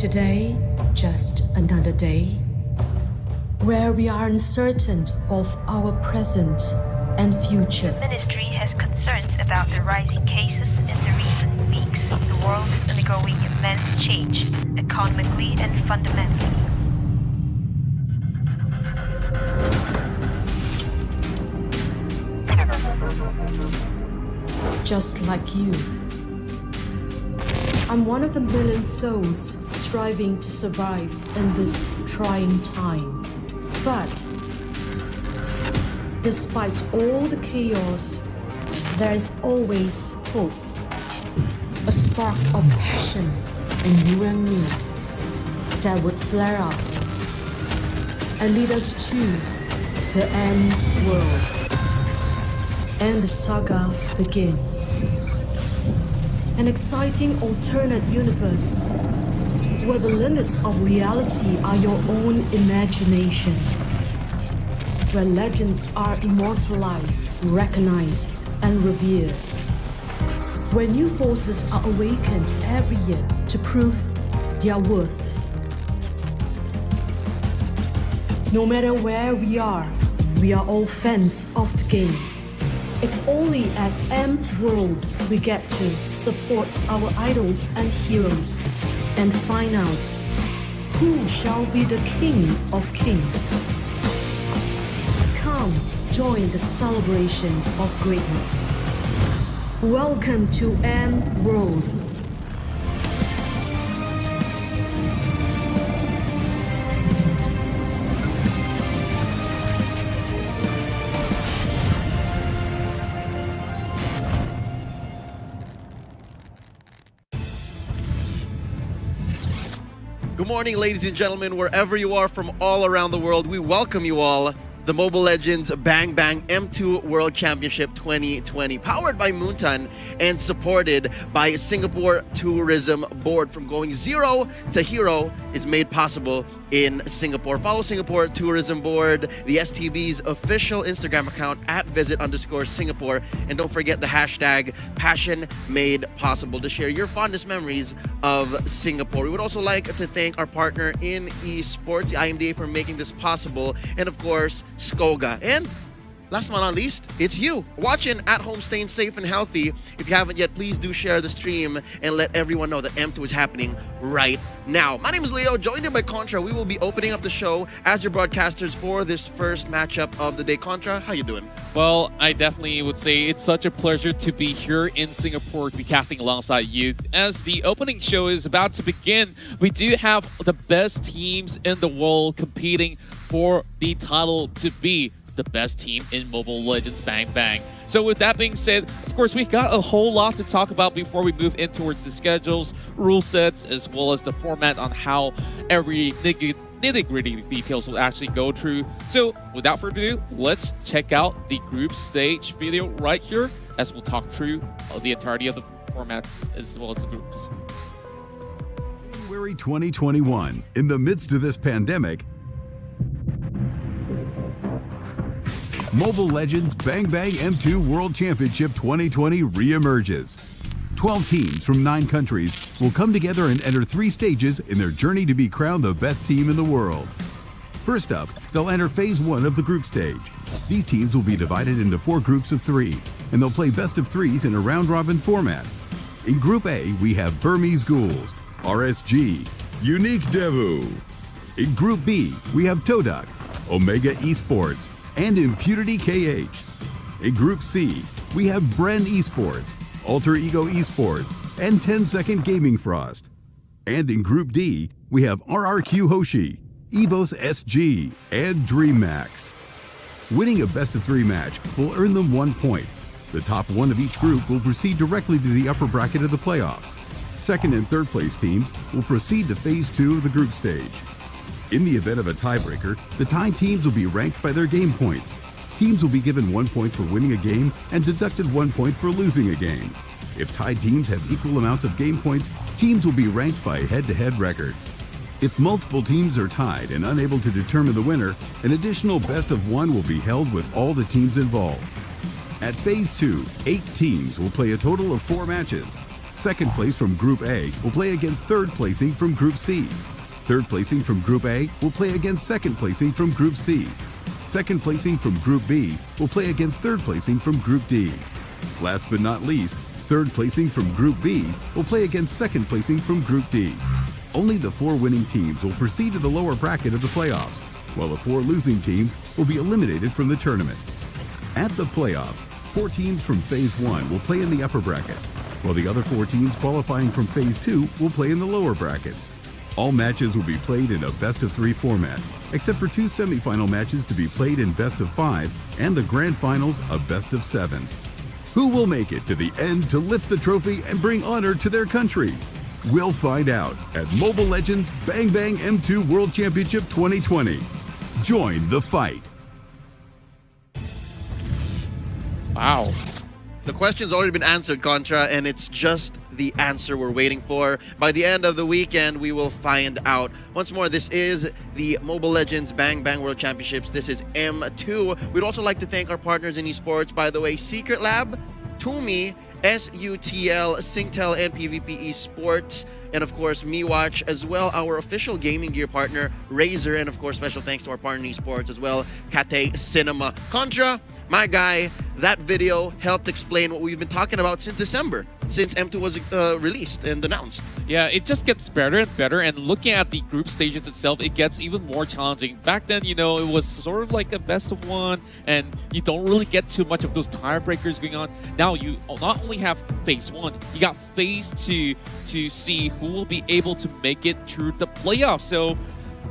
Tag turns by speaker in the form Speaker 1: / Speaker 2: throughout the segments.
Speaker 1: Today, just another day, where we are uncertain of our present and future.
Speaker 2: The ministry has concerns about the rising cases in the recent weeks. The world is undergoing immense change, economically and fundamentally.
Speaker 1: Just like you, I'm one of the million souls striving to survive in this trying time. But despite all the chaos, there is always hope. A spark of passion in you and me that would flare up and lead us to the end world. And the saga begins. An exciting alternate universe where the limits of reality are your own imagination, where legends are immortalized, recognized, and revered, where new forces are awakened every year to prove their worth. No matter where we are all fans of the game. It's only at M World we get to support our idols and heroes and find out who shall be the king of kings. Come join the celebration of greatness. Welcome to M World.
Speaker 3: Good morning, ladies and gentlemen, wherever you are from all around the world. We welcome you all. The Mobile Legends Bang Bang M2 World Championship 2020, powered by Moonton and supported by Singapore Tourism Board. From going zero to hero is made possible in Singapore. Follow Singapore Tourism Board, the STB's official Instagram account at @visit_Singapore. And don't forget the hashtag #PassionMadePossible to share your fondest memories of Singapore. We would also like to thank our partner in Esports, the IMDA, for making this possible. And of course, Skoga. And last but not least, it's you watching at home, staying safe and healthy. If you haven't yet, please do share the stream and let everyone know that M2 is happening right now. My name is Leo, joined in by Contra. We will be opening up the show as your broadcasters for this first matchup of the day. Contra, how you doing?
Speaker 4: Well, I definitely would say it's such a pleasure to be here in Singapore to be casting alongside you. As the opening show is about to begin, we do have the best teams in the world competing for the title to be the best team in Mobile Legends Bang Bang. So with that being said, of course, we've got a whole lot to talk about before we move in towards the schedules, rule sets, as well as the format on how every nitty-gritty details will actually go through. So without further ado, let's check out the group stage video right here as we'll talk through the entirety of the formats as well as the groups.
Speaker 5: January 2021, in the midst of this pandemic, Mobile Legends Bang Bang M2 World Championship 2020 re-emerges. 12 teams from 9 countries will come together and enter 3 stages in their journey to be crowned the best team in the world. First up, they'll enter Phase 1 of the group stage. These teams will be divided into 4 groups of 3, and they'll play best of 3s in a round-robin format. In Group A, we have Burmese Ghouls, RSG, Unique Devu. In Group B, we have Todak, Omega Esports, and Impunity KH. In Group C, we have Bren Esports, Alter Ego Esports, and 10-Second Gaming Frost. And in Group D, we have RRQ Hoshi, Evos SG, and DreamMax. Winning a best-of-3 match will earn them 1 point. The top 1 of each group will proceed directly to the upper bracket of the playoffs. Second and third place teams will proceed to Phase 2 of the group stage. In the event of a tiebreaker, the tied teams will be ranked by their game points. Teams will be given 1 point for winning a game and deducted 1 point for losing a game. If tied teams have equal amounts of game points, teams will be ranked by head-to-head record. If multiple teams are tied and unable to determine the winner, an additional best-of-1 will be held with all the teams involved. At Phase 2, 8 teams will play a total of 4 matches. Second place from Group A will play against third placing from Group C. Third placing from Group A will play against second placing from Group C. Second placing from Group B will play against third placing from Group D. Last but not least, third placing from Group B will play against second placing from Group D. Only the 4 winning teams will proceed to the lower bracket of the playoffs, while the 4 losing teams will be eliminated from the tournament. At the playoffs, 4 teams from Phase 1 will play in the upper brackets, while the other 4 teams qualifying from Phase 2 will play in the lower brackets. All matches will be played in a best-of-3 format, except for 2 semifinal matches to be played in best-of-5 and the grand finals of best-of-7. Who will make it to the end to lift the trophy and bring honor to their country? We'll find out at Mobile Legends Bang Bang M2 World Championship 2020. Join the fight.
Speaker 4: Wow.
Speaker 3: The question's already been answered, Contra, and it's just the answer we're waiting for. By the end of the weekend, we will find out. Once more, this is the Mobile Legends Bang Bang World Championships. This is M2. We'd also like to thank our partners in esports, by the way, Secret Lab, Tumi, SUTL, Singtel, and PvP Esports, and of course MeWatch, as well our official gaming gear partner Razer, and of course special thanks to our partner in esports as well, Cathay Cinema. Contra, my guy, that video helped explain what we've been talking about since December, since M2 was released and announced.
Speaker 4: Yeah, it just gets better and better, and looking at the group stages itself, it gets even more challenging. Back then, you know, it was sort of like a best of 1, and you don't really get too much of those tiebreakers going on. Now you not only have Phase 1, you got Phase 2 to see who will be able to make it through the playoffs. So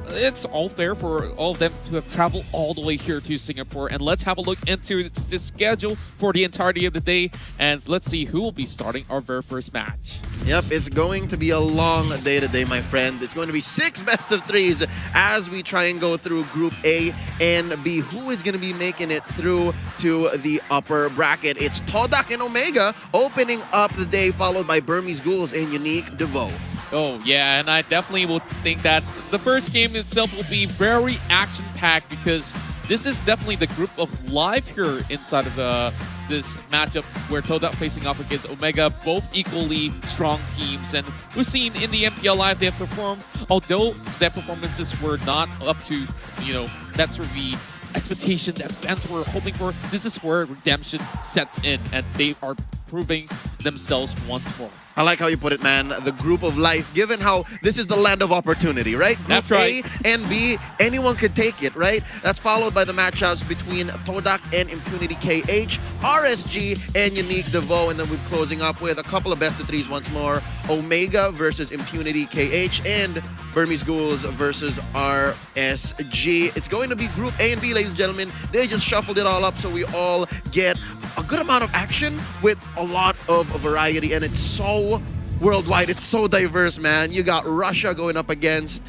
Speaker 4: it's all fair for all of them to have traveled all the way here to Singapore. And let's have a look into the schedule for the entirety of the day, and let's see who will be starting our very first match.
Speaker 3: Yep, it's going to be a long day today, my friend. It's going to be 6 best-of-3s as we try and go through Group A and B. Who is going to be making it through to the upper bracket? It's Todak and Omega opening up the day, followed by Burmese Ghouls and Unique DeVoe.
Speaker 4: Oh, yeah, and I definitely will think that the first game itself will be very action-packed, because this is definitely the group of life here inside of this matchup, where Todak facing off against Omega, both equally strong teams. And we've seen in the MPL Live they have performed, although their performances were not up to, you know, that's sort of the expectation that fans were hoping for. This is where redemption sets in, and they are proving themselves once more.
Speaker 3: I like how you put it, man. The group of life, given how this is the land of opportunity, right? Group
Speaker 4: That's right.
Speaker 3: A and B, anyone could take it, right? That's followed by the matchups between Todak and Impunity KH, RSG and Unique DeVoe, and then we're closing up with a couple of best-of-3s once more. Omega versus Impunity KH and Burmese Ghouls versus RSG. It's going to be Group A and B, ladies and gentlemen. They just shuffled it all up so we all get a good amount of action with a lot of variety, and it's so worldwide. It's so diverse, man. You got Russia going up against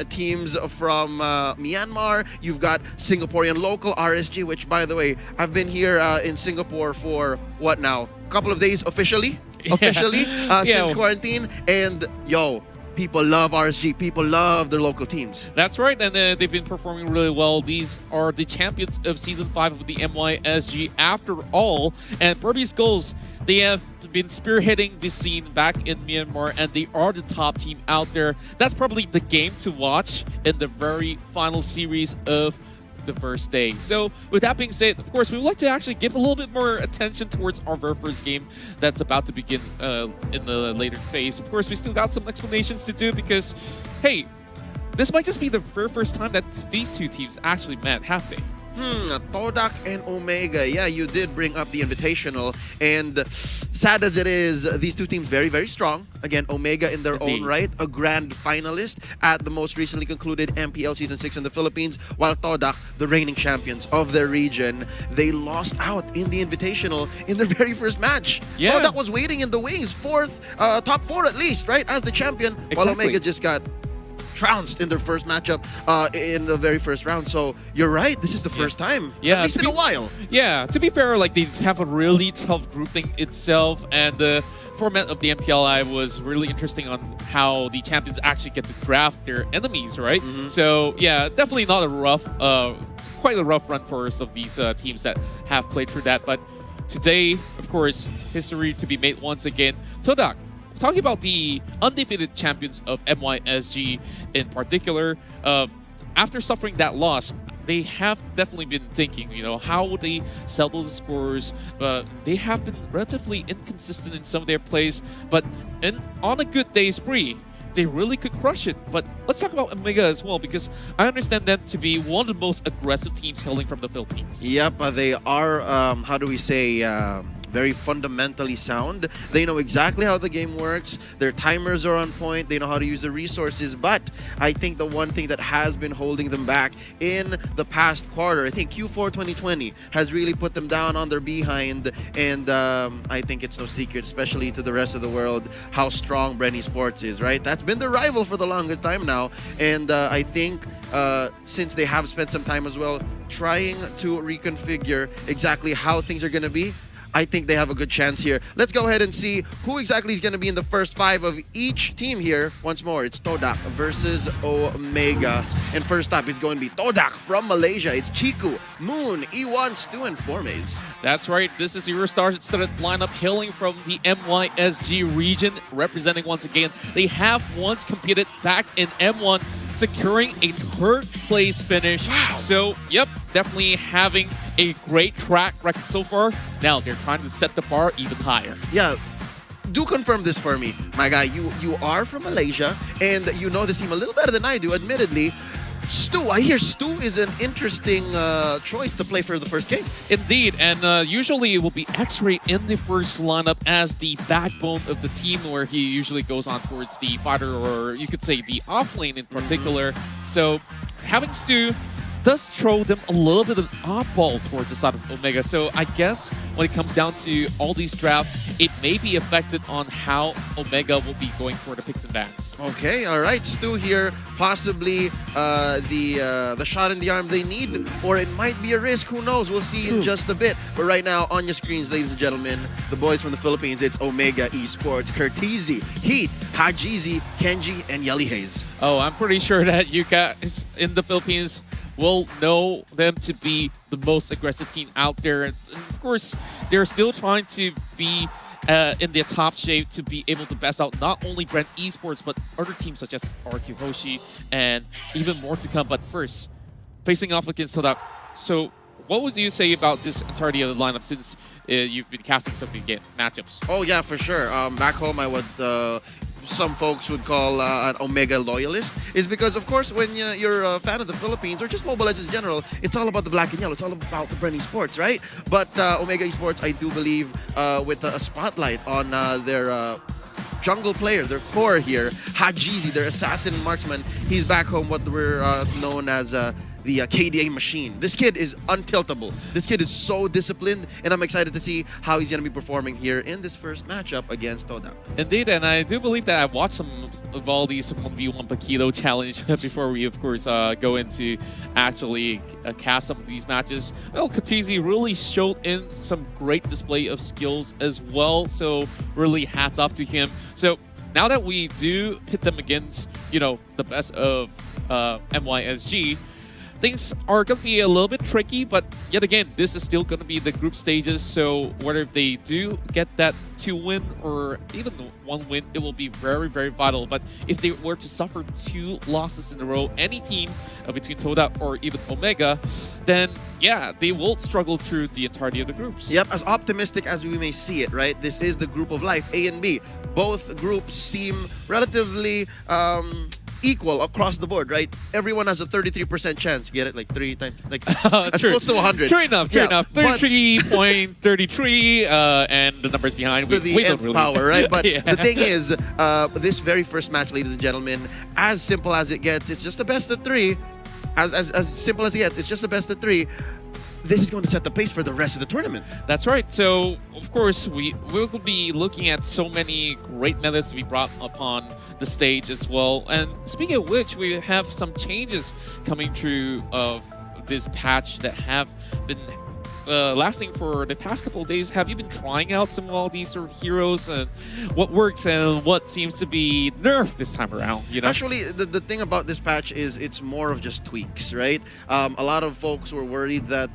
Speaker 3: teams from Myanmar. You've got Singaporean local RSG, which, by the way, I've been here in Singapore for, what now? A couple of days officially? Since quarantine. And, yo, people love RSG. People love their local teams.
Speaker 4: That's right, and they've been performing really well. These are the champions of Season 5 of the MYSG after all. And Burmese Ghouls, they have been spearheading this scene back in Myanmar, and they are the top team out there. That's probably the game to watch in the very final series of the first day. So with that being said, of course, we would like to actually give a little bit more attention towards our very first game that's about to begin in the later phase. Of course, we still got some explanations to do, because, hey, this might just be the very first time that these two teams actually met, have they?
Speaker 3: Todak and Omega. Yeah, you did bring up the Invitational, and sad as it is, these two teams very, very strong. Again, Omega in their own right, a grand finalist at the most recently concluded MPL Season 6 in the Philippines, while Todak, the reigning champions of their region, they lost out in the Invitational in their very first match.
Speaker 4: Yeah.
Speaker 3: Todak was waiting in the wings, top 4 at least, right, as the champion, while Omega just got trounced in their first matchup in the very first round. So you're right, this is the first time, at least in a while.
Speaker 4: Yeah, to be fair, like, they have a really tough grouping itself, and the format of the MPLI was really interesting on how the champions actually get to draft their enemies, right? So yeah, definitely not a rough, quite a rough run for some of these teams that have played through that. But today, of course, history to be made once again. Todak, talking about the undefeated champions of MYSG in particular, after suffering that loss, they have definitely been thinking, how would they settle the scores? They have been relatively inconsistent in some of their plays, but on a good day spree, they really could crush it. But let's talk about Omega as well, because I understand them to be one of the most aggressive teams hailing from the Philippines.
Speaker 3: Yep, they are, how do we say, very fundamentally sound. They know exactly how the game works. Their timers are on point. They know how to use the resources. But I think the one thing that has been holding them back in the past quarter, I think Q4 2020 has really put them down on their behind. And I think it's no secret, especially to the rest of the world, how strong Esports is, right? That's been their rival for the longest time now. And I think since they have spent some time as well trying to reconfigure exactly how things are going to be, I think they have a good chance here. Let's go ahead and see who exactly is going to be in the first 5 of each team here. Once more, it's Todak versus Omega. And first up, it's going to be Todak from Malaysia. It's Chiku, Moon, Iwan, Stu, and Formaze.
Speaker 4: That's right. This is your star-studded lineup hailing from the MYSG region, representing once again. They have once competed back in M1, securing a third place finish.
Speaker 3: Wow.
Speaker 4: So, yep, definitely having a great track record so far. Now they're trying to set the bar even higher.
Speaker 3: Yeah. Do confirm this for me, my guy. You are from Malaysia, and you know this team a little better than I do, admittedly. Stu, I hear Stu is an interesting choice to play for the first game.
Speaker 4: Indeed, and usually it will be X-Ray in the first lineup as the backbone of the team, where he usually goes on towards the fighter, or you could say the off lane in particular. So having Stu does throw them a little bit of an oddball towards the side of Omega. So I guess when it comes down to all these drafts, it may be affected on how Omega will be going for the picks and bans.
Speaker 3: Okay, all right. Stu here, possibly the shot in the arm they need, or it might be a risk. Who knows? We'll see in just a bit. But right now, on your screens, ladies and gentlemen, the boys from the Philippines, it's Omega Esports, Curtizi, Heat, Hajizi, Kenji, and Yelly Hayes.
Speaker 4: Oh, I'm pretty sure that you guys in the Philippines will know them to be the most aggressive team out there. And of course, they're still trying to be in their top shape to be able to best out not only Brand Esports, but other teams such as RQ Hoshi and even more to come. But first, facing off against Todak. So what would you say about this entirety of the lineup, since you've been casting some of the matchups?
Speaker 3: Oh, yeah, for sure. Back home, I would... some folks would call an Omega loyalist, is because, of course, when you're a fan of the Philippines or just Mobile Legends in general, it's all about the black and yellow. It's all about the Brand Esports, right? But Omega Esports, I do believe, with a spotlight on their jungle player, their core here, Hajizi, their assassin and marksman. He's back home, what we're known as the KDA machine. This kid is untiltable. This kid is so disciplined, and I'm excited to see how he's going to be performing here in this first matchup against Todak.
Speaker 4: Indeed, and I do believe that I've watched some of all these 1v1 per kilo challenge before we, of course, go into actually cast some of these matches. Well, Katizi really showed in some great display of skills as well, so really hats off to him. So now that we do pit them against, the best of MYSG, things are going to be a little bit tricky, but yet again, this is still going to be the group stages, so whether they do get that 2 win or even 1 win, it will be very, very vital. But if they were to suffer 2 losses in a row, any team between Todak or even Omega, then yeah, they will struggle through the entirety of the groups.
Speaker 3: Yep, as optimistic as we may see it, right? This is the group of life, A and B. Both groups seem relatively equal across the board, right? Everyone has a 33% chance. Get it? Like 3 times, like as close to 100.
Speaker 4: True enough, true enough. 33.33, and the numbers behind.
Speaker 3: To the nth power, right? But
Speaker 4: yeah.
Speaker 3: The thing is, this very first match, ladies and gentlemen, as simple as it gets, it's just the best of 3. As simple as it gets, it's just the best of 3. This is going to set the pace for the rest of the tournament.
Speaker 4: That's right. So, of course, we will be looking at so many great methods to be brought upon the stage as well. And speaking of which, we have some changes coming through of this patch that have been lasting for the past couple of days. Have you been trying out some of all these sort of heroes and what works and what seems to be nerfed this time around? You know,
Speaker 3: Actually, the thing about this patch is it's more of just tweaks, right? A lot of folks were worried that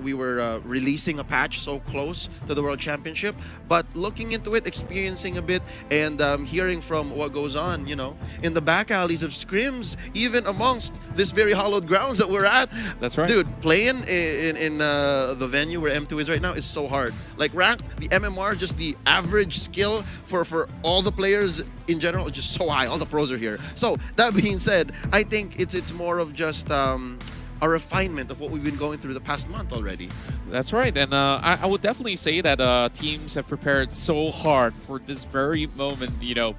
Speaker 3: we were releasing a patch so close to the World Championship, but looking into it, experiencing a bit, and hearing from what goes on, you know, in the back alleys of scrims, even amongst this very hollowed grounds that we're at.
Speaker 4: That's right.
Speaker 3: Dude, playing in the venue where M2 is right now is so hard. Like ranked, the MMR, just the average skill for all the players in general is just so high. All the pros are here. So that being said, I think it's more of just a refinement of what we've been going through the past month already.
Speaker 4: That's right, and I would definitely say that teams have prepared so hard for this very moment. You know,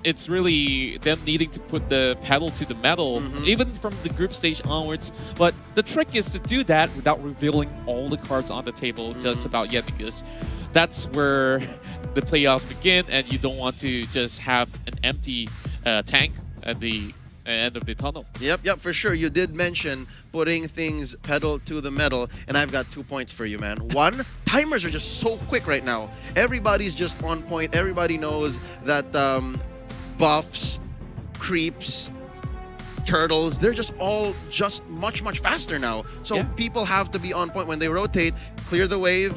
Speaker 4: it's really them needing to put the pedal to the metal, even from the group stage onwards. But the trick is to do that without revealing all the cards on the table just about yet, because that's where the playoffs begin, and you don't want to just have an empty tank at the end of the tunnel.
Speaker 3: Yep, for sure. You did mention putting things pedal to the metal, and I've got 2 points for you, man. One, timers are just so quick right now. Everybody's just on point. Everybody knows that buffs, creeps, turtles, they're just all just much faster now. So people have to be on point when they rotate, clear the wave,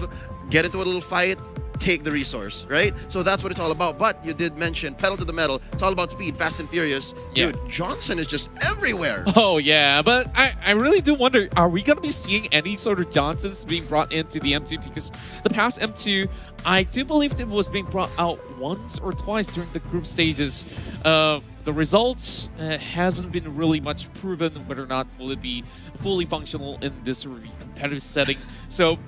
Speaker 3: get into a little fight, take the resource, right? So that's what it's all about. But you did mention pedal to the metal. It's all about speed, fast and furious. Dude, Johnson is just everywhere.
Speaker 4: Oh yeah, but I really do wonder, are we going to be seeing any sort of Johnsons being brought into the M2? Because the past M2, I do believe it was being brought out once or twice during the group stages. The results hasn't been really much proven whether or not will it be fully functional in this really competitive setting. So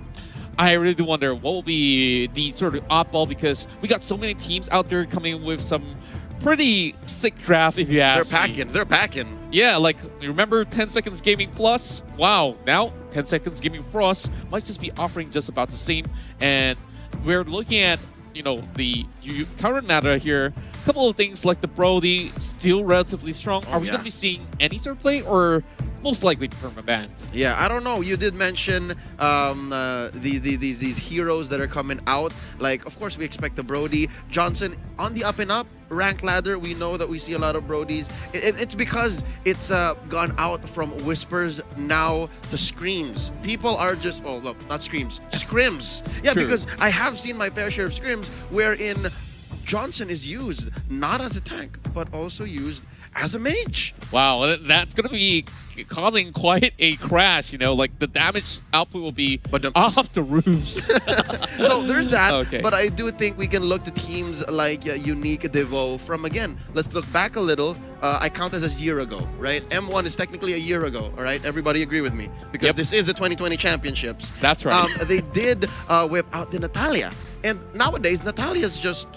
Speaker 4: I really do wonder what will be the sort of oddball, because we got so many teams out there coming with some pretty sick draft, if you ask me.
Speaker 3: They're packing.
Speaker 4: Yeah, like, remember 10 Seconds Gaming Plus? Wow, now 10 Seconds Gaming Frost might just be offering just about the same. And we're looking at, you know, the current meta here. A couple of things like the Brody, still relatively strong. Are we going to be seeing any sort of play, or most likely permaban?
Speaker 3: Yeah, I don't know. You did mention these heroes that are coming out. Like, of course, we expect the Brody. Johnson on the up and up. Rank ladder, we know that we see a lot of Brodies. It's because it's gone out from whispers now to screams. People are just, oh, no, not screams, scrims. Yeah,
Speaker 4: True.
Speaker 3: Because I have seen my fair share of scrims wherein Johnson is used not as a tank, but also used as a mage.
Speaker 4: Wow, that's going to be causing quite a crash, you know, like the damage output will be off the roofs.
Speaker 3: So there's that,
Speaker 4: Okay.
Speaker 3: But I do think we can look to teams like ig.Devo from, again, let's look back a little. I counted as a year ago, right? M1 is technically a year ago, all right? Everybody agree with me, because this is the 2020 championships.
Speaker 4: That's right.
Speaker 3: They did whip out the Natalia, and nowadays Natalia's just,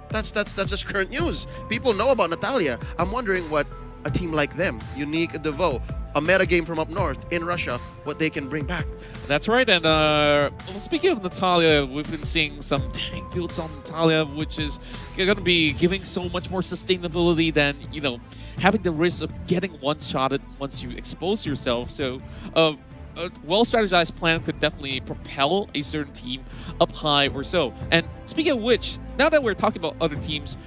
Speaker 3: that's just current news. People know about Natalia. I'm wondering what a team like them, ig.Devo, a meta game from up north in Russia, what they can bring back.
Speaker 4: That's right, and well, speaking of Natalia, we've been seeing some tank builds on Natalia, which is going to be giving so much more sustainability than, you know, having the risk of getting one-shotted once you expose yourself. So a well-strategized plan could definitely propel a certain team up high or so. And speaking of which, now that we're talking about other teams,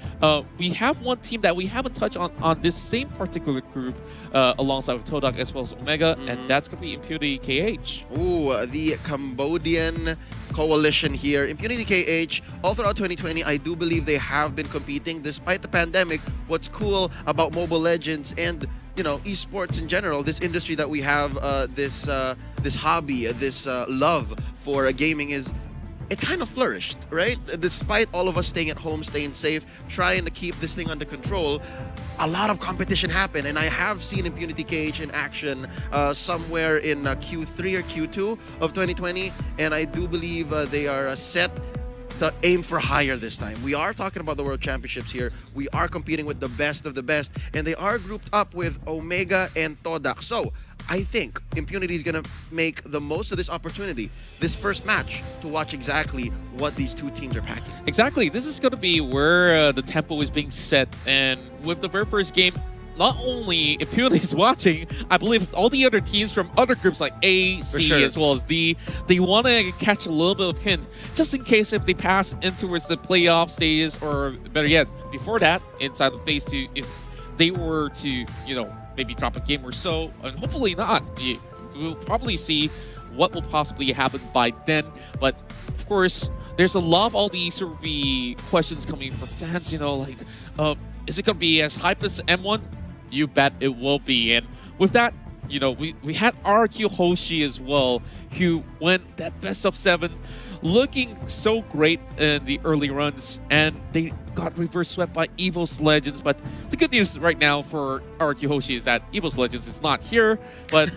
Speaker 4: we have one team that we haven't touched on this same particular group alongside with Todak as well as Omega, and that's going to be Impunity KH.
Speaker 3: Ooh, the Cambodian coalition here. Impunity KH, all throughout 2020, I do believe they have been competing despite the pandemic. What's cool about Mobile Legends and, you know, esports in general, this industry that we have, this hobby, this love for gaming, is it kind of flourished, right? Despite all of us staying at home, staying safe, trying to keep this thing under control, a lot of competition happened, and I have seen Impunity KH in action somewhere in Q3 or Q2 of 2020, and I do believe they are set to aim for higher this time. We are talking about the World Championships here. We are competing with the best of the best, and they are grouped up with Omega and Todak. So I think Impunity is going to make the most of this opportunity, this first match, to watch exactly what these two teams are packing.
Speaker 4: Exactly. This is going to be where the tempo is being set. And with the very first game, not only Impune is watching, I believe all the other teams from other groups like A, C,
Speaker 3: sure.
Speaker 4: as well as D, they want to catch a little bit of hint, just in case if they pass in towards the playoff stages, or better yet, before that, inside of phase 2, if they were to, you know, maybe drop a game or so, and hopefully not. We'll probably see what will possibly happen by then, but of course, there's a lot of all these sort of the questions coming from fans, you know, like, is it going to be as hype as M1? You bet it will be. And with that, you know, we had RQ Hoshi as well, who went that best of 7, looking so great in the early runs, and they got reverse swept by EVOS Legends. But the good news right now for RQ Hoshi is that EVOS Legends is not here, but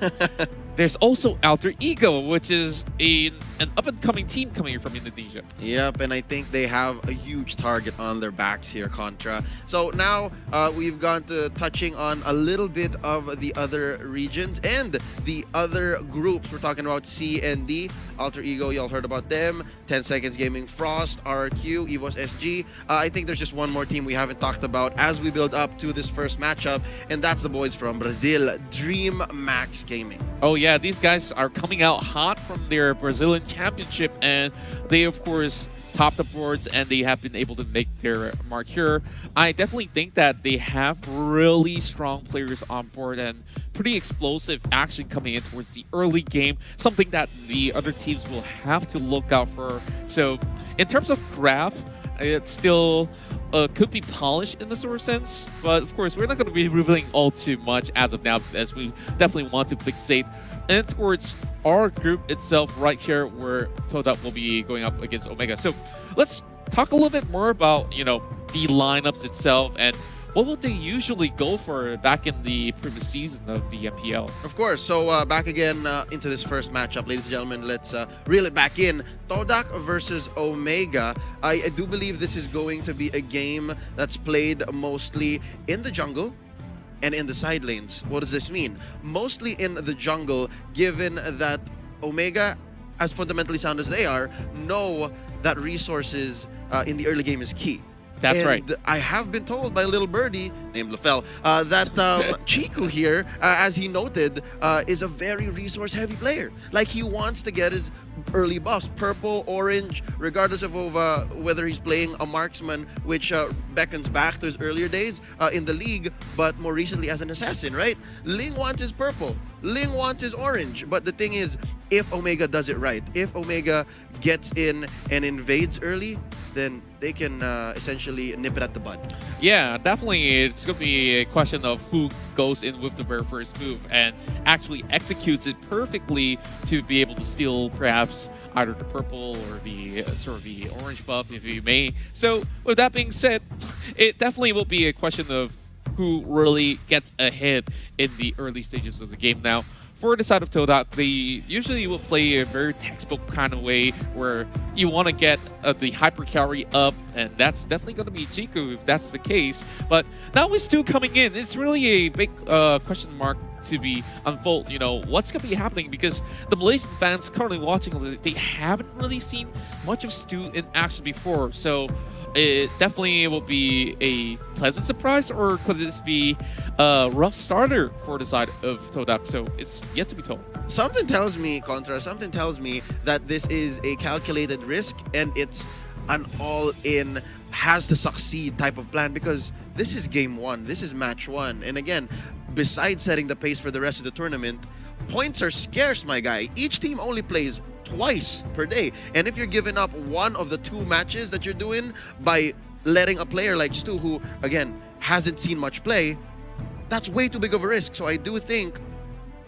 Speaker 4: there's also Alter Ego, which is an up-and-coming team coming from Indonesia.
Speaker 3: Yep, and I think they have a huge target on their backs here, Contra. So now we've gone to touching on a little bit of the other regions and the other groups. We're talking about C and D. Alter Ego, y'all heard about them. 10 Seconds Gaming, Frost, RQ, EVOS SG. I think there's just one more team we haven't talked about as we build up to this first matchup, and that's the boys from Brazil, Dream Max Gaming.
Speaker 4: Oh yeah, these guys are coming out hot from their Brazilian championship, and they of course top the boards, and they have been able to make their mark here. I definitely think that they have really strong players on board and pretty explosive action coming in towards the early game, something that the other teams will have to look out for. So in terms of graph, it still could be polished in the sort of sense, but of course we're not going to be revealing all too much as of now, as we definitely want to fixate and towards our group itself right here, where Todak will be going up against Omega. So let's talk a little bit more about, you know, the lineups itself and what would they usually go for back in the previous season of the MPL?
Speaker 3: Of course. So back again into this first matchup, ladies and gentlemen. Let's reel it back in. Todak versus Omega. I do believe this is going to be a game that's played mostly in the jungle and in the side lanes. What does this mean? Mostly in the jungle, given that Omega, as fundamentally sound as they are, know that resources in the early game is key.
Speaker 4: That's right.
Speaker 3: I have been told by a little birdie named LaFell that Chiku here, as he noted, is a very resource-heavy player. Like, he wants to get his early buffs, purple, orange, regardless of whether he's playing a marksman, which beckons back to his earlier days in the league, but more recently as an assassin, right? Ling wants his purple, Ling wants his orange, but the thing is, if Omega does it right, if Omega gets in and invades early, then they can essentially nip it at the bud.
Speaker 4: Yeah, definitely. It's going to be a question of who goes in with the very first move and actually executes it perfectly to be able to steal perhaps either the purple or the sort of the orange buff, if you may. So with that being said, it definitely will be a question of who really gets ahead in the early stages of the game. Now, for the side of Todak, they usually will play a very textbook kind of way where you want to get the hyper carry up, and that's definitely going to be Chiku if that's the case. But now with Stu coming in, it's really a big question mark to be unfold. You know, what's going to be happening, because the Malaysian fans currently watching, they haven't really seen much of Stu in action before. So it definitely will be a pleasant surprise, or could this be a rough starter for the side of Todak? So it's yet to be told.
Speaker 3: Something tells me, Contra, something tells me that this is a calculated risk and it's an all-in, has to succeed type of plan, because this is game one, this is match one. And again, besides setting the pace for the rest of the tournament, points are scarce, my guy. Each team only plays twice per day, and if you're giving up one of the two matches that you're doing by letting a player like Stu, who again hasn't seen much play, that's way too big of a risk. So I do think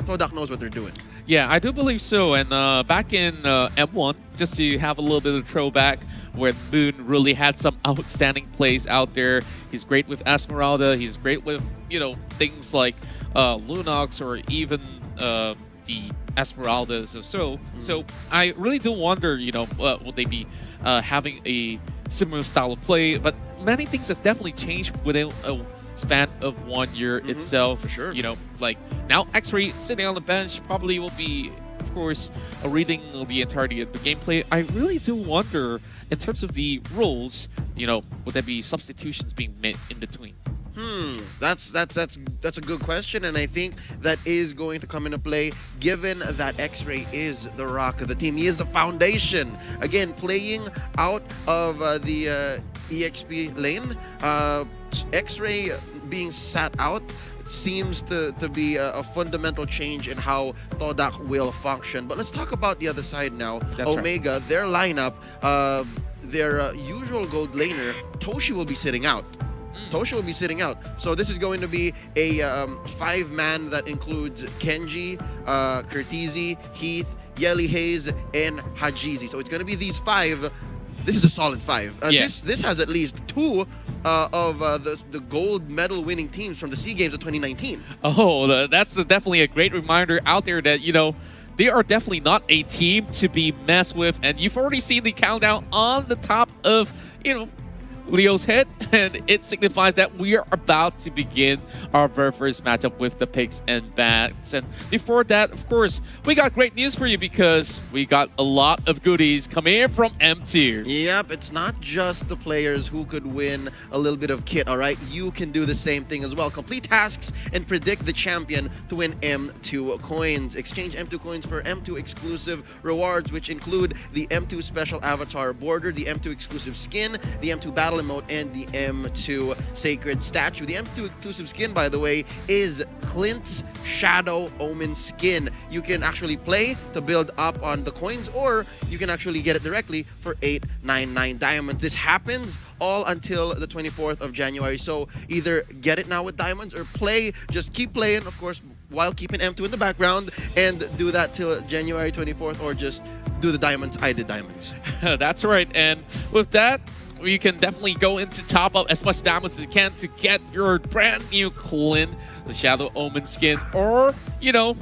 Speaker 3: Todak knows what they're doing.
Speaker 4: Yeah, I do believe so. And back in M1, just to have a little bit of throwback, where Moon really had some outstanding plays out there. He's great with Esmeralda. He's great with, you know, things like Lunox, or even the Esmeraldas. So I really do wonder, you know, will they be having a similar style of play? But many things have definitely changed within a span of 1 year itself.
Speaker 3: For sure.
Speaker 4: You know, like now X-Ray sitting on the bench probably will be, of course, reading the entirety of the gameplay. I really do wonder, in terms of the roles, you know, would there be substitutions being made in between?
Speaker 3: That's a good question, and I think that is going to come into play given that X-Ray is the rock of the team. He is the foundation. Again, playing out of the EXP lane, X-Ray being sat out seems to be a fundamental change in how Todak will function. But let's talk about the other side now.
Speaker 4: That's
Speaker 3: Omega,
Speaker 4: right.
Speaker 3: their lineup, their usual gold laner, Toshi will be sitting out. Toshi will be sitting out. So this is going to be a 5-man that includes Kenji, Curtizi, Heath, Yeli Hayes, and Hajizi. So it's going to be these 5. This is a solid 5. This has at least 2 of the gold medal winning teams from the SEA Games of 2019.
Speaker 4: Oh, that's definitely a great reminder out there that, you know, they are definitely not a team to be messed with. And you've already seen the countdown on the top of, you know, Leo's head, and it signifies that we are about to begin our very first matchup with the Pigs and Bats. And before that, of course, we got great news for you because we got a lot of goodies coming in from M2.
Speaker 3: Yep, it's not just the players who could win a little bit of kit, all right? You can do the same thing as well. Complete tasks and predict the champion to win M2 coins. Exchange M2 coins for M2 exclusive rewards, which include the M2 special avatar border, the M2 exclusive skin, the M2 battle emote, and the M2 sacred statue. The M2 exclusive skin, by the way, is Clint's Shadow Omen skin. You can actually play to build up on the coins, or you can actually get it directly for 899 diamonds. This happens all until the 24th of January. So either get it now with diamonds or play, just keep playing, of course, while keeping M2 in the background, and do that till January 24th, or just do the diamonds. I did diamonds.
Speaker 4: That's right. And with that, you can definitely go into top up as much diamonds as you can to get your brand new Clint, the Shadow Omen skin, or, you know,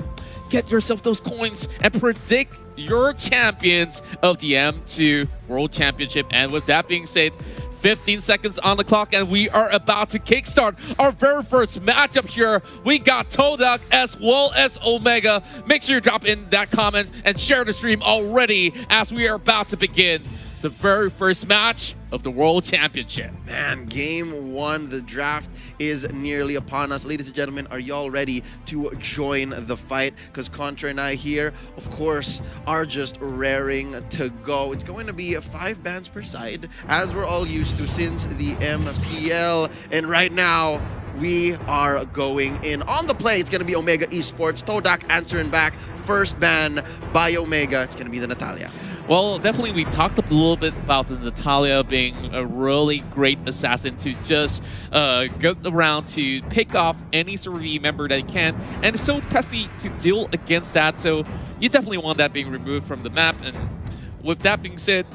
Speaker 4: get yourself those coins and predict your champions of the M2 World Championship. And with that being said, 15 seconds on the clock, and we are about to kickstart our very first matchup here. We got Todak as well as Omega. Make sure you drop in that comment and share the stream already as we are about to begin the very first match of the World Championship.
Speaker 3: Man, game 1, the draft is nearly upon us. Ladies and gentlemen, are y'all ready to join the fight? Because Contra and I here, of course, are just raring to go. It's going to be 5 bans per side, as we're all used to since the MPL. And right now, we are going in. On the play, it's going to be Omega Esports. Todak answering back. First ban by Omega. It's going to be the Natalia.
Speaker 4: Well, definitely we talked a little bit about the Natalia being a really great assassin to just go around to pick off any sort of member that he can, and it's so pesky to deal against that, so you definitely want that being removed from the map. And with that being said,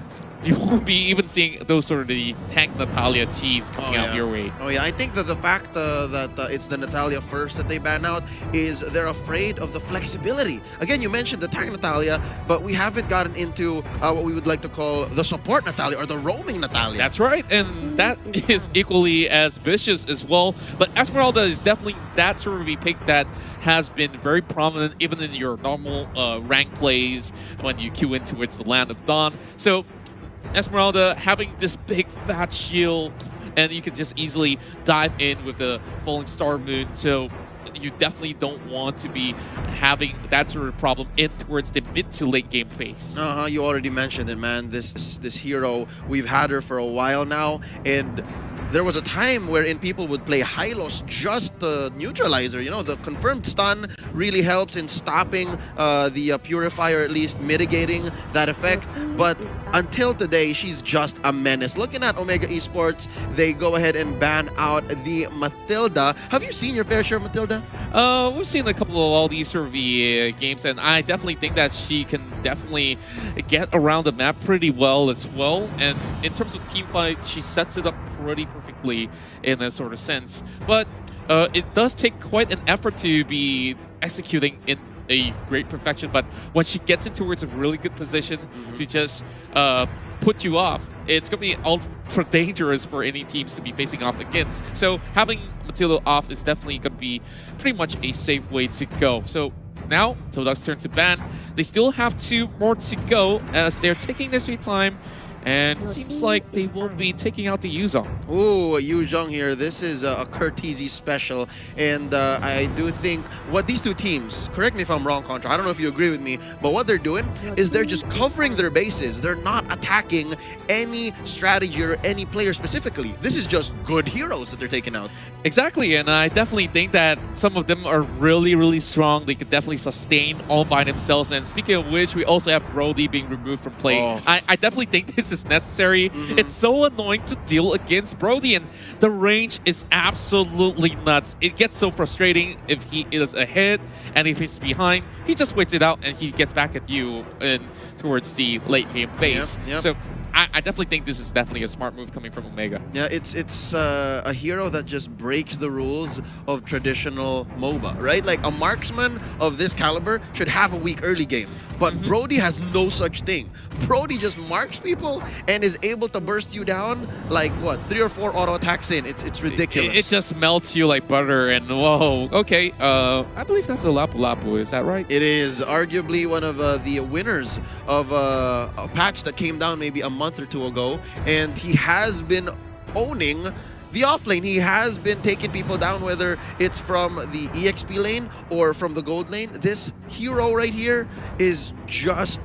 Speaker 4: you won't be even seeing those sort of the tank Natalia cheese coming out your way.
Speaker 3: Oh yeah, I think that the fact that it's the Natalia first that they ban out is they're afraid of the flexibility. Again, you mentioned the tank Natalia, but we haven't gotten into what we would like to call the support Natalia or the roaming Natalia.
Speaker 4: That's right, and that is equally as vicious as well. But Esmeralda is definitely that sort of a pick that has been very prominent even in your normal rank plays when you queue in towards the Land of Dawn. So Esmeralda having this big fat shield, and you can just easily dive in with the Falling Star Moon, so you definitely don't want to be having that sort of problem in towards the mid to late game phase.
Speaker 3: You already mentioned it, man. This hero, we've had her for a while now, and there was a time wherein people would play Hylos just to neutralize her. You know, the confirmed stun really helps in stopping the Purifier, at least mitigating that effect. But until today, she's just a menace. Looking at Omega Esports, they go ahead and ban out the Matilda. Have you seen your fair share of Matilda?
Speaker 4: We've seen a couple of all these sort of games, and I definitely think that she can definitely get around the map pretty well as well. And in terms of team fight, she sets it up pretty perfectly in a sort of sense. But it does take quite an effort to be executing in a great perfection. But when she gets into towards a really good position to just put you off, it's going to be ultra dangerous for any teams to be facing off against. So having Matilda off is definitely going to be pretty much a safe way to go. So now, Todak's turn to ban. They still have 2 more to go as they're taking their sweet time And it seems like they will be taking out the Yuzong.
Speaker 3: Ooh, Yu Zhong here. This is a Curtizi special. And I do think what these two teams, correct me if I'm wrong, Contra, I don't know if you agree with me, but what they're doing is they're just covering their bases. They're not attacking any strategy or any player specifically. This is just good heroes that they're taking out.
Speaker 4: Exactly, and I definitely think that some of them are really, really strong. They could definitely sustain all by themselves. And speaking of which, we also have Brody being removed from play.
Speaker 3: Oh.
Speaker 4: I definitely think this is necessary. It's so annoying to deal against Brody, and the range is absolutely nuts. It gets so frustrating if he is ahead, and if he's behind, he just waits it out and he gets back at you in towards the late game phase.
Speaker 3: Yep.
Speaker 4: So I definitely think this is definitely a smart move coming from Omega.
Speaker 3: Yeah, it's a hero that just breaks the rules of traditional MOBA, right? Like a marksman of this caliber should have a weak early game, but Brody has no such thing. Brody just marks people and is able to burst you down like what, 3 or 4 auto attacks in. It's ridiculous.
Speaker 4: It just melts you like butter, and whoa. Okay, I believe that's a Lapu Lapu. Is that right?
Speaker 3: It is arguably one of the winners of a patch that came down maybe a month or 2 ago, and he has been owning the offlane. He has been taking people down, whether it's from the EXP lane or from the gold lane. This hero right here is just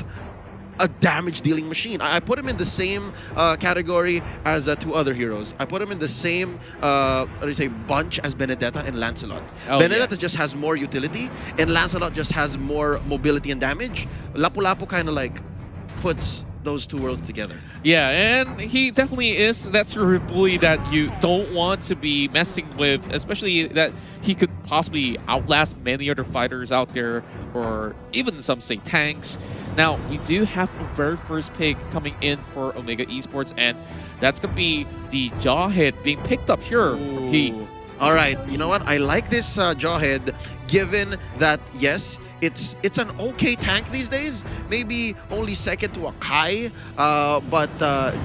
Speaker 3: a damage dealing machine. I put him in the same category as 2 other heroes. I put him in the same bunch as Benedetta and Lancelot.
Speaker 4: Oh,
Speaker 3: Benedetta just has more utility, and Lancelot just has more mobility and damage. Lapu Lapu kind of like puts those 2 worlds together.
Speaker 4: Yeah, and he definitely is that sort of bully that you don't want to be messing with, especially that he could possibly outlast many other fighters out there, or even some say tanks. Now, we do have a very first pick coming in for Omega Esports, and that's going to be the Jawhead being picked up here.
Speaker 3: All right, you know what? I like this Jawhead, given that, yes, it's an okay tank these days. Maybe only second to a Kai, but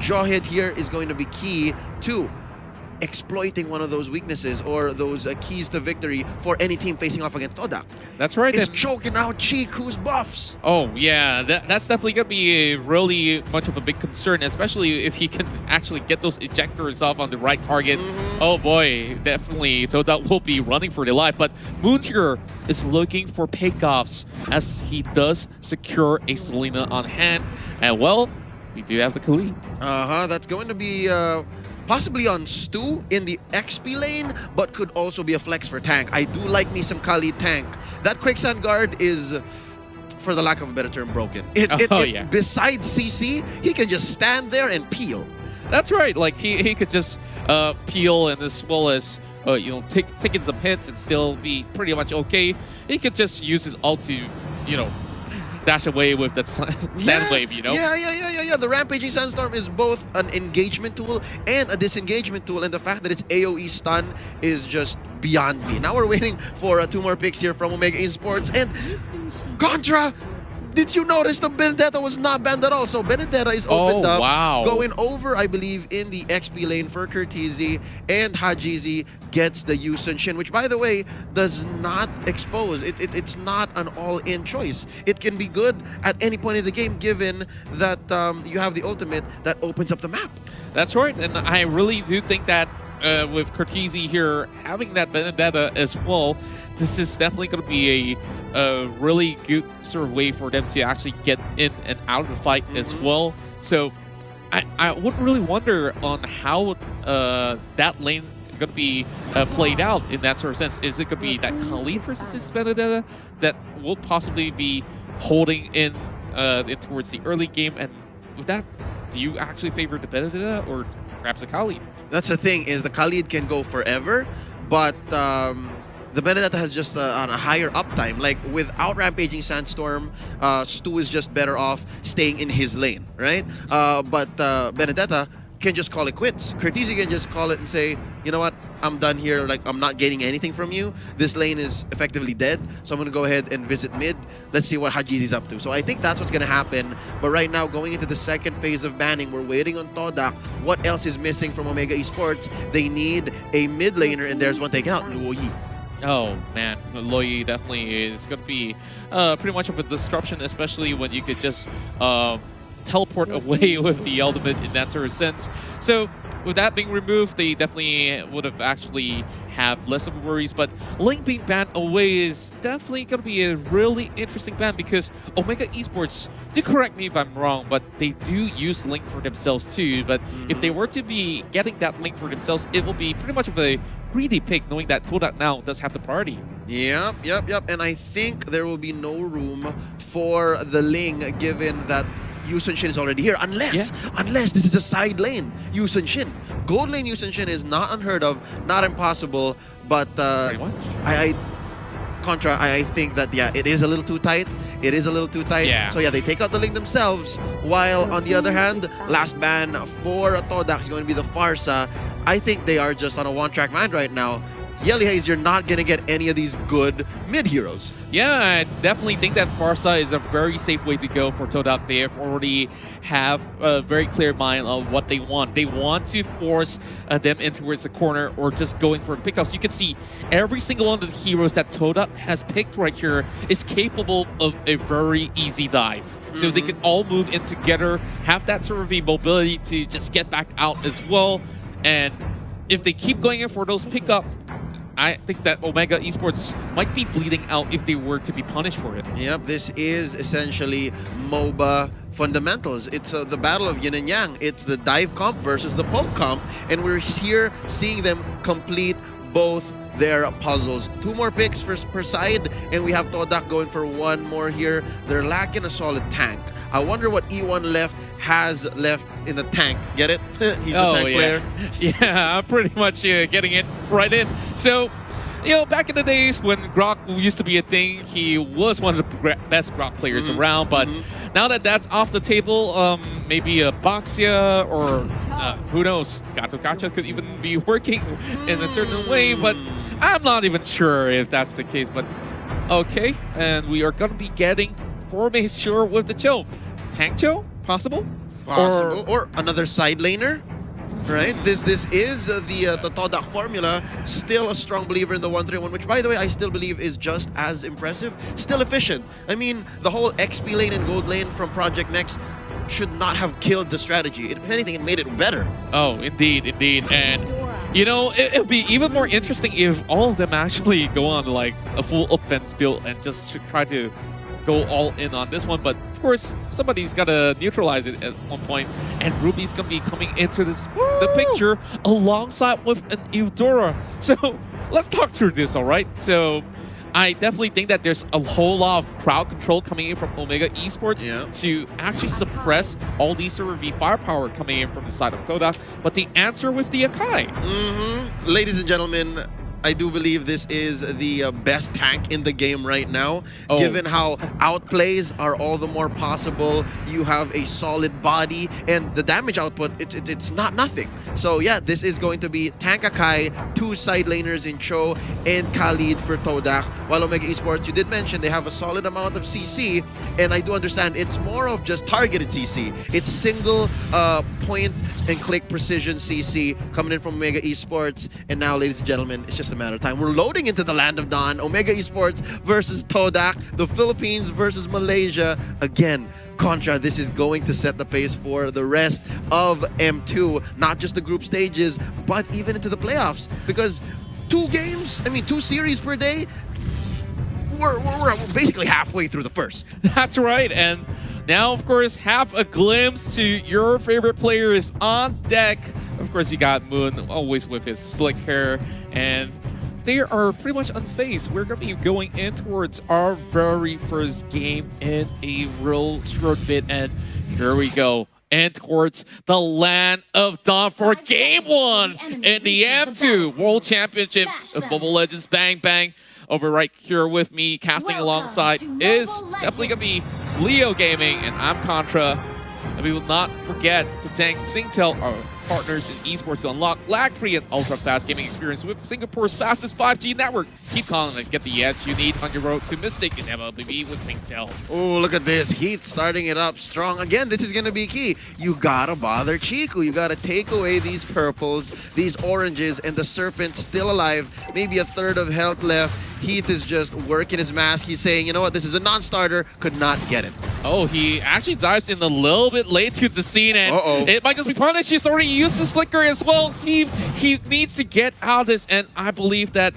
Speaker 3: Jawhead here is going to be key to exploiting one of those weaknesses or those keys to victory for any team facing off against Todak.
Speaker 4: That's right.
Speaker 3: It's choking out Chiku's buffs.
Speaker 4: Oh, yeah. That's definitely going to be really much of a big concern, especially if he can actually get those ejectors off on the right target. Oh, boy. Definitely. Todak will be running for their life. But Moon here is looking for pickoffs as he does secure a Selena on hand. And, well, we do have the Khalid.
Speaker 3: That's going to be possibly on Stu in the XP lane, but could also be a flex for tank. I do like me some Khalid tank. That quicksand guard is, for the lack of a better term, broken.
Speaker 4: Yeah.
Speaker 3: Besides CC, he can just stand there and peel.
Speaker 4: That's right. Like he could just peel, and as well as taking some hits and still be pretty much okay. He could just use his ult to, dash away with that sand wave,
Speaker 3: Yeah. The Rampaging Sandstorm is both an engagement tool and a disengagement tool, and the fact that it's AoE stun is just beyond me. Now we're waiting for 2 more picks here from Omega Esports, and Contra, did you notice the Benedetta was not banned at all? So Benedetta is opened up, going over, I believe, in the XP lane for Curtizi, and Hajizi gets the Yusun Shin, which, by the way, does not expose. It's not an all-in choice. It can be good at any point in the game, given that you have the ultimate that opens up the map.
Speaker 4: That's right, and I really do think that with Curtizi here having that Benedetta as well, this is definitely going to be a really good sort of way for them to actually get in and out of the fight as well. So I would really wonder on how that lane going to be played out in that sort of sense. Is it going to be that Khalid versus this Benedetta that will possibly be holding in towards the early game? And with that, do you actually favor the Benedetta or perhaps the Khalid?
Speaker 3: That's the thing, is the Khalid can go forever, but the Benedetta has just on a higher uptime. Like, without Rampaging Sandstorm, Stu is just better off staying in his lane, right? But Benedetta can just call it quits. Curtizi can just call it and say, you know what, I'm done here. Like, I'm not getting anything from you. This lane is effectively dead, so I'm going to go ahead and visit mid. Let's see what Hajizi's up to. So I think that's what's going to happen. But right now, going into the second phase of banning, we're waiting on Todak. What else is missing from Omega Esports? They need a mid laner, and there's one taken out, Luoyi.
Speaker 4: Oh, man. Luoyi definitely is going to be pretty much of a disruption, especially when you could just teleport away with the ultimate in that sort of sense. So with that being removed, they definitely would have actually have less of worries, but Link being banned away is definitely going to be a really interesting ban because Omega Esports, do correct me if I'm wrong, but they do use Link for themselves too, but if they were to be getting that Link for themselves, it will be pretty much of a greedy pick, knowing that Todak now does have the priority.
Speaker 3: Yep. And I think there will be no room for the Ling given that Yusun Shin is already here, unless this is a side lane Yusun Shin. Gold lane Yusun Shin is not unheard of, not impossible, but
Speaker 4: Pretty much.
Speaker 3: I think that it is a little too tight. It is a little too tight.
Speaker 4: Yeah.
Speaker 3: So yeah, they take out the Ling themselves, while on the other hand, last ban for Todak is going to be the Farsa. I think they are just on a one-track mind right now. Yelly Haze, you're not going to get any of these good mid-heroes.
Speaker 4: Yeah, I definitely think that Farsa is a very safe way to go for Todak. They already have a very clear mind of what they want. They want to force them in towards the corner or just going for pickups. You can see every single one of the heroes that Todak has picked right here is capable of a very easy dive. So they can all move in together, have that sort of mobility to just get back out as well. And if they keep going in for those pickup, I think that Omega Esports might be bleeding out if they were to be punished for it.
Speaker 3: Yep, this is essentially MOBA fundamentals. It's the battle of yin and yang. It's the dive comp versus the poke comp, and we're here seeing them complete both their puzzles. 2 more picks per side, and we have Todak going for 1 more here. They're lacking a solid tank. I wonder what E1 has left in the tank. Get it? He's the tank player.
Speaker 4: Yeah, I'm pretty much getting it right in. So, you know, back in the days when Grok used to be a thing, he was one of the best Grok players around. But now that that's off the table, maybe a Boxia or who knows, Gacha could even be working in a certain way. But I'm not even sure if that's the case. But okay, and we are going to be getting Formation with the Cho. Tank Cho? Possible?
Speaker 3: Or another side laner, right? This is the Todak formula. Still a strong believer in the 1-3-1, which, by the way, I still believe is just as impressive. Still efficient. I mean, the whole XP lane and gold lane from Project Next should not have killed the strategy. If anything, it made it better.
Speaker 4: Oh, indeed. And, you know, it would be even more interesting if all of them actually go on, like, a full offense build and just try to go all in on this one. But of course, somebody's got to neutralize it at one point, and Ruby's going to be coming into the picture alongside with an Eudora. So let's talk through this, all right? So I definitely think that there's a whole lot of crowd control coming in from Omega Esports to actually suppress all these sort of firepower coming in from the side of Todak. But the answer with the Akai.
Speaker 3: Ladies and gentlemen, I do believe this is the best tank in the game right now, given how outplays are all the more possible. You have a solid body, and the damage output, it's not nothing. So yeah, this is going to be Tank Akai, 2 side laners in Cho and Khalid for Todak. While Omega Esports, you did mention they have a solid amount of CC, and I do understand it's more of just targeted CC. It's single point and click precision CC coming in from Omega Esports, and now, ladies and gentlemen, it's just a matter of time. We're loading into the land of Dawn. Omega Esports versus Todak, the Philippines versus Malaysia. Again, Contra, this is going to set the pace for the rest of M2, not just the group stages, but even into the playoffs. Because 2 series per day, we're basically halfway through the first.
Speaker 4: That's right, and now, of course, have a glimpse to your favorite players on deck. Of course, you got Moon, always with his slick hair, and they are pretty much unfazed. We're going to be going in towards our very first game in a real short bit, and here we go. And towards the land of Dawn for Game 1 in the M2 World Championship of Mobile Legends Bang Bang. Over right here with me, casting alongside is definitely going to be Leo Gaming, and I'm Contra. And we will not forget to thank Singtel, our partners in esports to unlock lag-free and ultra-fast gaming experience with Singapore's fastest 5G network. Keep calling and get the edge you need on your road to Mystic in MLBB with Synctel.
Speaker 3: Oh, look at this. Heat starting it up strong. Again, this is going to be key. You gotta bother Chiku. You gotta take away these purples, these oranges, and the Serpent still alive. Maybe a third of health left. Heath is just working his mask. He's saying, you know what, this is a non-starter. Could not get it.
Speaker 4: Oh, he actually dives in a little bit late to the scene, and it might just be punished. He's already used his flicker as well. He needs to get out of this, and I believe that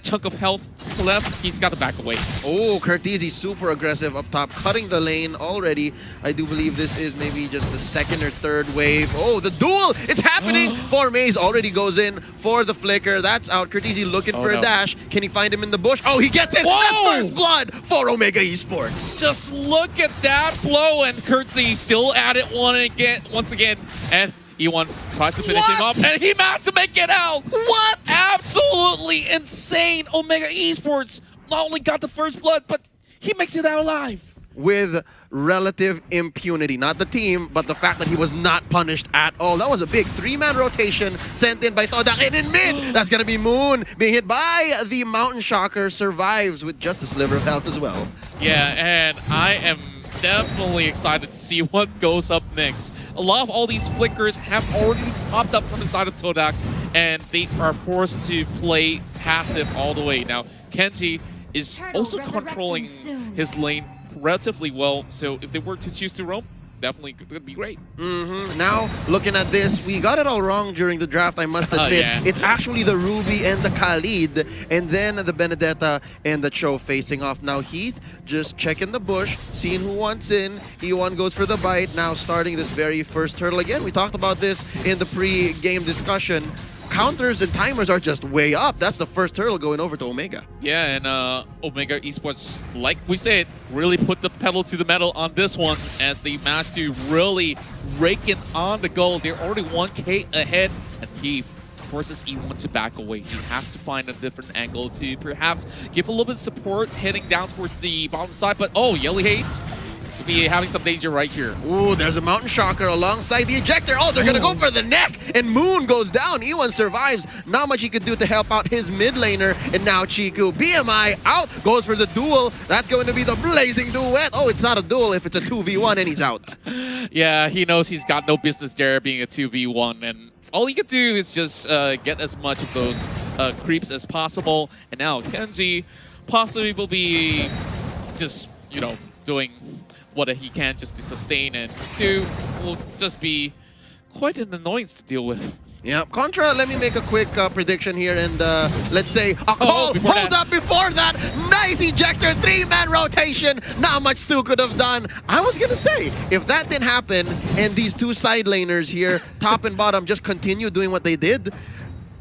Speaker 4: chunk of health left, he's got to back away.
Speaker 3: Oh, Curtisi super aggressive up top, cutting the lane already. I do believe this is maybe just the second or third wave. Oh, the duel! It's happening! Maze already goes in for the flicker. That's out. Curtisi looking for a dash. Can he find him in the bush? Oh, he gets it!
Speaker 4: Whoa!
Speaker 3: That's first blood for Omega Esports.
Speaker 4: Just look at that blow, and Curtsy still at it once again, and E1 tries to finish him off, and he managed to make it out!
Speaker 3: What?
Speaker 4: Absolutely insane! Omega Esports not only got the first blood, but he makes it out alive.
Speaker 3: With relative impunity. Not the team, but the fact that he was not punished at all. That was a big three-man rotation sent in by Todak, and in mid, that's gonna be Moon being hit by the Mountain Shocker, survives with just a sliver of health as well.
Speaker 4: Yeah, and I am definitely excited to see what goes up next. A lot of all these flickers have already popped up from the side of Todak, and they are forced to play passive all the way. Now, Kenji is also controlling his lane relatively well, so if they were to choose to roam, definitely could be great.
Speaker 3: Now, looking at this, we got it all wrong during the draft, I must admit.
Speaker 4: Yeah.
Speaker 3: It's actually the Ruby and the Khalid, and then the Benedetta and the Cho facing off. Now, Heath just checking the bush, seeing who wants in. E1 goes for the bite, now starting this very first turtle. Again, we talked about this in the pre-game discussion. Counters and timers are just way up. That's the first turtle going over to Omega.
Speaker 4: Yeah, and Omega Esports, like we said, really put the pedal to the metal on this one as they managed to really rake in on the goal. They're already 1K ahead, and he forces E1 to back away. He has to find a different angle to perhaps give a little bit of support heading down towards the bottom side. But oh, Yelly Haze to be having some danger right here.
Speaker 3: Ooh, there's a Mountain Shocker alongside the ejector. Oh, they're gonna go for the neck, and Moon goes down. E1 survives. Not much he could do to help out his mid laner, and now Chiku, BMI out, goes for the duel. That's going to be the blazing duet. Oh, it's not a duel if it's a 2v1 and he's out.
Speaker 4: Yeah, he knows he's got no business there being a 2v1, and all he can do is just get as much of those creeps as possible. And now Kenji possibly will be just, you know, doing what he can just to sustain, and Stu will just be quite an annoyance to deal with.
Speaker 3: Yeah, Contra, let me make a quick prediction here, and let's say a call. Hold up before that. Nice ejector, three-man rotation. Not much Stu could have done. I was going to say, if that didn't happen, and these two side laners here, top and bottom, just continue doing what they did,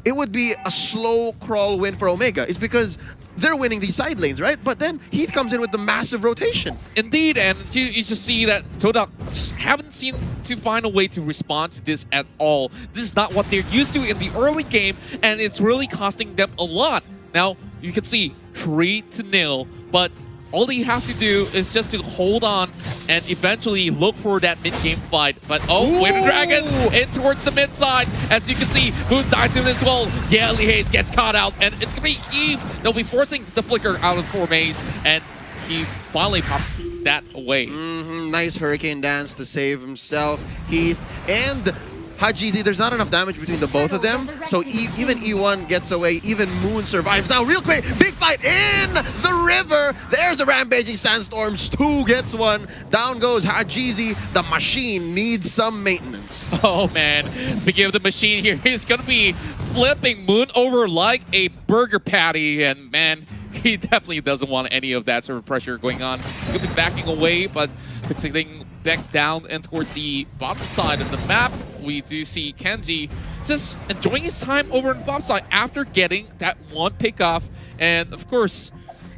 Speaker 3: it would be a slow crawl win for Omega. It's because they're winning these side lanes, right? But then Heath comes in with the massive rotation.
Speaker 4: Indeed, and you just see that Todak just haven't seemed to find a way to respond to this at all. This is not what they're used to in the early game, and it's really costing them a lot. Now, you can see 3-0, but all you have to do is just to hold on and eventually look for that mid-game fight. But oh, Wave Dragon in towards the mid side. As you can see, Moon dies in as well. Yeah, Lee Hayes gets caught out, and it's gonna be Eve. They'll be forcing the flicker out of 4 maze, and he finally pops that away.
Speaker 3: Nice Hurricane Dance to save himself. Heath and Hajizi, there's not enough damage between the both of them, so even E1 gets away, even Moon survives. Now, real quick, big fight in the river. There's a Rampaging Sandstorm. Stu gets one. Down goes Hajizi. The machine needs some maintenance.
Speaker 4: Oh, man. Speaking of the machine here, he's going to be flipping Moon over like a burger patty, and man, he definitely doesn't want any of that sort of pressure going on. He's going to be backing away, but fixing back down and towards the bottom side of the map, we do see Kenji just enjoying his time over on the bottom side after getting that one pick off. And of course,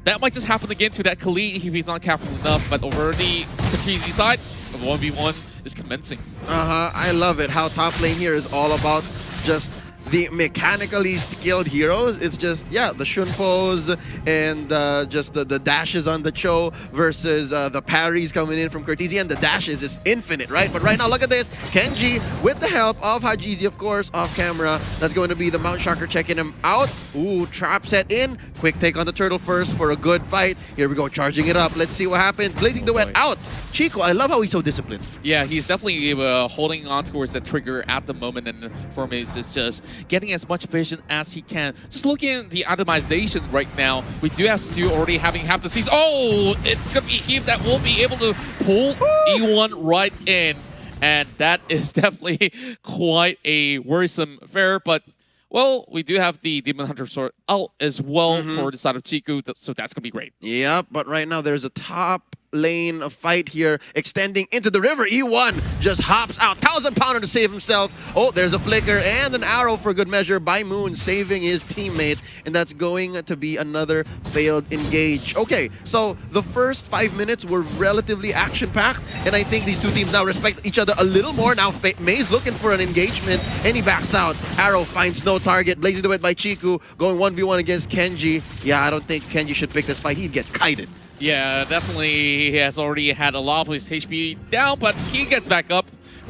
Speaker 4: that might just happen again to that Khalid if he's not careful enough. But over the Kenji side, the 1v1 is commencing.
Speaker 3: I love it. How top lane here is all about just the mechanically skilled heroes. It's just, yeah, the Shunpos and just the dashes on the Cho versus the parries coming in from Cortese, and the dashes is infinite, right? But right now, look at this. Kenji, with the help of Hajizi, of course, off camera. That's going to be the Mount Shocker checking him out. Ooh, trap set in. Quick take on the turtle first for a good fight. Here we go, charging it up. Let's see what happens. Blazing the Wet out. Chico, I love how he's so disciplined.
Speaker 4: Yeah, he's definitely holding on towards that trigger at the moment, and for me, it's just getting as much vision as he can. Just looking at the itemization right now, we do have Stu already having half the season. Oh, it's going to be him that will be able to pull E1 right in, and that is definitely quite a worrisome affair, but well, we do have the Demon Hunter Sword out as well for the side of Chiku, so that's going to be great.
Speaker 3: Yep, but right now there's a top lane fight here extending into the river. E1 just hops out. 1,000-pounder to save himself. Oh, there's a flicker and an arrow for good measure by Moon, saving his teammate, and that's going to be another failed engage. Okay, so the first 5 minutes were relatively action-packed, and I think these two teams now respect each other a little more. Now May's looking for an engagement, and he backs out. Arrow finds no target. Blazing the Wet by Chiku, going 1v1 against Kenji. Yeah, I don't think Kenji should pick this fight. He'd get kited.
Speaker 4: Yeah, definitely he has already had a lot of his HP down, but he gets back up,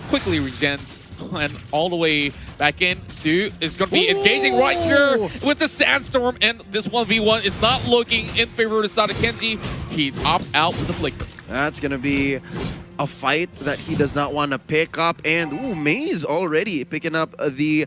Speaker 4: quickly regens, and all the way back in. Stu is going to be engaging right here with the Sandstorm, and this 1v1 is not looking in favor of the side of Kenji. He opts out with the flicker.
Speaker 3: That's going to be a fight that he does not want to pick up. And ooh, Maze already picking up the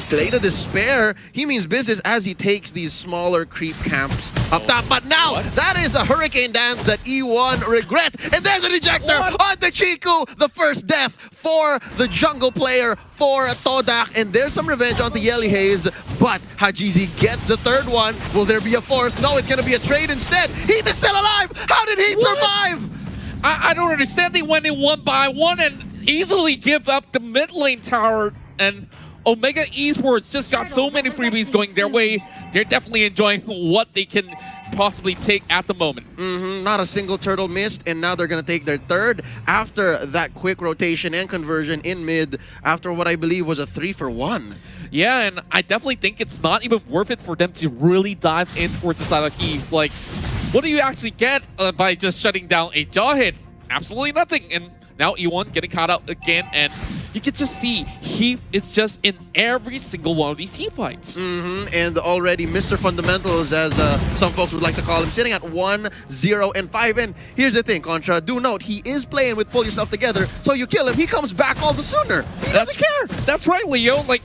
Speaker 3: Blade of Despair. He means business as he takes these smaller creep camps up top. But now, that is a hurricane dance that E1 regrets. And there's an ejector on the Chiku. The first death for the jungle player for Todak. And there's some revenge onto Yelly Haze. But Hajizi gets the third one. Will there be a fourth? No, it's going to be a trade instead. Heat is still alive. How did Heat survive?
Speaker 4: I don't understand. They went in 1 by 1 and easily give up the mid lane tower, and Omega Esports just got so many freebies going their way. They're definitely enjoying what they can possibly take at the moment.
Speaker 3: Not a single turtle missed, and now they're going to take their third after that quick rotation and conversion in mid after what I believe was a 3-for-1.
Speaker 4: Yeah, and I definitely think it's not even worth it for them to really dive in towards the side of Heath. Like, what do you actually get by just shutting down a jaw hit? Absolutely nothing. And now E1 getting caught out again, and you can just see Heath is just in every single one of these team fights.
Speaker 3: And already Mr. Fundamentals, as some folks would like to call him, sitting at 1-0-5. And here's the thing, Contra, do note, he is playing with Pull Yourself Together, so you kill him, he comes back all the sooner. He doesn't care.
Speaker 4: That's right, Leo. Like,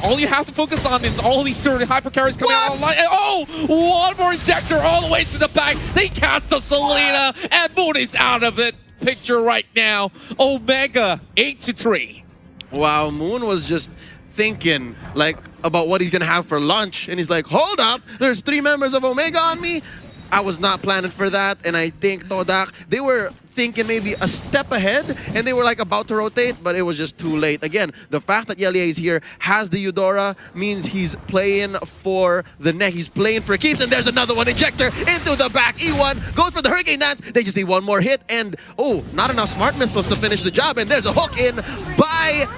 Speaker 4: all you have to focus on is all these certain hyper carries coming out online. And oh, one more injector all the way to the back. They cast the Selena, and Moon is out of it. Picture right now. Omega 8-3.
Speaker 3: Wow, Moon was just thinking like about what he's gonna have for lunch, and he's like, hold up, there's 3 members of Omega on me. I was not planning for that, and I think Todak, they were thinking maybe a step ahead, and they were like about to rotate, but it was just too late. Again, the fact that Yelia is here, has the Eudora, means he's playing for the neck. He's playing for keeps, and there's another one. Injector into the back. E1 goes for the Hurricane Dance. They just need one more hit, and oh, not enough Smart Missiles to finish the job, and there's a hook in by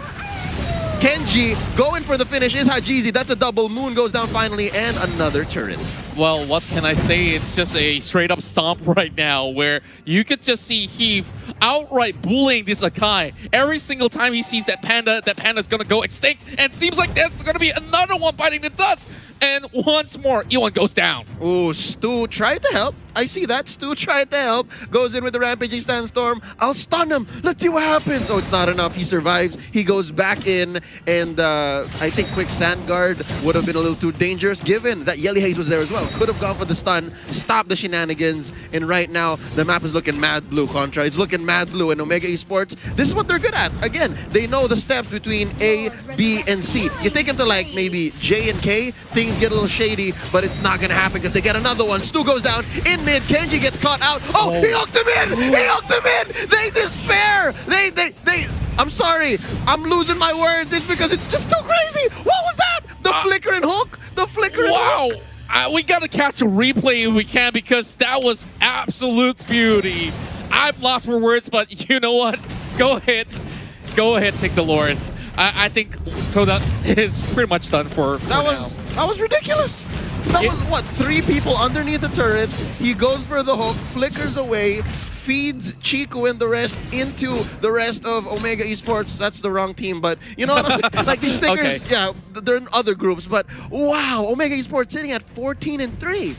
Speaker 3: Kenji. Going for the finish is Hajizi. That's a double. Moon goes down finally, and another turret.
Speaker 4: Well, what can I say? It's just a straight-up stomp right now, where you could just see Heath outright bullying this Akai. Every single time he sees that panda's gonna go extinct, and seems like there's gonna be another one biting the dust. And once more, E1 goes down.
Speaker 3: Oh, Stu tried to help. I see that. Stu tried to help. Goes in with the Rampaging Sandstorm. I'll stun him. Let's see what happens. Oh, it's not enough. He survives. He goes back in. And I think Quick Sand Guard would have been a little too dangerous, given that Yelly Haze was there as well. Could have gone for the stun, stop the shenanigans. And right now, the map is looking mad blue, Contra. It's looking mad blue. And Omega Esports, this is what they're good at. Again, they know the steps between A, B, and C. You take them to like maybe J and K, things get a little shady, but it's not going to happen because they get another one. Stu goes down in mid. Kenji gets caught out. Oh, he hooks him in. He hooks him in. They despair. They. I'm sorry. I'm losing my words. It's because it's just too crazy. What was that? The flicker and hook. The flicker and hook.
Speaker 4: Wow. We got to catch a replay if we can, because that was absolute beauty. I've lost for words, but you know what? Go ahead. Go ahead, take the Lord. I think Toda is pretty much done for now.
Speaker 3: That was ridiculous. That was what, 3 people underneath the turret. He goes for the hook, flickers away, feeds Chico and the rest into the rest of Omega Esports. That's the wrong team, but you know what I'm saying? Like these stickers,
Speaker 4: Okay.
Speaker 3: yeah, they're in other groups, but wow, Omega Esports sitting at 14-3.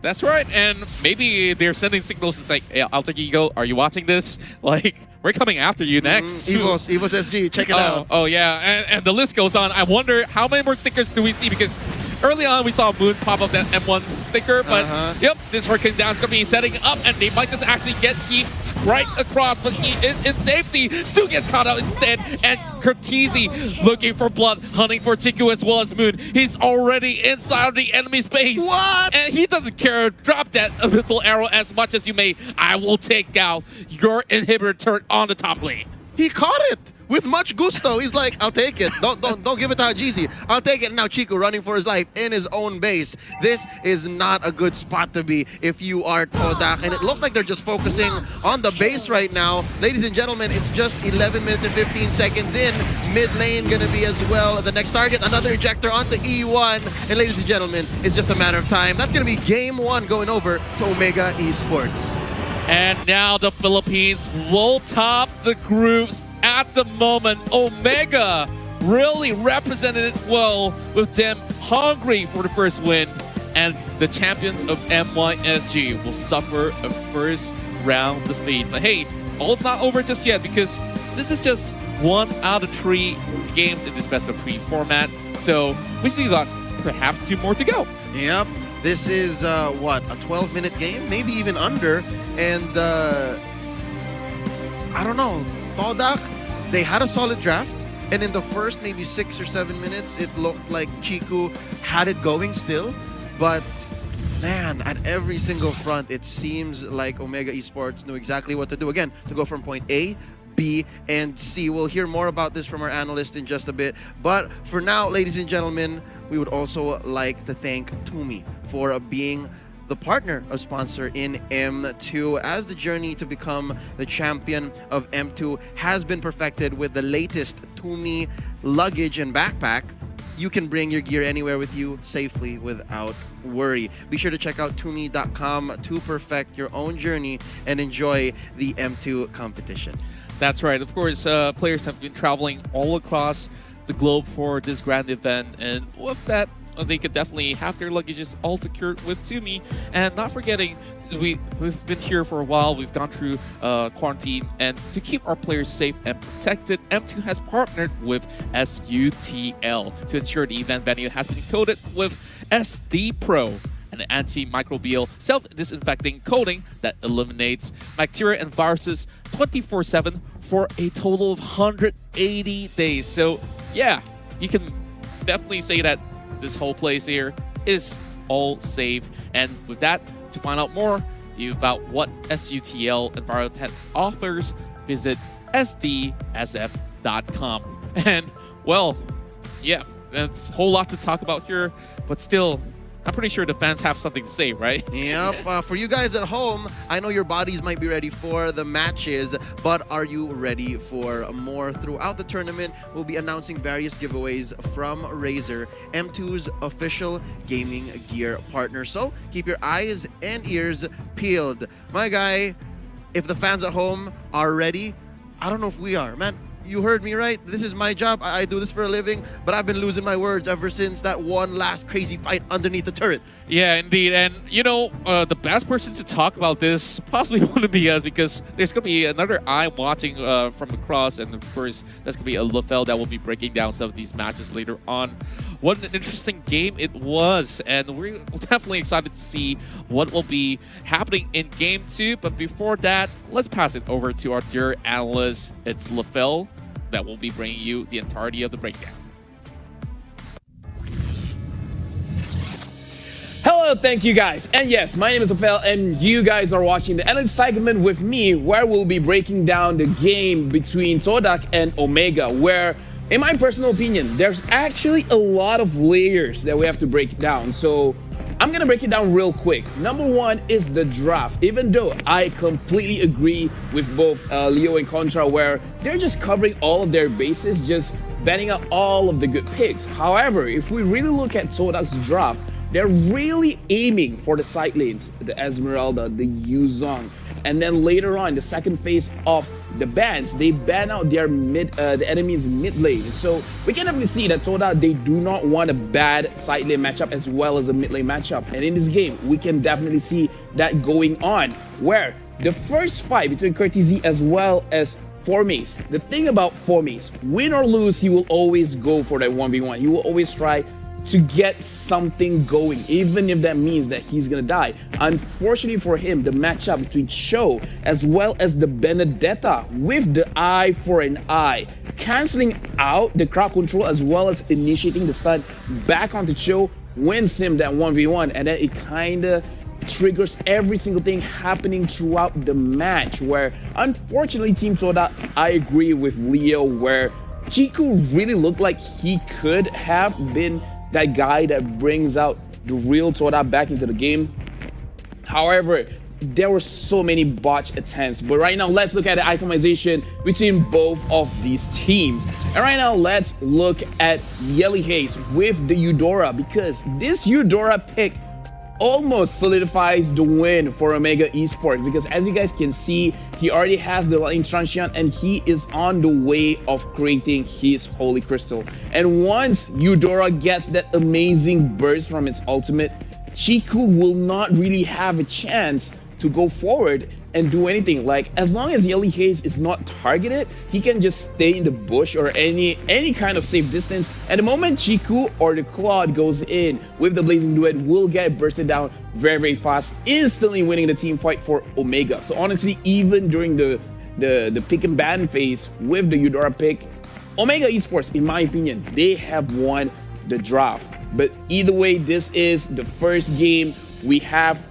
Speaker 4: That's right, and maybe they're sending signals to say, hey, Alter Ego, are you watching this? Like, we're coming after you next.
Speaker 3: Evos SG, check it out.
Speaker 4: Oh yeah, and the list goes on. I wonder how many more stickers do we see, because early on we saw Moon pop up that M1 sticker, but yep, this Hurricane Down's gonna be setting up, and they might just actually get Heat right across, but he is in safety. Stu gets caught out instead, and Curtizi looking for blood, hunting for Chiku as well as Moon. He's already inside of the enemy space.
Speaker 3: What?
Speaker 4: And he doesn't care. Drop that missile arrow as much as you may. I will take out your inhibitor turret on the top lane.
Speaker 3: He caught it with much gusto. He's like, I'll take it. Don't give it to Hajizi. I'll take it. Now Chico running for his life in his own base. This is not a good spot to be if you are Todak. And it looks like they're just focusing on the base right now. Ladies and gentlemen, it's just 11 minutes and 15 seconds in. Mid lane gonna be as well. The next target, another ejector onto E1. And ladies and gentlemen, it's just a matter of time. That's gonna be game 1 going over to Omega Esports.
Speaker 4: And now the Philippines will top the groups at the moment. Omega really represented it well, with them hungry for the first win. And the champions of MYSG will suffer a first round defeat. But hey, all's not over just yet, because this is just 1 out of 3 games in this best of 3 format. So we still got perhaps 2 more to go.
Speaker 3: Yep. This is, what, a 12-minute game? Maybe even under. And, I don't know. Todak, they had a solid draft. And in the first maybe 6 or 7 minutes, it looked like Chiku had it going still. But, man, at every single front, it seems like Omega Esports knew exactly what to do. Again, to go from point A, B, and C. We'll hear more about this from our analyst in just a bit. But for now, ladies and gentlemen, we would also like to thank Tumi for being the partner of sponsor in M2, as the journey to become the champion of M2 has been perfected with the latest Tumi luggage and backpack. You can bring your gear anywhere with you safely without worry. Be sure to check out Tumi.com to perfect your own journey and enjoy the M2 competition.
Speaker 4: That's right. Of course, players have been traveling all across the globe for this grand event, and with that, they could definitely have their luggages all secured with Tumi. And not forgetting, we've been here for a while. We've gone through quarantine, and to keep our players safe and protected, M2 has partnered with SUTL to ensure the event venue has been coated with SD Pro, an antimicrobial self-disinfecting coating that eliminates bacteria and viruses 24/7 for a total of 180 days. So yeah, you can definitely say that this whole place here is all safe. And with that, to find out more about what SUTL Envirotech offers, visit sdsf.com. And well, yeah, that's a whole lot to talk about here, but still, I'm pretty sure the fans have something to say, right?
Speaker 3: Yep. For you guys at home, I know your bodies might be ready for the matches, but are you ready for more? Throughout the tournament, we'll be announcing various giveaways from Razer, M2's official gaming gear partner. So keep your eyes and ears peeled. My guy, if the fans at home are ready, I don't know if we are, man. You heard me right. This is my job. I do this for a living, but I've been losing my words ever since that one last crazy fight underneath the turret.
Speaker 4: Yeah, indeed. And, you know, the best person to talk about this possibly wouldn't be us, because there's going to be another eye watching from across. And, of course, that's going to be a LaFell that will be breaking down some of these matches later on. What an interesting game it was. And we're definitely excited to see what will be happening in Game 2. But before that, let's pass it over to our dear analyst. It's LaFell that will be bringing you the entirety of the breakdown.
Speaker 6: Hello, thank you guys. And yes, my name is Rafael, and you guys are watching the analyst segment with me, where we'll be breaking down the game between Todak and Omega, where, in my personal opinion, there's actually a lot of layers that we have to break down. So I'm gonna break it down real quick. Number one is the draft. Even though I completely agree with both Leo and Contra, where they're just covering all of their bases, just banning out all of the good picks. However, if we really look at Sodak's draft, they're really aiming for the side lanes, the Esmeralda, the Yuzong, and then later on, the second phase of the bans, they ban out their the enemy's mid lane. So we can definitely see that Toda, they do not want a bad side lane matchup as well as a mid lane matchup. And in this game, we can definitely see that going on, where the first fight between Courtesy as well as Formace. The thing about Formace, win or lose, he will always go for that 1v1. He will always try to get something going, even if that means that he's gonna die. Unfortunately for him, the matchup between Cho as well as the Benedetta with the eye for an eye, canceling out the crowd control as well as initiating the stun back onto Cho, wins him that 1v1, and then it kinda triggers every single thing happening throughout the match, where unfortunately Team Soda, I agree with Leo, where Chiku really looked like he could have been that guy that brings out the real Toda back into the game. However, there were so many botch attempts. But right now, let's look at the itemization between both of these teams. And right now, let's look at Yelly Haze with the Eudora, because this Eudora pick almost solidifies the win for Omega Esports, because as you guys can see, he already has the Lightning Transient and he is on the way of creating his Holy Crystal. And once Eudora gets that amazing burst from its ultimate, Chiku will not really have a chance to go forward and do anything. Like, as long as Yelly Haze is not targeted, he can just stay in the bush or any kind of safe distance. And the moment Chiku or the Claude goes in with the Blazing Duet, will get bursted down very fast, instantly winning the team fight for Omega. So honestly, even during the pick and ban phase with the Eudora pick, Omega Esports, in my opinion, they have won the draft. But either way, this is the first game. We have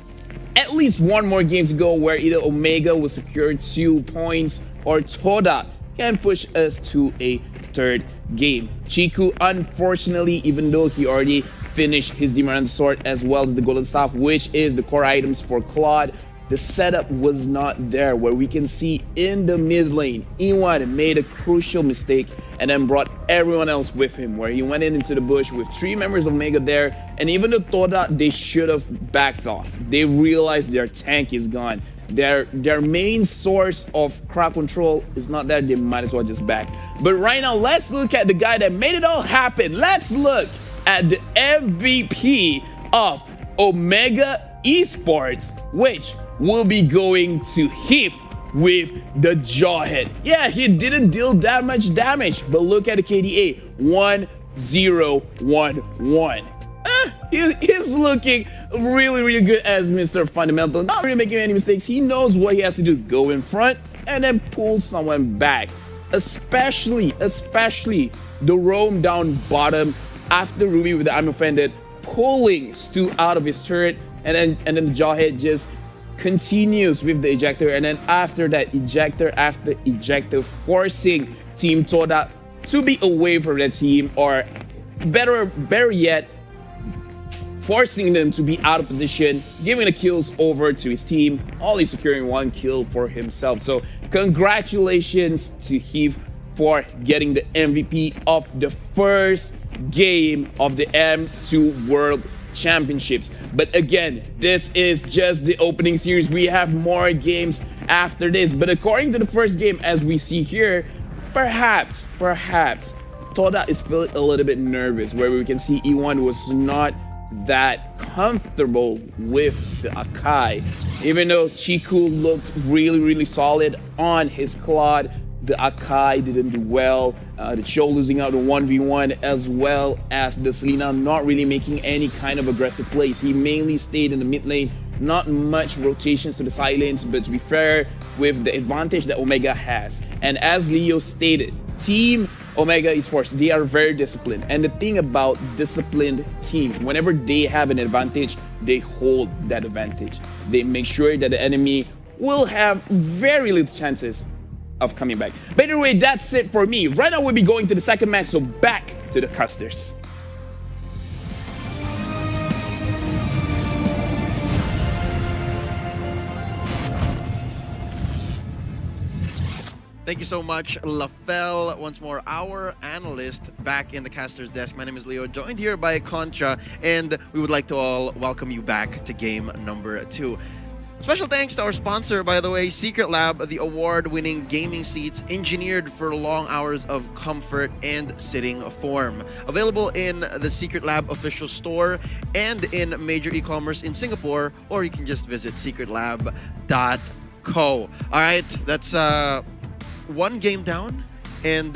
Speaker 6: at least one more game to go, where either Omega will secure 2 points or Toda can push us to a third game. Chiku, unfortunately, even though he already finished his Demon Sword as well as the Golden Staff, which is the core items for Claude, the setup was not there, where we can see in the mid lane, Iwan made a crucial mistake and then brought everyone else with him, where he went into the bush with 3 members of Omega there, and even the Toda, they should have backed off. They realized their tank is gone. Their main source of crowd control is not there, they might as well just back. But right now, let's look at the guy that made it all happen. Let's look at the MVP of Omega Esports, which will be going to Heath with the Jawhead. Yeah, he didn't deal that much damage, but look at the KDA, 1011. He's looking really good as Mr. Fundamental, not really making any mistakes. He knows what he has to do, go in front and then pull someone back. Especially the roam down bottom after Ruby with the I'm Offended, pulling Stu out of his turret, and then the Jawhead just continues with the ejector, and then after that, ejector after ejector, forcing Team Toda to be away from the team, or better yet, forcing them to be out of position, giving the kills over to his team, only securing 1 kill for himself. So congratulations to Heath for getting the MVP of the first game of the M2 World Championships. But again, this is just the opening series. We have more games after this, but according to the first game, as we see here, perhaps Toda is feeling a little bit nervous, where we can see E1 was not that comfortable with the Akai. Even though Chiku looked really solid on his Claude, the Akai didn't do well. The Cho losing out the 1v1, as well as the Selena not really making any kind of aggressive plays. He mainly stayed in the mid lane, not much rotations to the side lanes, but to be fair, with the advantage that Omega has. And as Leo stated, Team Omega Esports, they are very disciplined. And the thing about disciplined teams, whenever they have an advantage, they hold that advantage. They make sure that the enemy will have very little chances of coming back. But anyway, that's it for me. Right now, we'll be going to the second match, so back to the casters.
Speaker 3: Thank you so much, Lafel. Once more, our analyst back in the caster's desk. My name is Leo, joined here by Contra, and we would like to all welcome you back to game number 2. Special thanks to our sponsor, by the way, Secret Lab, the award-winning gaming seats engineered for long hours of comfort and sitting form. Available in the Secret Lab official store and in major e-commerce in Singapore, or you can just visit secretlab.co. All right, that's one game down, and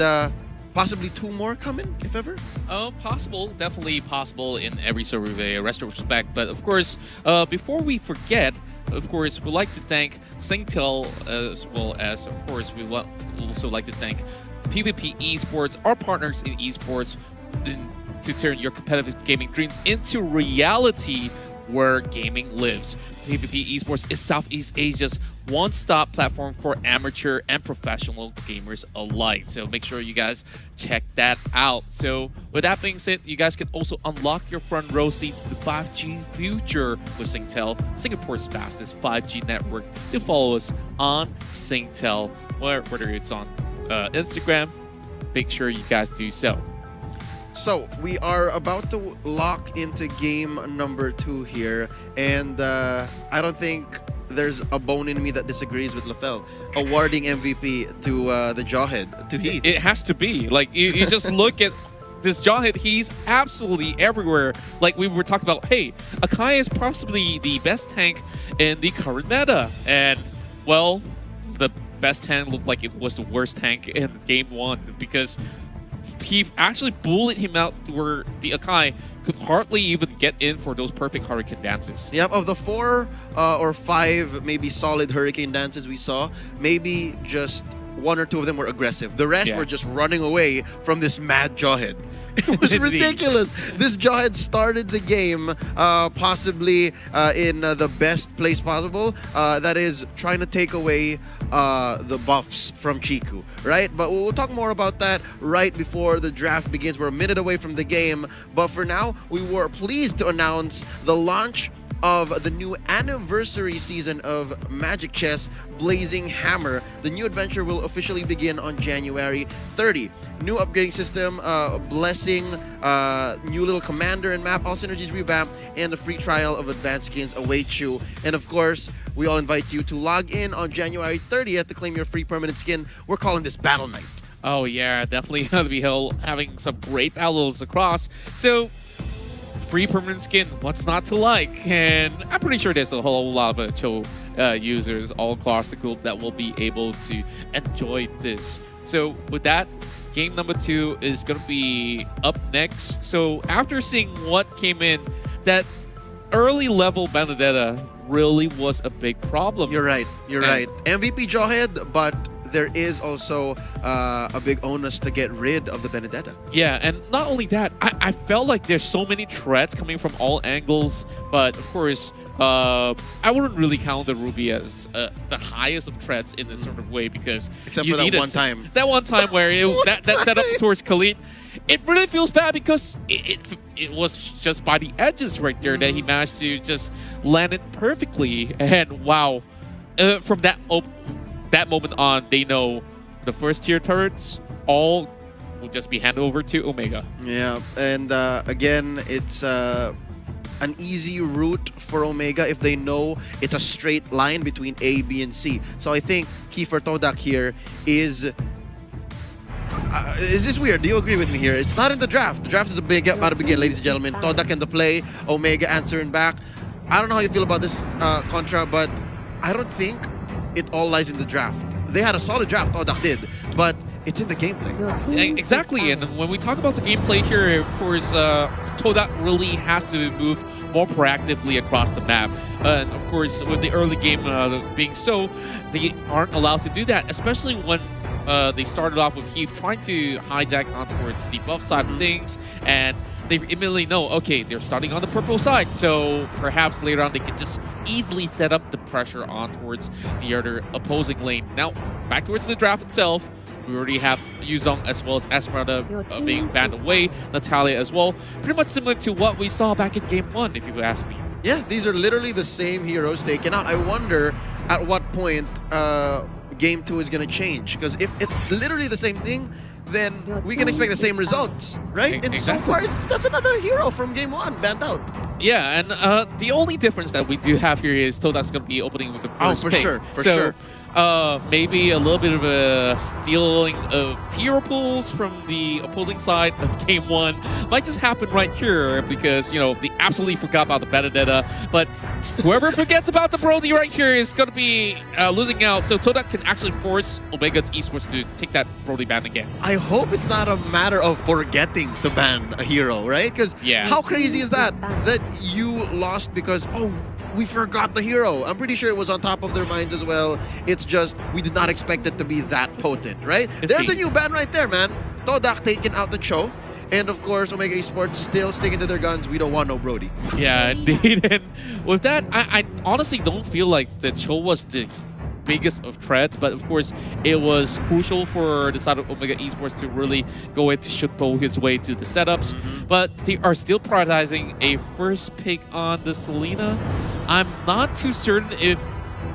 Speaker 3: possibly 2 more coming, if ever.
Speaker 4: Possible, definitely possible in every sort of a retrospect. But of course, before we forget, of course, we'd like to thank Singtel, as well as, of course, we would also like to thank PvP Esports, our partners in esports, to turn your competitive gaming dreams into reality where gaming lives. PvP Esports is Southeast Asia's one-stop platform for amateur and professional gamers alike. So make sure you guys check that out. So with that being said, you guys can also unlock your front row seats to the 5G future with Singtel, Singapore's fastest 5G network. To follow us on Singtel, whether it's on Instagram, make sure you guys do so.
Speaker 3: So we are about to lock into game number 2 here, and I don't think there's a bone in me that disagrees with Lafel awarding MVP to the Jawhead, to Heath.
Speaker 4: It has to be. Like, you just look at this Jawhead, he's absolutely everywhere. Like we were talking about, hey, Akai is possibly the best tank in the current meta. And, well, the best tank looked like it was the worst tank in game 1 because he actually bullied him out where the Akai could hardly even get in for those perfect hurricane dances.
Speaker 3: Yep, of the 4 or 5 maybe solid hurricane dances we saw, maybe just 1 or 2 of them were aggressive. The rest were just running away from this mad Jawhead. It was ridiculous. This Jawhead started the game possibly in the best place possible. That is trying to take away the buffs from Chiku, right? But we'll talk more about that right before the draft begins. We're a minute away from the game. But for now, we were pleased to announce the launch of the new anniversary season of Magic Chess Blazing Hammer. The new adventure will officially begin on January 30. New upgrading system, blessing, new little commander and map, all synergies revamped, and a free trial of advanced skins awaits you. And of course, we all invite you to log in on January 30th to claim your free permanent skin. We're calling this Battle Night.
Speaker 4: Oh yeah, definitely gonna be having some great battles across. So free permanent skin, what's not to like? And I'm pretty sure there's a whole lot of Cho users all across the globe that will be able to enjoy this. So with that, game number 2 is going to be up next. So after seeing what came in, that early level Benedetta really was a big problem.
Speaker 3: You're right. You're right. MVP Jawhead, but there is also a big onus to get rid of the Benedetta.
Speaker 4: Yeah, and not only that, I felt like there's so many threats coming from all angles, but of course, I wouldn't really count the Ruby as the highest of threats in this sort of way because
Speaker 3: except for that one time.
Speaker 4: That one time where that set up towards Khalid, it really feels bad because it was just by the edges right there that he managed to just land it perfectly. And wow, from that moment on, they know the first tier turrets all will just be handed over to Omega.
Speaker 3: Yeah, and again, it's an easy route for Omega if they know it's a straight line between A, B, and C. So I think key for Todak here is this weird? Do you agree with me here? It's not in the draft. The draft is about to begin, ladies and gentlemen. Todak in the play, Omega answering back. I don't know how you feel about this, Contra, but I don't think it all lies in the draft. They had a solid draft, Todak did, but it's in the gameplay.
Speaker 4: Exactly, and when we talk about the gameplay here, of course, Todak really has to move more proactively across the map. And of course, with the early game being so, they aren't allowed to do that, especially when they started off with Heath trying to hijack on towards the buff side of things, and they immediately know, okay, they're starting on the purple side, so perhaps later on they can just easily set up the pressure on towards the other opposing lane. Now, back towards the draft itself, we already have Yuzong as well as Esmeralda being banned away, Natalia as well. Pretty much similar to what we saw back in Game 1, if you would ask me.
Speaker 3: Yeah, these are literally the same heroes taken out. I wonder at what point Game 2 is going to change. Because if it's literally the same thing, then we can expect the same results, right? And so far, that's another hero from Game 1 banned out.
Speaker 4: Yeah, and the only difference that we do have here is Todak's going to be opening with the first pick.
Speaker 3: For sure.
Speaker 4: Maybe a little bit of a stealing of hero pools from the opposing side of Game 1 might just happen right here because, you know, they absolutely forgot about the Benedetta. But whoever forgets about the Brody right here is going to be losing out. So Todak can actually force Omega Esports to take that Brody ban again.
Speaker 3: I hope it's not a matter of forgetting to ban a hero, right? Because how crazy is that? That you lost because, oh, we forgot the hero. I'm pretty sure it was on top of their minds as well. It's just we did not expect it to be that potent, right? There's a new ban right there, man. Todak taking out the Cho. And of course, Omega Esports still sticking to their guns. We don't want no Brody.
Speaker 4: Yeah, indeed. And with that, I honestly don't feel like the Cho was the biggest of threats, but of course, it was crucial for the side of Omega Esports to really go in to shutpo his way to the setups. But they are still prioritizing a first pick on the Selena. I'm not too certain if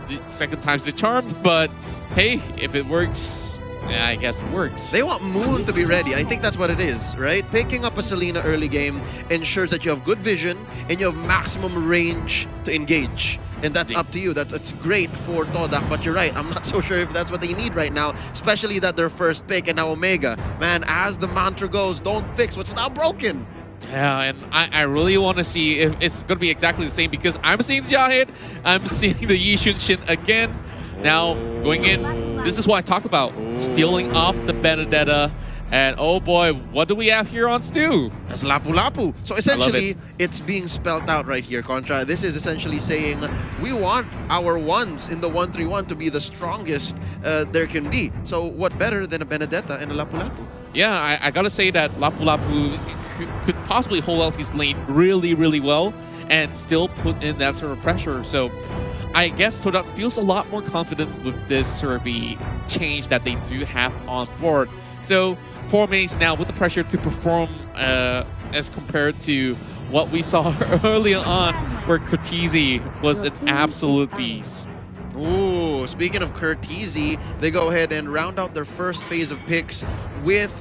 Speaker 4: the second time's the charm, but hey, if it works, yeah, I guess it works.
Speaker 3: They want Moon to be ready. I think that's what it is, right? Picking up a Selena early game ensures that you have good vision and you have maximum range to engage. And that's up to you. That's great for Todak, but you're right. I'm not so sure if that's what they need right now, especially that their first pick and now Omega. Man, as the mantra goes, don't fix what's now broken.
Speaker 4: Yeah, and I really want to see if it's going to be exactly the same because I'm seeing Jahid, I'm seeing the Yi Shin again. Now, going in, this is what I talk about. Stealing off the Benedetta. And oh boy, what do we have here on Stu?
Speaker 3: That's Lapu Lapu. So essentially, it's being spelled out right here, Contra. This is essentially saying we want our ones in the 1-3-1 to be the strongest there can be. So what better than a Benedetta and a Lapu Lapu?
Speaker 4: Yeah, I gotta say that Lapu Lapu could possibly hold out his lane really, really well and still put in that sort of pressure. So I guess Todak feels a lot more confident with this sort of change that they do have on board. So 4 mains now with the pressure to perform as compared to what we saw earlier on where Cortese was an absolute beast.
Speaker 3: Ooh, speaking of Cortese, they go ahead and round out their first phase of picks with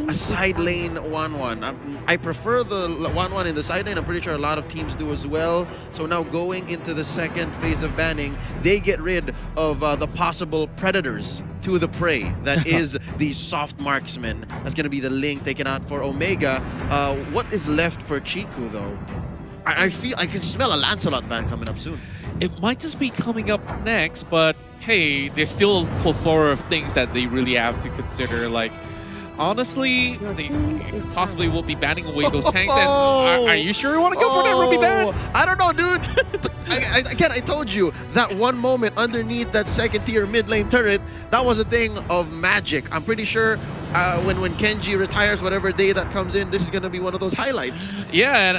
Speaker 3: a side lane 1-1. I prefer the 1-1 in the side lane. I'm pretty sure a lot of teams do as well. So now going into the second phase of banning, they get rid of the possible predators to the prey. That is the soft marksman. That's going to be the link taken out for Omega. What is left for Chiku, though? I feel I can smell a Lancelot ban coming up soon.
Speaker 4: It might just be coming up next, but hey, there's still a plethora of things that they really have to consider. Like, honestly, they possibly will be banning away those tanks. And are you sure you want to go for that Ruby ban?
Speaker 3: I don't know, dude. I told you that one moment underneath that second tier mid lane turret, that was a thing of magic. I'm pretty sure when Kenji retires, whatever day that comes in, this is gonna be one of those highlights.
Speaker 4: Yeah, and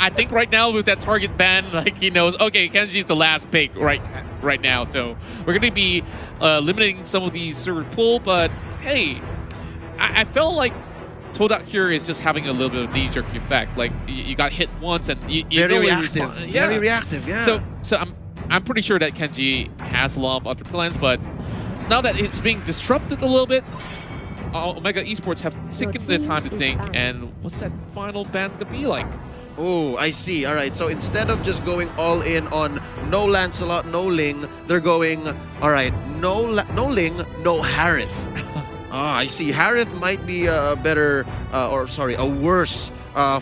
Speaker 4: I think right now with that target ban, like he knows, okay, Kenji's the last pick right now, so we're gonna be limiting some of these sort of pull. But hey, I felt like Todak here is just having a little bit of knee-jerk effect. Like you got hit once and you
Speaker 3: very reactive. Very reactive, yeah.
Speaker 4: So I'm pretty sure that Kenji has a lot of other plans, but now that it's being disrupted a little bit, Omega Esports have taken the time to think, and what's that final ban gonna be like?
Speaker 3: Oh, I see. All right, so instead of just going all in on no Lancelot, no Ling, they're going, all right, no Ling, no Harith. Ah, I see. Harith might be a better, a worse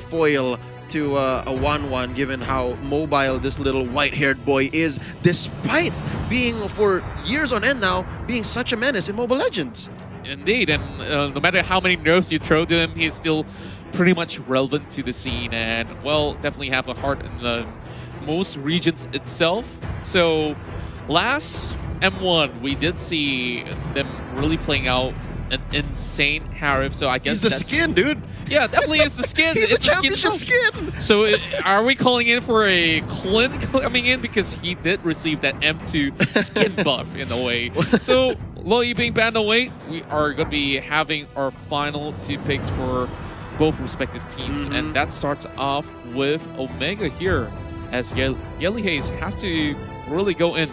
Speaker 3: foil to a 1-1, given how mobile this little white-haired boy is, despite being, for years on end now, being such a menace in Mobile Legends.
Speaker 4: Indeed, and no matter how many nerfs you throw to him, he's still pretty much relevant to the scene and, well, definitely have a heart in the most regions itself. So last M1, we did see them really playing out an insane Harith, so I guess
Speaker 3: he's the skin, dude.
Speaker 4: Yeah, definitely is the skin.
Speaker 3: He's
Speaker 4: it's
Speaker 3: the championship skin.
Speaker 4: So are we calling in for a Clint coming in because he did receive that M2 skin buff in a way? So Loyi being banned away, we are going to be having our final 2 picks for both respective teams, and that starts off with Omega here, as Yelly Hayes has to really go in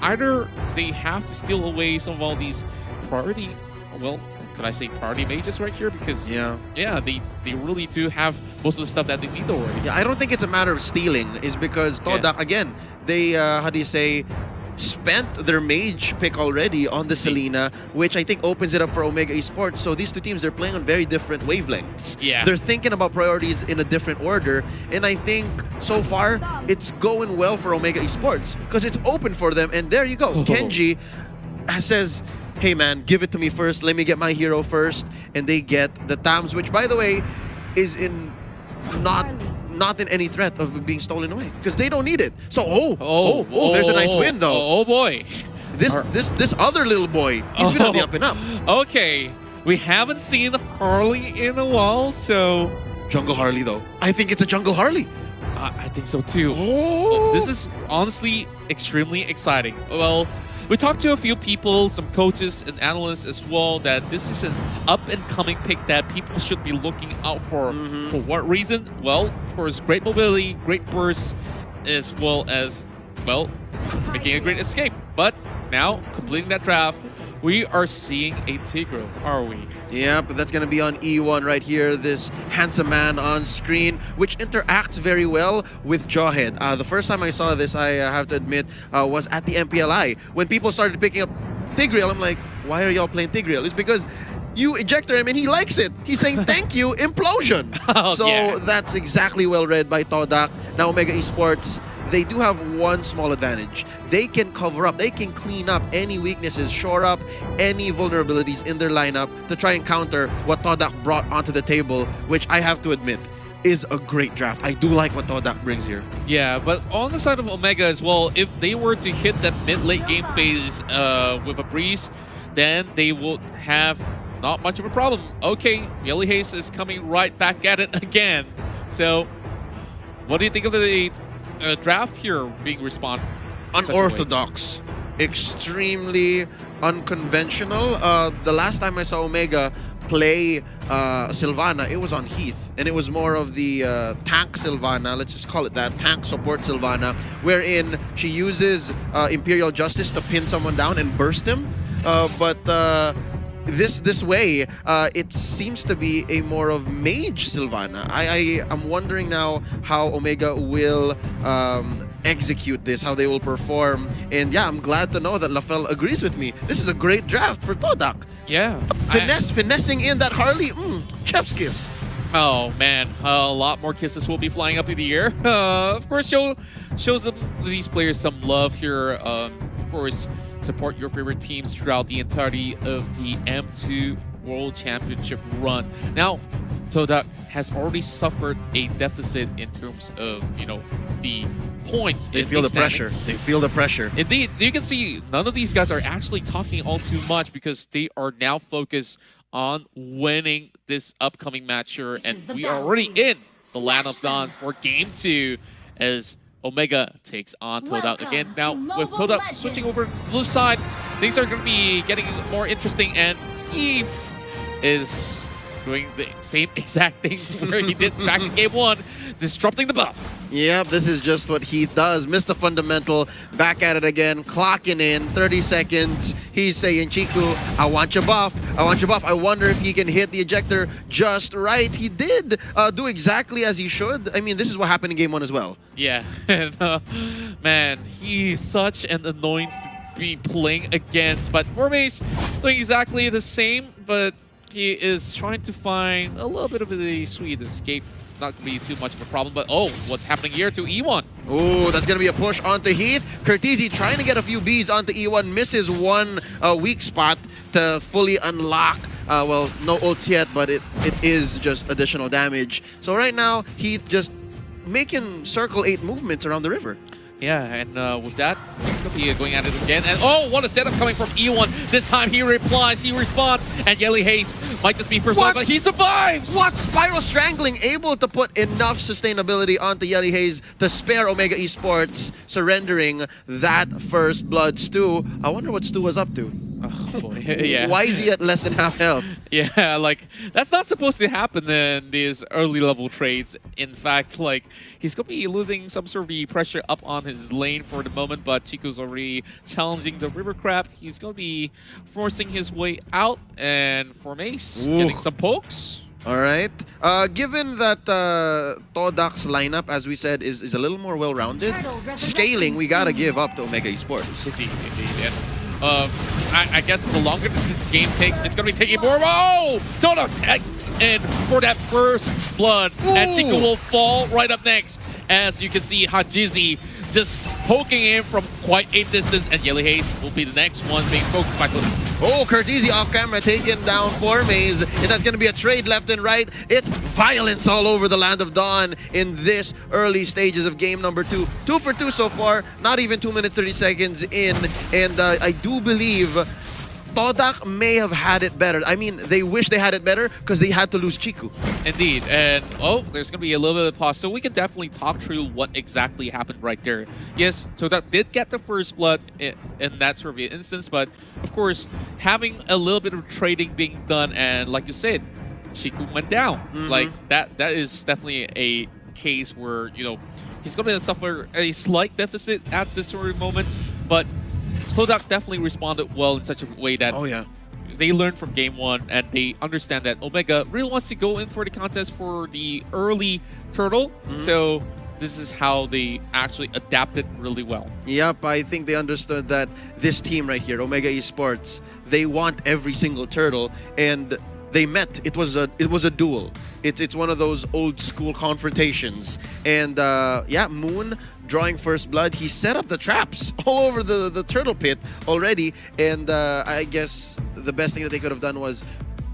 Speaker 4: either they have to steal away some of all these priority, well, could I say priority mages right here? Because they really do have most of the stuff that they need already.
Speaker 3: Yeah, I don't think it's a matter of stealing. Is because Todak again, they how do you say, spent their mage pick already on the Selena, which I think opens it up for Omega Esports. So these two teams, they're playing on very different wavelengths.
Speaker 4: Yeah.
Speaker 3: They're thinking about priorities in a different order. And I think so far, it's going well for Omega Esports because it's open for them. And there you go. Kenji says, hey man, give it to me first. Let me get my hero first. And they get the Tams, which by the way, is in not in any threat of being stolen away because they don't need it. So there's a nice win though.
Speaker 4: Oh boy,
Speaker 3: this other little boy, he's been on the up and up.
Speaker 4: Okay, we haven't seen Harley in a while, so
Speaker 3: Jungle Harley though. I think it's a Jungle Harley.
Speaker 4: I think so too. This is honestly extremely exciting. Well, we talked to a few people, some coaches and analysts as well, that this is an up-and-coming pick that people should be looking out for. For what reason? Well, of course, great mobility, great burst, as well as, well, making a great escape. But now, completing that draft, we are seeing a Tigro, are we?
Speaker 3: Yeah, but that's going to be on E1 right here, this handsome man on screen, which interacts very well with Jawhead. The first time I saw this, I have to admit, was at the MPLI. When people started picking up Tigreal, I'm like, why are y'all playing Tigreal? It's because you ejector him and he likes it. He's saying, thank you, implosion. That's exactly well read by Todak. Now Omega Esports, they do have one small advantage. They can cover up, they can clean up any weaknesses, shore up any vulnerabilities in their lineup to try and counter what Todak brought onto the table, which I have to admit is a great draft. I do like what Todak brings here.
Speaker 4: Yeah, but on the side of Omega as well, if they were to hit that mid-late game phase with a breeze, then they will have not much of a problem. Okay, Yelly Haze is coming right back at it again. So, what do you think of the draft here being respawned?
Speaker 3: Unorthodox, extremely unconventional. The last time I saw Omega play Sylvana, it was on Heath, and it was more of the tank Sylvana, let's just call it that, tank support Sylvana, wherein she uses Imperial Justice to pin someone down and burst him. This way, it seems to be a more of mage Sylvana. I'm wondering now how Omega will execute this, how they will perform. And yeah, I'm glad to know that Lafel agrees with me. This is a great draft for Todak.
Speaker 4: Yeah.
Speaker 3: Finessing in that Harley, chef's kiss.
Speaker 4: Oh man, a lot more kisses will be flying up in the air. Of course, shows these players some love here. Of course, support your favorite teams throughout the entirety of the M2 World Championship run. Now, Todak has already suffered a deficit in terms of, the points.
Speaker 3: They feel the pressure. They feel the pressure.
Speaker 4: Indeed, you can see none of these guys are actually talking all too much because they are now focused on winning this upcoming match here, and we are already in the Land of Dawn for Game 2 as Omega takes on Todak again. Now, with Todak switching over to the blue side, things are going to be getting more interesting, and Eve is doing the same exact thing where he did back in Game 1, disrupting the buff.
Speaker 3: Yep, this is just what Heath does. Missed the fundamental, back at it again, clocking in, 30 seconds. He's saying, Chiku, I want your buff. I want your buff. I wonder if he can hit the ejector just right. He did do exactly as he should. I mean, this is what happened in Game 1 as well.
Speaker 4: Yeah, and man, he's such an annoyance to be playing against. But Formace doing exactly the same, but he is trying to find a little bit of a sweet escape. Not going to be too much of a problem, but what's happening here to E1?
Speaker 3: Oh, that's going to be a push onto Heath. Curtizi trying to get a few beads onto E1, misses one weak spot to fully unlock. Well, no ults yet, but it is just additional damage. So right now, Heath just making circle 8 movements around the river.
Speaker 4: Yeah, and with that, he's going to be going at it again. And what a setup coming from E1. This time he replies, he responds, and Yelly Haze might just be first blood, but he survives!
Speaker 3: What? Spiral Strangling able to put enough sustainability onto Yelly Haze to spare Omega Esports, surrendering that first blood. Stu, I wonder what Stu was up to.
Speaker 4: Oh boy, yeah.
Speaker 3: Why is he at less than half health?
Speaker 4: Yeah, like that's not supposed to happen in these early level trades. In fact, like he's gonna be losing some sort of the pressure up on his lane for the moment, but Chico's already challenging the River Crab. He's gonna be forcing his way out, and Formace getting some pokes.
Speaker 3: All right. Given that Todak's lineup, as we said, is a little more well-rounded, scaling we gotta give up to Omega Esports.
Speaker 4: Indeed. And, I guess the longer this game takes, it's going to be taking more. Oh! Todak takes in for that first blood. Ooh. And Chico will fall right up next. As you can see, Hajizi just poking in from quite a distance. And Yellow Haze will be the next one being focused by Cliff.
Speaker 3: Oh, Curtizi off camera taking down Formaze. And that's going to be a trade left and right. It's violence all over the Land of Dawn in this early stages of game number 2. 2 for 2 so far, not even 2 minutes 30 seconds in. And I do believe Todak may have had it better. I mean, they wish they had it better because they had to lose Chiku.
Speaker 4: Indeed. And, oh, there's going to be a little bit of pause. So we can definitely talk through what exactly happened right there. Yes, Todak did get the first blood in that sort of instance, but, of course, having a little bit of trading being done, and like you said, Chiku went down.
Speaker 3: Mm-hmm.
Speaker 4: Like, that is definitely a case where, you know, he's going to suffer a slight deficit at this sort of moment, but Todak definitely responded well in such a way that they learned from game 1 and they understand that Omega really wants to go in for the contest for the early turtle. Mm-hmm. So this is how they actually adapted really well.
Speaker 3: Yep, I think they understood that this team right here, Omega Esports, they want every single turtle, and they met. It was a duel. It's one of those old school confrontations. And yeah, Moon drawing first blood. He set up the traps all over the turtle pit already. And I guess the best thing that they could have done was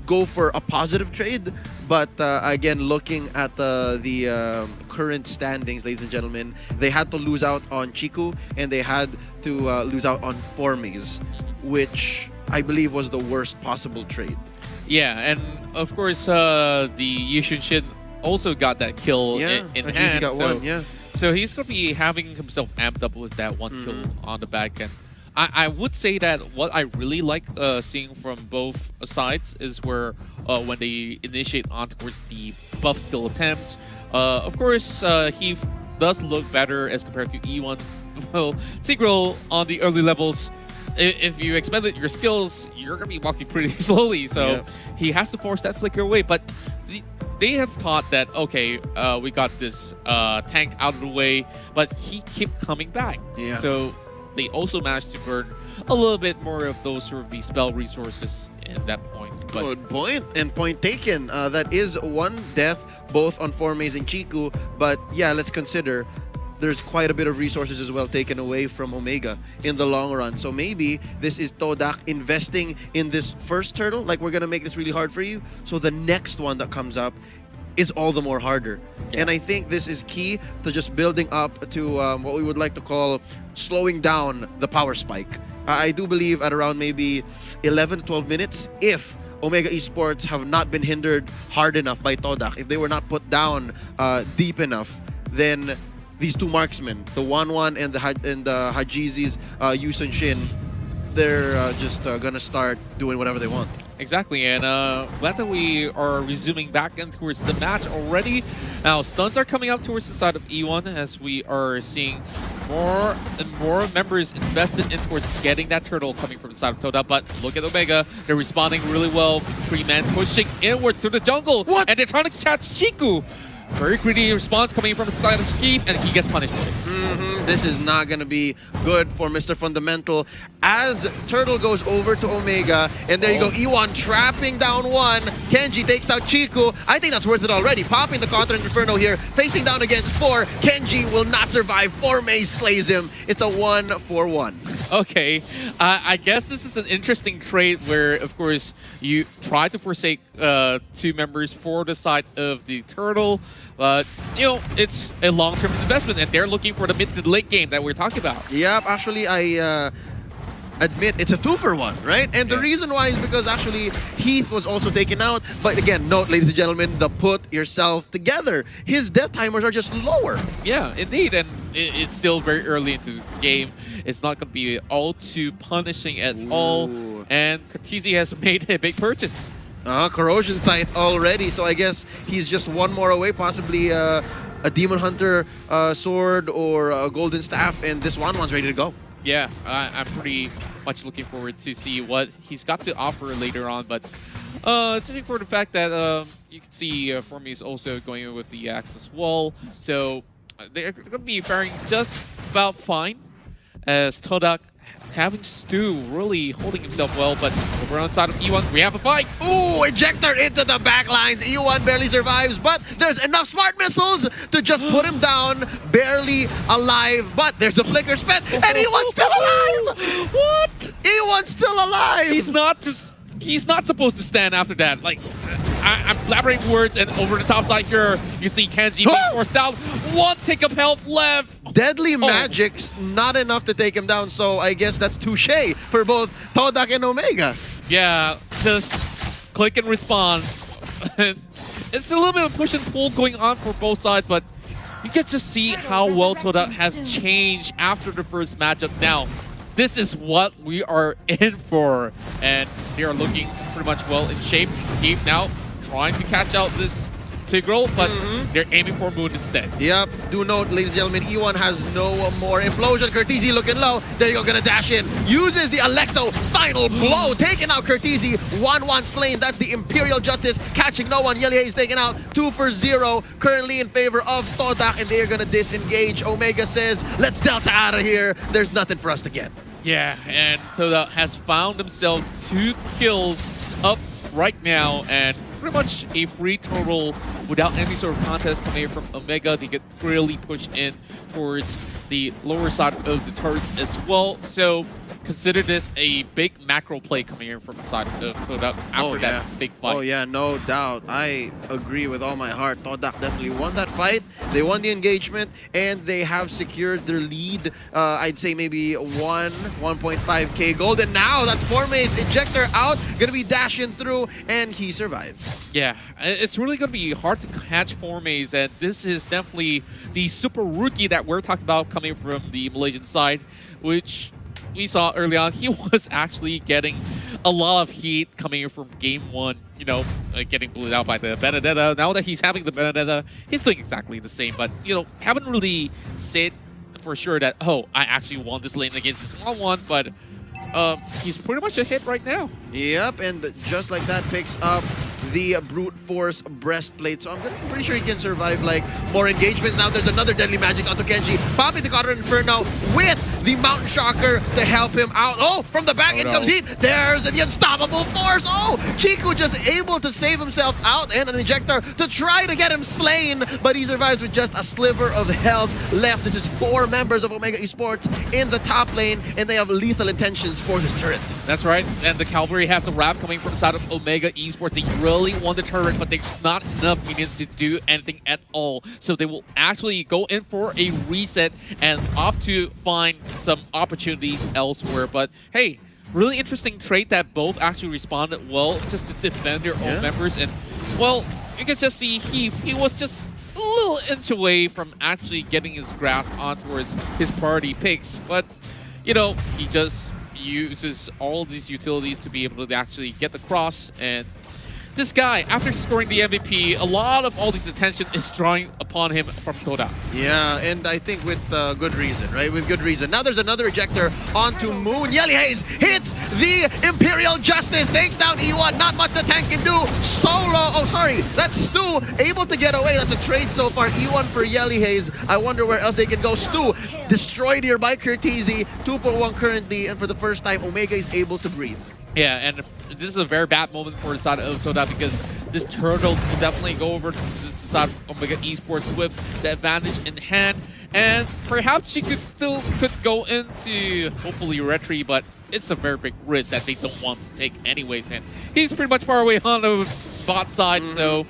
Speaker 3: go for a positive trade. But again, looking at the current standings, ladies and gentlemen, they had to lose out on Chiku and they had to lose out on Formaze, which I believe was the worst possible trade.
Speaker 4: Yeah, and of course, the Yushin Shin also got that kill in hand.
Speaker 3: Got one, yeah.
Speaker 4: So he's going to be having himself amped up with that one kill on the back end. I would say that what I really like seeing from both sides is where when they initiate on towards the buff skill attempts. Of course, he does look better as compared to E1. Well, Tigreal on the early levels, if you expended your skills, you're going to be walking pretty slowly. So he has to force that flicker away. But they have taught that, okay, we got this tank out of the way, but he kept coming back. Yeah. So they also managed to burn a little bit more of those sort of the spell resources at that point. But
Speaker 3: good point, and point taken. That is one death, both on Formaze and Chiku. But yeah, let's consider there's quite a bit of resources as well taken away from Omega in the long run. So maybe this is Todak investing in this first turtle, like we're gonna make this really hard for you, so the next one that comes up is all the more harder. Yeah. And I think this is key to just building up to what we would like to call slowing down the power spike. I do believe at around maybe 11 to 12 minutes, if Omega Esports have not been hindered hard enough by Todak, if they were not put down deep enough, then these two marksmen, the 1-1 and the Hajizi's Yusun Shin, they're just gonna start doing whatever they want.
Speaker 4: Exactly, and glad that we are resuming back in towards the match already. Now, stuns are coming up towards the side of E1 as we are seeing more and more members invested in towards getting that turtle coming from the side of Todak. But look at Omega, they're responding really well. 3-man pushing inwards through the jungle, and they're trying to catch Chiku. Very greedy response coming from the side of Keith, and he gets punished for it.
Speaker 3: This is not going to be good for Mr. Fundamental as Turtle goes over to Omega, and there you go, E1 trapping down one. Kenji takes out Chiku. I think that's worth it already. Popping the Contra Inferno here, facing down against 4. Kenji will not survive. Formaze slays him. It's a 1-for-1.
Speaker 4: Okay, I guess this is an interesting trade where, of course, you try to forsake 2 members for the side of the Turtle. But, you know, it's a long-term investment, and they're looking for the mid to late game that we're talking about.
Speaker 3: Yep, actually, admit it's a 2-for-1, right? And the reason why is because actually Heath was also taken out. But again, note, ladies and gentlemen, the put yourself together. His death timers are just lower.
Speaker 4: Yeah, indeed, and it's still very early into this game. It's not going to be all too punishing at all. And XctN has made a big purchase.
Speaker 3: Corrosion Scythe already, so I guess he's just one more away, possibly a Demon Hunter sword or a Golden Staff, and this one's ready to go.
Speaker 4: Yeah, I'm pretty much looking forward to see what he's got to offer later on. But judging for the fact that you can see Formi is also going in with the Axis Wall, so they're going to be faring just about fine. As Todak having Stu really holding himself well, but over on the side of E1, we have a fight.
Speaker 3: Ooh, ejector into the back lines. E1 barely survives, but there's enough smart missiles to just put him down, barely alive. But there's a flicker spent, and E1's still alive.
Speaker 4: What?
Speaker 3: E1's still alive.
Speaker 4: He's not supposed to stand after that. Like, I'm blabbering words, and over the top side here, you see Kenji being forced down. One tick of health left.
Speaker 3: Deadly Magic's not enough to take him down, so I guess that's touche for both Todak and Omega.
Speaker 4: Yeah, just click and respond. It's a little bit of push and pull going on for both sides, but you get to see how well Todak has changed after the first matchup. Now, this is what we are in for, and they are looking pretty much well in shape. Keep now trying to catch out this Tigreal, but they're aiming for Moon instead.
Speaker 3: Yep. Do note, ladies and gentlemen, E1 has no more implosion. XctN looking low. There you go, gonna dash in. Uses the Electo. Final blow. Taking out XctN. 1-1 slain. That's the Imperial Justice. Catching no one. Yelly is taken out. 2-for-0. Currently in favor of Todak, and they're gonna disengage. Omega says, let's Delta out of here. There's nothing for us to get.
Speaker 4: Yeah, and Todak has found himself 2 kills up right now, and pretty much a free total without any sort of contest coming from Omega. They get really pushed in towards the lower side of the turrets as well. So consider this a big macro play coming in from the side of Todak after that big fight.
Speaker 3: Oh yeah, no doubt. I agree with all my heart. Todak definitely won that fight. They won the engagement, and they have secured their lead. I'd say maybe 1.5k gold. And now that's Forme's ejector out. Gonna be dashing through, and he survived.
Speaker 4: Yeah, it's really going to be hard to catch Formes, and this is definitely the super rookie that we're talking about coming from the Malaysian side, which we saw early on. He was actually getting a lot of heat coming in from game 1, you know, getting bullied out by the Benedetta. Now that he's having the Benedetta, he's doing exactly the same, but, you know, haven't really said for sure that, oh, I actually won this lane against this 1-1, but he's pretty much a hit right now.
Speaker 3: Yep, and just like that picks up the Brute Force breastplate. So I'm pretty sure he can survive like more engagements. Now there's another Deadly Magic onto Kenji. Popping the Counter Inferno with the Mountain Shocker to help him out. Oh, from the back in comes Heat. There's the Unstoppable Force. Oh, Chiku just able to save himself out and an ejector to try to get him slain, but he survives with just a sliver of health left. This is 4 members of Omega Esports in the top lane, and they have lethal intentions for this turret.
Speaker 4: That's right, and the Cavalry has a wrap coming from the side of Omega Esports. They really want the turret, but there's not enough minions to do anything at all. So they will actually go in for a reset and opt to find some opportunities elsewhere. But hey, really interesting trait that both actually responded well just to defend their own members. And well, you can just see he was just a little inch away from actually getting his grasp on towards his party picks. But, you know, he just uses all these utilities to be able to actually get the cross. And this guy, after scoring the MVP, a lot of all this attention is drawing upon him from Todak.
Speaker 3: Yeah, and I think with good reason, right? With good reason. Now there's another ejector onto Moon. Yelly Haze hits the Imperial Justice. Takes down E1. Not much the tank can do. Solo. Oh, sorry. That's Stu able to get away. That's a trade so far. E1 for Yelly Haze. I wonder where else they can go. Stu destroyed here by XctN. 2-for-1 currently. And for the first time, Omega is able to breathe.
Speaker 4: Yeah, and this is a very bad moment for the side of Todak because this turtle will definitely go over to the side of Omega Esports with the advantage in hand. And perhaps she could go into, hopefully, retry, but it's a very big risk that they don't want to take anyways. And he's pretty much far away on the bot side, so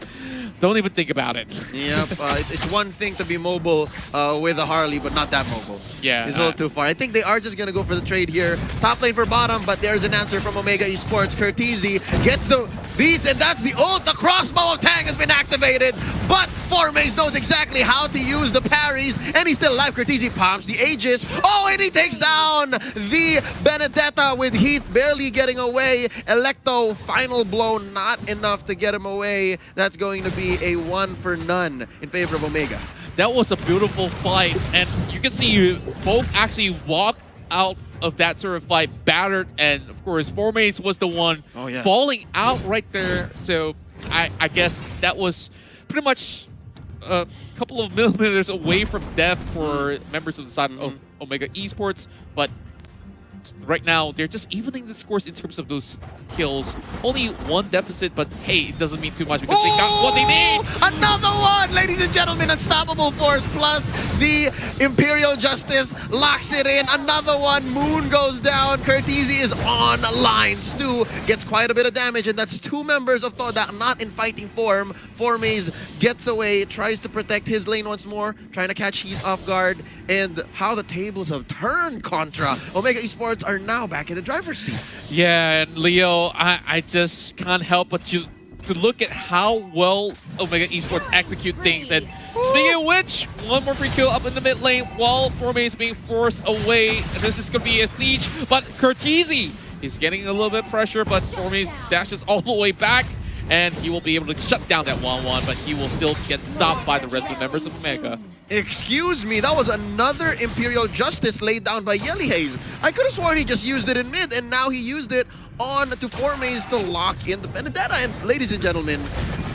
Speaker 4: Don't even think about it.
Speaker 3: Yep, it's one thing to be mobile with a Harley, but not that mobile.
Speaker 4: Yeah.
Speaker 3: It's a little too far. I think they are just going to go for the trade here. Top lane for bottom, but there's an answer from Omega Esports. Curtizi gets the beats, and that's the ult. The crossbow of Tang has been activated, but Formaze knows exactly how to use the parries, and he's still alive. Curtizi pops the Aegis. Oh, and he takes down the Benedetta with Heath barely getting away. Electo, final blow, not enough to get him away. That's going to be a 1 for none in favor of Omega.
Speaker 4: That was a beautiful fight, and you can see you both actually walk out of that sort of fight battered, and of course Formaze was the one falling out right there. So I guess that was pretty much a couple of millimeters away from death for members of the side of Omega Esports, but right now they're just evening the scores in terms of those kills. Only one deficit, but hey, it doesn't mean too much because they got what they need.
Speaker 3: Another one, ladies and gentlemen. Unstoppable Force plus the Imperial Justice locks it in. Another one. Moon goes down. Curtizi is online. Stu gets quite a bit of damage, and that's two members of Todak not in fighting form. Formaze gets away, tries to protect his lane once more, trying to catch Heath off guard. And how the tables have turned, Contra. Omega Esports are now back in the driver's seat.
Speaker 4: Yeah, and Leo, I just can't help but to look at how well Omega Esports execute things. And speaking of which, one more free kill up in the mid lane while Formaze is being forced away. And this is going to be a siege, but Curtizi is getting a little bit of pressure, but Formaze dashes all the way back. And he will be able to shut down that 1-1, but he will still get stopped by the rest of the members of Omega.
Speaker 3: Excuse me, that was another Imperial Justice laid down by Yelly Haze. I could have sworn he just used it in mid, and now he used it on to Formaze to lock in the Benedetta. And ladies and gentlemen,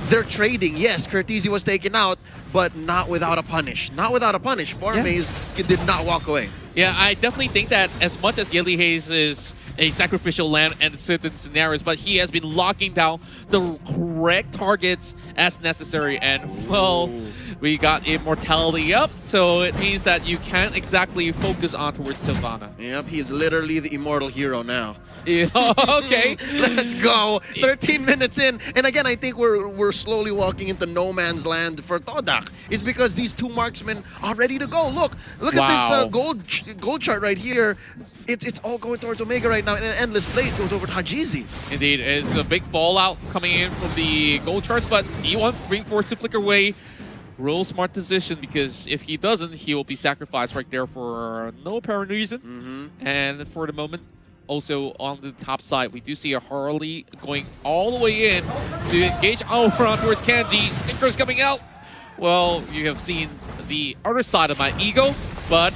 Speaker 3: they're trading. Yes, Curtizi was taken out, but not without a punish. Not without a punish. Formaze did not walk away.
Speaker 4: Yeah, I definitely think that as much as Yelly Haze is a sacrificial lamb in certain scenarios, but he has been locking down the correct targets as necessary, and well, we got immortality up, so it means that you can't exactly focus on towards Sylvana.
Speaker 3: Yep, he is literally the immortal hero now.
Speaker 4: Yeah, okay.
Speaker 3: Let's go. 13 minutes in, and again, I think we're slowly walking into no man's land for Todak. It's because these two marksmen are ready to go. Look at this gold chart right here. It's all going towards Omega right now, and an endless blade goes over to Hajizi.
Speaker 4: Indeed, it's a big fallout coming in from the gold charts, but E1 being forced to flicker away. Real smart decision, because if he doesn't, he will be sacrificed right there for no apparent reason. And for the moment, also on the top side, we do see a Harley going all the way in to engage Aura towards Kanji. Stinkers coming out. Well, you have seen the other side of my ego, but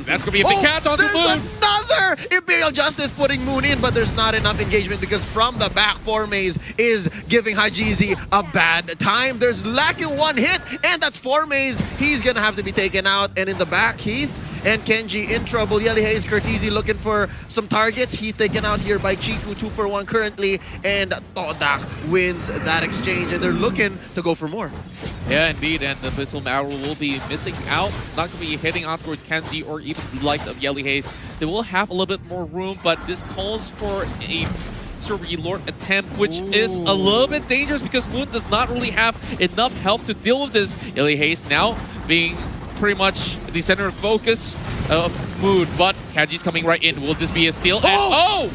Speaker 4: that's going to be a big catch on the Moon.
Speaker 3: There's another Imperial Justice putting Moon in, but there's not enough engagement because from the back, Formaze is giving Hajizi a bad time. There's lacking one hit, and that's Formaze. He's going to have to be taken out. And in the back, Heath and Kenji in trouble. Yelly Haze, Curtizi looking for some targets. Heath taken out here by Chiku, 2 for 1 currently, and Todak wins that exchange, and they're looking to go for more.
Speaker 4: Yeah, indeed, and the Abyssal Marrow will be missing out. Not going to be heading out towards Kenji or even the likes of Yelly Haze. They will have a little bit more room, but this calls for a sort of reload attempt, which is a little bit dangerous because Moon does not really have enough health to deal with this. Yelly Haze now being pretty much the center of focus of Moon, but Kenji's coming right in. Will this be a steal?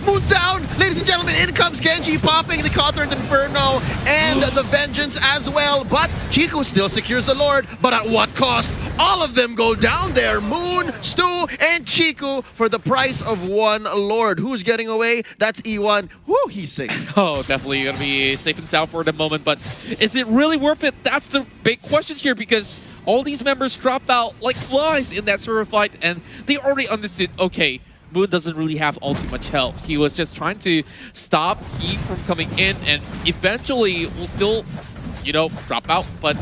Speaker 3: Moon's down! Ladies and gentlemen, in comes Kenji popping the Cottoned Inferno and the Vengeance as well, but Chico still secures the Lord, but at what cost? All of them go down there. Moon, Stu, and Chico for the price of one Lord. Who's getting away? That's E1. Woo, he's safe.
Speaker 4: Oh, definitely going to be safe and sound for the moment, but is it really worth it? That's the big question here, because all these members drop out like flies in that sort of fight, and they already understood, okay, Moon doesn't really have all too much health. He was just trying to stop Heat from coming in, and eventually will still, you know, drop out, but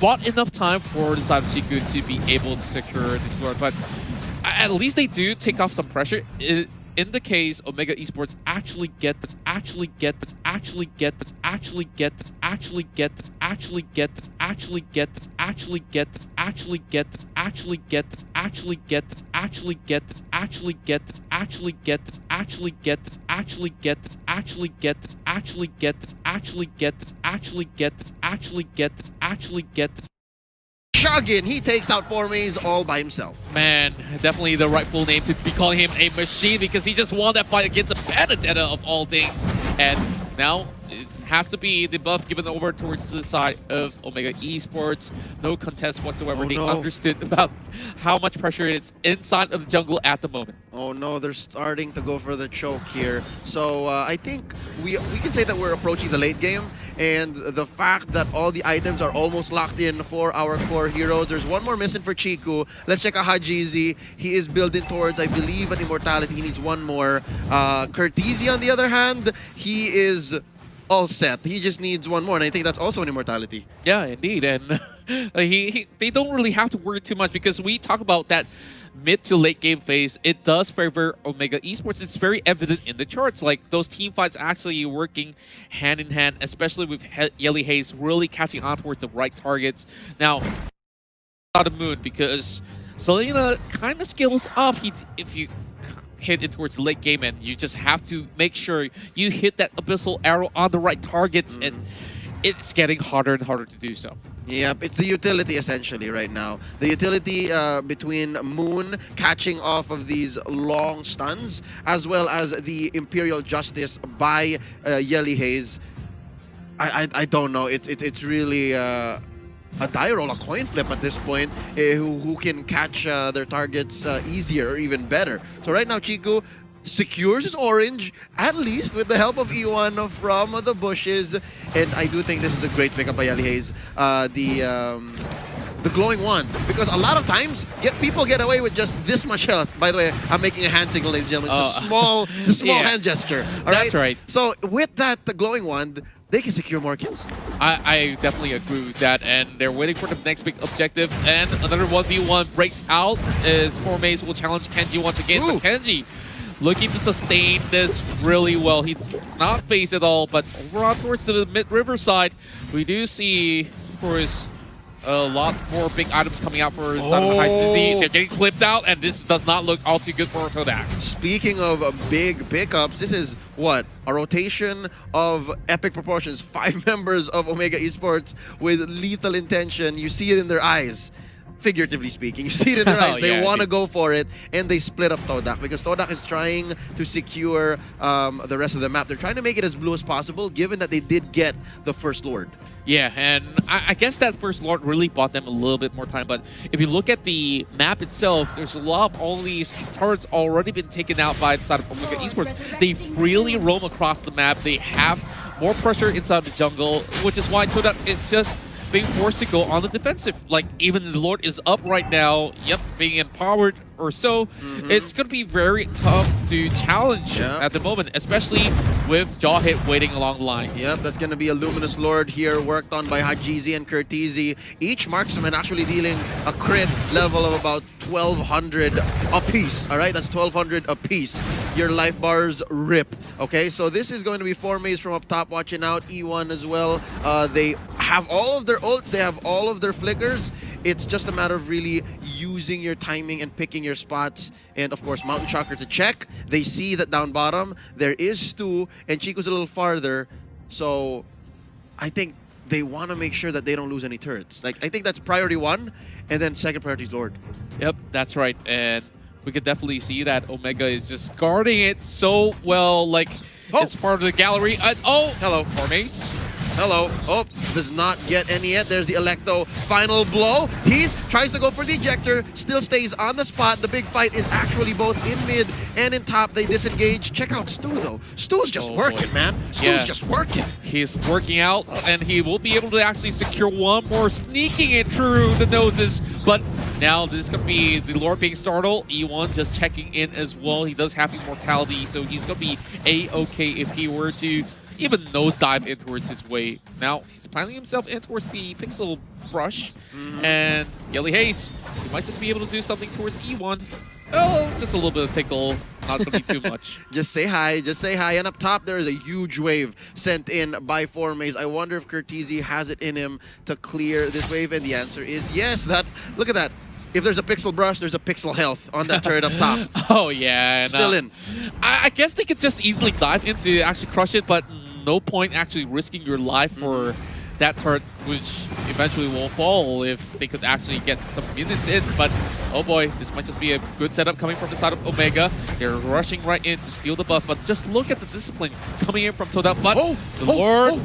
Speaker 4: bought enough time for the side of Chiku to be able to secure this Lord. But at least they do take off some pressure. in the case Omega Esports actually get
Speaker 3: Shogin, he takes out 4 maze all by himself.
Speaker 4: Man, definitely the rightful name to be calling him a machine, because he just won that fight against a Benedetta of all things. And now it has to be the buff given over towards the side of Omega Esports. No contest whatsoever. They understood about how much pressure it is inside of the jungle at the moment.
Speaker 3: Oh no, they're starting to go for the choke here. So I think we can say that we're approaching the late game, and the fact that all the items are almost locked in for our core heroes. There's one more missing for Chiku. Let's check out Hajizi. He is building towards, I believe, an immortality. He needs one more. Curtisi, on the other hand, he is all set. He just needs one more, and I think that's also an immortality.
Speaker 4: Yeah, indeed. And they don't really have to worry too much, because we talk about that mid to late game phase. It does favor Omega Esports. It's very evident in the charts. Like, those team fights actually working hand in hand, especially with Yelly Haze really catching on towards the right targets. Now, out of moon, because Selena kind of scales up if you hit it towards the late game, and you just have to make sure you hit that abyssal arrow on the right targets, and it's getting harder and harder to do so.
Speaker 3: Yep, it's the utility essentially right now. The utility between Moon catching off of these long stuns, as well as the Imperial Justice by Yelly Haze. I don't know. It's really a die roll, a coin flip at this point. Who can catch their targets easier or even better? So right now, Chiku secures his orange, at least with the help of E1 from the bushes. And I do think this is a great pickup by Yelly Haze. The glowing wand, because a lot of times people get away with just this much health. By the way, I'm making a hand signal, ladies and gentlemen. It's a small hand gesture. All
Speaker 4: That's right.
Speaker 3: So with that, the glowing wand, they can secure more kills.
Speaker 4: I definitely agree with that, and they're waiting for the next big objective. And another 1v1 breaks out as 4 maze will challenge Kenji once again. But Kenji looking to sustain this really well. He's not phased at all, but over on towards the mid-river side, we do see, of course, a lot more big items coming out for Side of Hajizi. They're getting clipped out, and this does not look all too good for Kodak.
Speaker 3: Speaking of big pickups, this is what? A rotation of epic proportions. 5 members of Omega Esports with lethal intention. You see it in their eyes. Figuratively speaking, you see it in their eyes. They want to go for it, and they split up Todak, because Todak is trying to secure the rest of the map. They're trying to make it as blue as possible, given that they did get the first Lord.
Speaker 4: Yeah, and I guess that first Lord really bought them a little bit more time, but if you look at the map itself, there's a lot of all these turrets already been taken out by the side of Omega Esports. They freely roam across the map. They have more pressure inside the jungle, which is why Todak is just being forced to go on the defensive. Like, even the Lord is up right now, being empowered or so. It's going to be very tough to challenge at the moment, especially with Jawhit waiting along the lines.
Speaker 3: Yep, that's going to be a Luminous Lord here, worked on by Hajizi and Curtisi. Each marksman actually dealing a crit level of about 1,200 apiece. All right, that's 1,200 apiece. Your life bars rip. Okay, so this is going to be 4 maze from up top, watching out. E1 as well. They have all of their ults, they have all of their flickers. It's just a matter of really using your timing and picking your spots. And of course, Mountain Shocker to check. They see that down bottom, there is Stu, and Chico's a little farther. So I think they want to make sure that they don't lose any turrets. Like, I think that's priority 1, and then second priority is Lord.
Speaker 4: Yep, that's right. And we could definitely see that Omega is just guarding it so well. Like, it's part of the gallery. Hello, 4 maze.
Speaker 3: Hello. Oh, does not get any yet. There's the Electo final blow. He tries to go for the ejector, still stays on the spot. The big fight is actually both in mid and in top. They disengage. Check out Stu, though. Stu's just working, man. Stu's just working.
Speaker 4: He's working out, and he will be able to actually secure one more, sneaking it through the noses. But now this is going to be the Lord being startled. E1 just checking in as well. He does have immortality, so he's going to be A-okay if he were to even nosedive in towards his way. Now, he's planning himself in towards the Pixel Brush. And Yelly Haze, he might just be able to do something towards E1. Oh, just a little bit of tickle. Not gonna be too much.
Speaker 3: Just say hi, just say hi. And up top, there is a huge wave sent in by Formaze. I wonder if Curtizi has it in him to clear this wave, and the answer is yes. Look at that. If there's a pixel brush, there's a pixel health on that turret up top.
Speaker 4: Oh, yeah. And,
Speaker 3: Still in.
Speaker 4: I guess they could just easily dive in to actually crush it, but no point actually risking your life for that turret, which eventually will fall if they could actually get some minions in. But, oh boy, this might just be a good setup coming from the side of Omega. They're rushing right in to steal the buff, but just look at the discipline coming in from Toda. But the Lord...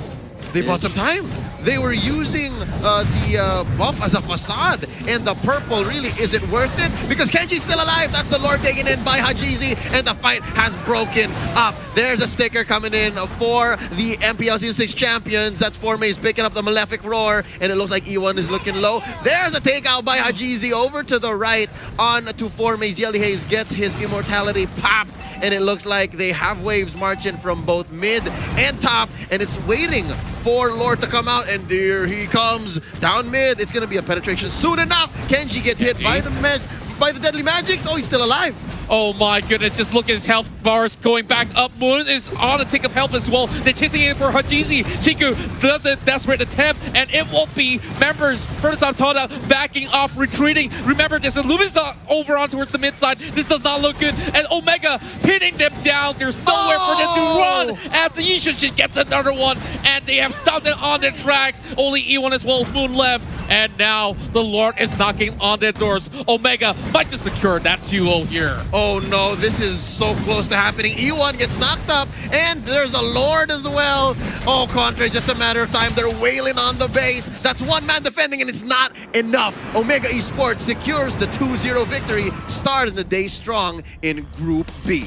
Speaker 3: They bought some time. They were using the buff as a facade, and the purple really isn't worth it because Kenji's still alive. That's the Lord taken in by Hajizi, and the fight has broken up. There's a sticker coming in for the MPL Season 6 champions. That's Formaze picking up the Malefic Roar, and it looks like E1 is looking low. There's a takeout by Hajizi over to the right on to Formaze. Yelly Hayes gets his immortality popped, and it looks like they have waves marching from both mid and top, and it's waiting for Lord to come out, and there he comes down mid. It's gonna be a penetration soon enough. Kenji gets hit by the deadly magics. Oh, he's still alive.
Speaker 4: Oh my goodness, just look at his health bars going back up. Moon is on a tick of health as well. They're chasing in for Hajizi. Chiku does a desperate attempt, and it won't be members from Santoda backing off, retreating. Remember, there's a Lumin's over on towards the mid side. This does not look good. And Omega pinning them down. There's nowhere for them to run after Yishushin gets another one, and they have stopped it on their tracks. Only E1 as well as Moon left. And now the Lord is knocking on their doors. Omega might just secure that 2-0 here.
Speaker 3: Oh no, this is so close to happening. E1 gets knocked up, and there's a Lord as well. Oh, Contra, just a matter of time. They're wailing on the base. That's one man defending, and it's not enough. Omega Esports secures the 2-0 victory, starting the day strong in Group B.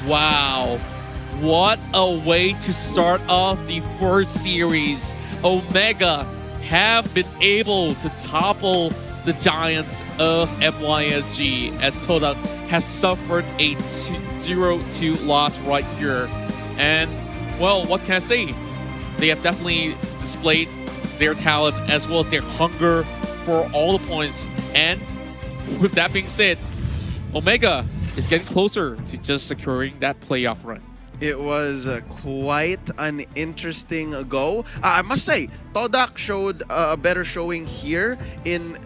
Speaker 4: Wow. What a way to start off the first series. Omega have been able to topple the giants of MYSG as Toda has suffered a 0-2 loss right here. And, well, what can I say? They have definitely displayed their talent as well as their hunger for all the points. And with that being said, Omega is getting closer to just securing that playoff run.
Speaker 3: It was quite an interesting go. I must say, Todak showed a better showing here in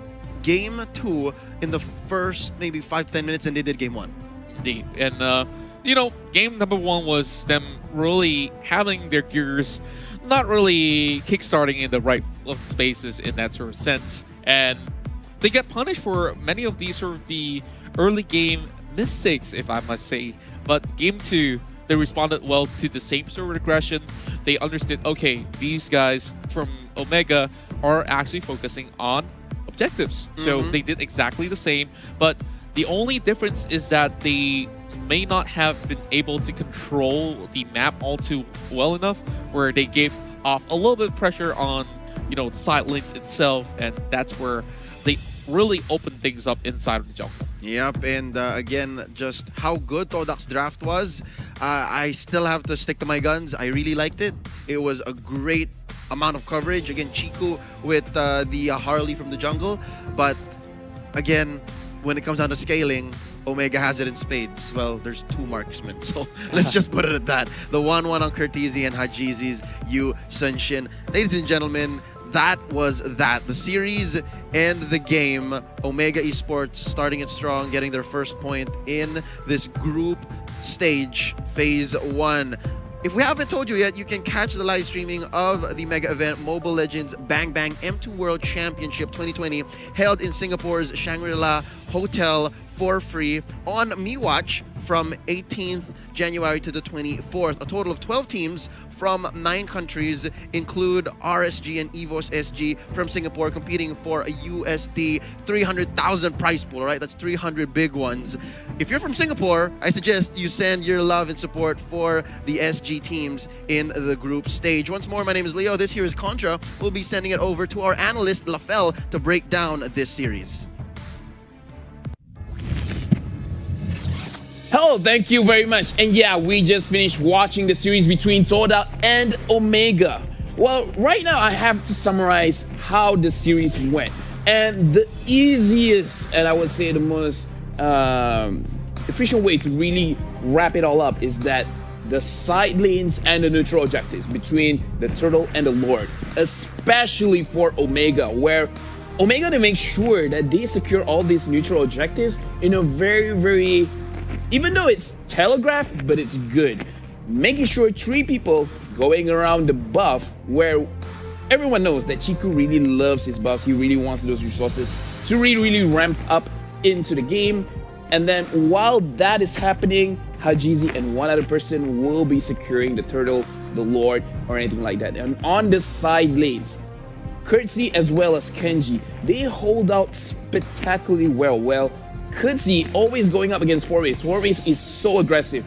Speaker 3: Game 2 in the first maybe 5-10 minutes than they did Game 1.
Speaker 4: Indeed. And, you know, Game number 1 was them really having their gears not really kickstarting in the right spaces in that sort of sense. And they get punished for many of these sort of the early game mistakes, if I must say. But Game 2, they responded well to the same sort of aggression. They understood, okay, these guys from Omega are actually focusing on objectives. So they did exactly the same, but the only difference is that they may not have been able to control the map all too well enough, where they gave off a little bit of pressure on, you know, the side lanes itself, and that's where they really opened things up inside of the jungle.
Speaker 3: Yep, and again, just how good Todak's draft was. I still have to stick to my guns. I really liked it. It was a great amount of coverage. Again, Chiku with the Harley from the jungle. But again, when it comes down to scaling, Omega has it in spades. Well, there's 2 marksmen, so let's just put it at that. The 1-1 on Curtizi and Hajizi's Yu Sunshin. Ladies and gentlemen, that was that. The series and the game. Omega Esports starting it strong, getting their first point in this group stage, Phase 1. If we haven't told you yet, you can catch the live streaming of the mega event Mobile Legends Bang Bang M2 World Championship 2020 held in Singapore's Shangri-La Hotel for free on MeWatch from 18th January to the 24th. A total of 12 teams from 9 countries include RSG and EVOS SG from Singapore competing for a USD 300,000 prize pool, right? That's 300 big ones. If you're from Singapore, I suggest you send your love and support for the SG teams in the group stage. Once more, my name is Leo. This here is Contra. We'll be sending it over to our analyst, Lafel, to break down this series.
Speaker 6: Hello, thank you very much. And yeah, we just finished watching the series between Toda and Omega. Well, right now I have to summarize how the series went. And the easiest, and I would say the most efficient way to really wrap it all up is that the side lanes and the neutral objectives between the Turtle and the Lord, especially for Omega, where Omega, they make sure that they secure all these neutral objectives in a very, even though it's telegraphed, but it's good. Making sure 3 people going around the buff where everyone knows that Chiku really loves his buffs. He really wants those resources to really ramp up into the game. And then while that is happening, Hajizi and one other person will be securing the Turtle, the Lord, or anything like that. And on the side lanes, Courtesy as well as Kenji, they hold out spectacularly well. Courtesy always going up against 4-base. 4-base is so aggressive.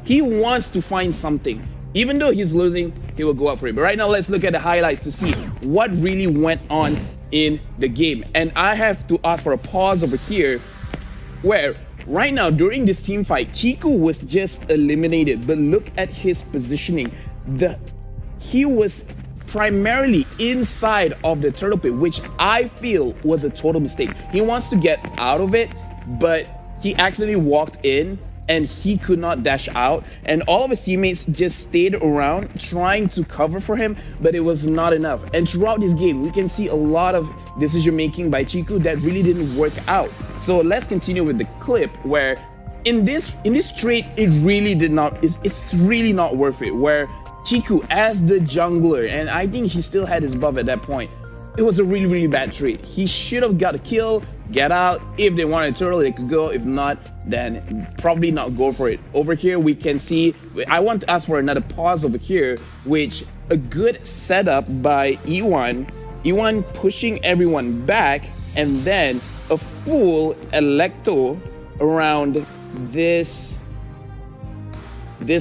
Speaker 6: He wants to find something. Even though he's losing, he will go up for it. But right now, let's look at the highlights to see what really went on in the game. And I have to ask for a pause over here, where right now during this team fight, Chiku was just eliminated. But look at his positioning. He was primarily inside of the turtle pit, which I feel was a total mistake. He wants to get out of it, but he accidentally walked in and he could not dash out, and all of his teammates just stayed around trying to cover for him, but it was not enough. And throughout this game, we can see a lot of decision making by Chiku that really didn't work out. So let's continue with the clip, where in this trade, it really did not, it's really not worth it, where Chiku as the jungler, and I think he still had his buff at that point, it was a really bad trade. He should have got a kill, get out. If they wanted a turtle, they could go. If not, then probably not go for it. Over here, we can see, I want to ask for another pause over here, which a good setup by E1. E1 pushing everyone back, and then a full Electo around this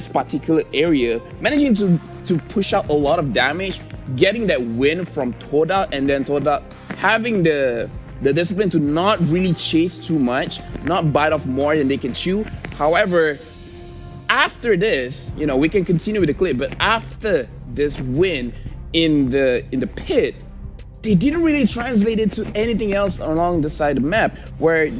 Speaker 6: particular area, managing to push out a lot of damage, getting that win from Toda, and then Toda having the discipline to not really chase too much, not bite off more than they can chew. However, after this, you know, we can continue with the clip, but after this win in the pit, they didn't really translate it to anything else along the side of the map, where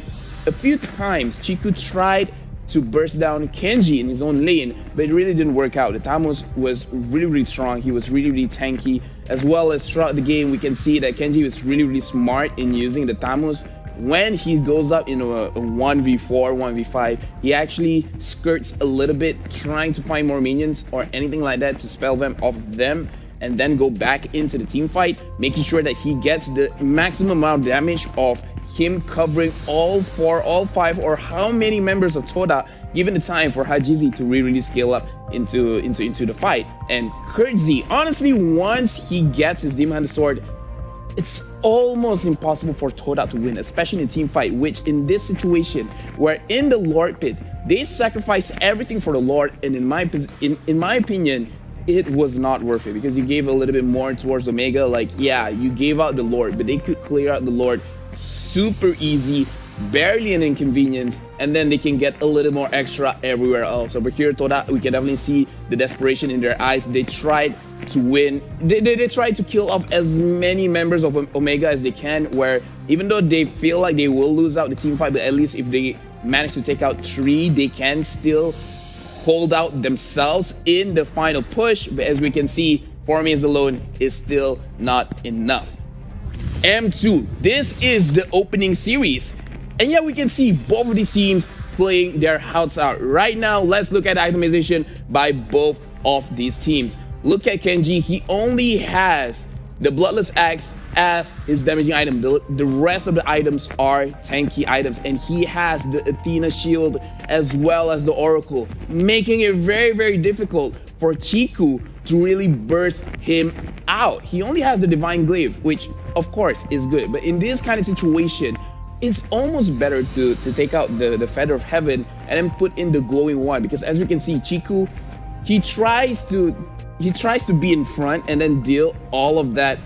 Speaker 6: a few times Chiku tried to burst down Kenji in his own lane, but it really didn't work out. The Tamus was really strong. He was really tanky, as well as throughout the game we can see that Kenji was really smart in using the Tamus. When he goes up in a 1v4, 1v5, he actually skirts a little bit, trying to find more minions or anything like that to spell them off of them, and then go back into the team fight, making sure that he gets the maximum amount of damage of him covering all 4, all 5, or how many members of Toda, given the time for Hajizi to really scale up into the fight. And Courtesy, honestly, once he gets his Demon Hunter Sword, it's almost impossible for Toda to win, especially in a team fight, which in this situation, where in the Lord pit, they sacrifice everything for the Lord, and in my opinion, it was not worth it, because you gave a little bit more towards Omega. Like, yeah, you gave out the Lord, but they could clear out the Lord super easy, barely an inconvenience, and then they can get a little more extra everywhere else. Over here, Toda, we can definitely see the desperation in their eyes. They tried to win. They tried to kill off as many members of Omega as they can, where even though they feel like they will lose out the team fight, but at least if they manage to take out 3, they can still hold out themselves in the final push. But as we can see, 4 mains alone is still not enough. M2, this is the opening series, and yeah, we can see both of these teams playing their hearts out. Right now, let's look at itemization by both of these teams. Look at Kenji, he only has the Bloodless Axe as his damaging item. The rest of the items are tanky items, and he has the Athena shield as well as the Oracle, making it very difficult for Chiku to really burst him out. He only has the Divine Glaive, which of course is good, but in this kind of situation, it's almost better to take out the Feather of Heaven and then put in the Glowing One, because as we can see, Chiku, he tries to be in front and then deal all of that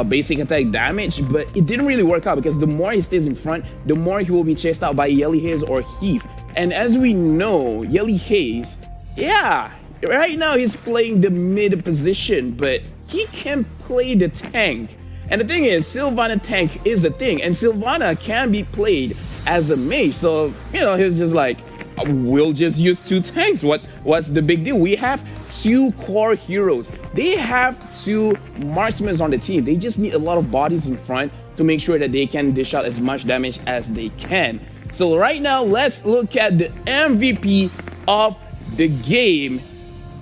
Speaker 6: basic attack damage, but it didn't really work out, because the more he stays in front, the more he will be chased out by Yelly Haze or Heath. And as we know, Yelly Haze, yeah, right now he's playing the mid position, but he can play the tank. And the thing is, Sylvana tank is a thing, and Sylvana can be played as a mage. So, you know, he's just like, we'll just use 2 tanks. What's the big deal? We have 2 core heroes. They have 2 marksmen on the team. They just need a lot of bodies in front to make sure that they can dish out as much damage as they can. So right now, let's look at the MVP of the game,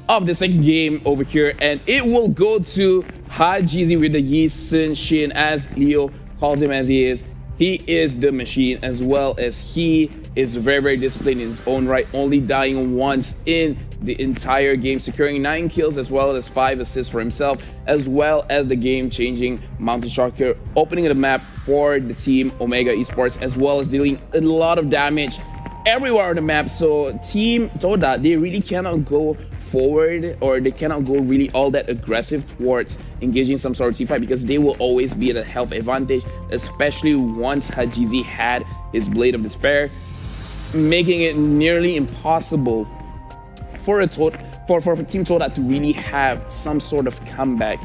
Speaker 6: of the second game over here, and it will go to Hajizi with the Yi Sun Shin, as Leo calls him as he is. He is the machine, as well as he is very, very disciplined in his own right, only dying once in the entire game, securing 9 kills as well as 5 assists for himself, as well as the game-changing Mountain Sharker, opening the map for the team Omega Esports, as well as dealing a lot of damage everywhere on the map. So Team Toda, they really cannot go forward, or they cannot go really all that aggressive towards engaging some sort of team fight, because they will always be at a health advantage, especially once Hajizi had his Blade of Despair, making it nearly impossible for Team Toda to really have some sort of comeback.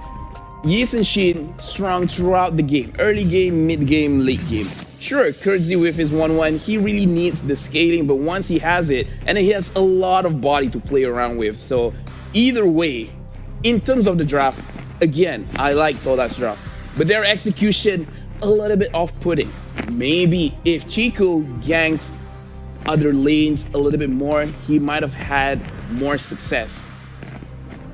Speaker 6: Yi Sun Shin strong throughout the game, early game, mid game, late game. Sure, Kurtzy with his 1-1, he really needs the scaling, but once he has it, and he has a lot of body to play around with. So either way, in terms of the draft, again, I like Toda's draft, but their execution a little bit off-putting. Maybe if Chico ganked other lanes a little bit more, he might have had more success.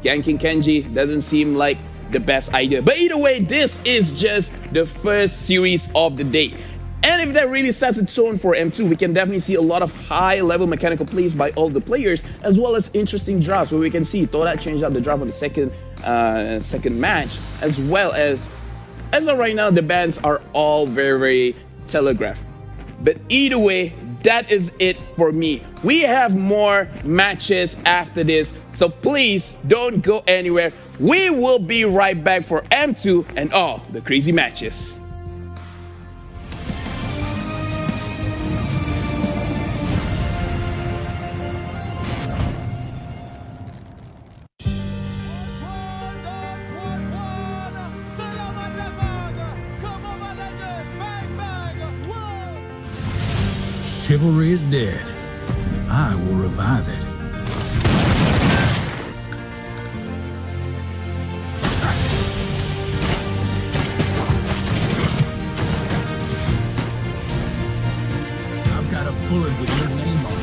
Speaker 6: Ganking Kenji doesn't seem like the best idea. But either way, this is just the first series of the day. And if that really sets a tone for M2, we can definitely see a lot of high-level mechanical plays by all the players, as well as interesting drafts, where we can see Toda changed up the draft on the second match, as well as of right now, the bans are all very, very telegraphed. But either way, that is it for me. We have more matches after this, so please don't go anywhere. We will be right back for M2 and all the crazy matches.
Speaker 7: Chivalry is dead. I will revive it. I've got a bullet with your name on it.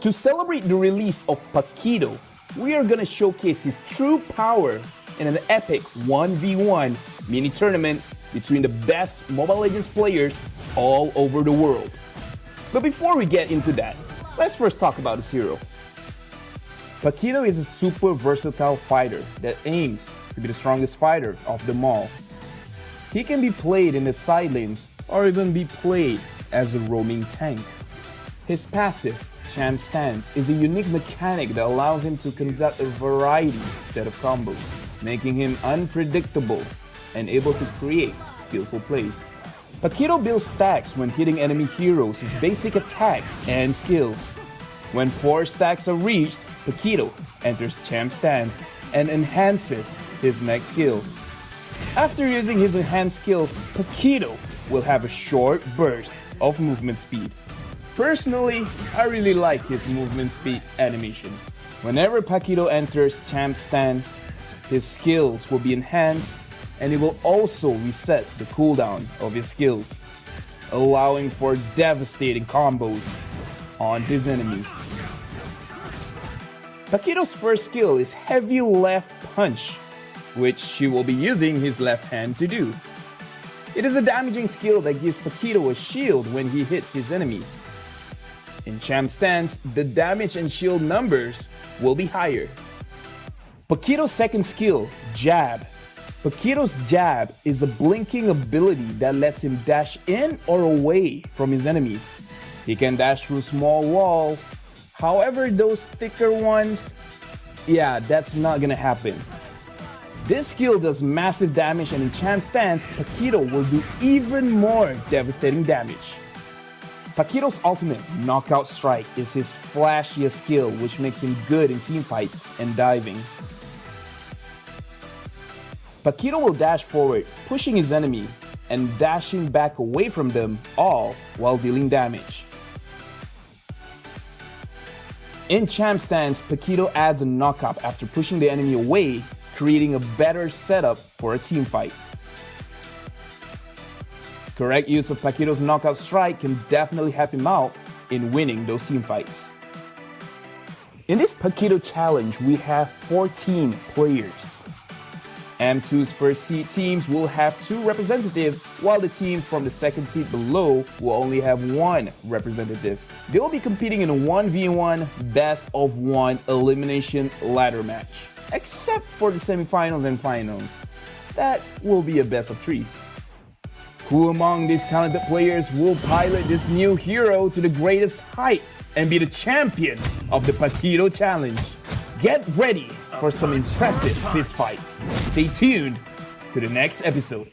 Speaker 6: To celebrate the release of Paquito, we are gonna showcase his true power in an epic 1v1 mini tournament between the best Mobile Legends players all over the world. But before we get into that, let's first talk about his hero. Paquito is a super versatile fighter that aims to be the strongest fighter of them all. He can be played in the side lanes or even be played as a roaming tank. His passive, Champ Stance, is a unique mechanic that allows him to conduct a variety set of combos, making him unpredictable and able to create skillful plays. Paquito builds stacks when hitting enemy heroes with basic attack and skills. When 4 stacks are reached, Paquito enters Champ Stance and enhances his next skill. After using his enhanced skill, Paquito will have a short burst of movement speed. Personally, I really like his movement speed animation. Whenever Paquito enters champ stance, his skills will be enhanced and it will also reset the cooldown of his skills, allowing for devastating combos on his enemies. Paquito's first skill is Heavy Left Punch, which she will be using his left hand to do. It is a damaging skill that gives Paquito a shield when he hits his enemies. In champ stance, the damage and shield numbers will be higher. Paquito's second skill, Jab. Paquito's Jab is a blinking ability that lets him dash in or away from his enemies. He can dash through small walls, however those thicker ones, yeah, that's not gonna happen. This skill does massive damage and in champ stance, Paquito will do even more devastating damage. Paquito's ultimate, Knockout Strike, is his flashiest skill which makes him good in teamfights and diving. Paquito will dash forward, pushing his enemy and dashing back away from them, all while dealing damage. In champ stance, Paquito adds a knockup after pushing the enemy away, creating a better setup for a team fight. Correct use of Paquito's Knockout Strike can definitely help him out in winning those team fights. In this Paquito challenge, we have 14 players. M2's first seed teams will have 2 representatives, while the teams from the second seed below will only have 1 representative. They will be competing in a 1v1 best of 1 elimination ladder match, except for the semifinals and finals. That will be a best of 3. Who among these talented players will pilot this new hero to the greatest height and be the champion of the Paquito Challenge? Get ready for some impressive fistfights. Stay tuned to the next episode.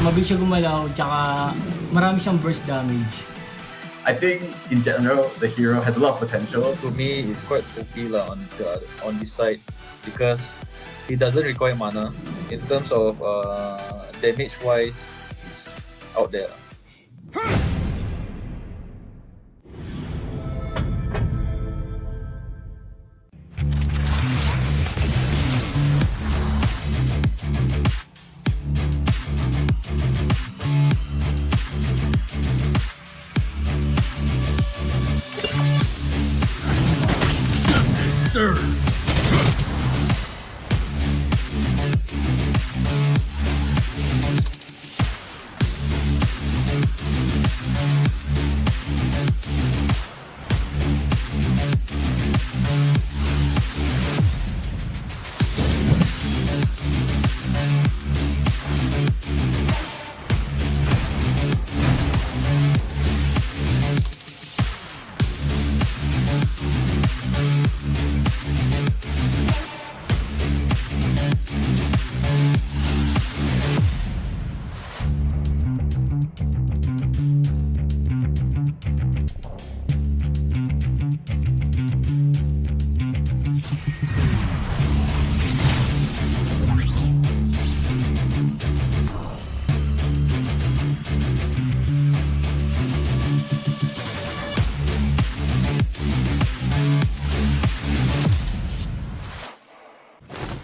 Speaker 8: Mabilis siya gumalaw, tsaka marami siyang burst damage.
Speaker 9: I think in general the hero has a lot of potential.
Speaker 10: To me, it's quite OP on this side because he doesn't require mana. In terms of damage wise, it's out there.
Speaker 7: Serve.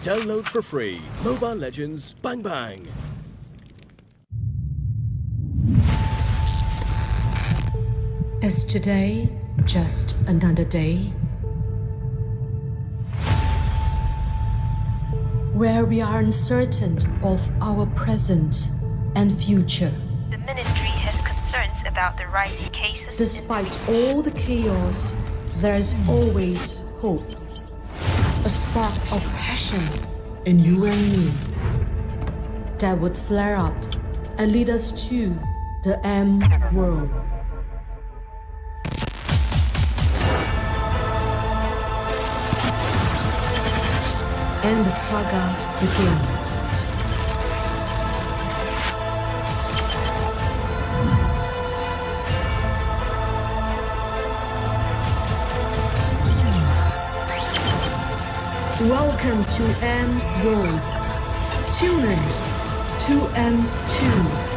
Speaker 11: Download for free. Mobile Legends Bang Bang.
Speaker 1: Is today just another day? Where we are uncertain of our present and future.
Speaker 2: The ministry has concerns about the rising cases.
Speaker 1: Despite all the chaos, there is always hope. A spark of passion in you and me that would flare up and lead us to the M world. And the saga begins. Welcome to M World Tune in to M2.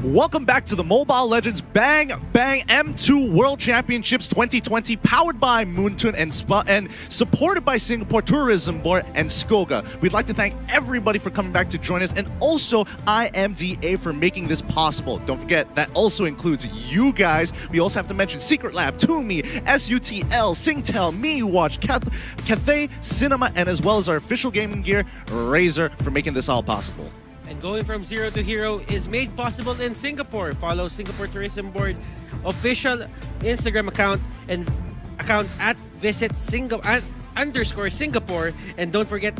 Speaker 12: Welcome back to the Mobile Legends Bang Bang M2 World Championships 2020, powered by Moonton and supported by Singapore Tourism Board and Skoga. We'd like to thank everybody for coming back to join us, and also IMDA for making this possible. Don't forget, that also includes you guys. We also have to mention Secret Lab, Toomey, SUTL, Singtel, MeWatch, Cathay Cinema, and as well as our official gaming gear, Razer, for making this all possible.
Speaker 13: And going from zero to hero is made possible in Singapore. Follow Singapore Tourism Board official Instagram account and account at @Singapore, and don't forget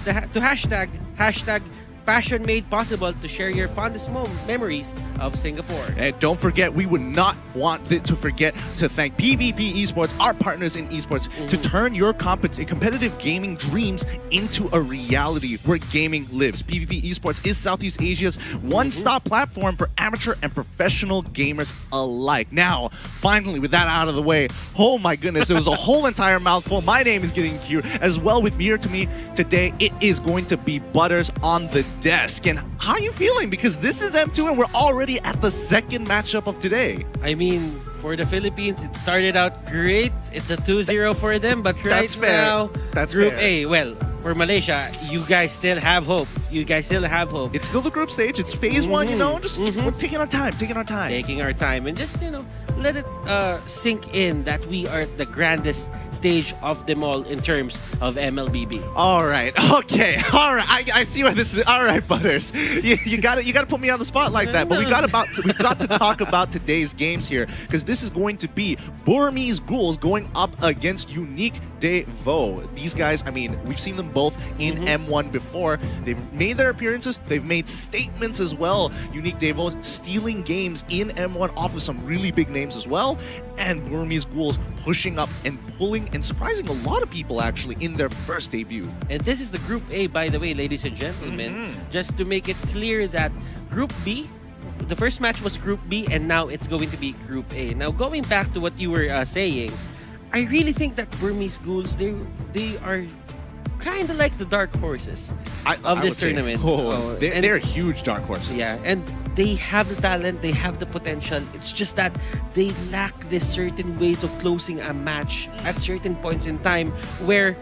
Speaker 13: to hashtag Passion Made Possible to share your fondest memories of Singapore.
Speaker 12: And don't forget, we would not want to forget to thank PvP Esports, our partners in esports, to turn your competitive gaming dreams into a reality where gaming lives. PvP Esports is Southeast Asia's one-stop platform for amateur and professional gamers alike. Now, finally, with that out of the way, oh my goodness, it was a whole entire mouthful. My name is Getting Cute. As well, with here to me today, it is going to be Butters on the desk. And how are you feeling? Because this is M2 and we're already at the second matchup of today.
Speaker 13: I mean, for the Philippines, it started out great. It's a 2-0 for them, but right now, Group A, well, for Malaysia, you guys still have hope. It's
Speaker 12: still the group stage. It's phase one, you know, just we're taking our time.
Speaker 13: And just, you know, let it sink in that we are at the grandest stage of them all in terms of MLBB.
Speaker 12: All right. Okay. All right. I see where this is. All right, Butters. You got to put me on the spot like that. But we've got to talk about today's games here, because this is going to be Burmese Ghouls going up against Unique Devo. These guys, I mean, we've seen them both in M1 before. They've made their appearances. They've made statements as well. Unique Devo stealing games in M1 off of some really big names as well, and Burmese Ghouls pushing up and pulling and surprising a lot of people actually in their first debut.
Speaker 13: And this is the Group A, by the way, ladies and gentlemen. Just to make it clear that Group B, the first match was Group B, and now it's going to be Group A. Now, going back to what you were saying, I really think that Burmese Ghouls, they are kind of like the dark horses of this tournament.
Speaker 12: They're huge dark horses.
Speaker 13: Yeah, and they have the talent, they have the potential. It's just that they lack this certain ways of closing a match at certain points in time, where,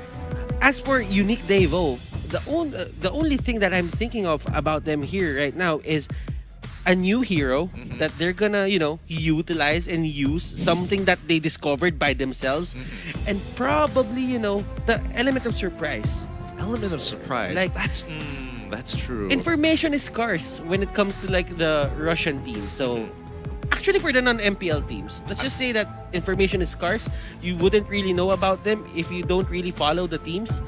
Speaker 13: as for Unique Devo, the only thing that I'm thinking of about them here right now is a new hero that they're gonna, you know, utilize and use, something that they discovered by themselves, and probably, you know, the element of surprise.
Speaker 12: Like, that's true.
Speaker 13: Information is scarce when it comes to like the Russian team. So actually, for the non-MPL teams, let's just say that information is scarce. You wouldn't really know about them if you don't really follow the teams.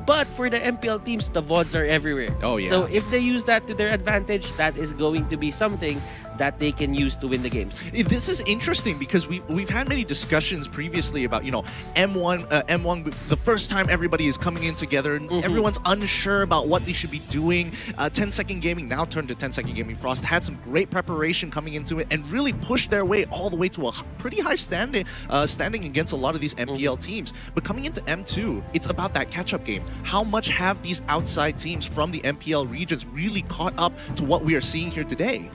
Speaker 13: But for the MPL teams, the VODs are everywhere.
Speaker 12: Oh, yeah.
Speaker 13: So if they use that to their advantage, that is going to be something that they can use to win the games.
Speaker 12: This is interesting because we've had many discussions previously about, you know, M1, the first time everybody is coming in together and everyone's unsure about what they should be doing. 10-second gaming now turned to 10-second gaming. Frost had some great preparation coming into it and really pushed their way all the way to a pretty high standing against a lot of these MPL teams. But coming into M2, it's about that catch-up game. How much have these outside teams from the MPL regions really caught up to what we are seeing here today?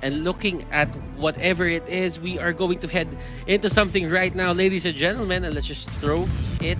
Speaker 13: And looking at whatever it is, we are going to head into something right now, ladies and gentlemen, and let's just throw it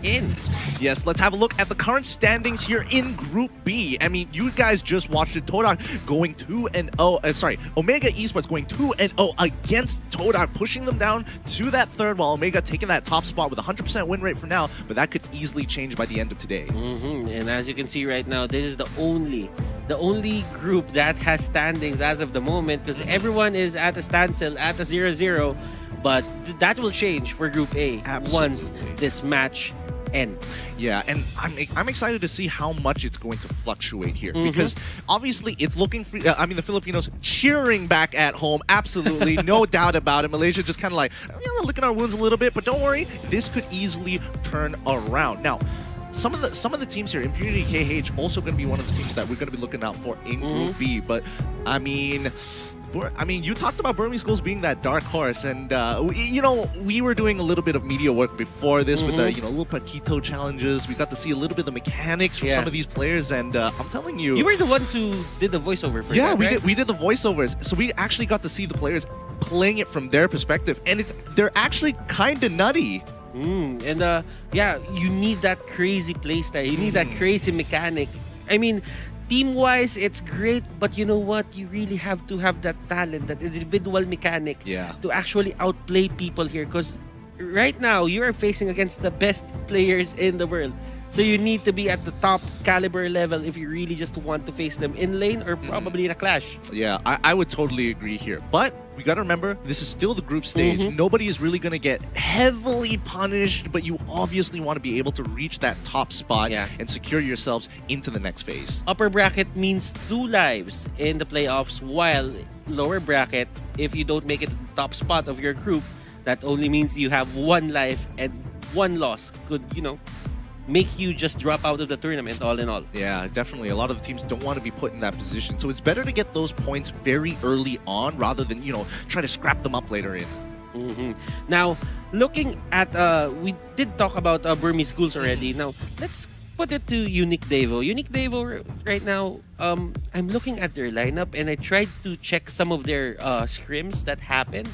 Speaker 13: in.
Speaker 12: Yes, let's have a look at the current standings here in Group B. I mean, you guys just watched it. Todak going 2-0. Omega Esports going 2-0 against Todak, pushing them down to that third, while Omega taking that top spot with a 100% win rate for now, but that could easily change by the end of today.
Speaker 13: And as you can see right now, this is the only group that has standings as of the moment, because everyone is at a standstill at a 0-0, but that will change for Group A once this match ends.
Speaker 12: Yeah, and I'm excited to see how much it's going to fluctuate here, because obviously it's looking for, I mean, the Filipinos cheering back at home, absolutely, no doubt about it. Malaysia just kind of like, you know, licking our wounds a little bit, but don't worry, this could easily turn around. Now, some of the teams here, Impunity KH, also going to be one of the teams that we're going to be looking out for in Group B. But I mean, I mean, you talked about Burmese Schools being that dark horse, and we were doing a little bit of media work before this with the little Paquito challenges. We got to see a little bit of the mechanics from some of these players, and I'm telling you,
Speaker 13: you were the ones who did the voiceover for
Speaker 12: that,
Speaker 13: right?
Speaker 12: we did the voiceovers, so we actually got to see the players playing it from their perspective, and they're actually kind of nutty.
Speaker 13: And you need that crazy playstyle. You need that crazy mechanic. I mean, team-wise, it's great, but you know what? You really have to have that talent, that individual mechanic to actually outplay people here. Because right now, you are facing against the best players in the world. So you need to be at the top caliber level if you really just want to face them in lane or probably in a clash.
Speaker 12: Yeah, I would totally agree here. But we got to remember, this is still the group stage. Nobody is really going to get heavily punished, but you obviously want to be able to reach that top spot and secure yourselves into the next phase.
Speaker 13: Upper bracket means 2 lives in the playoffs, while lower bracket, if you don't make it the top spot of your group, that only means you have 1 life and 1 loss. Could, make you just drop out of the tournament all in all.
Speaker 12: Yeah, definitely. A lot of the teams don't want to be put in that position. So it's better to get those points very early on rather than, try to scrap them up later in.
Speaker 13: Now, looking at, we did talk about Burmese Schools already. Now, let's put it to Unique Devo. Unique Devo right now, I'm looking at their lineup and I tried to check some of their scrims that happened.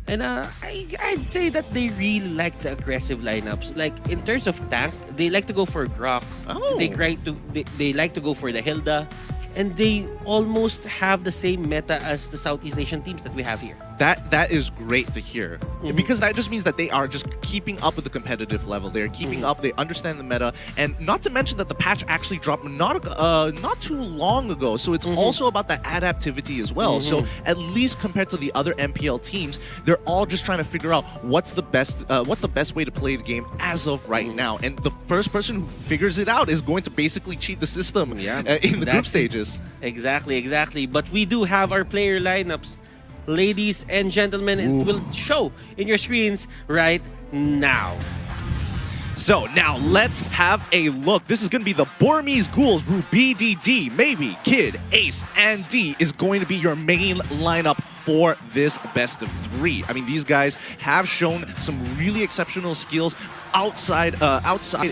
Speaker 13: And I'd say that they really like the aggressive lineups. Like in terms of tank, they like to go for Grok. They like to go for the Hilda. And they almost have the same meta as the Southeast Asian teams that we have here.
Speaker 12: That is great to hear, because that just means that they are just keeping up with the competitive level. They're keeping up. They understand the meta, and not to mention that the patch actually dropped not too long ago. So it's also about the adaptivity as well. So at least compared to the other MPL teams, they're all just trying to figure out what's the best way to play the game as of right now. And the first person who figures it out is going to basically cheat the system in the group stages.
Speaker 13: Exactly. But we do have our player lineups. Ladies and gentlemen, it will show in your screens right now.
Speaker 12: So now let's have a look. This is going to be the Burmese Ghouls. Ruby, DD, maybe Kid, Ace, and D is going to be your main lineup for this best of 3. I mean, these guys have shown some really exceptional skills outside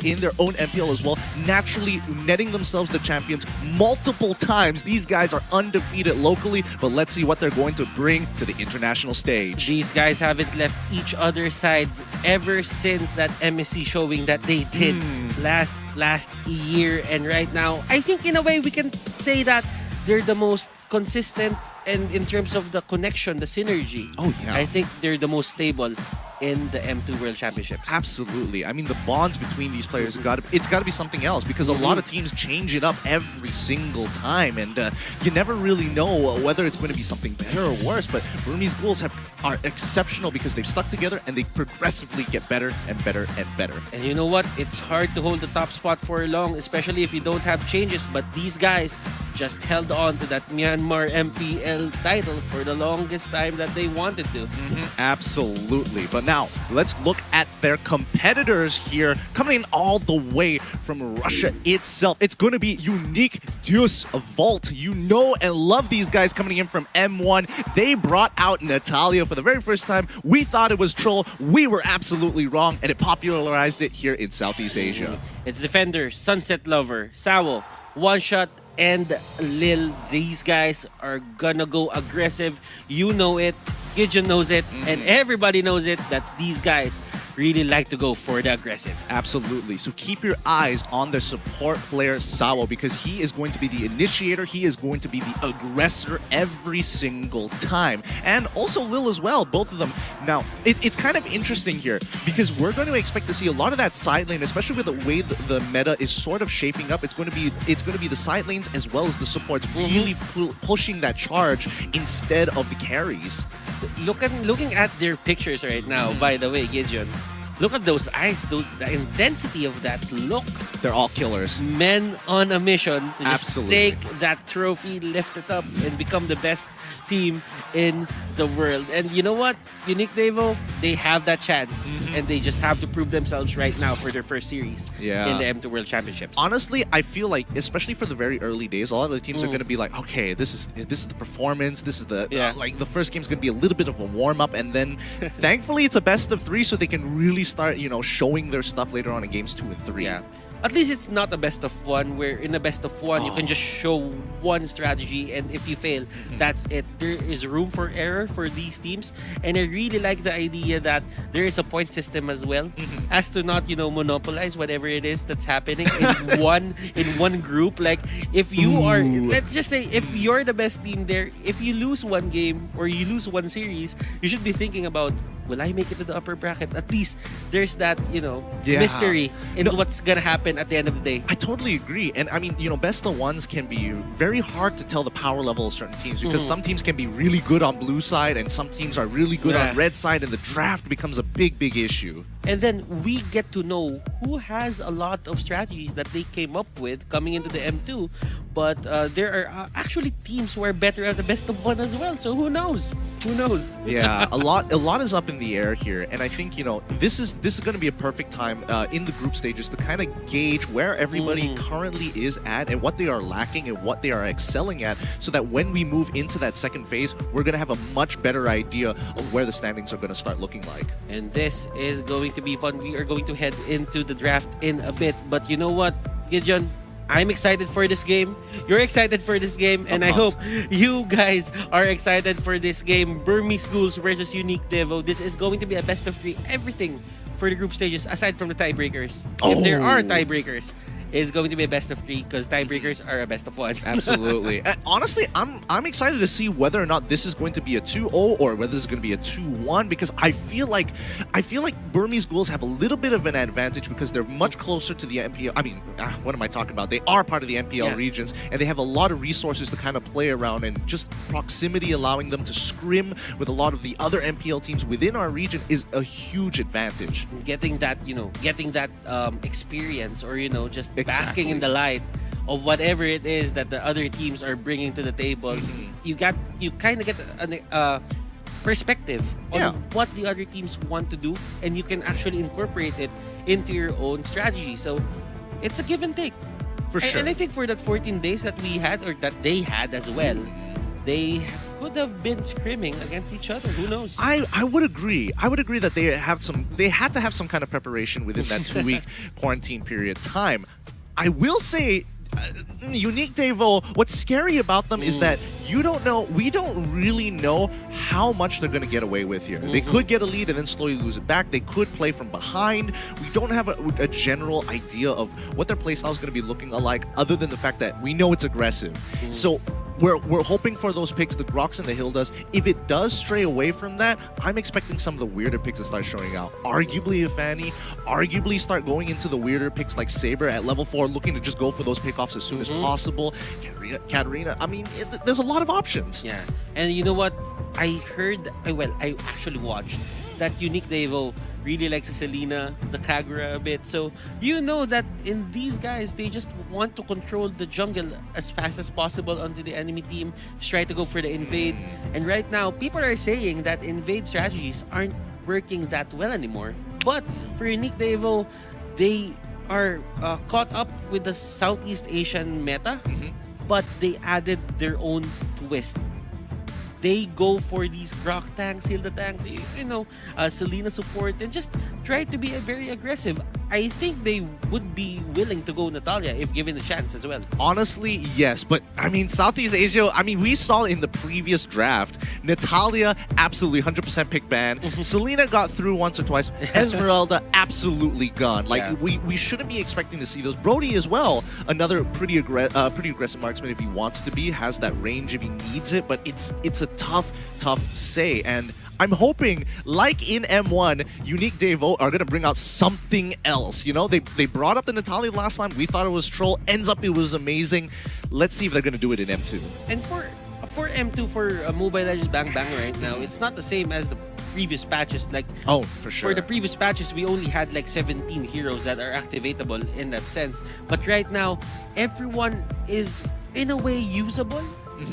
Speaker 12: in their own MPL as well, naturally netting themselves the champions multiple times. These guys are undefeated locally, but let's see what they're going to bring to the international stage.
Speaker 13: These guys haven't left each other's sides ever since that MSC showing that they did last year, and right now, I think in a way we can say that they're the most consistent, and in terms of the connection, the synergy, I think they're the most stable in the M2 World Championships.
Speaker 12: Absolutely. I mean, the bonds between these players, it's got to be something else, because a lot of teams change it up every single time, and you never really know whether it's going to be something better or worse. But Burmese Ghouls are exceptional because they've stuck together and they progressively get better and better and better.
Speaker 13: And you know what? It's hard to hold the top spot for long, especially if you don't have changes, but these guys just held on to that Myanmar MPL title for the longest time that they wanted to.
Speaker 12: Absolutely. But now, let's look at their competitors here, coming in all the way from Russia itself. It's going to be Unique Deuce Vault. You know and love these guys coming in from M1. They brought out Natalia for the very first time. We thought it was Troll. We were absolutely wrong, and it popularized it here in Southeast Asia.
Speaker 13: It's Defender, Sunset Lover, Sawo, One Shot, and Lil. These guys are gonna go aggressive. You know it, Gideon knows it, and everybody knows it, that these guys really like to go for the aggressive.
Speaker 12: Absolutely. So keep your eyes on the support player Sawo, because he is going to be the initiator. He is going to be the aggressor every single time. And also Lil as well, both of them. Now, it's kind of interesting here, because we're going to expect to see a lot of that side lane, especially with the way the meta is sort of shaping up. It's going to be the side lanes as well as the supports really pushing that charge instead of the carries.
Speaker 13: Looking at their pictures right now, by the way, Gideon, Look at those eyes, the intensity of that look.
Speaker 12: They're all killers.
Speaker 13: Men on a mission to just
Speaker 12: Absolutely.
Speaker 13: take that trophy, lift it up, and become the best team in the world. And you know what? Unique Devo, they have that chance. And they just have to prove themselves right now for their first series in the M2 World Championships.
Speaker 12: Honestly, I feel like, especially for the very early days, a lot of the teams are going to be like, okay, this is the performance, this is the like the first game's going to be a little bit of a warm up, and then thankfully it's a best of 3, so they can really start, you know, showing their stuff later on in games 2 and 3.
Speaker 13: Yeah. At least it's not a best of 1 where in a best of 1 you can just show one strategy, and if you fail, that's it. There is room for error for these teams, and I really like the idea that there is a point system as well, as to not, you know, monopolize whatever it is that's happening in one group. Like if you are, let's just say, if you're the best team there, if you lose one game or you lose one series, you should be thinking about, will I make it to the upper bracket? At least there's that, you know, mystery in what's gonna happen at the end of the day.
Speaker 12: I totally agree. And I mean, you know, best of 1s can be very hard to tell the power level of certain teams, because some teams can be really good on blue side and some teams are really good on red side, and the draft becomes a big issue.
Speaker 13: And then we get to know who has a lot of strategies that they came up with coming into the M2. But there are actually teams who are better at the best of 1 as well. So who knows? Who knows?
Speaker 12: Yeah, a lot is up in the air here, and I think, you know, this is going to be a perfect time in the group stages to kind of gauge where everybody currently is at and what they are lacking and what they are excelling at, so that when we move into that second phase, we're going to have a much better idea of where the standings are going to start looking like.
Speaker 13: And this is going to be fun. We are going to head into the draft in a bit. But you know what, Gideon? I'm excited for this game. You're excited for this game. And I hope you guys are excited for this game. Burmese Schools versus Unique Devo. This is going to be a best of 3. Everything for the group stages, aside from the tiebreakers. If there are tiebreakers, is going to be a best of 3, because tiebreakers are a best of 1.
Speaker 12: Absolutely. Honestly, I'm excited to see whether or not this is going to be a 2-0 or whether this is going to be a 2-1, because I feel like Burmese Ghouls have a little bit of an advantage because they're much closer to the MPL. I mean, what am I talking about? They are part of the MPL regions, and they have a lot of resources to kind of play around, and just proximity allowing them to scrim with a lot of the other MPL teams within our region is a huge advantage.
Speaker 13: Getting that, you know, experience, or, you know, just basking in the light of whatever it is that the other teams are bringing to the table. You kind of get a perspective on what the other teams want to do, and you can actually incorporate it into your own strategy. So it's a give and take.
Speaker 12: For sure.
Speaker 13: And I think for that 14 days that we had, or that they had as well, they could have been scrimming against each other. Who knows?
Speaker 12: I would agree. I would agree that they had to have some kind of preparation within that 2-week quarantine period time. I will say, Unique Devo, what's scary about them is that we don't really know how much they're going to get away with here. They could get a lead and then slowly lose it back. They could play from behind. We don't have a general idea of what their playstyle is going to be looking like, other than the fact that we know it's aggressive. So we're hoping for those picks, the Grox and the Hildas. If it does stray away from that, I'm expecting some of the weirder picks to start showing out. Arguably a Fanny, arguably start going into the weirder picks like Saber at level 4, looking to just go for those pickoffs as soon as possible. Katarina, I mean, there's a lot of options.
Speaker 13: Yeah, and you know what? I actually watched that Unique Devo really likes Selena, the Kagura a bit. So you know that in these guys, they just want to control the jungle as fast as possible onto the enemy team, just try to go for the invade. And right now, people are saying that invade strategies aren't working that well anymore. But for Unique Devo, they are caught up with the Southeast Asian meta, but they added their own twist. They go for these Grok tanks, Hilda tanks, you know, Selena support, and just try to be very aggressive. I think they would be willing to go Natalia if given the chance as well.
Speaker 12: Honestly, yes. But, I mean, Southeast Asia, I mean, we saw in the previous draft, Natalia, absolutely 100% pick ban. Selena got through once or twice. Esmeralda, absolutely gone. Like, we shouldn't be expecting to see those. Brody as well, another pretty aggressive marksman if he wants to be, has that range if he needs it, but it's a tough say. And I'm hoping, like in M1, Unique Devo are going to bring out something else. You know, they brought up the Natalia last time. We thought it was troll. Ends up it was amazing. Let's see if they're going to do it in M2.
Speaker 13: And for M2, for Mobile Legends Bang Bang right now, it's not the same as the previous patches. Like,
Speaker 12: oh, for sure.
Speaker 13: For the previous patches, we only had like 17 heroes that are activatable in that sense. But right now, everyone is in a way usable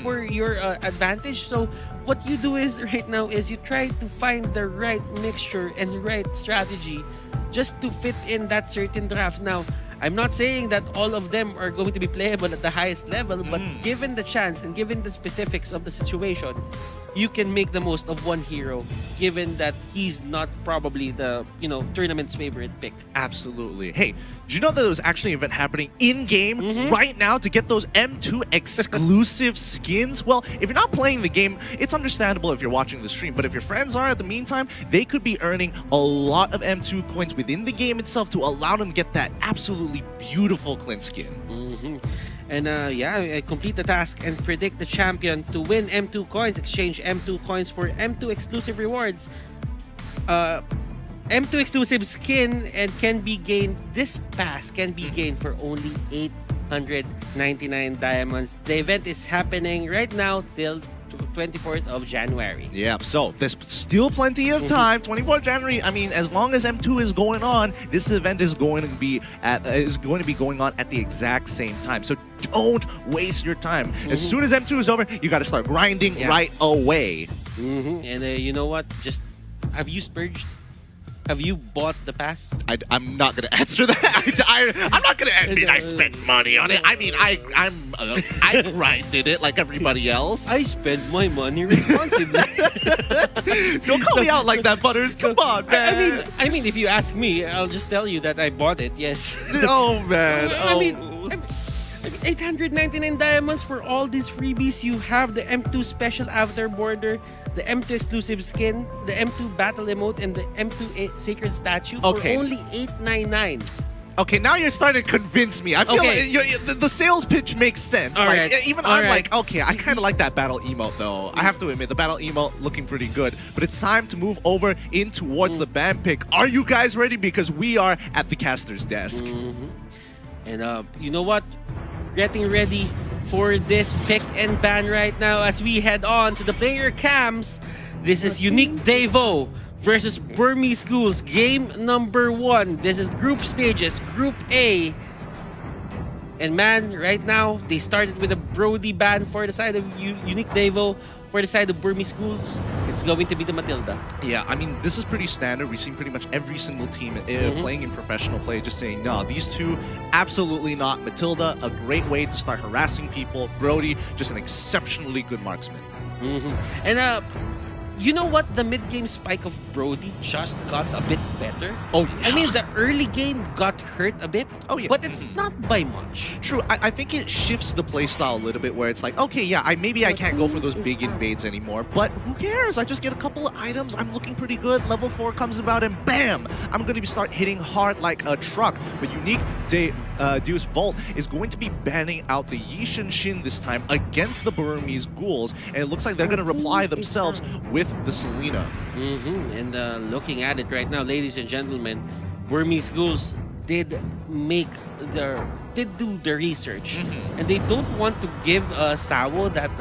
Speaker 13: for your advantage. So what you do is right now is you try to find the right mixture and the right strategy just to fit in that certain draft. Now, I'm not saying that all of them are going to be playable at the highest level, but given the chance and given the specifics of the situation, you can make the most of one hero, given that he's not probably the, tournament's favorite pick.
Speaker 12: Absolutely. Hey, did you know that there was actually an event happening in-game right now to get those M2 exclusive skins? Well, if you're not playing the game, it's understandable if you're watching the stream, but if your friends are at the meantime, they could be earning a lot of M2 coins within the game itself to allow them to get that absolutely beautiful Clint skin.
Speaker 13: And complete the task and predict the champion to win M2 coins. Exchange M2 coins for M2 exclusive rewards. M2 exclusive skin and can be gained. This pass can be gained for only 899 diamonds. The event is happening right now till 24th of January.
Speaker 12: Yeah, so there's still plenty of time. 24th January. I mean, as long as M2 is going on, this event is going to be going on at the exact same time. So don't waste your time. As soon as M2 is over, you got to start grinding right away.
Speaker 13: And you know what? Just have you splurged? Have you bought the pass?
Speaker 12: I'm not gonna answer that. I'm not gonna admit I spent money on it. I mean, I grinded it like everybody else.
Speaker 13: I spent my money responsibly.
Speaker 12: Don't call me out like that, Butters. Come on, man.
Speaker 13: I mean, if you ask me, I'll just tell you that I bought it. Yes.
Speaker 12: Oh man.
Speaker 13: I mean, 899 diamonds for all these freebies. You have the M2 special avatar border, the M2 exclusive skin, the M2 battle emote, and the M2 sacred statue for only 899.
Speaker 12: Okay, now you're starting to convince me. I feel like the sales pitch makes sense. Like, okay, I kind of like that battle emote though. I have to admit, the battle emote looking pretty good. But it's time to move over in towards the ban pick. Are you guys ready? Because we are at the caster's desk.
Speaker 13: And you know what? Getting ready for this pick and ban right now as we head on to the player cams. This is Unique Devo versus Burmese Schools, game number 1. This is group stages, Group A. And man, right now, they started with a Brody ban for the side of Unique Devo. For the side of Burmese Schools, it's going to be the Matilda.
Speaker 12: Yeah, I mean, this is pretty standard. We've seen pretty much every single team playing in professional play just saying, no, these two, absolutely not. Matilda, a great way to start harassing people. Brody, just an exceptionally good marksman.
Speaker 13: And you know what? The mid-game spike of Brody just got a bit better.
Speaker 12: Oh, yeah.
Speaker 13: I mean, the early game got hurt a bit.
Speaker 12: Oh, yeah.
Speaker 13: But it's not by much.
Speaker 12: True. I think it shifts the playstyle a little bit where it's like, okay, yeah, maybe I can't go for those big invades anymore, but who cares? I just get a couple of items. I'm looking pretty good. Level 4 comes about and bam! I'm going to start hitting hard like a truck. But Unique Deus Vault is going to be banning out the Yishin Shin this time against the Burmese Ghouls, and it looks like they're going to reply themselves with the Selena.
Speaker 13: And looking at it right now, ladies and gentlemen, Burmese Ghouls did do the research, and they don't want to give Sawo that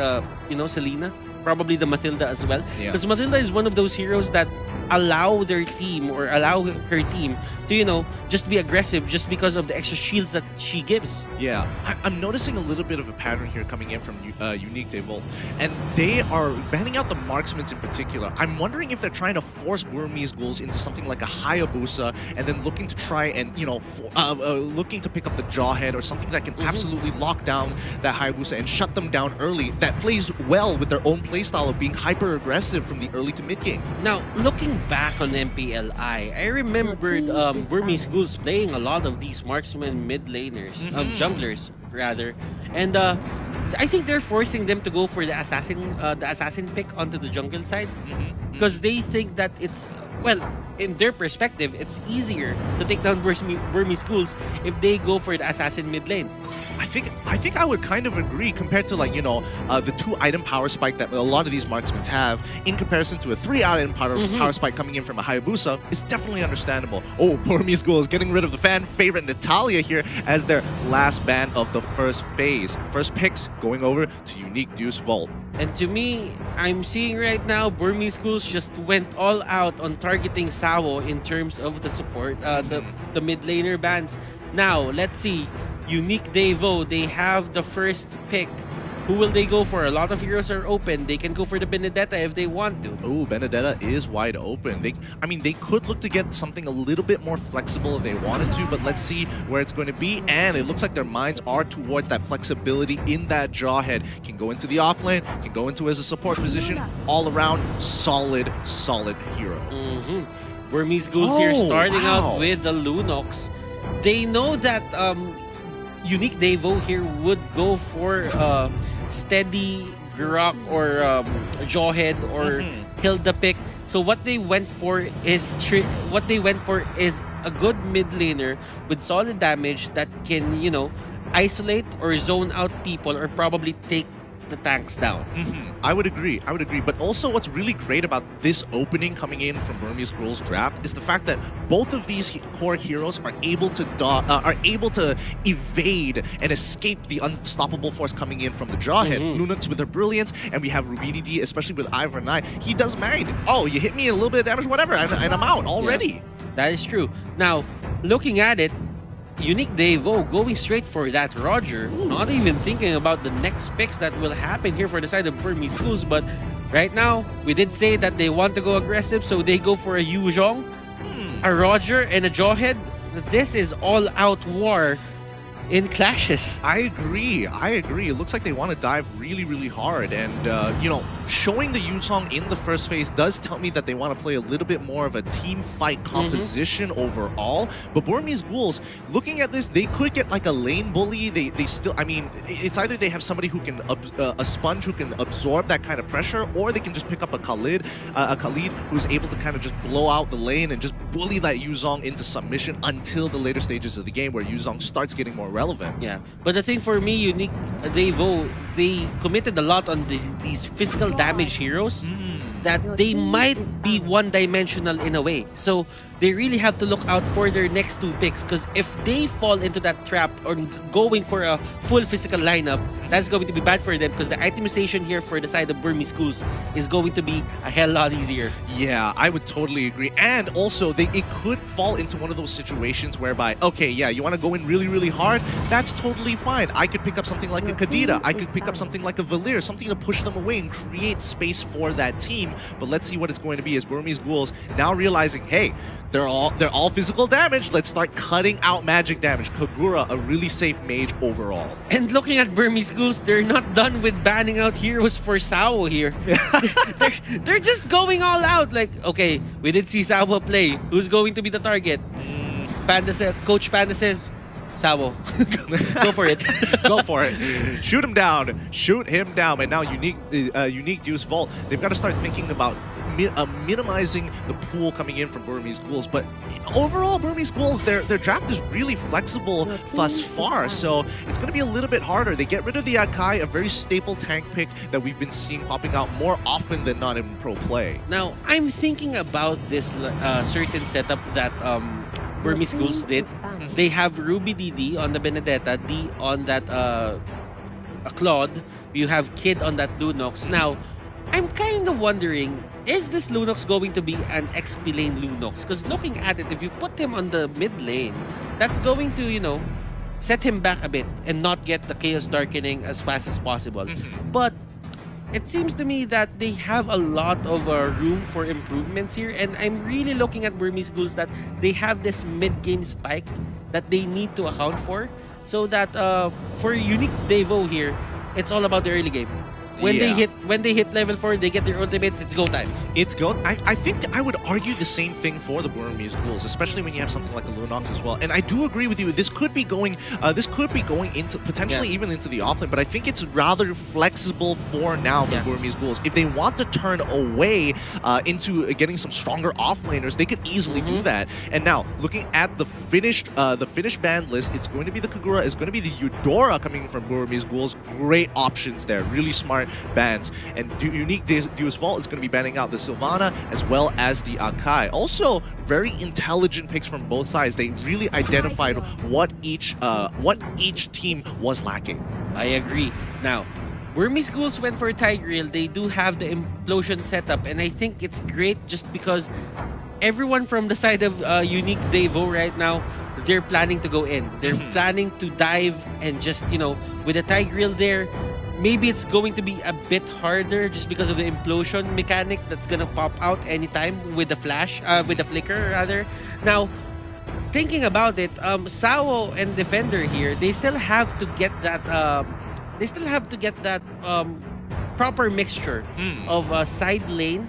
Speaker 13: Selena, probably the Matilda as well, because Matilda is one of those heroes that allow their team or allow her team to just be aggressive just because of the extra shields that she gives.
Speaker 12: Yeah, I'm noticing a little bit of a pattern here coming in from Unique Devolt, and they are banning out the marksmen in particular. I'm wondering if they're trying to force Burmese Ghouls into something like a Hayabusa, and then looking to try and looking to pick up the Jawhead or something that can absolutely lock down that Hayabusa and shut them down early. That plays well with their own playstyle of being hyper aggressive from the early to mid game.
Speaker 13: Now, looking back on MPLI, I remembered Burmese Ghouls playing a lot of these marksman mid laners, junglers rather, and I think they're forcing them to go for the assassin pick onto the jungle side because they think that it's in their perspective, it's easier to take down Burmese Ghouls if they go for the assassin mid lane.
Speaker 12: I think I would kind of agree compared to the 2-item power spike that a lot of these marksmen have in comparison to a 3-item power spike coming in from a Hayabusa. It's definitely understandable. Oh, Burmese Ghoul is getting rid of the fan favorite Natalia here as their last ban of the first phase. First picks going over to Unique Deus Vault.
Speaker 13: And to me, I'm seeing right now Burmese Schools just went all out on targeting Sawo in terms of the support, the mid laner bans. Now, let's see. Unique Devo, they have the first pick. Who will they go for? A lot of heroes are open. They can go for the Benedetta if they want to.
Speaker 12: Oh, Benedetta is wide open. They could look to get something a little bit more flexible if they wanted to, but let's see where it's going to be. And it looks like their minds are towards that flexibility in that Jawhead. Can go into the offlane, can go into as a support position. All around, solid hero.
Speaker 13: Burmese Ghouls here starting out with the Lunox. They know that Unique Devo here would go for steady Grok or Jawhead or Hilda pick. So what they went for is a good mid laner with solid damage that can, you know, isolate or zone out people or probably take the tanks down.
Speaker 12: I would agree. But also what's really great about this opening coming in from Burmese Ghouls draft is the fact that both of these core heroes are able to evade and escape the unstoppable force coming in from the Jawhead. Lunox with her brilliance, and we have Rubididi, especially with Ivor 9. He does mind. Oh, you hit me a little bit of damage, whatever, and I'm out already.
Speaker 13: Yeah, that is true. Now, looking at it, Unique Devo going straight for that Roger, not even thinking about the next picks that will happen here for the side of Burmese Schools. But right now, we did say that they want to go aggressive, so they go for a Yu Zhong, a Roger, and a Jawhead. This is all-out war in clashes.
Speaker 12: I agree. It looks like they want to dive really hard, and you know, showing the Yusong in the first phase does tell me that they want to play a little bit more of a team fight composition overall. But Burmese Ghouls, looking at this, they could get like a lane bully. They still, I mean, it's either they have somebody who can a sponge who can absorb that kind of pressure, or they can just pick up a Khalid who's able to kind of just blow out the lane and just bully that Yuzong into submission until the later stages of the game where Yuzong starts getting more relevant.
Speaker 13: Yeah, but the thing for me, Unique Devo, they committed a lot on these physical damage heroes that they might be one-dimensional in a way. So they really have to look out for their next two picks, because if they fall into that trap or going for a full physical lineup, that's going to be bad for them, because the itemization here for the side of Burmese Schools is going to be a hell lot easier.
Speaker 12: Yeah, I would totally agree. And also, it could fall into one of those situations whereby, okay, yeah, you want to go in really hard? That's totally fine. I could pick up something like a Kadita. I could pick up something like a Valir, something to push them away and create space for that team. But let's see what it's going to be as Burmese Ghouls now realizing, hey, they're all physical damage. Let's start cutting out magic damage. Kagura, a really safe mage overall.
Speaker 13: And looking at Burmese Ghouls, they're not done with banning out heroes for Sawo here. they're just going all out. Like, okay, we did see Sawo play. Who's going to be the target? Coach Panda says, Sawo. Go for it.
Speaker 12: Go for it. Shoot him down. Shoot him down. And now Unique Deuce Vault, they've got to start thinking about minimizing the pool coming in from Burmese Ghouls. But overall, Burmese Ghouls, their draft is really flexible thus far, so it's going to be a little bit harder. They get rid of the Akai, a very staple tank pick that we've been seeing popping out more often than not in pro play.
Speaker 13: Now, I'm thinking about this certain setup that Burmese Ghouls did. They have Ruby DD on the Benedetta, D on that Claude. You have Kid on that Lunox. Now, I'm kind of wondering, is this Lunox going to be an XP lane Lunox? Because looking at it, if you put him on the mid lane, that's going to, you know, set him back a bit and not get the Chaos Darkening as fast as possible. But it seems to me that they have a lot of room for improvements here, and I'm really looking at Burmese Ghouls that they have this mid-game spike that they need to account for, so that for Unique Devo here, it's all about the early game. When they hit level 4, they get their ultimates, it's go time.
Speaker 12: It's go. I think I would argue the same thing for the Burmese Ghouls, especially when you have something like a Lunox as well. And I do agree with you. This could be going into potentially even into the offlane, but I think it's rather flexible for now for Burmese Ghouls. If they want to turn away into getting some stronger offlaners, they could easily do that. And now looking at the finished band list, it's going to be the Kagura, it's going to be the Eudora coming from Burmese Ghouls. Great options there, really smart bans. And Unique Deus Vault is going to be banning out the Sylvana as well as the Akai. Also, very intelligent picks from both sides. They really identified what each team was lacking.
Speaker 13: I agree. Now, Burmese Ghouls went for a Tigreal. They do have the implosion setup, and I think it's great just because everyone from the side of Unique Devo right now, they're planning to go in. They're planning to dive and just, you know, with a Tigreal there, maybe it's going to be a bit harder just because of the implosion mechanic that's gonna pop out anytime with the flash, with the flicker rather. Now, thinking about it, Sao and Defender here, they still have to get that. Proper mixture of a side lane,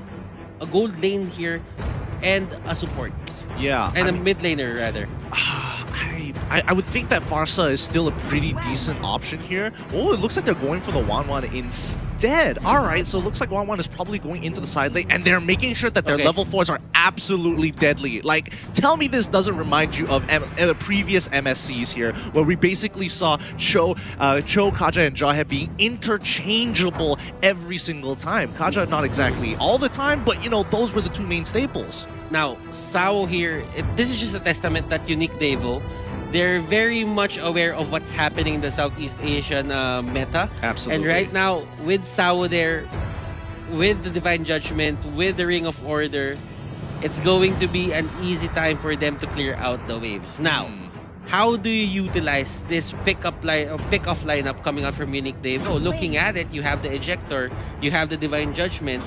Speaker 13: a gold lane here, and a support.
Speaker 12: Yeah,
Speaker 13: and a mid laner rather.
Speaker 12: I would think that Farsa is still a pretty decent option here. Oh, it looks like they're going for the Wanwan instead. All right, so it looks like Wanwan is probably going into the side lane, and they're making sure that their level 4s are absolutely deadly. Like, tell me this doesn't remind you of the previous MSCs here, where we basically saw Cho, Kaja, and Jahe being interchangeable every single time. Kaja not exactly all the time, but you know, those were the two main staples.
Speaker 13: Now, Sao here, this is just a testament that Unique Devo, they're very much aware of what's happening in the Southeast Asian meta.
Speaker 12: Absolutely.
Speaker 13: And right now, with Sao there, with the Divine Judgment, with the Ring of Order, it's going to be an easy time for them to clear out the waves. Now, how do you utilize this pick-off lineup coming out from Unique Devo? Looking at it, you have the Ejector, you have the Divine Judgment.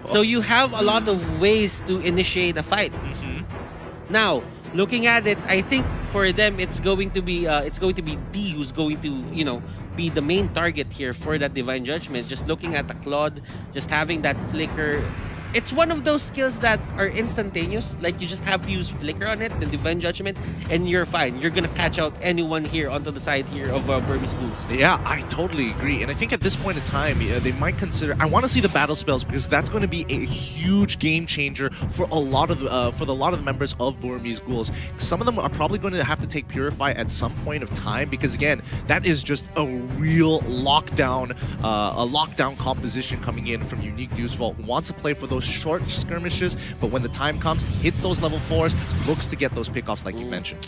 Speaker 13: So you have a lot of ways to initiate a fight. Now, looking at it, I think for them it's going to be D who's going to, you know, be the main target here for that Divine Judgment. Just looking at the Claude, just having that flicker. It's one of those skills that are instantaneous. Like, you just have to use flicker on it, the Divine Judgment, and you're fine. You're gonna catch out anyone here onto the side here of Burmese Ghouls.
Speaker 12: Yeah, I totally agree. And I think at this point in time, they might consider. I want to see the battle spells because that's going to be a huge game changer for a lot of the members of Burmese Ghouls. Some of them are probably going to have to take Purify at some point of time because again, that is just a real lockdown, composition coming in from Unique Deus Vault, who wants to play for those short skirmishes, but when the time comes, hits those level 4s, looks to get those pickoffs like you mentioned.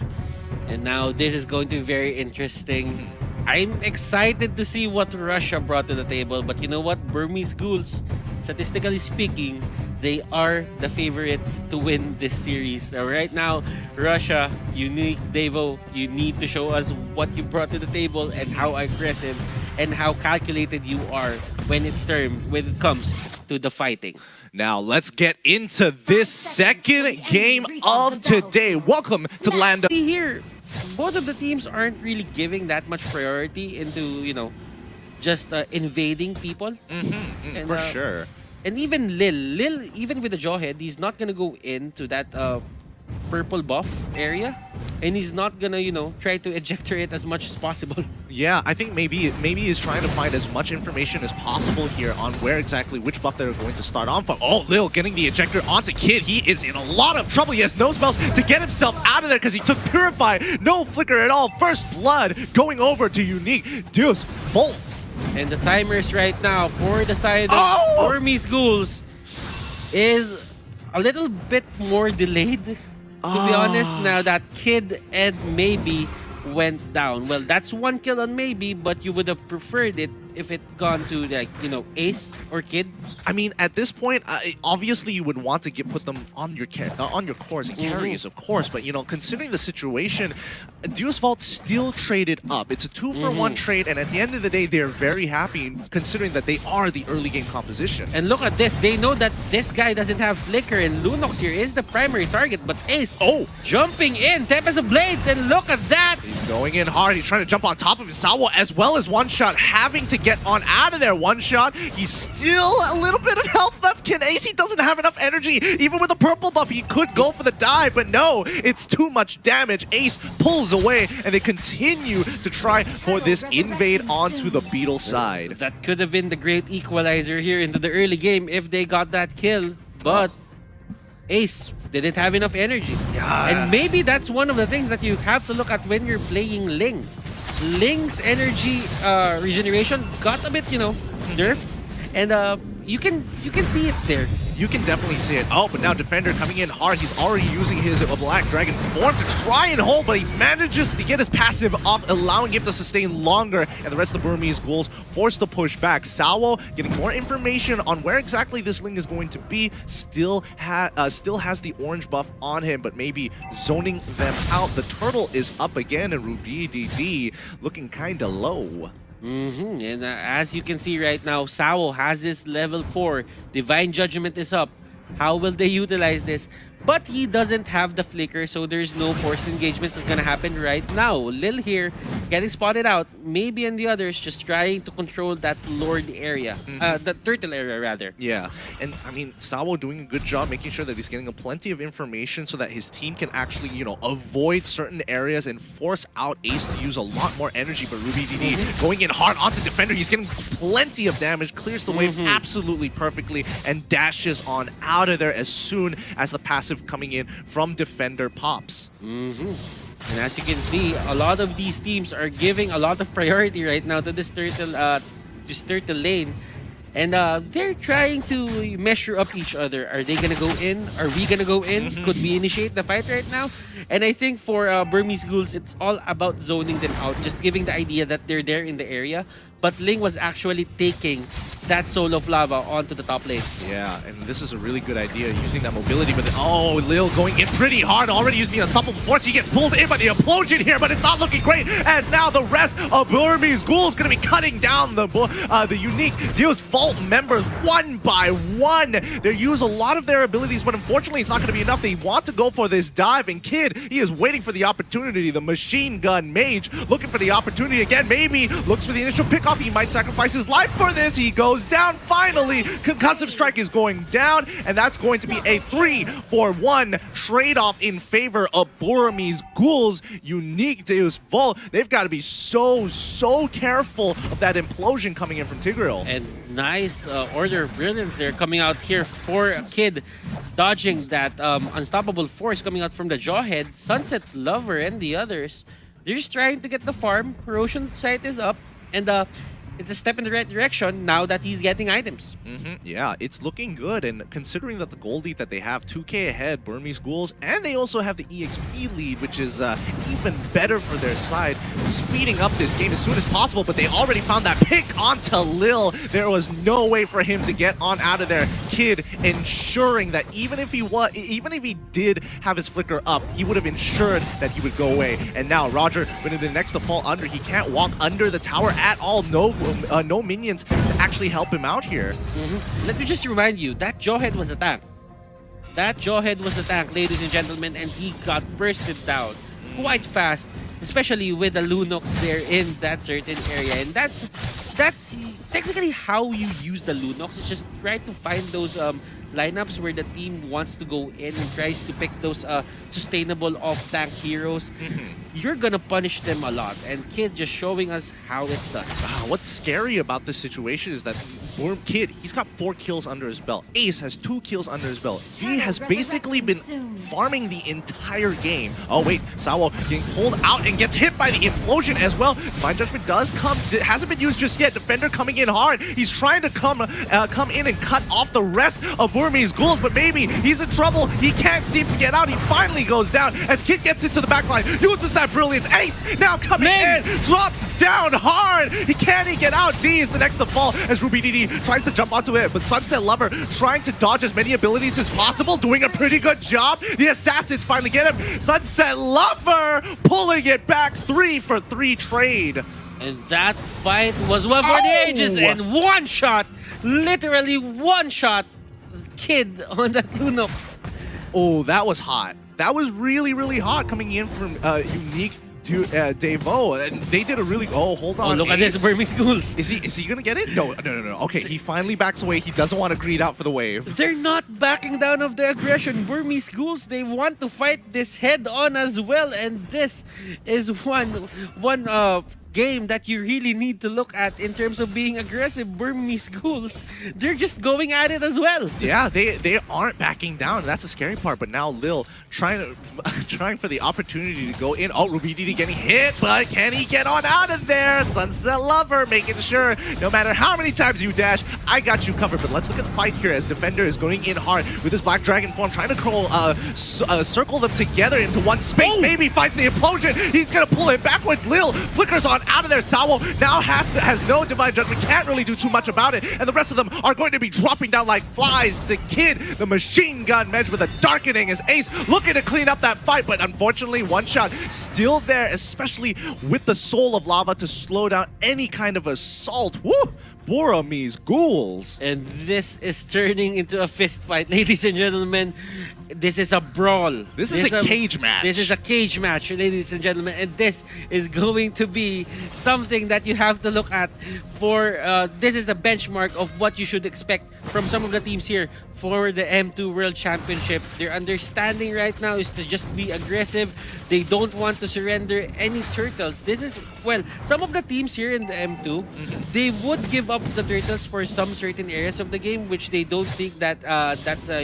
Speaker 13: And now this is going to be very interesting. I'm excited to see what Russia brought to the table, but you know what? Burmese Ghouls, statistically speaking, they are the favorites to win this series. So right now, Russia, Unique Devo, you need to show us what you brought to the table and how aggressive and how calculated you are when it comes to the fighting.
Speaker 12: Now, let's get into this second game of today. Welcome to the land of...
Speaker 13: Here, both of the teams aren't really giving that much priority into, you know, just invading people.
Speaker 12: For sure.
Speaker 13: And even Lil, even with the Jawhead, he's not gonna go into that purple buff area, and he's not gonna, you know, try to ejector it as much as possible.
Speaker 12: Yeah, I think maybe he's trying to find as much information as possible here on where exactly which buff they're going to start on from. Oh, Lil getting the ejector onto Kid. He is in a lot of trouble. He has no spells to get himself out of there because he took Purify. No flicker at all. First blood going over to Unique Deus Vault.
Speaker 13: And the timers right now for the side of Burmese Ghouls is a little bit more delayed, to be honest, now that Kid and Maybe went down. Well, that's one kill on Maybe, but you would have preferred it if it gone to, like, you know, Ace or Kid.
Speaker 12: I mean, at this point, obviously you would want to put them on your cores and carries, of course. But you know, considering the situation, Deus Vault still traded up. It's a 2-for-1 trade, and at the end of the day, they're very happy considering that they are the early game composition.
Speaker 13: And look at this. They know that this guy doesn't have flicker, and Lunox here is the primary target. But Ace, jumping in, Tempest of Blades, and look at that.
Speaker 12: He's going in hard. He's trying to jump on top of his Sawa as well as one shot, having to get on out of there. One shot. He's still a little bit of health left. Can Ace? He doesn't have enough energy. Even with a purple buff, he could go for the dive, but no, it's too much damage. Ace pulls away, and they continue to try for this invade onto the Beetle side.
Speaker 13: That could have been the great equalizer here into the early game if they got that kill, but Ace didn't have enough energy.
Speaker 12: Yeah.
Speaker 13: And maybe that's one of the things that you have to look at when you're playing Ling. Ling's energy regeneration got a bit, you know, nerfed, and you can see it there.
Speaker 12: You can definitely see it. Oh, but now Defender coming in hard. He's already using his Black Dragon form to try and hold, but he manages to get his passive off, allowing him to sustain longer, and the rest of the Burmese ghouls forced to push back. Sawo getting more information on where exactly this Ling is going to be. Still has the orange buff on him, but maybe zoning them out. The turtle is up again, and Ruby DD looking kind of low.
Speaker 13: And as you can see right now, Sawo has his level 4. Divine Judgment is up. How will they utilize this? But he doesn't have the flicker, so there's no forced engagements that's gonna happen right now. Lil here getting spotted out. Maybe and the others just trying to control that Lord area. The turtle area, rather.
Speaker 12: Yeah, and I mean, Sawo doing a good job making sure that he's getting plenty of information so that his team can actually, you know, avoid certain areas and force out Ace to use a lot more energy. But Ruby DD going in hard onto Defender. He's getting plenty of damage, clears the wave absolutely perfectly, and dashes on out of there as soon as the passive coming in from Defender pops.
Speaker 13: And as you can see, a lot of these teams are giving a lot of priority right now to this turtle lane. And they're trying to measure up each other. Are they gonna go in? Are we gonna go in? Could we initiate the fight right now? And I think for Burmese ghouls, it's all about zoning them out, just giving the idea that they're there in the area. But Ling was actually taking that Soul of Lava onto the top lane.
Speaker 12: Yeah, and this is a really good idea, using that mobility, but oh, Lil going in pretty hard, already using the Unstoppable Force. He gets pulled in by the Implosion here, but it's not looking great, as now the rest of Burmese ghouls going to be cutting down the Unique Deus Vault members one by one. They use a lot of their abilities, but unfortunately it's not going to be enough. They want to go for this dive, and Kid, he is waiting for the opportunity. The Machine Gun Mage looking for the opportunity again, maybe looks for the initial pickoff. He might sacrifice his life for this. He goes down finally. Concussive Strike is going down, and that's going to be a 3-for-1 trade-off in favor of Burmese ghouls. Unique Deus Vault. They've got to be so careful of that implosion coming in from Tigreal.
Speaker 13: And nice order of brilliance there coming out here for Kid, dodging that unstoppable force coming out from the Jawhead. Sunset Lover and the others, they're just trying to get the farm. Corrosion Sight is up, and it's a step in the right direction now that he's getting items.
Speaker 12: Yeah, it's looking good, and considering that the gold lead that they have, 2K ahead, Burmese ghouls, and they also have the EXP lead, which is even better for their side, speeding up this game as soon as possible, but they already found that pick onto Lil. There was no way for him to get on out of there. Kid ensuring that even if he did have his flicker up, he would have ensured that he would go away. And now Roger, when the next to fall under, he can't walk under the tower at all. No minions to actually help him out here.
Speaker 13: Let me just remind you, that Jawhead was a tank. That Jawhead was a tank, ladies and gentlemen, and he got bursted down quite fast, especially with the Lunox there in that certain area. And that's technically how you use the Lunox. It's just try to find those lineups where the team wants to go in and tries to pick those sustainable off-tank heroes. You're gonna punish them a lot, and Kid just showing us how it's done.
Speaker 12: What's scary about this situation is that Kid, he's got 4 kills under his belt. Ace has 2 kills under his belt. D has basically been farming the entire game. Oh wait, Sawo getting pulled out and gets hit by the implosion as well. Divine Judgment does come, it hasn't been used just yet. Defender coming in hard. He's trying to come in and cut off the rest of Burmese ghouls, but maybe he's in trouble. He can't seem to get out. He finally goes down as Kid gets into the backline, uses that brilliance. Ace now coming in, drops down hard. He can't get out. D is the next to fall as Ruby DD tries to jump onto it, but Sunset Lover trying to dodge as many abilities as possible, doing a pretty good job. The assassins finally get him. Sunset Lover pulling it back. 3-for-3 trade.
Speaker 13: And that fight was one for the ages, and one shot, literally one shot, Kid on that Lunox.
Speaker 12: Oh, that was hot. That was really hot coming in from Unique Devo, and they did a really. Oh, hold on.
Speaker 13: Oh, look at this, Burmese ghouls.
Speaker 12: Is he gonna get it? No. Okay, he finally backs away. He doesn't want to greed out for the wave.
Speaker 13: They're not backing down of the aggression. Burmese ghouls, they want to fight this head on as well, and this is one game that you really need to look at in terms of being aggressive. Burmese Ghouls, they're just going at it as well.
Speaker 12: Yeah, they aren't backing down. That's the scary part. But now Lil trying for the opportunity to go in. Oh, Rubididi getting hit, but can he get on out of there? Sunset Lover making sure no matter how many times you dash, I got you covered. But let's look at the fight here as Defender is going in hard with his Black Dragon form, trying to circle them together into one space. Maybe finds the implosion. He's gonna pull it backwards. Lil flickers on out of there. Salvo now has no Divine Judgment, can't really do too much about it, and the rest of them are going to be dropping down like flies. The Kid, the machine gun Medj with a darkening, as Ace looking to clean up that fight, but unfortunately one shot still there, especially with the Soul of Lava to slow down any kind of assault. Woo! Burmese Ghouls.
Speaker 13: And this is turning into a fist fight, ladies and gentlemen. This is a brawl.
Speaker 12: This is a cage match.
Speaker 13: This is a cage match, ladies and gentlemen. And this is going to be something that you have to look at for, this is the benchmark of what you should expect from some of the teams here for the M2 World Championship. Their understanding right now is to just be aggressive. They don't want to surrender any turtles. This is, well, some of the teams here in the M2, they would give up the turtles for some certain areas of the game, which they don't think that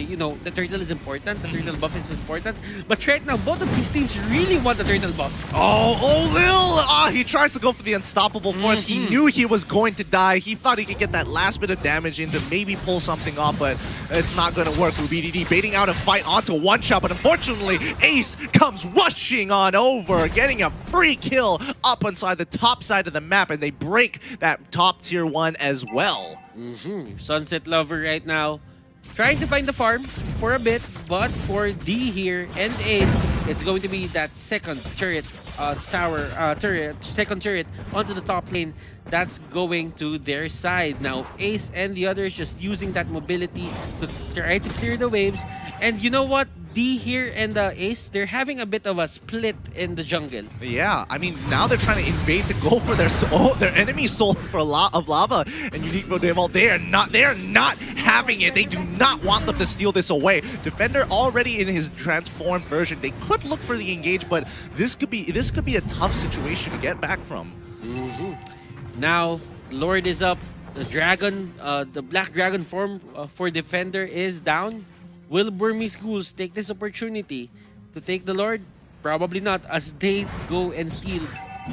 Speaker 13: you know, the turtle is important. The turtle buff is important. But right now, both of these teams really want the turtle buff.
Speaker 12: Oh, Lil! He tries to go for the unstoppable force. He knew he was going to die. He thought he could get that last bit of damage in to maybe pull something off, but it's not going to work. Rubididi baiting out a fight onto one shot, but unfortunately, Ace comes rushing on over, getting a free kill up inside the top side of the map, and they break that top tier 1 as well.
Speaker 13: Sunset Lover right now trying to find the farm for a bit, but for D here and Ace, it's going to be that second turret, second turret onto the top lane. That's going to their side. Now, Ace and the others just using that mobility to try to clear the waves. And you know what? D here and Ace, they're having a bit of a split in the jungle.
Speaker 12: Yeah, I mean, now they're trying to invade to go for their soul, their enemy soul for a lot of lava. And Unique.Devault, they are not having it. They do not want them to steal this away. Defender already in his transformed version. They could look for the engage, but this could be a tough situation to get back from.
Speaker 13: Now, Lord is up. The dragon, the Black Dragon form for Defender is down. Will Burmese Ghouls take this opportunity to take the Lord? Probably not, as they go and steal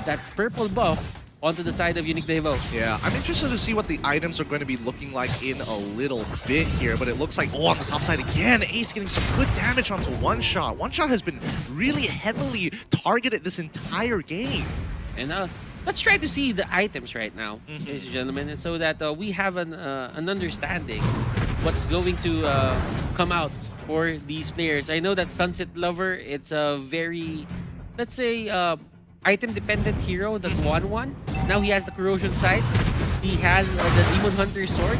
Speaker 13: that purple buff onto the side of Unique.Devault.
Speaker 12: Yeah, I'm interested to see what the items are going to be looking like in a little bit here, but it looks like, on the top side again, Ace getting some good damage onto One Shot. One Shot has been really heavily targeted this entire game.
Speaker 13: And let's try to see the items right now, ladies and gentlemen, and so that we have an understanding what's going to come out for these players. I know that Sunset Lover, it's a very, let's say, item-dependent hero that won one. Now he has the Corrosion Sight. He has the Demon Hunter Sword.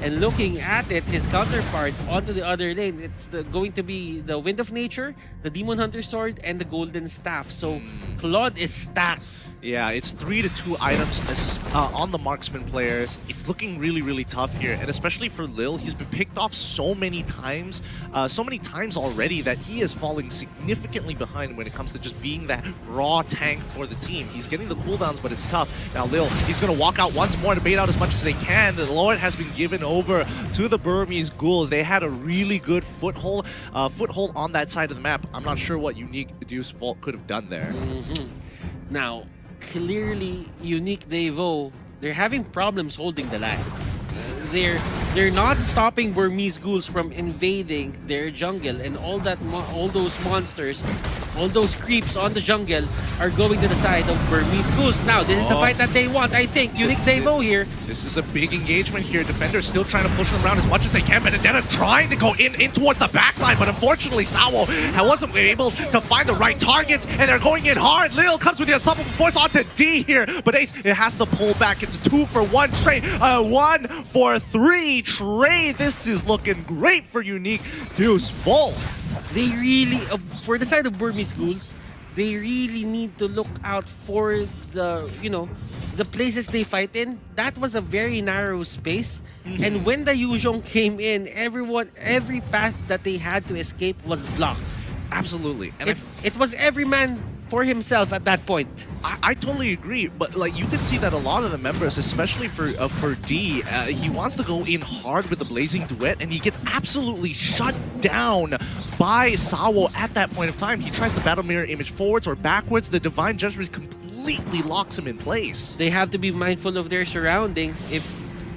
Speaker 13: And looking at it, his counterpart onto the other lane, it's going to be the Wind of Nature, the Demon Hunter Sword, and the Golden Staff. So Claude is stacked.
Speaker 12: Yeah, it's 3-2 items on the marksman players. It's looking really, really tough here, and especially for Lil, he's been picked off so many times already that he is falling significantly behind when it comes to just being that raw tank for the team. He's getting the cooldowns, but it's tough. Now Lil, he's going to walk out once more to bait out as much as they can. The Lord has been given over to the Burmese Ghouls. They had a really good foothold on that side of the map. I'm not sure what Unique.Devault could have done there.
Speaker 13: Now, clearly, Unique.Devault, they're having problems holding the line. They're not stopping Burmese Ghouls from invading their jungle, and all those monsters, all those creeps on the jungle are going to the side of Burmese Ghouls. Now, this is the fight that they want, I think. Unique.Devault here.
Speaker 12: This is a big engagement here. Defenders still trying to push them around as much as they can. Vendetta trying to go in towards the backline, but unfortunately, Sawo wasn't able to find the right targets, and they're going in hard. Lil comes with the unstoppable force onto D here, but Ace, it has to pull back. It's a 2-for-1 trade, 1-for-3 trade. This is looking great for Unique.Devault.
Speaker 13: They really, for the side of Burmese Ghouls, they really need to look out for the, the places they fight in. That was a very narrow space. And when the Yuzhong came in, every path that they had to escape was blocked.
Speaker 12: Absolutely. And
Speaker 13: it was every man for himself at that point.
Speaker 12: I totally agree, but like you can see that a lot of the members, especially for D, he wants to go in hard with the Blazing Duet, and he gets absolutely shut down by Sawo at that point of time. He tries to battle mirror image forwards or backwards. The Divine Judgment completely locks him in place.
Speaker 13: They have to be mindful of their surroundings. If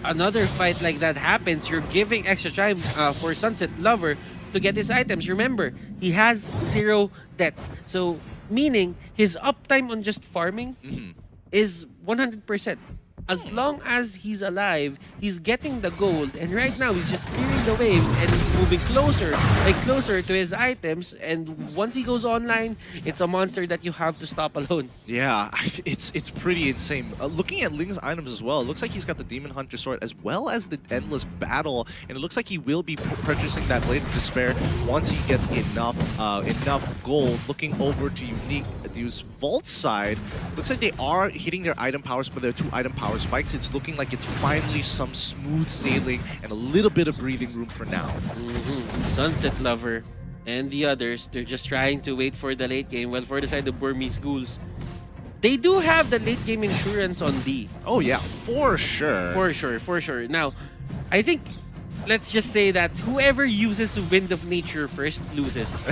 Speaker 13: another fight like that happens, you're giving extra time for Sunset Lover to get his items. Remember, he has 0 deaths. So, meaning his uptime on just farming is 100%. As long as he's alive, he's getting the gold, and right now he's just clearing the waves and he's moving closer and closer to his items, and once he goes online, it's a monster that you have to stop alone.
Speaker 12: Yeah, it's pretty insane. Looking at Ling's items as well, it looks like he's got the Demon Hunter sword as well as the Endless Battle, and it looks like he will be purchasing that Blade of Despair once he gets enough gold. Looking over to Unique Deuce Vault's side, looks like they are hitting their item powers, but their 2 item power spikes. It's looking like it's finally some smooth sailing and a little bit of breathing room for now.
Speaker 13: Sunset Lover and the others, they're just trying to wait for the late game. Well, for the side of Burmese schools, they do have the late game insurance on D.
Speaker 12: Oh yeah, for sure.
Speaker 13: For sure. Now, I think, let's just say that whoever uses Wind of Nature first loses.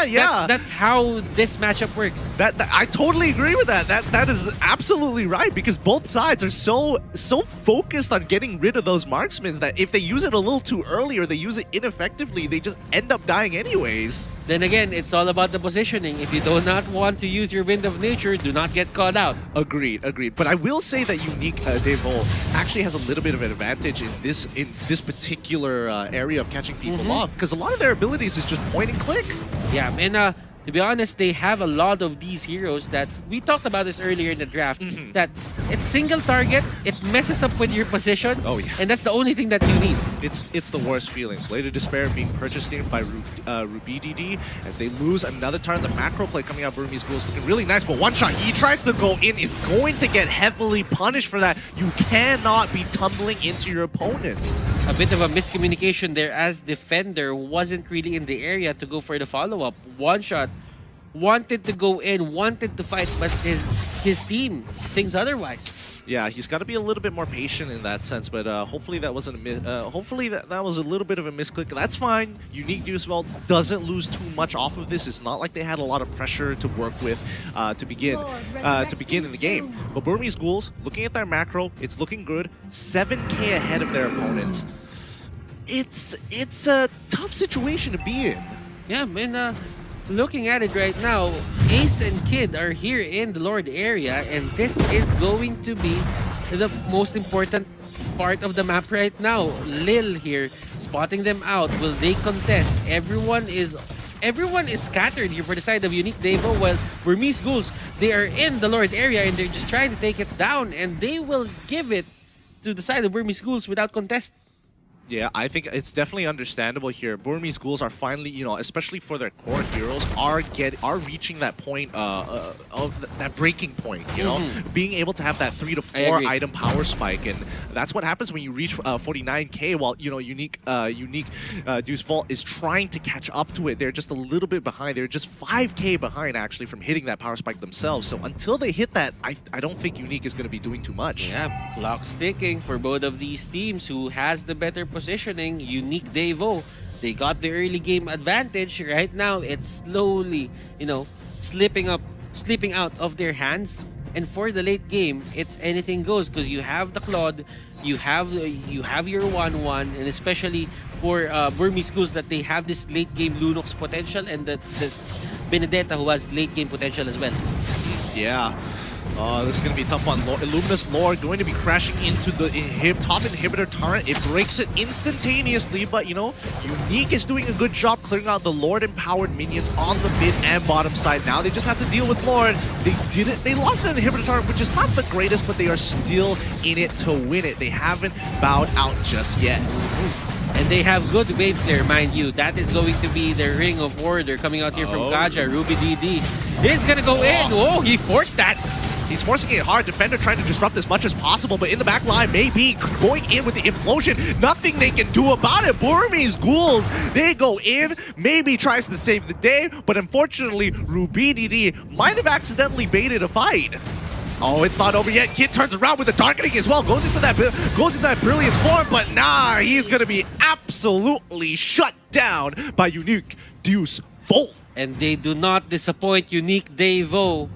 Speaker 12: Yeah,
Speaker 13: that's how this matchup works.
Speaker 12: That I totally agree with that. That is absolutely right, because both sides are so focused on getting rid of those marksmen that if they use it a little too early or they use it ineffectively, they just end up dying anyways.
Speaker 13: Then again, it's all about the positioning. If you do not want to use your Wind of Nature, do not get caught out.
Speaker 12: Agreed. But I will say that Unique Devo actually has a little bit of an advantage in this particular area of catching people off, because a lot of their abilities is just point and click.
Speaker 13: Yeah, and to be honest, they have a lot of these heroes that we talked about this earlier in the draft. That it's single target, it messes up with your position.
Speaker 12: Oh yeah,
Speaker 13: and that's the only thing that you need.
Speaker 12: It's the worst feeling. Blade of Despair being purchased here by Ruby DD as they lose another turn. The macro play coming out Burmese Schools looking really nice, but one shot he tries to go in is going to get heavily punished for that. You cannot be tumbling into your opponent.
Speaker 13: A bit of a miscommunication there, as Defender wasn't really in the area to go for the follow-up. One shot wanted to go in, wanted to fight, but his team thinks otherwise.
Speaker 12: Yeah, he's got to be a little bit more patient in that sense, but hopefully that wasn't hopefully that was a little bit of a misclick. That's fine. Unique Deuce Vault doesn't lose too much off of this. It's not like they had a lot of pressure to work with to begin in the game. But Burmese Ghouls, looking at their macro, it's looking good. 7K ahead of their opponents. It's a tough situation to be in.
Speaker 13: Yeah, man. Looking at it right now, Ace and Kid are here in the Lord area, and this is going to be the most important part of the map right now. Lil here, spotting them out. Will they contest? Everyone is scattered here for the side of Unique Devo, while Burmese Ghouls, they are in the Lord area and they're just trying to take it down, and they will give it to the side of Burmese Ghouls without contest.
Speaker 12: Yeah, I think it's definitely understandable here. Burmese Ghouls are finally, especially for their core heroes, are reaching that point of that breaking point. Being able to have that 3 to 4 item power spike, and that's what happens when you reach 49K. While Unique Deuce Vault is trying to catch up to it. They're just a little bit behind. They're just 5K behind actually from hitting that power spike themselves. So until they hit that, I don't think Unique is going to be doing too much.
Speaker 13: Yeah, clock's ticking for both of these teams. Who has the better positioning? Unique Devo, they got the early game advantage. Right now it's slowly slipping out of their hands, and for the late game it's anything goes, because you have the Claude, you have your 1-1, and especially for Burmese Schools that they have this late game Lunox potential, and that's Benedetta who has late game potential as well.
Speaker 12: Yeah. This is going to be a tough one. Illuminous Lore going to be crashing into the top inhibitor turret. It breaks it instantaneously, but Unique is doing a good job clearing out the Lord-empowered minions on the mid and bottom side. Now they just have to deal with Lord. They lost that inhibitor turret, which is not the greatest, but they are still in it to win it. They haven't bowed out just yet.
Speaker 13: And they have good wave clear, mind you. That is going to be the Ring of Order coming out here from Kaja. Ruby DD is going to go in. Oh, he forced that.
Speaker 12: He's forcing it hard. Defender trying to disrupt as much as possible, but in the back line, maybe going in with the implosion. Nothing they can do about it. Burmese Ghouls, they go in. Maybe tries to save the day, but unfortunately, RubyDD might have accidentally baited a fight. Oh, it's not over yet. Kid turns around with the darkening as well. Goes into that brilliant form, but nah, he's gonna be absolutely shut down by Unique Deuce Volt.
Speaker 13: And they do not disappoint Unique Devo.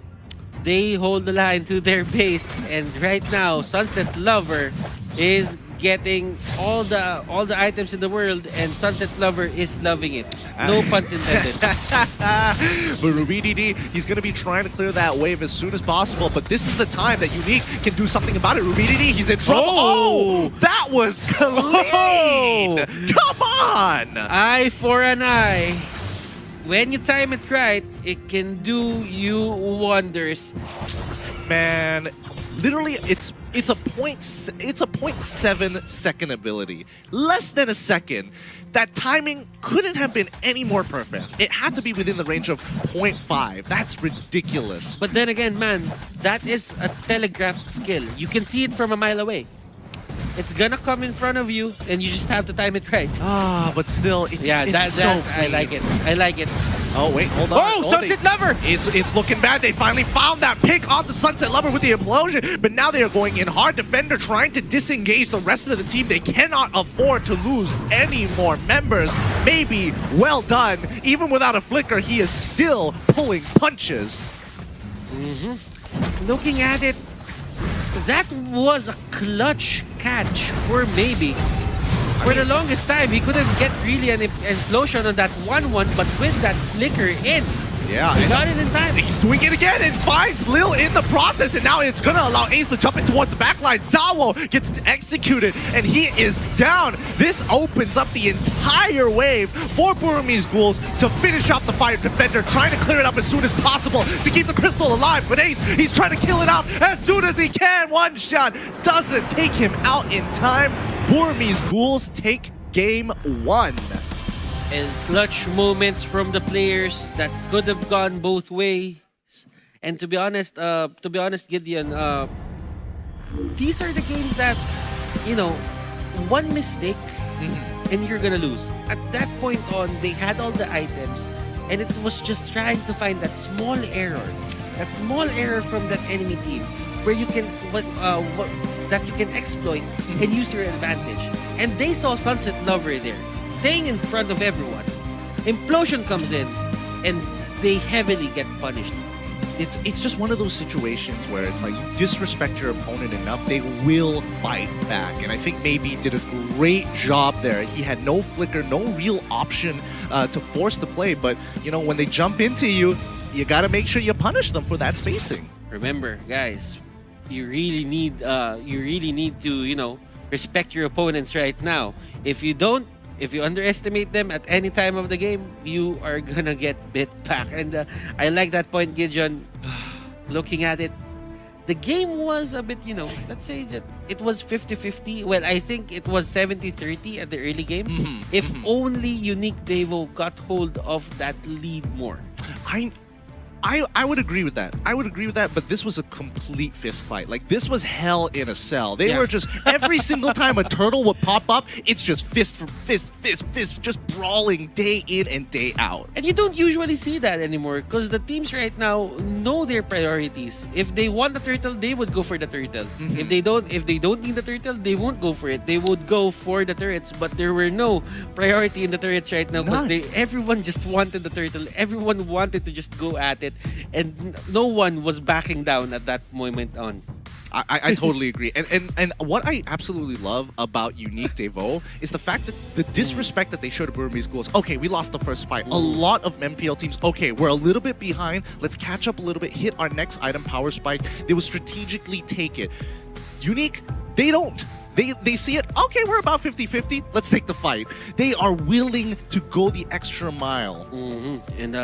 Speaker 13: They hold the line to their base, and right now, Sunset Lover is getting all the items in the world, and Sunset Lover is loving it. No puns intended.
Speaker 12: But RubyDD, he's going to be trying to clear that wave as soon as possible, but this is the time that Unique can do something about it. RubyDD, he's in trouble. Oh, that was clean. Come on.
Speaker 13: Eye for an eye. When you time it right, it can do you wonders.
Speaker 12: Man, literally, it's a 0.7 second ability, less than a second. That timing couldn't have been any more perfect. It had to be within the range of 0.5. That's ridiculous.
Speaker 13: But then again, man, that is a telegraphed skill. You can see it from a mile away. It's gonna come in front of you, and you just have to time it right.
Speaker 12: Ah, but still, it's so
Speaker 13: I like it. I like it.
Speaker 12: Oh wait, hold on.
Speaker 13: Oh, Sunset Lover!
Speaker 12: It's looking bad. They finally found that pick onto Sunset Lover with the implosion, but now they are going in hard. Defender trying to disengage the rest of the team. They cannot afford to lose any more members. Maybe well done. Even without a flicker, he is still pulling punches.
Speaker 13: Looking at it, that was a clutch catch for maybe. For the longest time, he couldn't get really an explosion on that 1-1, but with that flicker in,
Speaker 12: yeah,
Speaker 13: he got it in time.
Speaker 12: He's doing it again and finds Lil in the process, and now it's gonna allow Ace to jump in towards the backline. Zawo gets executed, and he is down. This opens up the entire wave for Burmese Ghouls to finish off the fight. Defender trying to clear it up as soon as possible to keep the crystal alive, but Ace, he's trying to kill it out as soon as he can. One shot doesn't take him out in time. Burmese Ghouls take game 1.
Speaker 13: And clutch moments from the players that could have gone both ways. And to be honest, Gideon, these are the games that, you know, one mistake and you're gonna lose. At that point on, they had all the items, and it was just trying to find that small error from that enemy team where you can that you can exploit and use to your advantage. And they saw Sunset Lover there, staying in front of everyone. Implosion comes in, and they heavily get punished.
Speaker 12: It's just one of those situations where it's like you disrespect your opponent enough, they will fight back. And I think maybe did a great job there. He had no flicker, no real option to force the play. But you know, when they jump into you, you gotta make sure you punish them for that spacing.
Speaker 13: Remember, guys, you really need to, you know, respect your opponents right now. If you don't, if you underestimate them at any time of the game, you are gonna get bit back. And I like that point, Gideon. Looking at it, the game was a bit, you know, let's say that it was 50-50. Well, I think it was 70-30 at the early game. If only Unique Devo got hold of that lead more.
Speaker 12: I would agree with that. I would agree with that, but this was a complete fist fight. Like, this was hell in a cell. They were just, every single time a turtle would pop up, it's just fist for fist, just brawling day in and day out.
Speaker 13: And you don't usually see that anymore because the teams right now know their priorities. If they want the turtle, they would go for the turtle. If they don't need the turtle, they won't go for it. They would go for the turrets, but there were no priority in the turrets right now because everyone just wanted the turtle. Everyone wanted to just go at it. And no one was backing down at that moment on.
Speaker 12: I totally agree. And what I absolutely love about Unique Devo is the fact that the disrespect that they showed to Burmese Ghouls. Okay, we lost the first fight. A lot of MPL teams, okay, we're a little bit behind. Let's catch up a little bit, hit our next item, Power Spike. They will strategically take it. Unique, they don't. They see it, okay, we're about 50-50, let's take the fight. They are willing to go the extra mile.
Speaker 13: And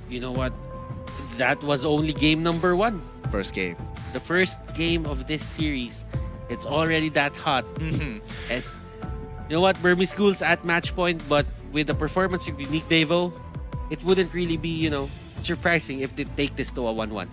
Speaker 13: you know what? That was only game number 1.
Speaker 12: First game.
Speaker 13: The first game of this series. It's already that hot. And you know what? Burmese Ghouls at match point, but with the performance of Unique Devo, it wouldn't really be, you know, surprising if they take this to a 1-1.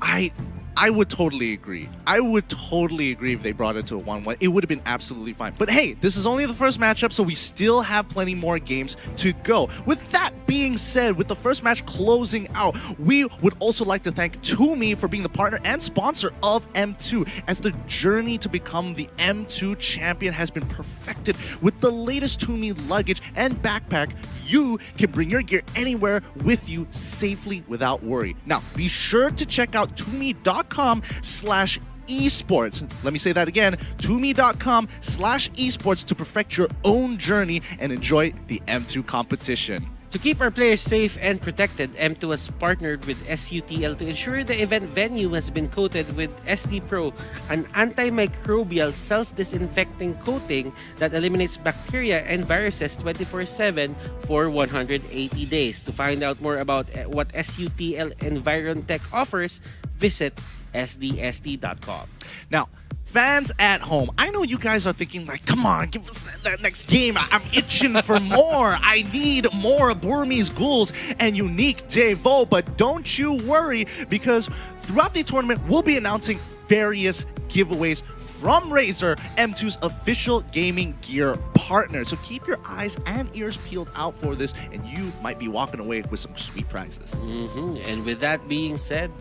Speaker 12: I would totally agree. I would totally agree if they brought it to a 1-1. It would have been absolutely fine. But hey, this is only the first matchup, so we still have plenty more games to go. With that being said, with the first match closing out, we would also like to thank Tumi for being the partner and sponsor of M2, as the journey to become the M2 champion has been perfected with the latest Tumi luggage and backpack. You can bring your gear anywhere with you safely without worry. Now, be sure to check out tumi.com/esports. Let me say that again, tumi.com/esports to perfect your own journey and enjoy the M2 competition.
Speaker 13: To keep our players safe and protected, M2 has partnered with SUTL to ensure the event venue has been coated with ST Pro, an antimicrobial self-disinfecting coating that eliminates bacteria and viruses 24/7 for 180 days. To find out more about what SUTL EnvironTech offers, visit sdst.com.
Speaker 12: Now, fans at home, I know you guys are thinking like, come on, give us that next game. I'm itching for more. I need more Burmese ghouls and unique Devo. But don't you worry, because throughout the tournament, we'll be announcing various giveaways from Razer, M2's official gaming gear partner. So keep your eyes and ears peeled out for this, and you might be walking away with some sweet prizes.
Speaker 13: And with that being said,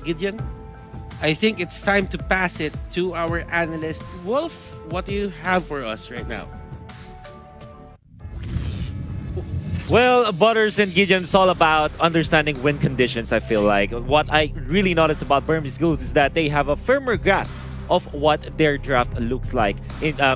Speaker 13: Gideon, I think it's time to pass it to our analyst. Wolf, what do you have for us right now?
Speaker 14: Well, Butters and Gideon, it's all about understanding win conditions, I feel like. What I really notice about Burmese Ghouls is that they have a firmer grasp of what their draft looks like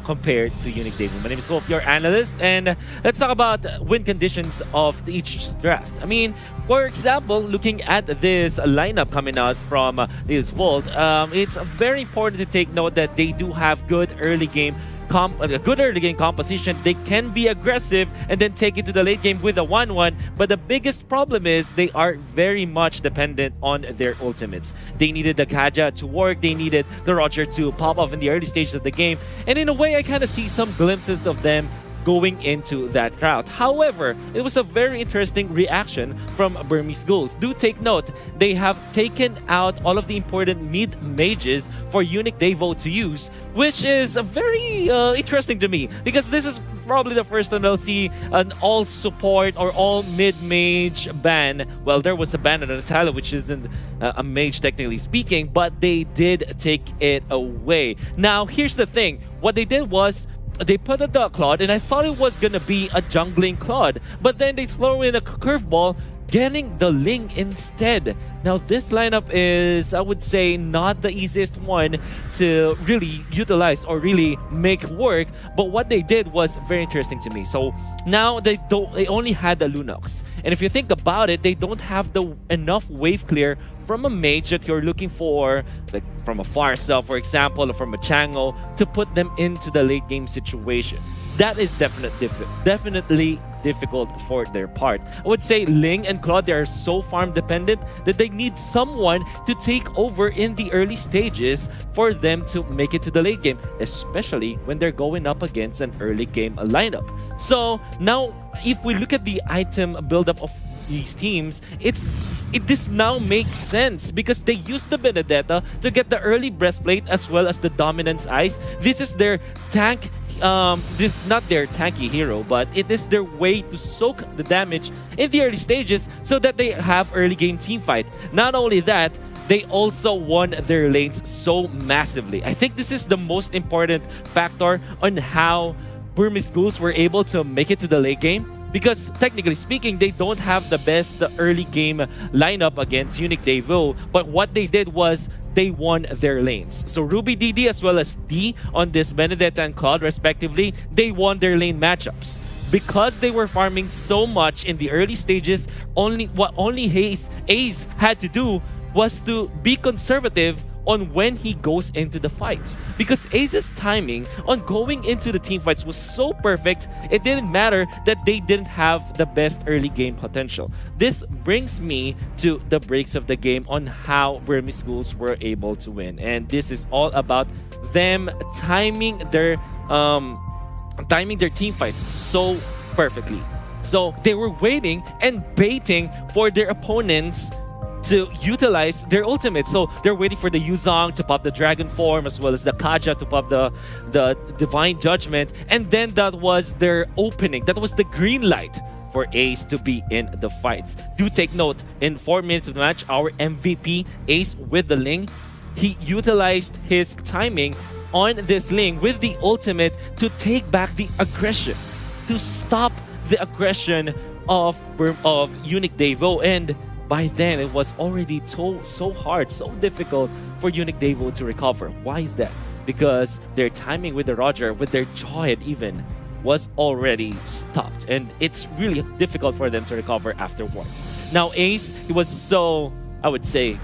Speaker 14: compared to Unique Devo. My name is Wolf, your analyst, and let's talk about win conditions of each draft. I mean, for example, looking at this lineup coming out from this vault, it's very important to take note that they do have good early game composition. They can be aggressive and then take it to the late game with a 1-1, but the biggest problem is they are very much dependent on their ultimates. They needed the Kaja to work, they needed the Roger to pop off in the early stages of the game, and in a way I kind of see some glimpses of them going into that route. However, it was a very interesting reaction from Burmese Ghouls. Do take note, they have taken out all of the important mid mages for Unique Devo to use, which is very interesting to me, because this is probably the first time I'll see an all support or all mid mage ban. Well, there was a ban on Natalia, which isn't a mage technically speaking, but they did take it away. Now, here's the thing. What they did was they put a Duck Claude, and I thought it was gonna be a jungling Claude, but then they throw in a curveball, getting the Ling instead. Now this lineup is, I would say, not the easiest one to really utilize or really make work, but what they did was very interesting to me. So now they only had the Lunox, and if you think about it, they don't have enough wave clear from a mage that you're looking for, like from a Farcell, for example, or from a Chango, to put them into the late game situation. That is definitely difficult for their part. I would say Ling and Claude, they are so farm dependent that they need someone to take over in the early stages for them to make it to the late game, especially when they're going up against an early game lineup. So now, if we look at the item buildup of these teams, this now makes sense because they used the Benedetta to get the early breastplate as well as the Dominance Ice. This is their tank. This is not their tanky hero, but it is their way to soak the damage in the early stages so that they have early game team fight. Not only that, they also won their lanes so massively. I think this is the most important factor on how Burmese Ghouls were able to make it to the late game, because technically speaking, they don't have the best early game lineup against Unique Devo, but what they did was they won their lanes. So Ruby DD as well as D on this Benedetta and Claude respectively, they won their lane matchups. Because they were farming so much in the early stages, what only Ace had to do was to be conservative on when he goes into the fights. Because Ace's timing on going into the team fights was so perfect, it didn't matter that they didn't have the best early game potential. This brings me to the breaks of the game on how Burmese Ghouls were able to win. And this is all about them timing their team fights so perfectly. So they were waiting and baiting for their opponents to utilize their ultimate. So they're waiting for the Yuzong to pop the Dragon Form, as well as the Kaja to pop the Divine Judgment. And then that was their opening. That was the green light for Ace to be in the fights. Do take note, in 4 minutes of the match, our MVP, Ace with the Ling, he utilized his timing on this Ling with the ultimate to take back the aggression, to stop the aggression of Unique Devo. And by then, it was already so hard, so difficult for Unique Devo to recover. Why is that? Because their timing with the Roger, with their Joy even, was already stopped. And it's really difficult for them to recover afterwards. Now, Ace, he was so, I would say,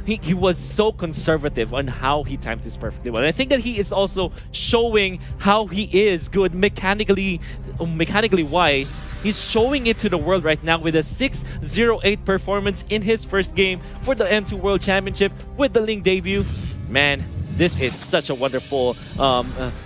Speaker 14: he was so conservative on how he timed this perfectly well. And I think that he is also showing how he is good mechanically wise. He's showing it to the world right now with a 6-0-8 performance in his first game for the M2 World Championship with the Ling debut. Man, this is such a wonderful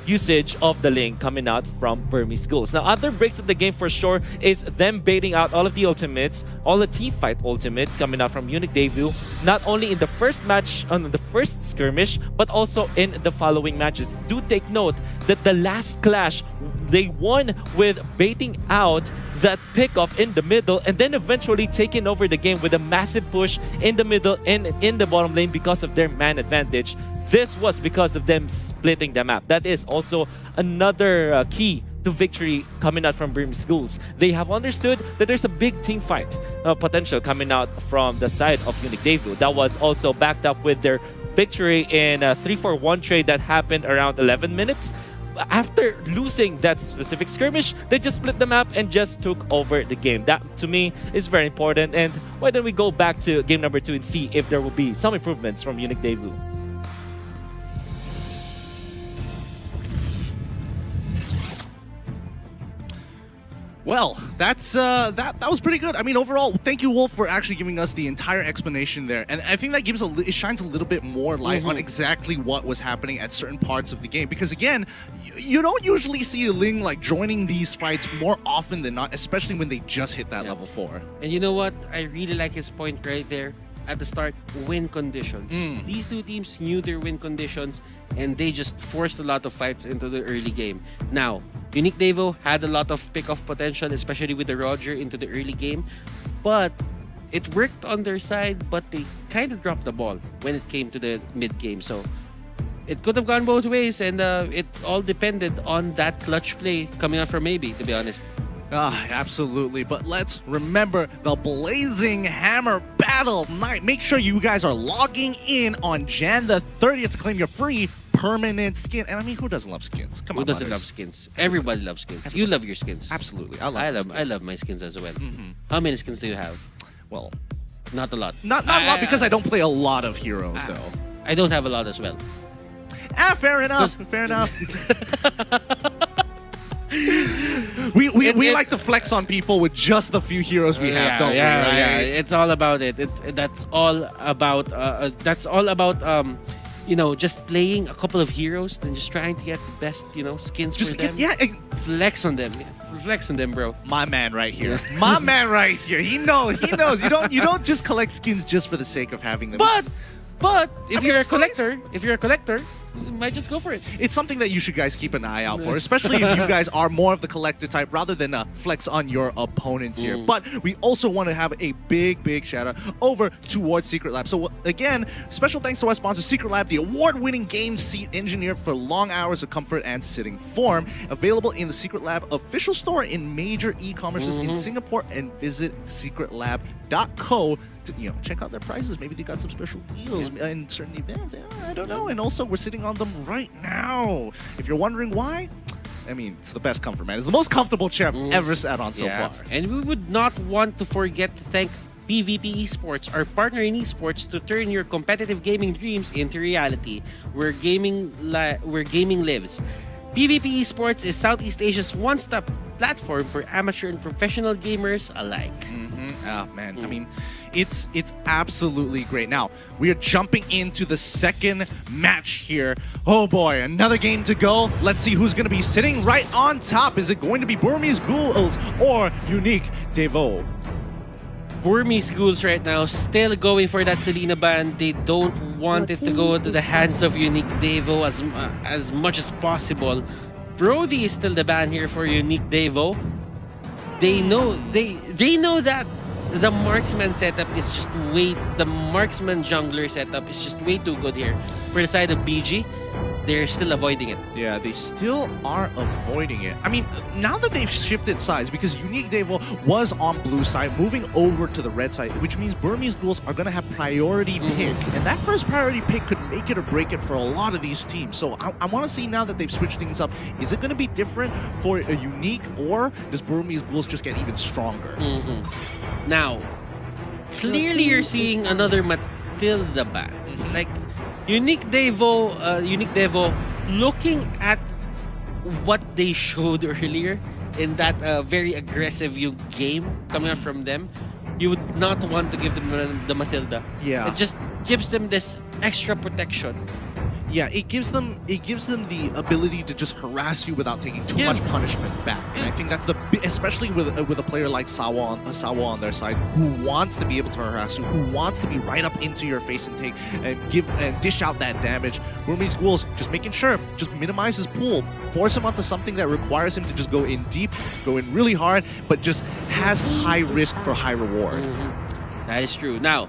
Speaker 14: usage of the Ling coming out from Burmese schools. Now, other breaks of the game for sure is them baiting out all of the ultimates, all the team fight ultimates coming out from Unique Devu, not only in the first match, on the first skirmish, but also in the following matches. Do take note that the last clash, they won with baiting out that pickoff in the middle and then eventually taking over the game with a massive push in the middle and in the bottom lane because of their man advantage. This was because of them splitting the map. That is also another key to victory coming out from Burmese schools. They have understood that there's a big team fight potential coming out from the side of Unique Devu. That was also backed up with their victory in a 3-4-1 trade that happened around 11 minutes. After losing that specific skirmish, they just split the map and just took over the game. That, to me, is very important. And why don't we go back to game number 2 and see if there will be some improvements from Unique Devu.
Speaker 12: Well, that's that was pretty good. I mean, overall, thank you, Wolf, for actually giving us the entire explanation there. And I think that gives it shines a little bit more light on exactly what was happening at certain parts of the game. Because again, you don't usually see a Ling like joining these fights more often than not, especially when they just hit that level 4.
Speaker 13: And you know what? I really like his point right there. At the start, win conditions. These two teams knew their win conditions and they just forced a lot of fights into the early game. Now, Unique Devo had a lot of pick-off potential, especially with the Roger into the early game, but it worked on their side, but they kind of dropped the ball when it came to the mid-game. So it could have gone both ways, and it all depended on that clutch play coming out from Maybe, to be honest.
Speaker 12: Absolutely, but let's remember the Blazing Hammer Battle Night. Make sure you guys are logging in on Jan the 30th to claim your free permanent skin. And I mean, who doesn't love skins? Come on,
Speaker 13: who doesn't love skins? Everybody loves skins.
Speaker 12: Everybody.
Speaker 13: You love your skins.
Speaker 12: Absolutely,
Speaker 13: I love my skins as well. How many skins do you have?
Speaker 12: Well,
Speaker 13: not a lot.
Speaker 12: Not a lot because I don't play a lot of heroes though.
Speaker 13: I don't have a lot as well.
Speaker 12: Fair enough. Fair enough. We like to flex on people with just the few heroes we have, don't we? Right?
Speaker 13: Yeah, it's all about it. That's all about you know, just playing a couple of heroes and just trying to get the best, you know, skins for them. Flex on them. Flex on them, bro.
Speaker 12: My man right here. My man right here. He knows. You don't just collect skins just for the sake of having them.
Speaker 13: But if you're a collector, you might just go for it.
Speaker 12: It's something that you should guys keep an eye out for, especially if you guys are more of the collector type rather than flex on your opponents here. But we also want to have a big shout out over towards Secret Lab. So again, special thanks to our sponsor, Secret Lab, the award-winning game seat engineered for long hours of comfort and sitting form. Available in the Secret Lab official store in major e-commerces in Singapore, and visit secretlab.co to check out their prices. Maybe they got some special deals in certain events. I don't know. And also, we're sitting on them right now. If you're wondering why, I mean, it's the best comfort, man. It's the most comfortable chair I've ever sat on so far.
Speaker 13: And we would not want to forget to thank PvP Esports, our partner in esports, to turn your competitive gaming dreams into reality, where gaming lives. PvP Esports is Southeast Asia's one-stop platform for amateur and professional gamers alike.
Speaker 12: Man, I mean, it's absolutely great. Now, we are jumping into the second match here. Oh boy, another game to go. Let's see who's going to be sitting right on top. Is it going to be Burmese Ghouls or Unique Devo?
Speaker 13: Burmese schools right now still going for that Selena ban. They don't want it to go to the hands of Unique Devo as much as possible. Brody is still the ban here for Unique Devo. They know that the marksman setup is just the marksman jungler setup is just way too good here for the side of BG. They're still avoiding it.
Speaker 12: Yeah, they still are avoiding it. I mean, now that they've shifted sides, because Unique Devo was on blue side, moving over to the red side, which means Burmese Ghouls are going to have priority pick. And that first priority pick could make it or break it for a lot of these teams. So I want to see now that they've switched things up, is it going to be different for a Unique, or does Burmese Ghouls just get even stronger?
Speaker 13: Now, clearly you're seeing another Matilda ban. Like, Unique Devo, looking at what they showed earlier in that very aggressive game coming out from them, you would not want to give them the Matilda.
Speaker 12: Yeah.
Speaker 13: It just gives them this extra protection.
Speaker 12: Yeah, it gives them the ability to just harass you without taking too much punishment back. And I think that's especially with a player like Sawa on their side, who wants to be able to harass you, who wants to be right up into your face and take and dish out that damage. Burmese Ghouls just making sure, just minimize his pool, force him onto something that requires him to just go in deep, go in really hard, but just has high risk for high reward.
Speaker 13: That is true. Now,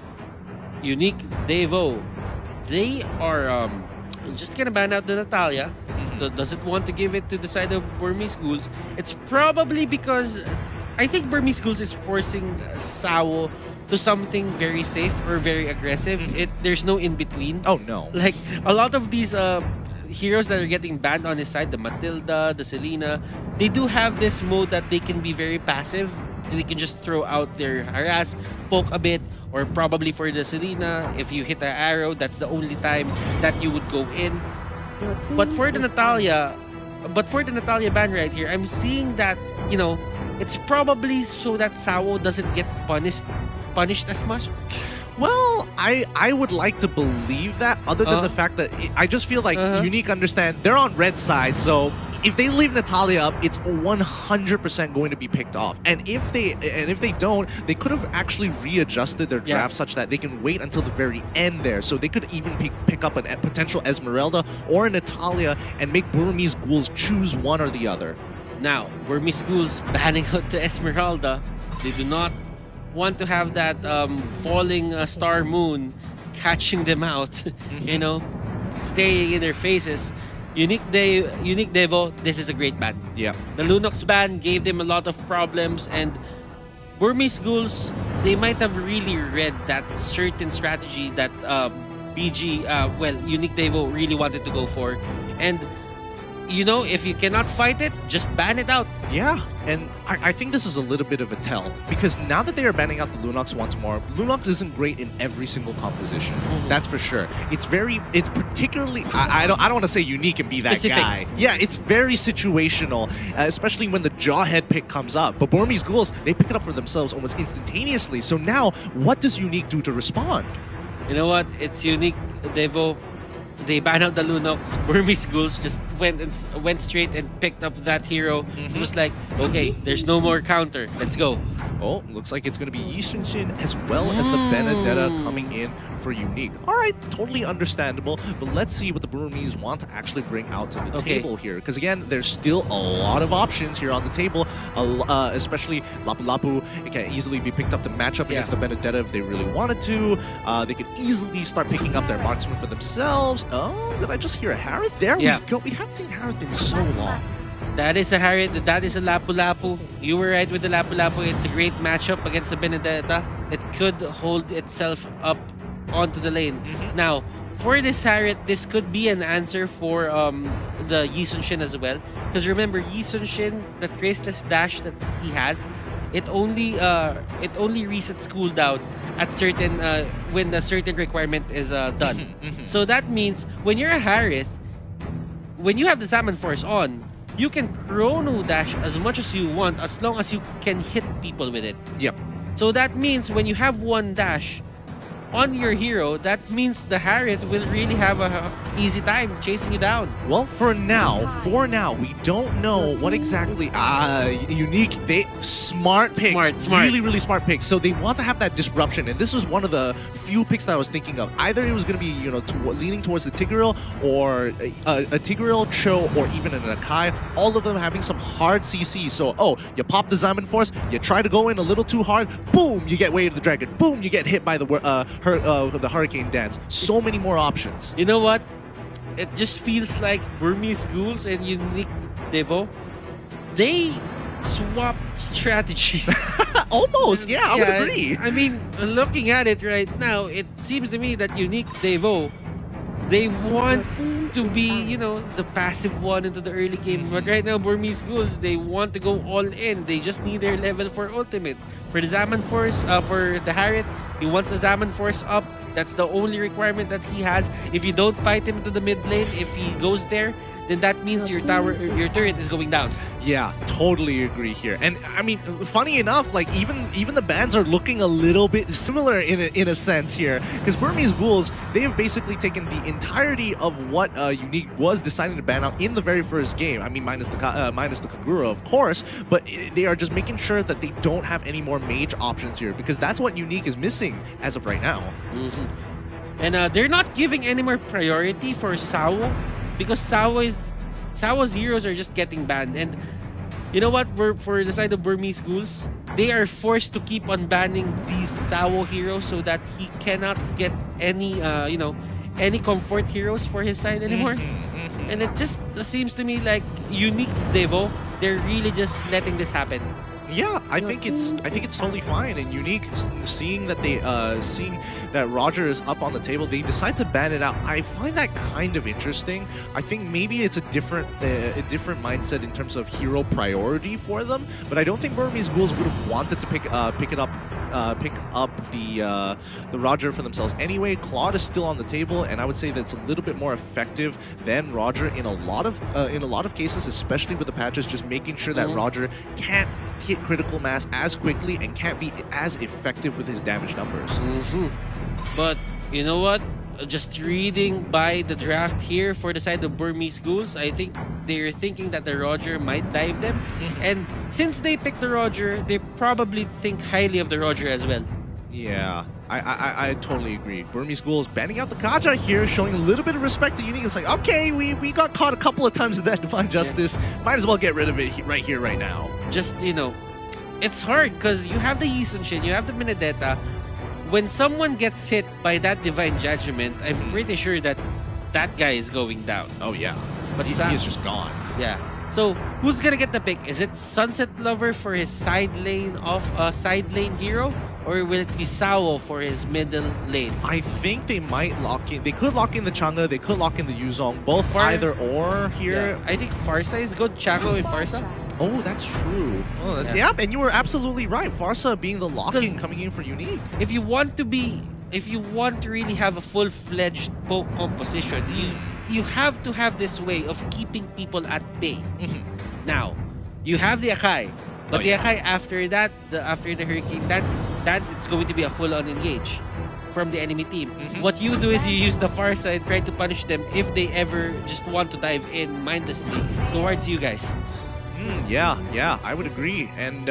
Speaker 13: Unique Devo, they are just gonna ban out the Natalia. Doesn't want to give it to the side of Burmese Ghouls. It's probably because I think Burmese Ghouls is forcing Sao to something very safe or very aggressive. There's no in between.
Speaker 12: Oh no!
Speaker 13: Like a lot of these heroes that are getting banned on his side, the Matilda, the Selena, they do have this mode that they can be very passive. They can just throw out their harass, poke a bit, or probably for the Selena, if you hit an arrow, that's the only time that you would go in. But for the Natalia ban right here, I'm seeing that, you know, it's probably so that Sao doesn't get punished as much.
Speaker 12: Well, I would like to believe that, other than the fact that I just feel like Unique understand they're on red side, so if they leave Natalia up, it's 100% going to be picked off. And if they don't, they could have actually readjusted their draft such that they can wait until the very end there. So they could even pick up a potential Esmeralda or a Natalia and make Burmese Ghouls choose one or the other.
Speaker 13: Now, Burmese Ghouls banning out the Esmeralda. They do not want to have that falling star moon catching them out, you know, staying in their faces. Unique Devo, this is a great ban.
Speaker 12: Yeah.
Speaker 13: The Lunox ban gave them a lot of problems, and Burmese Ghouls, they might have really read that certain strategy that Unique Devo really wanted to go for. And you know, if you cannot fight it, just ban it out.
Speaker 12: Yeah, and I think this is a little bit of a tell, because now that they are banning out the Lunox once more, Lunox isn't great in every single composition. That's for sure. It's particularly, I don't want to say unique and be
Speaker 13: specific.
Speaker 12: That guy. Yeah, it's very situational, especially when the Jawhead pick comes up. But Burmese Ghouls, they pick it up for themselves almost instantaneously. So now, what does Unique do to respond?
Speaker 13: You know what? It's Unique Devo. They banned out the Lunox. Burmese Ghouls just went straight and picked up that hero. It was like, okay, there's no more counter. Let's go.
Speaker 12: Oh, looks like it's going to be Yi Shin as well as the Benedetta coming in for Unique. All right, totally understandable, but let's see what the Burmese want to actually bring out to the table here. Because again, there's still a lot of options here on the table, especially Lapu Lapu. It can easily be picked up to match up against the Benedetta if they really wanted to. They could easily start picking up their marksman for themselves. Oh, did I just hear a Harith? There we go. We haven't seen Harith in so long.
Speaker 13: That is a Harith. That is a Lapu Lapu. You were right with the Lapu Lapu. It's a great matchup against the Benedetta. It could hold itself up onto the lane. Now, for this Harith, this could be an answer for the Yi Sun-shin as well. Because remember, Yi Sun-shin, the traceless dash that he has, it only resets cooldown at certain when the certain requirement is done. So that means when you're a Harith, when you have the Salmon Force on, you can chrono dash as much as you want as long as you can hit people with it.
Speaker 12: Yep.
Speaker 13: So that means when you have one dash, on your hero, that means the Harriet will really have a easy time chasing you down.
Speaker 12: Well, for now, we don't know what exactly. Unique. Smart picks.
Speaker 13: Smart.
Speaker 12: Really, really smart picks. So they want to have that disruption, and this was one of the few picks that I was thinking of. Either it was going to be, you know, leaning towards the Tigreal or a Tigreal, Cho, or even an Akai. All of them having some hard CC. So, you pop the Diamond Force, you try to go in a little too hard, boom, you get Way of the Dragon. Boom, you get hit by the Hurricane Dance. So many more options.
Speaker 13: You know what? It just feels like Burmese Ghouls and Unique Devo, they swap strategies.
Speaker 12: Almost, yeah, I would agree.
Speaker 13: I mean, looking at it right now, it seems to me that Unique Devo, they want to be, you know, the passive one into the early game. But right now, Burmese Ghouls, they want to go all in. They just need their level 4 ultimates. For the Zaman Force, for the Harriet, he wants the Zaman Force up. That's the only requirement that he has. If you don't fight him into the mid lane, if he goes there, then that means your turret is going down.
Speaker 12: Yeah, totally agree here. And I mean, funny enough, like even the bans are looking a little bit similar in a sense here, because Burmese Ghouls, they have basically taken the entirety of what Unique was deciding to ban out in the very first game. I mean, minus the Kagura, of course, but they are just making sure that they don't have any more mage options here, because that's what Unique is missing as of right now.
Speaker 13: And they're not giving any more priority for Sao, because Sao's heroes are just getting banned. And you know what? For the side of Burmese Ghouls, they are forced to keep on banning these Sao heroes so that he cannot get any any comfort heroes for his side anymore. And it just seems to me like Unique Devo, they're really just letting this happen.
Speaker 12: Yeah, I think it's totally fine. And Unique, seeing that Roger is up on the table, they decide to ban it out. I find that kind of interesting. I think maybe it's a different mindset in terms of hero priority for them. But I don't think Burmese Ghouls would have wanted to pick up the Roger for themselves anyway. Claude is still on the table, and I would say that it's a little bit more effective than Roger in a lot of cases, especially with the patches, just making sure that Roger can't hit critical mass as quickly and can't be as effective with his damage numbers.
Speaker 13: But you know what? Just reading by the draft here for the side of Burmese Ghouls, I think they're thinking that the Roger might dive them. And since they picked the Roger, they probably think highly of the Roger as well.
Speaker 12: Yeah, I totally agree. Burmese Ghouls banning out the Kaja here, showing a little bit of respect to Unique. It's like, okay, we got caught a couple of times with that Divine Justice. Might as well get rid of it right here, right now.
Speaker 13: Just, you know, it's hard because you have the Yi Sun-shin, you have the Benedetta. When someone gets hit by that Divine Judgment, I'm pretty sure that that guy is going down.
Speaker 12: Oh, yeah.
Speaker 13: But
Speaker 12: he is just gone.
Speaker 13: Yeah. So, who's gonna get the pick? Is it Sunset Lover for his side lane hero? Or will it be Sao for his middle lane?
Speaker 12: I think they might lock in. They could lock in the Chang'e. They could lock in the Yuzong. Both either or here.
Speaker 13: Yeah. I think Farsa is good. Chang'e with Farsa.
Speaker 12: Oh, that's true. Oh, yeah, and you were absolutely right. Farsa being the lock-in coming in for Unique.
Speaker 13: If you want to really have a full-fledged poke composition, you have to have this way of keeping people at bay. Now, you have the Akai. But the Akai after that, after the Hurricane Dance, it's going to be a full-on engage from the enemy team. What you do is you use the Farsa and try to punish them if they ever just want to dive in mindlessly towards you guys.
Speaker 12: Yeah, I would agree. And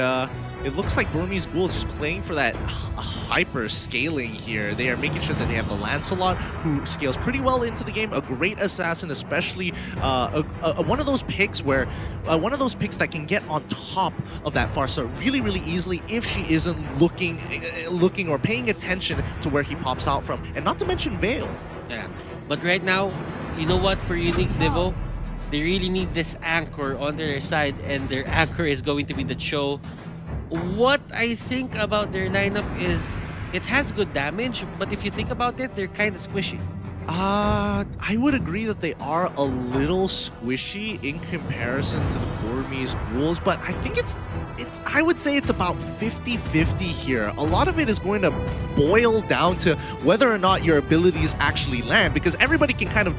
Speaker 12: it looks like Burmese Ghouls just playing for that hyper scaling here. They are making sure that they have the Lancelot, who scales pretty well into the game. A great assassin, especially one of those picks that can get on top of that Farsa really, really easily if she isn't looking or paying attention to where he pops out from. And not to mention Veil.
Speaker 13: Yeah, but right now, you know what? For Unique Devo, they really need this anchor on their side, and their anchor is going to be the Cho. What I think about their lineup is it has good damage, but if you think about it, they're kind of squishy.
Speaker 12: I would agree that they are a little squishy in comparison to the Burmese Ghouls, but I think I would say it's about 50-50 here. A lot of it is going to boil down to whether or not your abilities actually land, because everybody kind of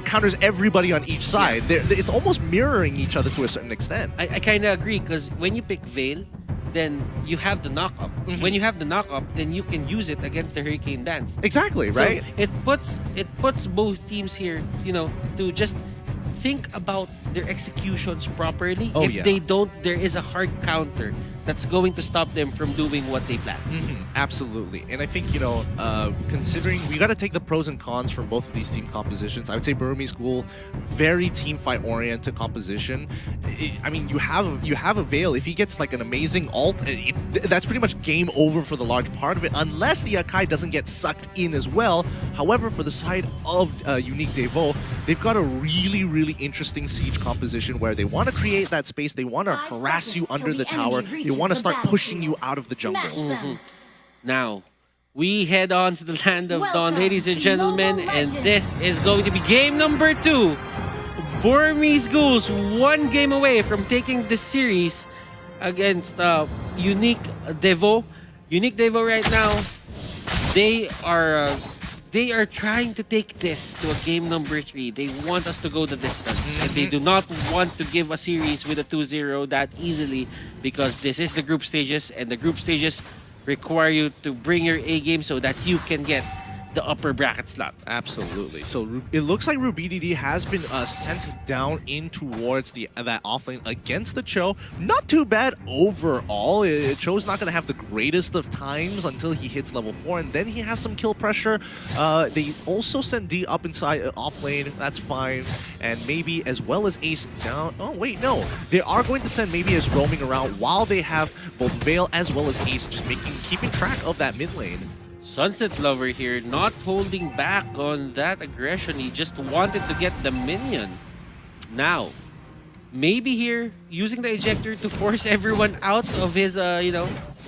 Speaker 12: counters everybody on each side. It's almost mirroring each other to a certain extent.
Speaker 13: I kind of agree, because when you pick Veil, then you have the knock-up. When you have the knock-up, then you can use it against the Hurricane Dance.
Speaker 12: Exactly, right?
Speaker 13: So it puts both teams here, to just think about their executions properly. If they don't, there is a hard counter that's going to stop them from doing what they plan.
Speaker 12: Absolutely. And I think, considering we got to take the pros and cons from both of these team compositions. I would say Burmese Ghoul, very team fight oriented composition. I mean, you have a Veil. If he gets like an amazing ult, that's pretty much game over for the large part of it, unless the Akai doesn't get sucked in as well. However, for the side of Unique Devo, they've got a really, really interesting siege composition where they want to create that space. They want to harass you under the tower. They want to start pushing you out of the jungle.
Speaker 13: Now, we head on to the land of Dawn, ladies and gentlemen, and this is going to be game number 2. Burmese Ghouls 1 game away from taking the series against Unique Devo. Unique Devo right now, they are trying to take this to a game number 3. They want us to go the distance. And they do not want to give a series with a 2-0 that easily, because this is the group stages, and the group stages require you to bring your A game so that you can get the upper bracket slot.
Speaker 12: Absolutely. So it looks like RubyDD has been sent down in towards that offlane against the Cho. Not too bad overall. Cho's not going to have the greatest of times until he hits level 4, and then he has some kill pressure. They also send D up inside offlane. That's fine. And maybe as well as Ace down. Oh, wait, no. They are going to send maybe as roaming around while they have both Veil as well as Ace just keeping track of that mid lane.
Speaker 13: Sunset Lover here, not holding back on that aggression. He just wanted to get the minion. Now, maybe here, using the ejector to force everyone out of his,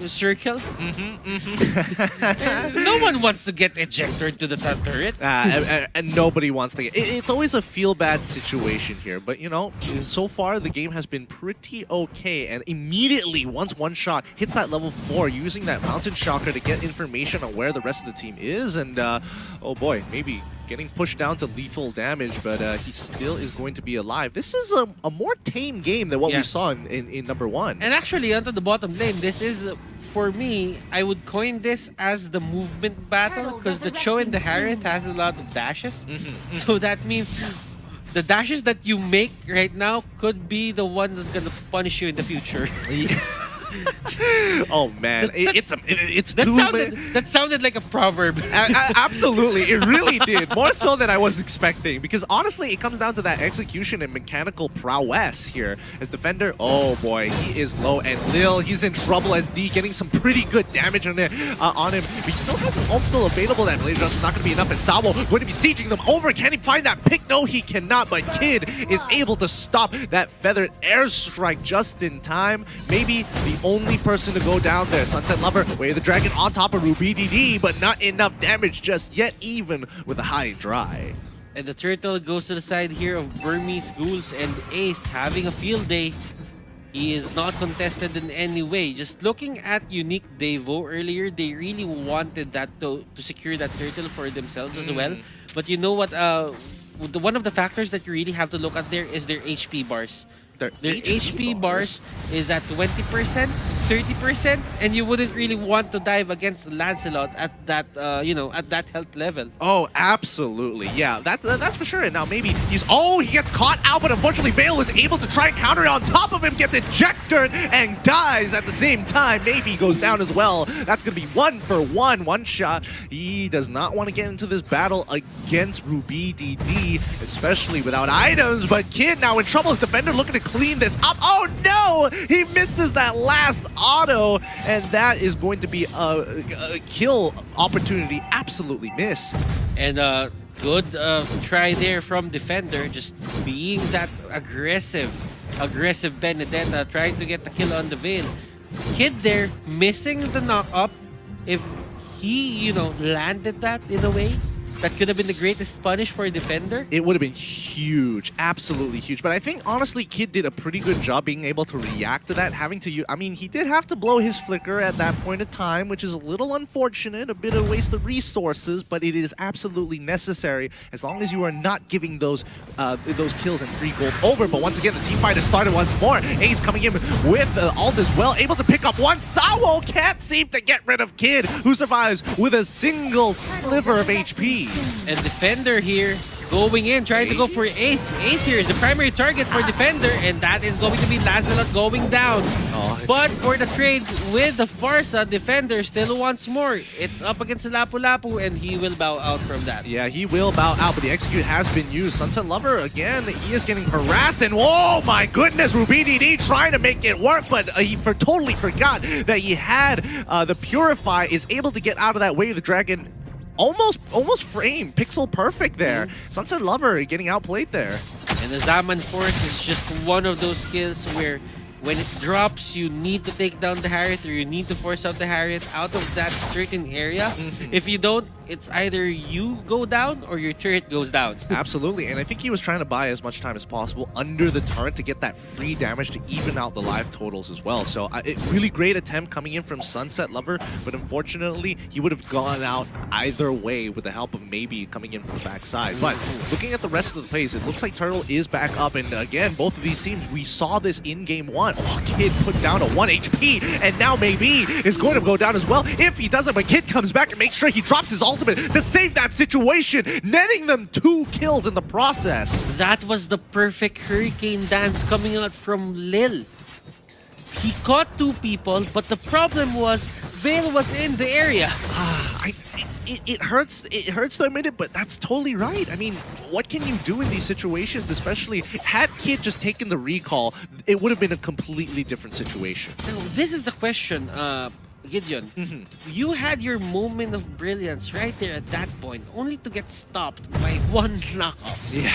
Speaker 13: circle. No one wants to get ejected to the top turret.
Speaker 12: And nobody wants to get... It's always a feel-bad situation here. But, so far the game has been pretty okay. And immediately, once one shot hits that level 4, using that Mountain Shocker to get information on where the rest of the team is. And, oh boy, maybe getting pushed down to lethal damage, but he still is going to be alive. This is a more tame game than what we saw in number 1.
Speaker 13: And actually, onto the bottom lane, this is... For me, I would coin this as the movement battle, because the Cho and the Harith has a lot of dashes. So that means the dashes that you make right now could be the one that's going to punish you in the future.
Speaker 12: Oh man,
Speaker 13: that sounded like a proverb.
Speaker 12: Absolutely, it really did. More so than I was expecting, because honestly, it comes down to that execution and mechanical prowess here. As defender, oh boy, he is low, and Lil, he's in trouble as D getting some pretty good damage on him. He still has an ult still available. That Blaze Rust is not going to be enough. As Sabo going to be sieging them over. Can he find that pick? No, he cannot. But Kid is able to stop that feathered airstrike just in time. Maybe the only person to go down there. Sunset Lover, Way of the Dragon on top of RubyDD, but not enough damage just yet, even with a high dry.
Speaker 13: And the turtle goes to the side here of Burmese Ghouls, and Ace having a field day. He is not contested in any way. Just looking at Unique Devo earlier, they really wanted that to secure that turtle for themselves as well. But you know what? One of the factors that you really have to look at there is their HP bars. Their HP bars is at 20%, 30%, and you wouldn't really want to dive against Lancelot at that, at that health level.
Speaker 12: Oh, absolutely. Yeah, that's for sure. And now maybe he gets caught out, but unfortunately Veil is able to try and counter it on top of him, gets ejected and dies at the same time. Maybe he goes down as well. That's going to be 1-for-1, one shot. He does not want to get into this battle against RubyDD, especially without items, but Kid now in trouble. His defender looking to clean this up. Oh no! He misses that last auto, and that is going to be a kill opportunity absolutely missed.
Speaker 13: And good try there from defender, just being that aggressive Benedetta, trying to get the kill on the Veil. Kid there missing the knock up. If he, landed that in a way, that could have been the greatest punish for a defender.
Speaker 12: It would have been huge, absolutely huge. But I think, honestly, Kid did a pretty good job being able to react to that, having to use... I mean, he did have to blow his flicker at that point in time, which is a little unfortunate, a bit of waste of resources, but it is absolutely necessary as long as you are not giving those kills and free gold over. But once again, the team fight has started once more. Ace coming in with ult as well, able to pick up one. Sawo can't seem to get rid of Kid, who survives with a single sliver of HP.
Speaker 13: And Defender here going in, trying to go for Ace. Ace here is the primary target for Defender, and that is going to be Lancelot going down. But for the trade with the Farsa, Defender still wants more. It's up against the Lapu-Lapu, and he will bow out from that.
Speaker 12: Yeah, he will bow out, but the execute has been used. Sunset Lover, again, he is getting harassed, and oh my goodness, RubyDD trying to make it work, but he totally forgot that he had the Purify, is able to get out of that way. The Dragon almost frame, pixel perfect there. Sunset Lover getting outplayed there.
Speaker 13: And the Zaman Force is just one of those skills where when it drops, you need to take down the Harriet, or you need to force out the Harriet out of that certain area. If you don't, it's either you go down or your turret goes down.
Speaker 12: Absolutely, and I think he was trying to buy as much time as possible under the turret to get that free damage to even out the life totals as well. So really great attempt coming in from Sunset Lover, but unfortunately, he would have gone out either way with the help of maybe coming in from the backside. But looking at the rest of the plays, it looks like Turtle is back up, and again, both of these teams, we saw this in Game 1. Oh, Kid put down a 1 HP, and now maybe is going to go down as well if he doesn't, but Kid comes back and makes sure he drops his ultimate to save that situation, netting them 2 kills in the process.
Speaker 13: That was the perfect hurricane dance coming out from Lil. He caught 2 people, but the problem was Vale was in the area.
Speaker 12: It hurts to admit it, but that's totally right. I mean, what can you do in these situations, especially had Kid just taken the recall, it would have been a completely different situation.
Speaker 13: So this is the question, Gideon. You had your moment of brilliance right there at that point, only to get stopped by 1 knockoff.
Speaker 12: Yeah.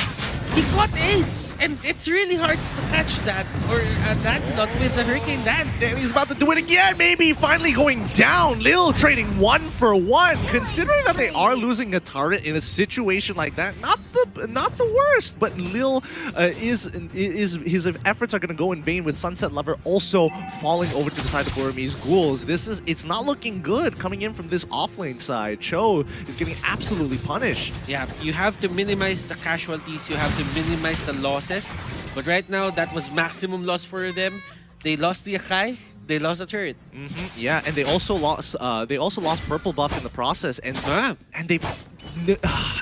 Speaker 13: He caught Ace, and it's really hard to catch that, or that's not with the Hurricane Dance.
Speaker 12: And he's about to do it again, maybe finally going down. Lil trading 1 for 1. Considering that they are losing a turret in a situation like that, not the worst, but Lil his efforts are going to go in vain with Sunset Lover also falling over to the side of Burmese Ghouls. It's not looking good coming in from this offlane side. Cho is getting absolutely punished.
Speaker 13: Yeah, you have to minimize the casualties, you have to minimize the losses. But right now, that was maximum loss for them. They lost the Akai, they lost the turret.
Speaker 12: Yeah, and they also lost purple buff in the process, and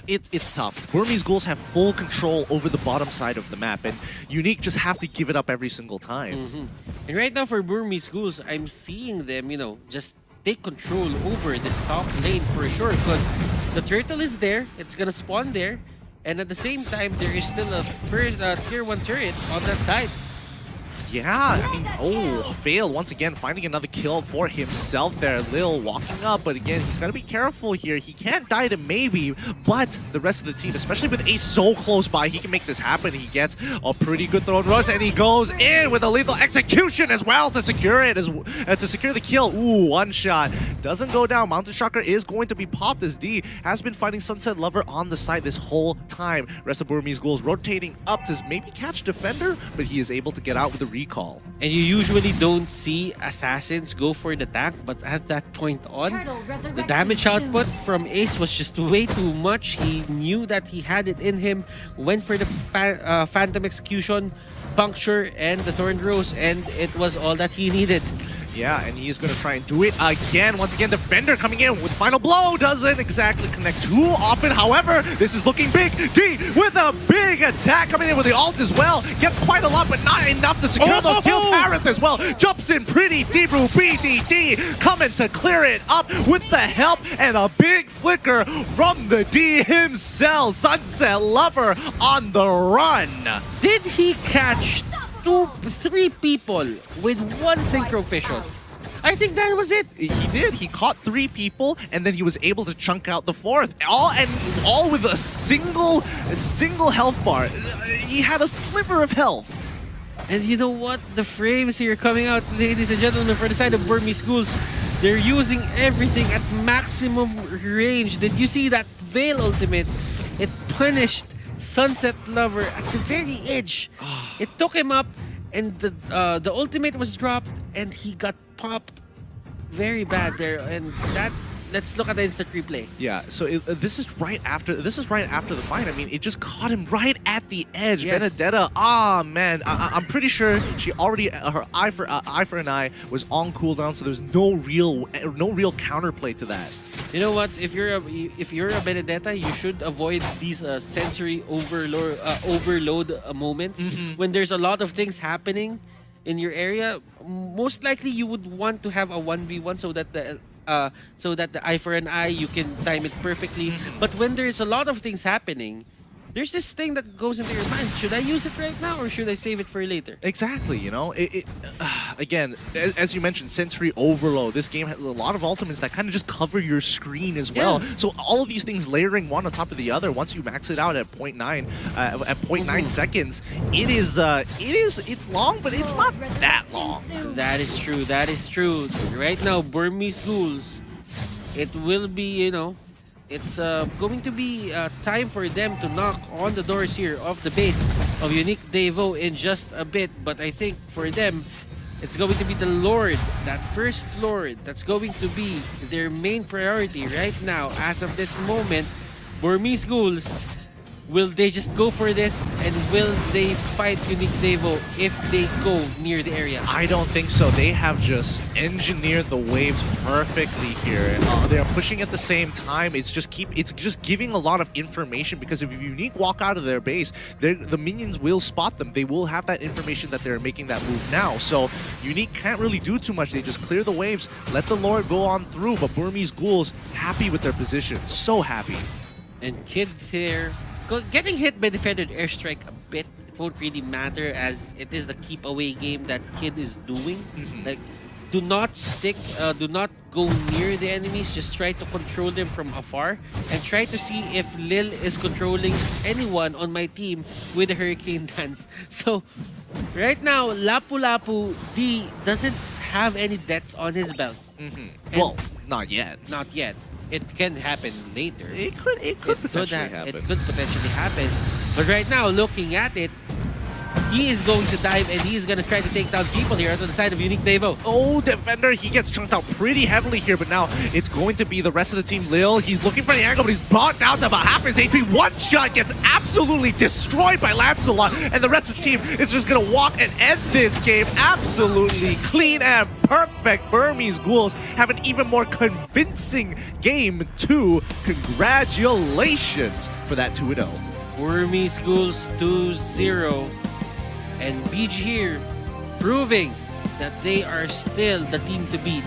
Speaker 12: it's tough. Burmese Ghouls have full control over the bottom side of the map, and Unique just have to give it up every single time.
Speaker 13: And right now for Burmese Ghouls, I'm seeing them, just take control over this top lane for sure, because the turtle is there, it's gonna spawn there, and at the same time, there is still a tier 1 turret on that side.
Speaker 12: Yeah, I mean, failed once again, finding another kill for himself there. Lil walking up, but again, he's got to be careful here. He can't die to maybe, but the rest of the team, especially with Ace so close by, he can make this happen. He gets a pretty good throw and runs, and he goes in with a lethal execution as well to secure it, to secure the kill. Ooh, 1 shot. Doesn't go down. Mountain Shocker is going to be popped as D has been fighting Sunset Lover on the side this whole time. Rest of Burmese Ghouls rotating up to maybe catch Defender, but he is able to get out with the recall.
Speaker 13: And you usually don't see assassins go for the tank, but at that point on, the damage output from Ace was just way too much. He knew that he had it in him, went for the Phantom Execution, Puncture, and the Thorn Rose, and it was all that he needed.
Speaker 12: Yeah, and he is going to try and do it again. Once again, Defender coming in with Final Blow. Doesn't exactly connect too often. However, this is looking big. D with a big attack coming in with the ult as well. Gets quite a lot, but not enough to secure those kills. Harith as well jumps in pretty deep. RubyDD coming to clear it up with the help and a big flicker from the D himself. Sunset Lover on the run.
Speaker 13: Did he catch 3 people with 1 Synchro Vision? I think that was it.
Speaker 12: He did. He caught 3 people, and then he was able to chunk out the 4th. All with a single health bar. He had a sliver of health.
Speaker 13: And you know what? The frames here coming out, ladies and gentlemen, for the side of Burmese Ghouls. They're using everything at maximum range. Did you see that Veil ultimate? It punished Sunset Lover at the very edge. It took him up, and the ultimate was dropped, and he got popped very bad there. And that, let's look at the instant replay.
Speaker 12: Yeah, so this is right after the fight. I mean, it just caught him right at the edge.
Speaker 13: Yes.
Speaker 12: Benedetta, man, I'm pretty sure she already her eye for an eye was on cooldown, so there's no real counterplay to that.
Speaker 13: You know what? If you're a Benedetta, you should avoid these sensory overload moments when there's a lot of things happening in your area. Most likely, you would want to have a 1v1 so that the eye for an eye, you can time it perfectly. But when there's a lot of things happening, there's this thing that goes into your mind. Should I use it right now or should I save it for later?
Speaker 12: Exactly, you know. Again, as you mentioned, sensory overload. This game has a lot of ultimates that kind of just cover your screen as well. So all of these things layering one on top of the other. Once you max it out at 0.9 seconds, it's long, but it's not that long.
Speaker 13: That is true. That is true. Right now, Burmese Ghouls, it will be, you know, it's going to be time for them to knock on the doors here of the base of Unique Devo in just a bit. But I think for them, it's going to be the Lord, that first Lord, that's going to be their main priority right now. As of this moment, Burmese Ghouls, will they just go for this, and will they fight Unique Devo if they go near the area?
Speaker 12: I don't think so. They have just engineered the waves perfectly here. They're pushing at the same time. It's just giving a lot of information, because if Unique walk out of their base, the minions will spot them. They will have that information that they're making that move now. So Unique can't really do too much. They just clear the waves, let the Lord go on through. But Burmese Ghouls happy with their position, so happy.
Speaker 13: And Kid there, getting hit by the feathered airstrike a bit, it won't really matter, as it is the keep away game that Kid is doing. Like, do not stick, do not go near the enemies, just try to control them from afar, and try to see if Lil is controlling anyone on my team with the Hurricane Dance. So right now, Lapu Lapu D doesn't have any deaths on his belt.
Speaker 12: Well, not yet.
Speaker 13: Not yet. It can happen later.
Speaker 12: It could potentially happen.
Speaker 13: It could potentially happen. But right now, looking at it, he is going to dive, and he's going to try to take down people here on the side of Unique Devo.
Speaker 12: Oh, Defender, he gets chunked out pretty heavily here, but now it's going to be the rest of the team. Lil, he's looking for the angle, but he's brought down to about half his HP. One shot gets absolutely destroyed by Lancelot, and the rest of the team is just going to walk and end this game absolutely clean and perfect. Burmese Ghouls have an even more convincing game 2. Congratulations for that 2-0.
Speaker 13: Burmese Ghouls 2-0. And BG here proving that they are still the team to beat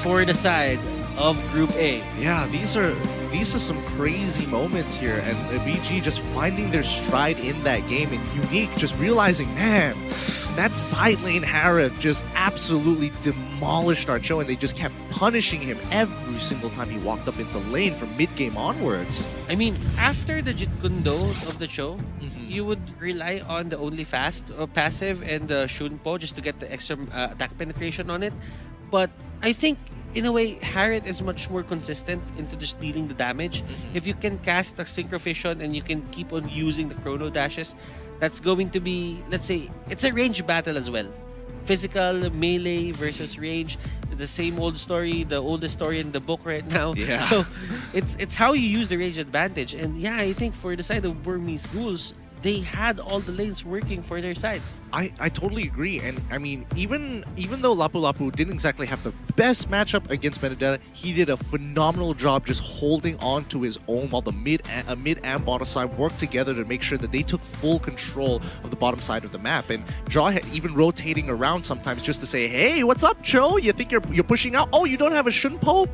Speaker 13: for the side of Group A.
Speaker 12: Yeah, these are some crazy moments here, and BG just finding their stride in that game, and Unique just realizing, man, that side lane Harith just absolutely demolished our Cho, and they just kept punishing him every single time he walked up into lane from mid-game onwards.
Speaker 13: I mean, after the Jit Kundo of the Cho, you would rely on the Only Fast passive and the Shunpo just to get the extra attack penetration on it. But I think, in a way, Harith is much more consistent into just dealing the damage. If you can cast a Synchrovision and you can keep on using the Chrono Dashes, that's going to be, let's say, it's a range battle as well. Physical, melee versus range, the same old story, the oldest story in the book right now.
Speaker 12: Yeah.
Speaker 13: So it's how you use the range advantage. And yeah, I think for the side of Burmese Ghouls, they had all the lanes working for their side.
Speaker 12: I totally agree, and I mean, even though Lapu Lapu didn't exactly have the best matchup against Benedetta, he did a phenomenal job just holding on to his own while the mid and bottom side worked together to make sure that they took full control of the bottom side of the map. And Jaw had even rotating around sometimes just to say, hey, what's up, Cho? You think you're pushing out? Oh, you don't have a Shunpo?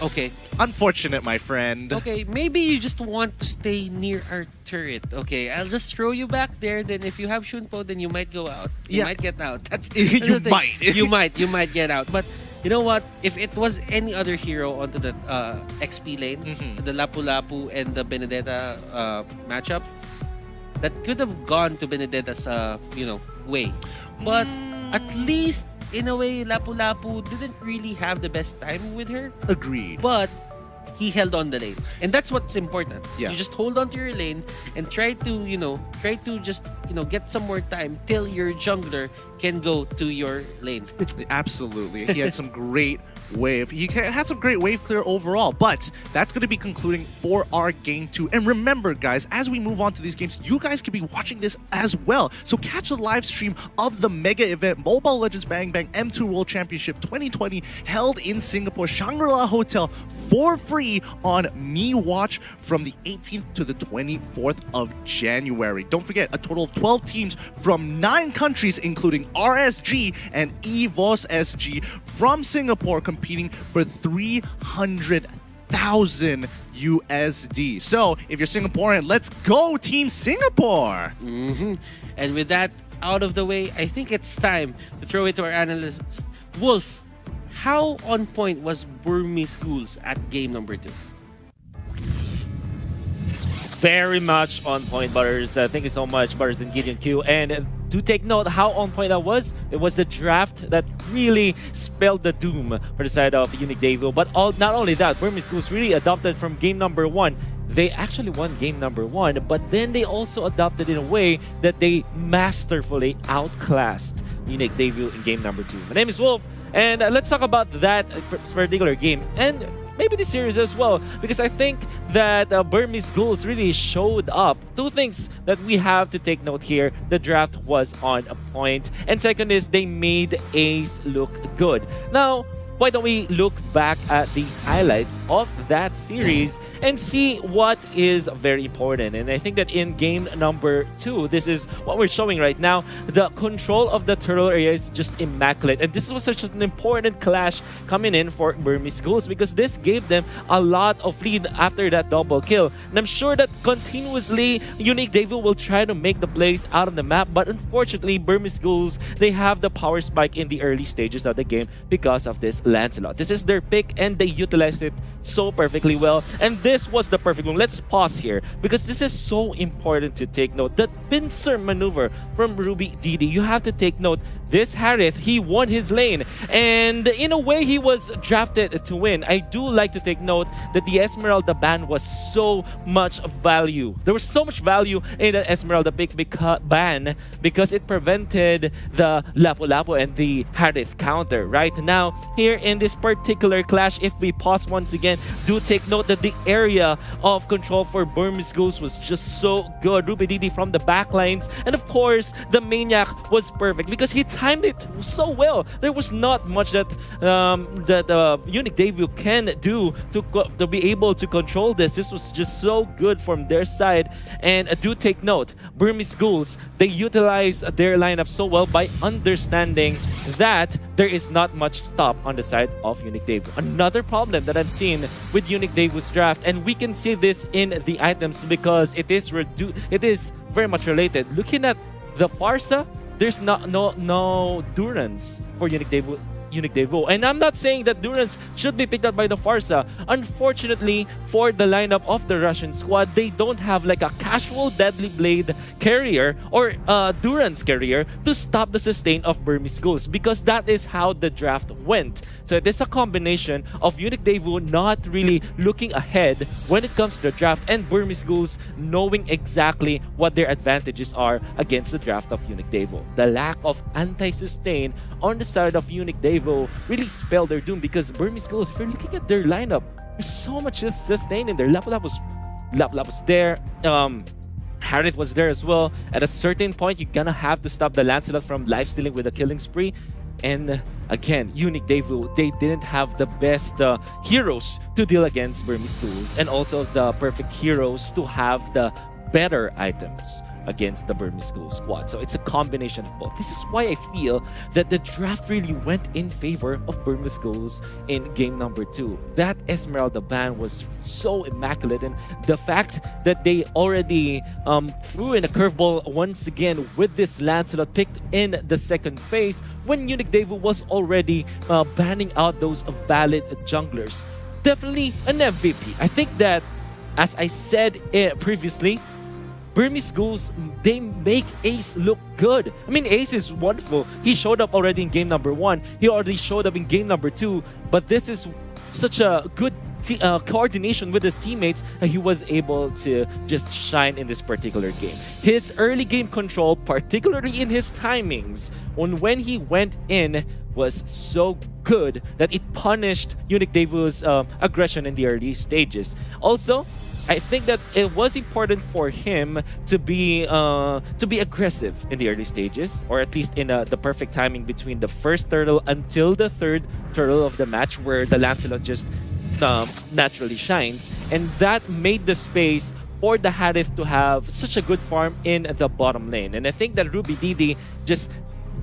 Speaker 13: Okay.
Speaker 12: Unfortunate, my friend.
Speaker 13: Okay, maybe you just want to stay near our turret. Okay, I'll just throw you back there. Then if you have Shunpo, then you might go out. You might get out. That's
Speaker 12: you might.
Speaker 13: you might get out. But you know what? If it was any other hero onto the XP lane, the Lapu Lapu and the Benedetta matchup, that could have gone to Benedetta's way. But at least in a way, Lapu-Lapu didn't really have the best time with her.
Speaker 12: Agreed.
Speaker 13: But he held on the lane. And that's what's important.
Speaker 12: Yeah.
Speaker 13: You just hold on to your lane and try to just, get some more time till your jungler can go to your lane.
Speaker 12: Absolutely. He had some great wave. He had some great wave clear overall, but that's going to be concluding for our game 2. And remember, guys, as we move on to these games, you guys can be watching this as well. So catch the live stream of the mega event, Mobile Legends Bang Bang M2 World Championship 2020, held in Singapore Shangri-La Hotel for free on Me Watch from the 18th to the 24th of January. Don't forget, a total of 12 teams from 9 countries, including RSG and EVOS SG from Singapore, competing for 300,000 USD. So, if you're Singaporean, let's go Team Singapore!
Speaker 13: And with that out of the way, I think it's time to throw it to our analyst, Wolf. How on point was Burmese Schools at game number 2?
Speaker 14: Very much on point, Butters. Thank you so much, Butters and Gideon Q. And to take note how on point that was, it was the draft that really spelled the doom for the side of Unique Devil. But not only that, Burmese Schools really adopted from game number 1. They actually won game number 1, but then they also adopted in a way that they masterfully outclassed Unique Devil in game number 2. My name is Wolf, and let's talk about that particular game. And maybe the series as well, because I think that Burmese Schools really showed up. 2 things that we have to take note here. The draft was on a point, and second is they made Ace look good. Now, why don't we look back at the highlights of that series and see what is very important. And I think that in game number 2, this is what we're showing right now. The control of the turtle area is just immaculate. And this was such an important clash coming in for Burmese Schools because this gave them a lot of lead after that double kill. And I'm sure that continuously Unique Devil will try to make the plays out of the map. But unfortunately, Burmese Schools, they have the power spike in the early stages of the game because of this Lancelot. This is their pick and they utilized it so perfectly well. And this was the perfect one. Let's pause here because this is so important to take note. The pincer maneuver from Ruby DD. You have to take note. This Harith, he won his lane. And in a way, he was drafted to win. I do like to take note that the Esmeralda ban was so much value. There was so much value in the Esmeralda pick ban because it prevented the Lapu-Lapu and the Harith counter. Right now, here in this particular clash, if we pause once again, do take note that the area of control for Burmese Schools was just so good. Ruby DD from the backlines, and of course, the Maniac was perfect because he timed it so well. There was not much that Unique Devil can do to be able to control this. This was just so good from their side. And do take note, Burmese Schools, they utilize their lineup so well by understanding that there is not much stop on the side of Unique Devil. Another problem that I've seen with Unique Devil's draft, and we can see this in the items because it is very much related. Looking at the Farsa, there's no Durance for Unique Devil. And I'm not saying that Durance should be picked up by the Farsa. Unfortunately, for the lineup of the Russian squad, they don't have like a casual Deadly Blade carrier or Durance carrier to stop the sustain of Burmese Schools because that is how the draft went. So it is a combination of Unique Devil not really looking ahead when it comes to the draft and Burmese Schools knowing exactly what their advantages are against the draft of Unique Devil. The lack of anti-sustain on the side of Unique Devil really spelled their doom because Burmese Schools, if you're looking at their lineup, there's so much sustain in there. Lap was there. Harith was there as well. At a certain point, you're gonna have to stop the Lancelot from life-stealing with a killing spree. And again, Unique Devil, they didn't have the best heroes to deal against Burmese Schools and also the perfect heroes to have the better items against the Burmese School squad. So it's a combination of both. This is why I feel that the draft really went in favor of Burmese Schools in game number 2. That Esmeralda ban was so immaculate, and the fact that they already threw in a curveball once again with this Lancelot picked in the second phase when Unique Devil was already banning out those valid junglers. Definitely an MVP. I think that, as I said previously, Burmese Ghouls, they make Ace look good. I mean, Ace is wonderful. He showed up already in game number 1. He already showed up in game number 2. But this is such a good coordination with his teammates that he was able to just shine in this particular game. His early game control, particularly in his timings, when he went in, was so good that it punished Unique Devu's aggression in the early stages. Also, I think that it was important for him to be aggressive in the early stages, or at least in the perfect timing between the first turtle until the third turtle of the match, where the Lancelot just naturally shines, and that made the space for the Harith to have such a good farm in the bottom lane. And I think that Ruby Didi just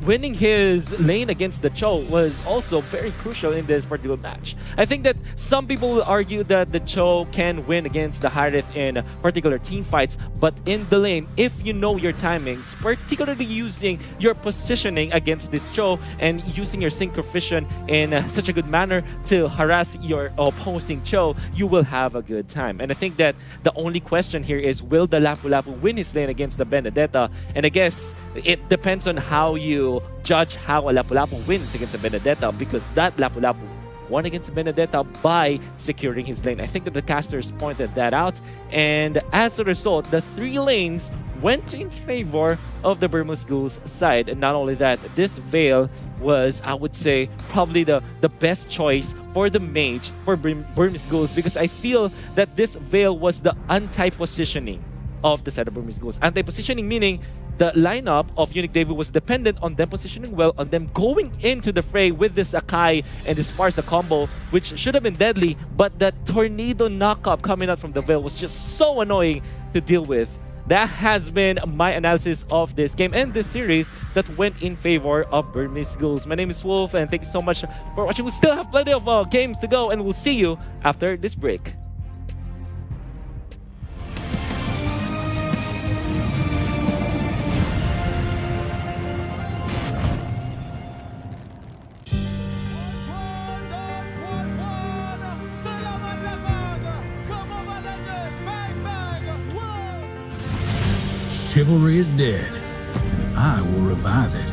Speaker 14: winning his lane against the Cho was also very crucial in this particular match. I think that some people will argue that the Cho can win against the Harith in particular team fights, but in the lane, if you know your timings, particularly using your positioning against this Cho and using your synchrovision in such a good manner to harass your opposing Cho, you will have a good time. And I think that the only question here is, will the Lapu Lapu win his lane against the Benedetta? And I guess it depends on how you judge how a Lapu Lapu wins against a Benedetta, because that Lapu Lapu won against a Benedetta by securing his lane. I think that the casters pointed that out, and as a result, the 3 lanes went in favor of the Burmese Ghouls side. And not only that, this Veil was, I would say, probably the best choice for the mage for Burmese Ghouls, because I feel that this Veil was the anti-positioning of the side of Burmese Ghouls. Anti-positioning meaning the lineup of Unique Devu was dependent on them positioning well, on them going into the fray with this Akai and this Farsa combo, which should have been deadly, but that tornado knockup coming out from the Veil was just so annoying to deal with. That has been my analysis of this game and this series that went in favor of Burmese Ghouls. My name is Wolf, and thank you so much for watching. We still have plenty of games to go, and we'll see you after this break.
Speaker 7: Chivalry is dead. I will revive it.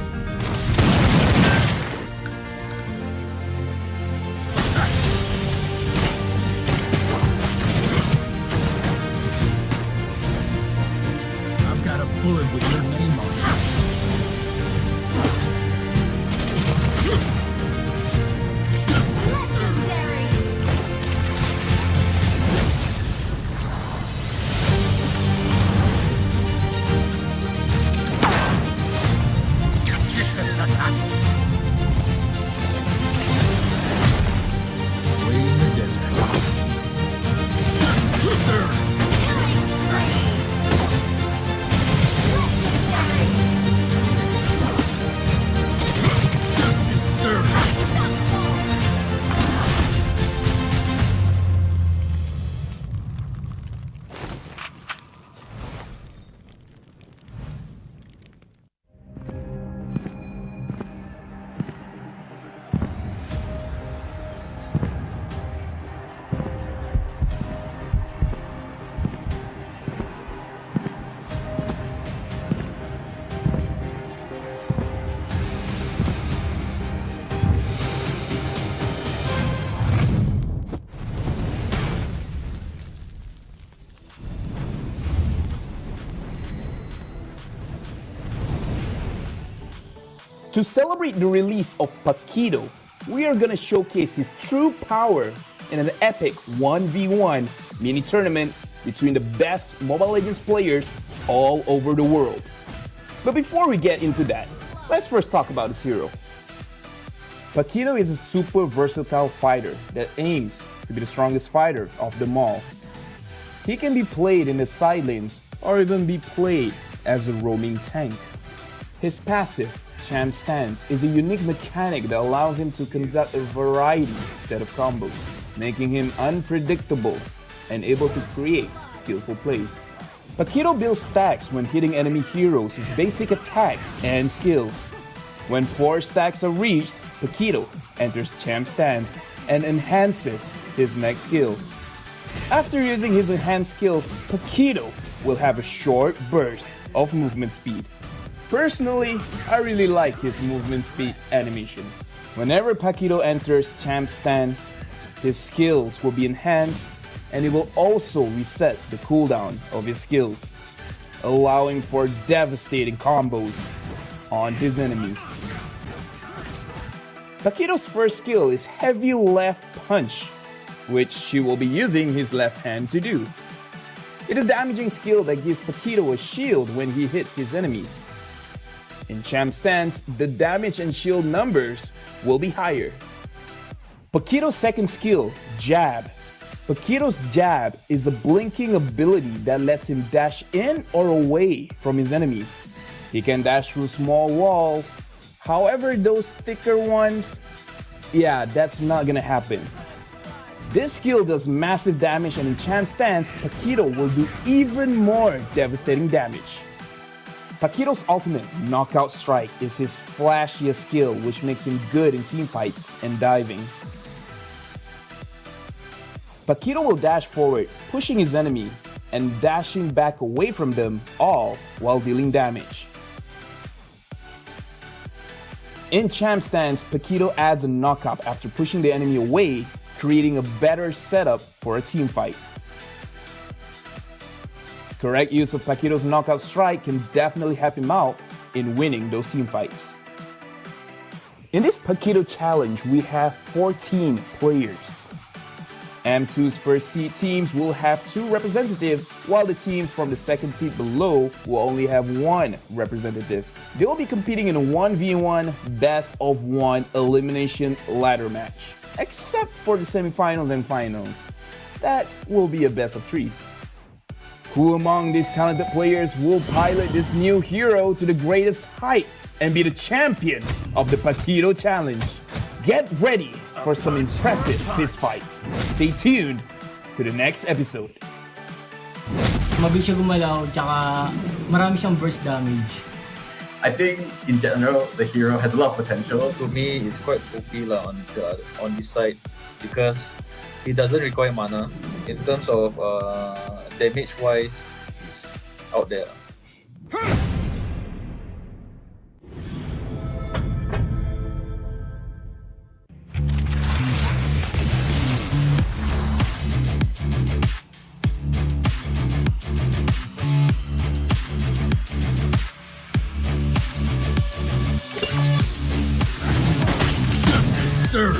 Speaker 7: I've got a bullet with your name on it.
Speaker 6: To celebrate the release of Paquito, we are gonna showcase his true power in an epic 1v1 mini tournament between the best Mobile Legends players all over the world. But before we get into that, let's first talk about his hero. Paquito is a super versatile fighter that aims to be the strongest fighter of them all. He can be played in the side lanes or even be played as a roaming tank. His passive, Champ Stance, is a unique mechanic that allows him to conduct a variety set of combos, making him unpredictable and able to create skillful plays. Paquito builds stacks when hitting enemy heroes with basic attack and skills. When 4 stacks are reached, Paquito enters Champ Stance and enhances his next skill. After using his enhanced skill, Paquito will have a short burst of movement speed. Personally, I really like his movement speed animation. Whenever Paquito enters champ stance, his skills will be enhanced and it will also reset the cooldown of his skills, allowing for devastating combos on his enemies. Paquito's first skill is Heavy Left Punch, which she will be using his left hand to do. It is a damaging skill that gives Paquito a shield when he hits his enemies. In champ stance, the damage and shield numbers will be higher. Paquito's second skill, Jab. Paquito's Jab is a blinking ability that lets him dash in or away from his enemies. He can dash through small walls, however those thicker ones, yeah, that's not gonna happen. This skill does massive damage and in champ stance, Paquito will do even more devastating damage. Paquito's ultimate, Knockout Strike, is his flashiest skill which makes him good in teamfights and diving. Paquito will dash forward, pushing his enemy and dashing back away from them, all while dealing damage. In champ stance, Paquito adds a knockup after pushing the enemy away, creating a better setup for a team fight. Correct use of Paquito's Knockout Strike can definitely help him out in winning those team fights. In this Paquito challenge, we have 14 players. M2's first seed teams will have 2 representatives, while the teams from the second seed below will only have 1 representative. They will be competing in a 1v1 best of 1 elimination ladder match, except for the semifinals and finals. That will be a best of 3. Who among these talented players will pilot this new hero to the greatest height and be the champion of the Paquito challenge? Get ready for some impressive fistfights. Stay tuned to the next episode.
Speaker 8: Mabilis siya gumalaw, tsaka marami siyang burst damage.
Speaker 9: I think in general the hero has a lot of potential.
Speaker 10: To me, it's quite OP on this side because he doesn't require mana. In terms of damage wise, he's out there.
Speaker 7: Serve.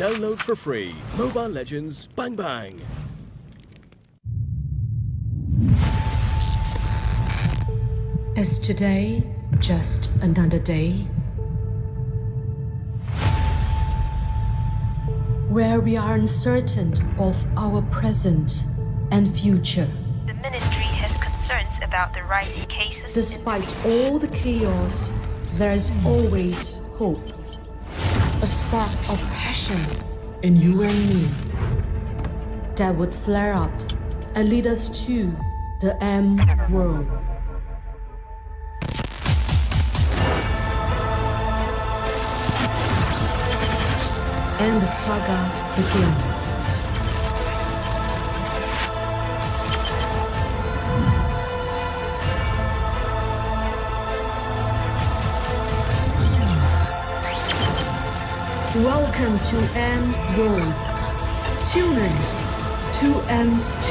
Speaker 11: Download for free. Mobile Legends Bang Bang.
Speaker 1: Is today just another day? Where we are uncertain of our present and future.
Speaker 2: The ministry has concerns about the rising cases.
Speaker 1: Despite all the chaos, there is always hope. A spark of passion in you and me that would flare up and lead us to the M world. And the saga begins. Welcome to M World. Tune in to M2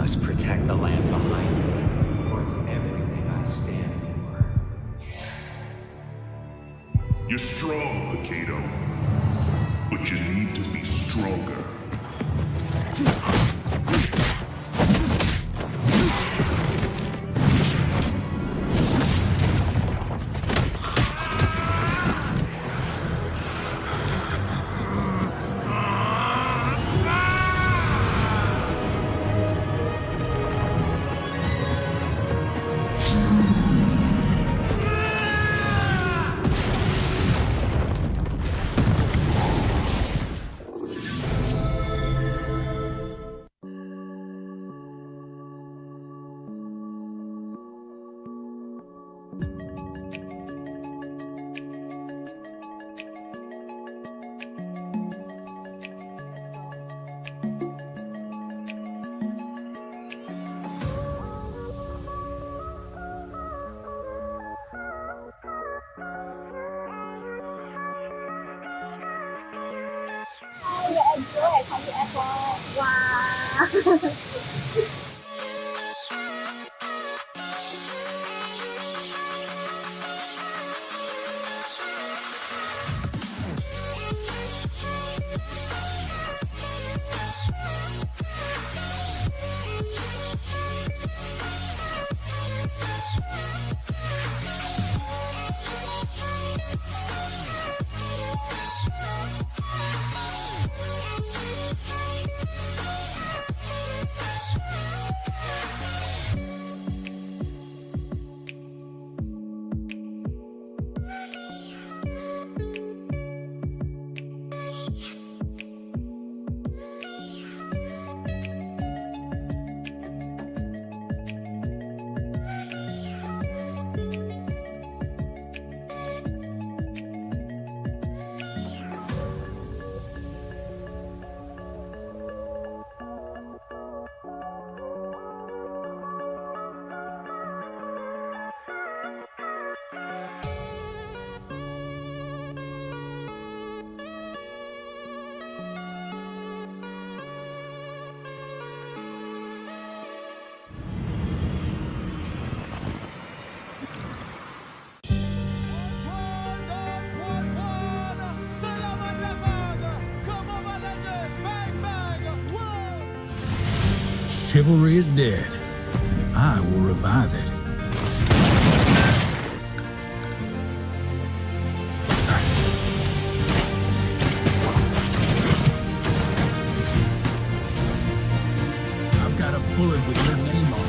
Speaker 15: must protect the land behind me, for it's everything I stand for.
Speaker 16: You're strong, Mikado, but you need to be stronger.
Speaker 7: Chivalry is dead. I will revive it. I've got a bullet with your name on it.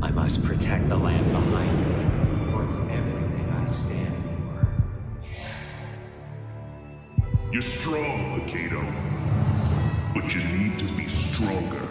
Speaker 15: I must protect the land behind me, for it's everything I stand for.
Speaker 16: You're strong, Mikado, but you need to be stronger.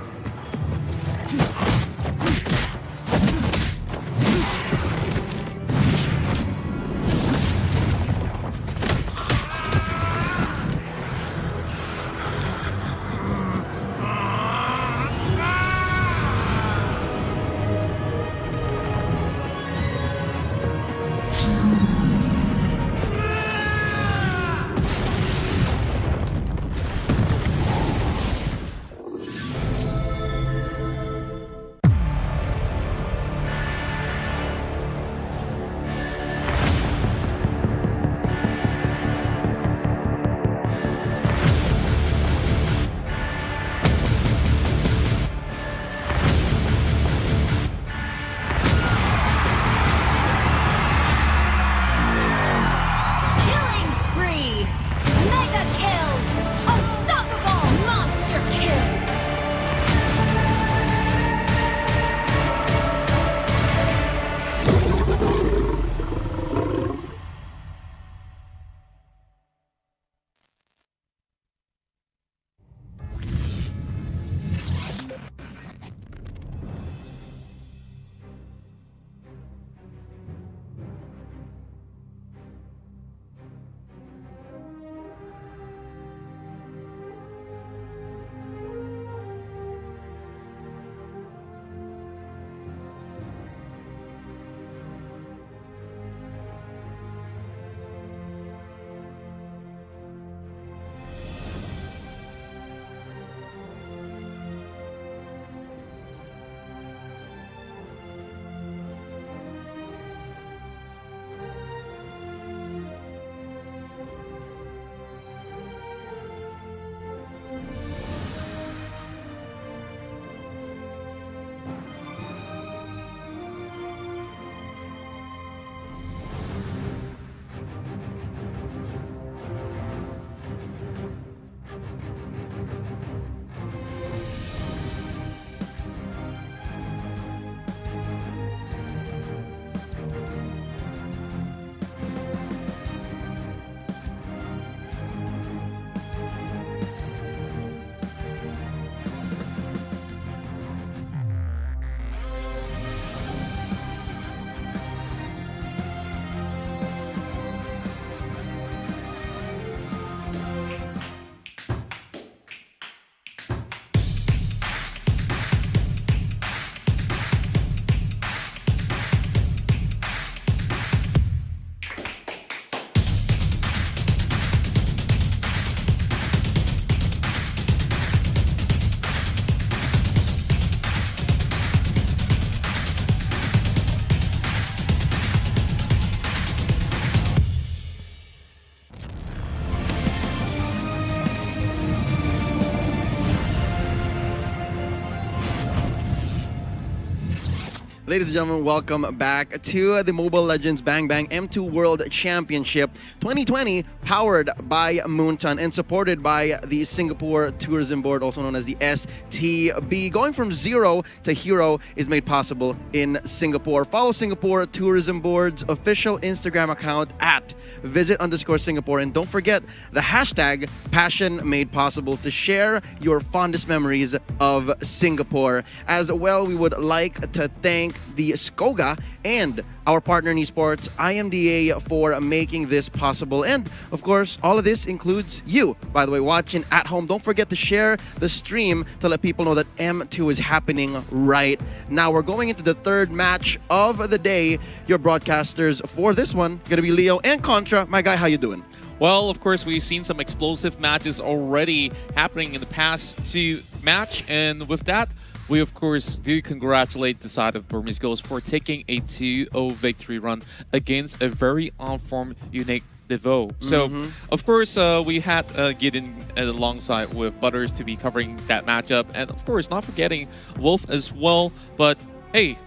Speaker 3: Ladies and gentlemen, welcome back to the Mobile Legends Bang Bang M2 World Championship 2020, powered by Moonton and supported by the Singapore Tourism Board, also known as the STB. Going from zero to hero is made possible in Singapore. Follow Singapore Tourism Board's official Instagram account at visit_Singapore, and don't forget the hashtag Passion Made Possible to share your fondest memories of Singapore. As well, we would like to thank the SCOGA and our partner in esports, IMDA, for making this possible. And of course, all of this includes you, by the way, watching at home. Don't forget to share the stream to let people know that M2 is happening right now. We're going into the third match of the day. Your broadcasters for this one gonna be Leo and Contra. My guy, how you doing?
Speaker 4: Well, of course, we've seen some explosive matches already happening in the past two match, and with that, we, of course, do congratulate the side of Burmese Ghost for taking a 2-0 victory run against a very on-form Unique Devo. So, of course, we had Gideon alongside with Butters to be covering that matchup, and of course, not forgetting Wolf as well. But hey,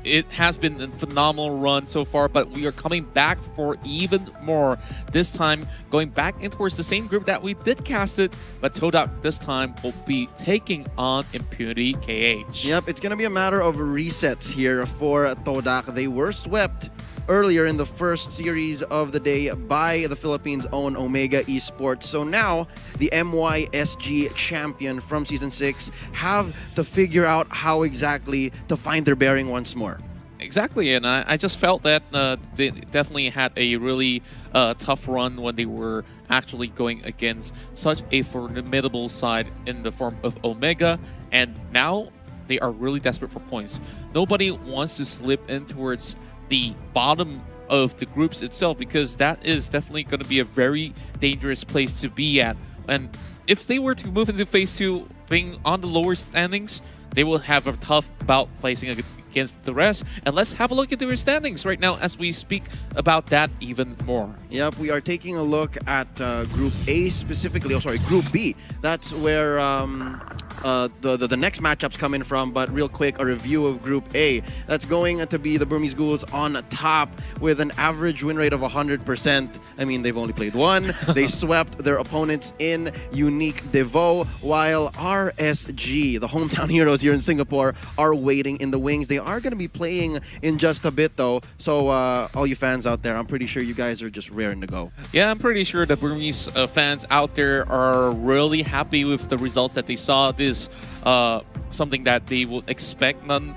Speaker 4: it has been a phenomenal run so far, but we are coming back for even more. This time, going back in towards the same group that we did cast it, but Todak this time will be taking on Impunity KH.
Speaker 3: Yep, it's going to be a matter of resets here for Todak. They were swept earlier in the first series of the day by the Philippines' own Omega Esports. So now the MYSG champion from Season 6 have to figure out how exactly to find their bearing once more.
Speaker 4: Exactly, and I just felt that they definitely had a really tough run when they were actually going against such a formidable side in the form of Omega, and now they are really desperate for points. Nobody wants to slip in towards the bottom of the groups itself, because that is definitely going to be a very dangerous place to be at. And if they were to move into Phase 2 being on the lower standings, they will have a tough bout facing against the rest. And let's have a look at their standings right now as we speak about that even more.
Speaker 3: Yep, we are taking a look at Group A specifically. Oh, sorry, Group B. That's where the next matchup's coming from. But real quick, a review of Group A. That's going to be the Burmese Ghouls on top with an average win rate of 100%. I mean, they've only played one. They swept their opponents in Unique Devo, while RSG, the hometown heroes here in Singapore, are waiting in the wings. They are going to be playing in just a bit, though. So all you fans out there, I'm pretty sure you guys are just raring to go.
Speaker 4: Yeah, I'm pretty sure the Burmese fans out there are really happy with the results that they saw. This something that they would expect none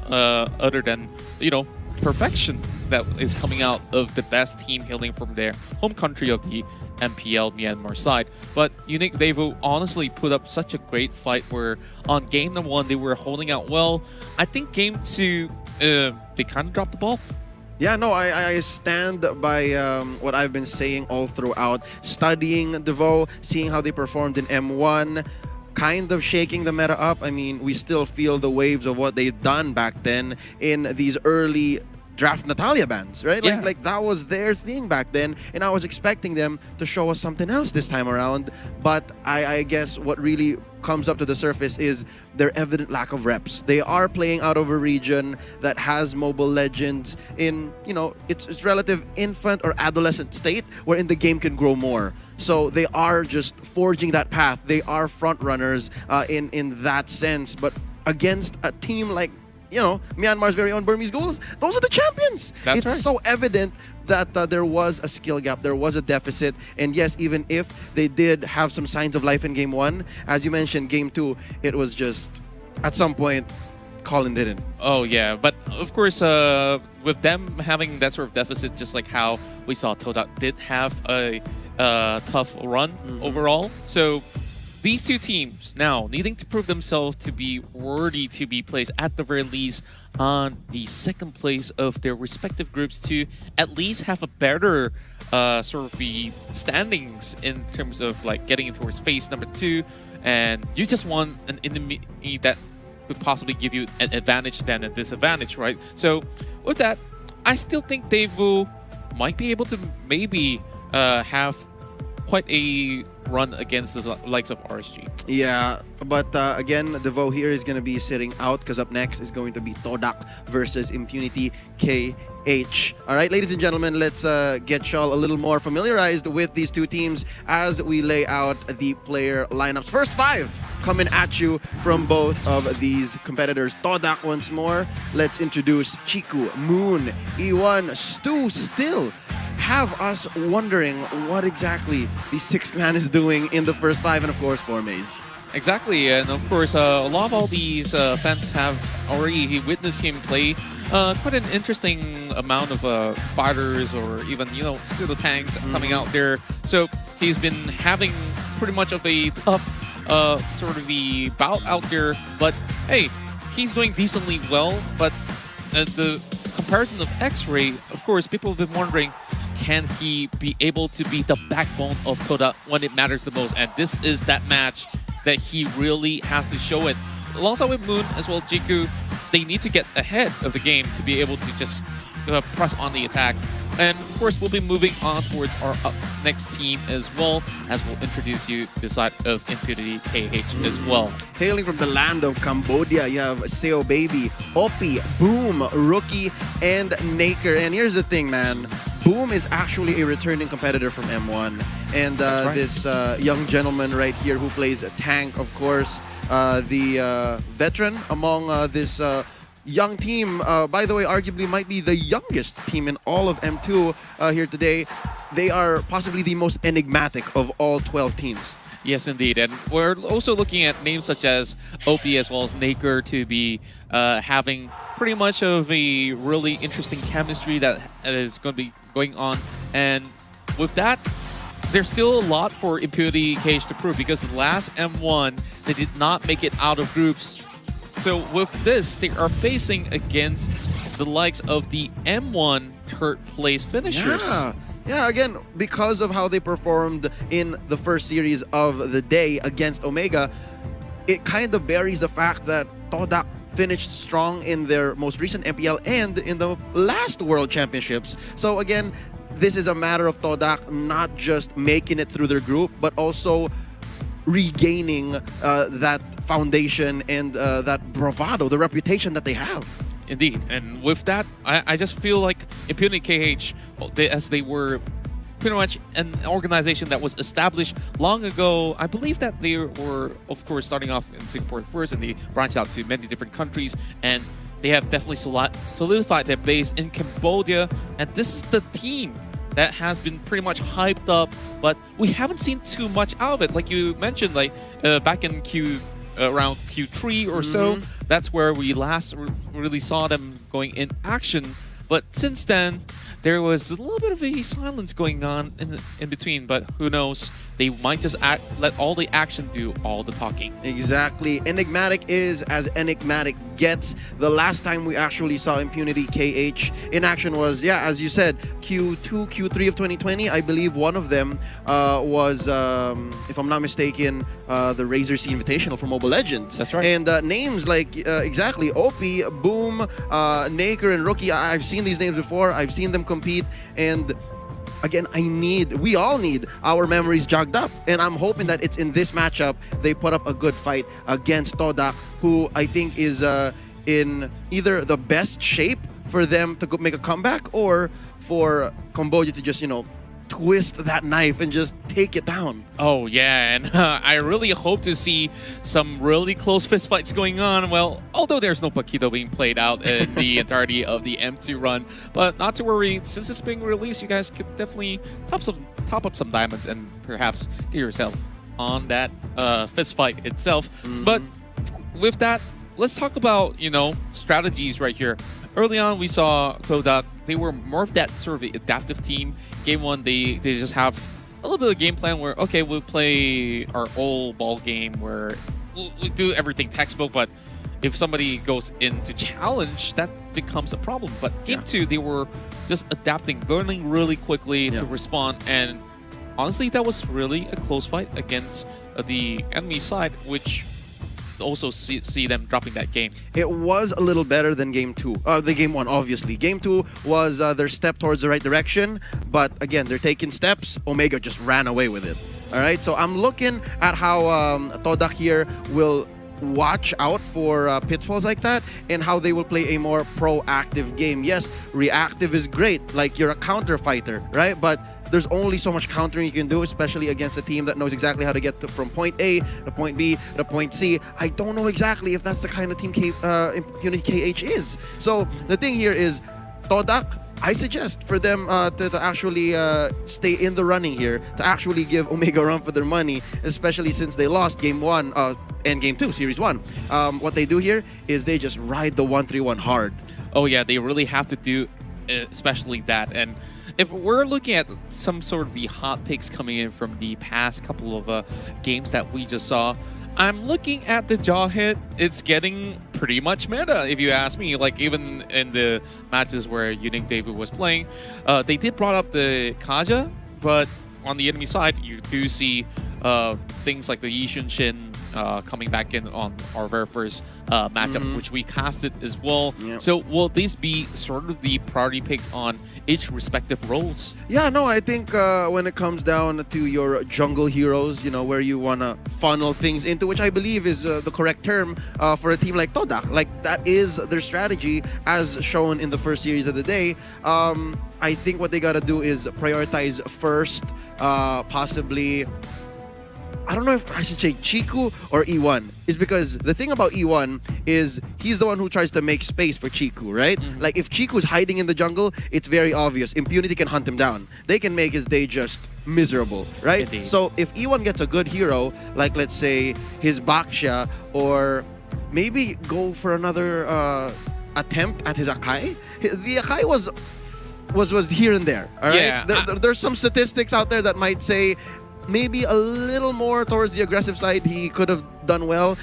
Speaker 4: other than, you know, perfection that is coming out of the best team hailing from their home country of the MPL Myanmar side. But Unique Devo honestly put up such a great fight where on game number 1 they were holding out well. I think game 2 they kind of dropped the ball.
Speaker 3: Yeah, no, I stand by what I've been saying all throughout. Studying Devo, seeing how they performed in M1, kind of shaking the meta up. I mean, we still feel the waves of what they've done back then in these early draft Natalia bans, right?
Speaker 4: Yeah.
Speaker 3: Like that was their thing back then, and I was expecting them to show us something else this time around. But I guess what really comes up to the surface is their evident lack of reps. They are playing out of a region that has Mobile Legends in, you know, its relative infant or adolescent state, wherein the game can grow more. So they are just forging that path. They are front runners in that sense. But against a team like, you know, Myanmar's very own Burmese Ghouls, those are the champions.
Speaker 4: That's right.
Speaker 3: So evident that there was a skill gap, there was a deficit. And yes, even if they did have some signs of life in Game 1, as you mentioned, Game 2, it was just, at some point, calling it in.
Speaker 4: Oh, yeah. But, of course, with them having that sort of deficit, just like how we saw Todak did have a tough run overall. So these two teams now needing to prove themselves to be worthy to be placed at the very least on the second place of their respective groups to at least have a better sort of the standings in terms of like getting into phase number 2, and you just want an enemy that could possibly give you an advantage than a disadvantage, right? So with that, I still think Daewoo might be able to maybe have quite a run against the likes of RSG.
Speaker 3: Yeah, but again, Devo here is going to be sitting out because up next is going to be Todak versus Impunity KH. All right, ladies and gentlemen, let's get y'all a little more familiarized with these two teams as we lay out the player lineups. First five coming at you from both of these competitors. Todak once more. Let's introduce Chiku, Moon, E1, Stu still have us wondering what exactly the sixth man is doing in the first five, and of course, Formaze.
Speaker 4: Exactly, and of course, a lot of all these fans have already witnessed him play quite an interesting amount of fighters or even, pseudo tanks coming out there. So he's been having pretty much of a tough sort of the bout out there, but hey, he's doing decently well. But the comparison of X-Ray, of course, people have been wondering, can he be able to be the backbone of Toda when it matters the most? And this is that match that he really has to show it. Alongside with Moon as well as Jiku, they need to get ahead of the game to be able to just press on the attack. And of course, we'll be moving on towards our next team as well, as we'll introduce you to the side of Impunity KH as well.
Speaker 3: Hailing from the land of Cambodia, you have Seo Baby, Opie, Boom, Rookie, and Naker. And here's the thing, man. Boom is actually a returning competitor from M1. And this young gentleman right here who plays a tank, of course, the veteran among this young team, by the way, arguably might be the youngest team in all of M2 here today. They are possibly the most enigmatic of all 12 teams.
Speaker 4: Yes, indeed. And we're also looking at names such as OP as well as Naker to be having pretty much of a really interesting chemistry that is going to be going on. And with that, there's still a lot for Impunity KH to prove, because the last M1, they did not make it out of groups. So with this, they are facing against the likes of the M1 third place finishers.
Speaker 3: Yeah, again, because of how they performed in the first series of the day against Omega, it kind of buries the fact that Todak finished strong in their most recent MPL and in the last World Championships. So again, this is a matter of Todak not just making it through their group, but also regaining that foundation and that bravado, the reputation that they have.
Speaker 4: Indeed, and with that, I just feel like Impunity KH, as they were pretty much an organization that was established long ago. I believe that they were, of course, starting off in Singapore first, and they branched out to many different countries, and they have definitely solidified their base in Cambodia, and this is the team that has been pretty much hyped up, but we haven't seen too much out of it. Like you mentioned, like back in around Q3 or so, that's where we last really saw them going in action. But since then, there was a little bit of a silence going on in between, but who knows? They might just let all the action do all the talking.
Speaker 3: Exactly. Enigmatic is as enigmatic gets. The last time we actually saw Impunity KH in action was, yeah, as you said, Q2, Q3 of 2020. I believe one of them was, if I'm not mistaken, the Razor C Invitational for Mobile Legends.
Speaker 4: That's right.
Speaker 3: And names like, exactly, OP, Boom, Naker, and Rookie. I've seen these names before. I've seen them compete, and again, we all need our memories jogged up. And I'm hoping that it's in this matchup they put up a good fight against Todak, who I think is in either the best shape for them to make a comeback, or for Cambodia to just, twist that knife and just take it down.
Speaker 4: Oh, yeah, and I really hope to see some really close fistfights going on. Well, although there's no Paquito being played out in the entirety of the M2 run, but not to worry, since it's being released, you guys could definitely top up some diamonds and perhaps get yourself on that fistfight itself. But with that, let's talk about, strategies right here. Early on, we saw Todak. They were more of that sort of the adaptive team. Game one, they just have a little bit of game plan where, okay, we'll play our old ball game where we do everything textbook, but if somebody goes in to challenge, that becomes a problem. But game two, they were just adapting, learning really quickly to respond, and honestly, that was really a close fight against the enemy side, which also see them dropping that game.
Speaker 3: It was a little better than game 2. The game 1, obviously. Game 2 was their step towards the right direction, but again, they're taking steps. Omega just ran away with it. All right, so I'm looking at how Todak here will watch out for pitfalls like that and how they will play a more proactive game. Yes, reactive is great, like you're a counter fighter, right? But there's only so much countering you can do, especially against a team that knows exactly how to get from point A to point B to point C. I don't know exactly if that's the kind of team Impunity KH is. So the thing here is, Todak, I suggest for them to actually stay in the running here, to actually give Omega a run for their money, especially since they lost Game 1 and Game 2, Series 1. What they do here is they just ride the 1-3-1 hard.
Speaker 4: Oh yeah, they really have to do especially that. And if we're looking at some sort of the hot picks coming in from the past couple of games that we just saw, I'm looking at the jaw hit. It's getting pretty much meta, if you ask me. Like, even in the matches where Unique David was playing, they did brought up the Kaja, but on the enemy side, you do see things like the Yishun Shin coming back in on our very first matchup, which we casted as well.
Speaker 3: Yep.
Speaker 4: So will these be sort of the priority picks on each respective roles?
Speaker 3: Yeah, no, I think when it comes down to your jungle heroes, you know, where you want to funnel things into, which I believe is the correct term for a team like Todak. Like, that is their strategy as shown in the first series of the day. I think what they got to do is prioritize first, possibly, I don't know if I should say Chiku or E1, is because the thing about E1 is he's the one who tries to make space for Chiku, right? Like, if Chiku's hiding in the jungle, it's very obvious. Impunity can hunt him down. They can make his day just miserable, right?
Speaker 4: Indeed.
Speaker 3: So if E1 gets a good hero, like let's say his Baksha, or maybe go for another attempt at his Akai. The Akai was here and there, all right?
Speaker 4: Yeah,
Speaker 3: There's some statistics out there that might say maybe a little more towards the aggressive side, he could have done well.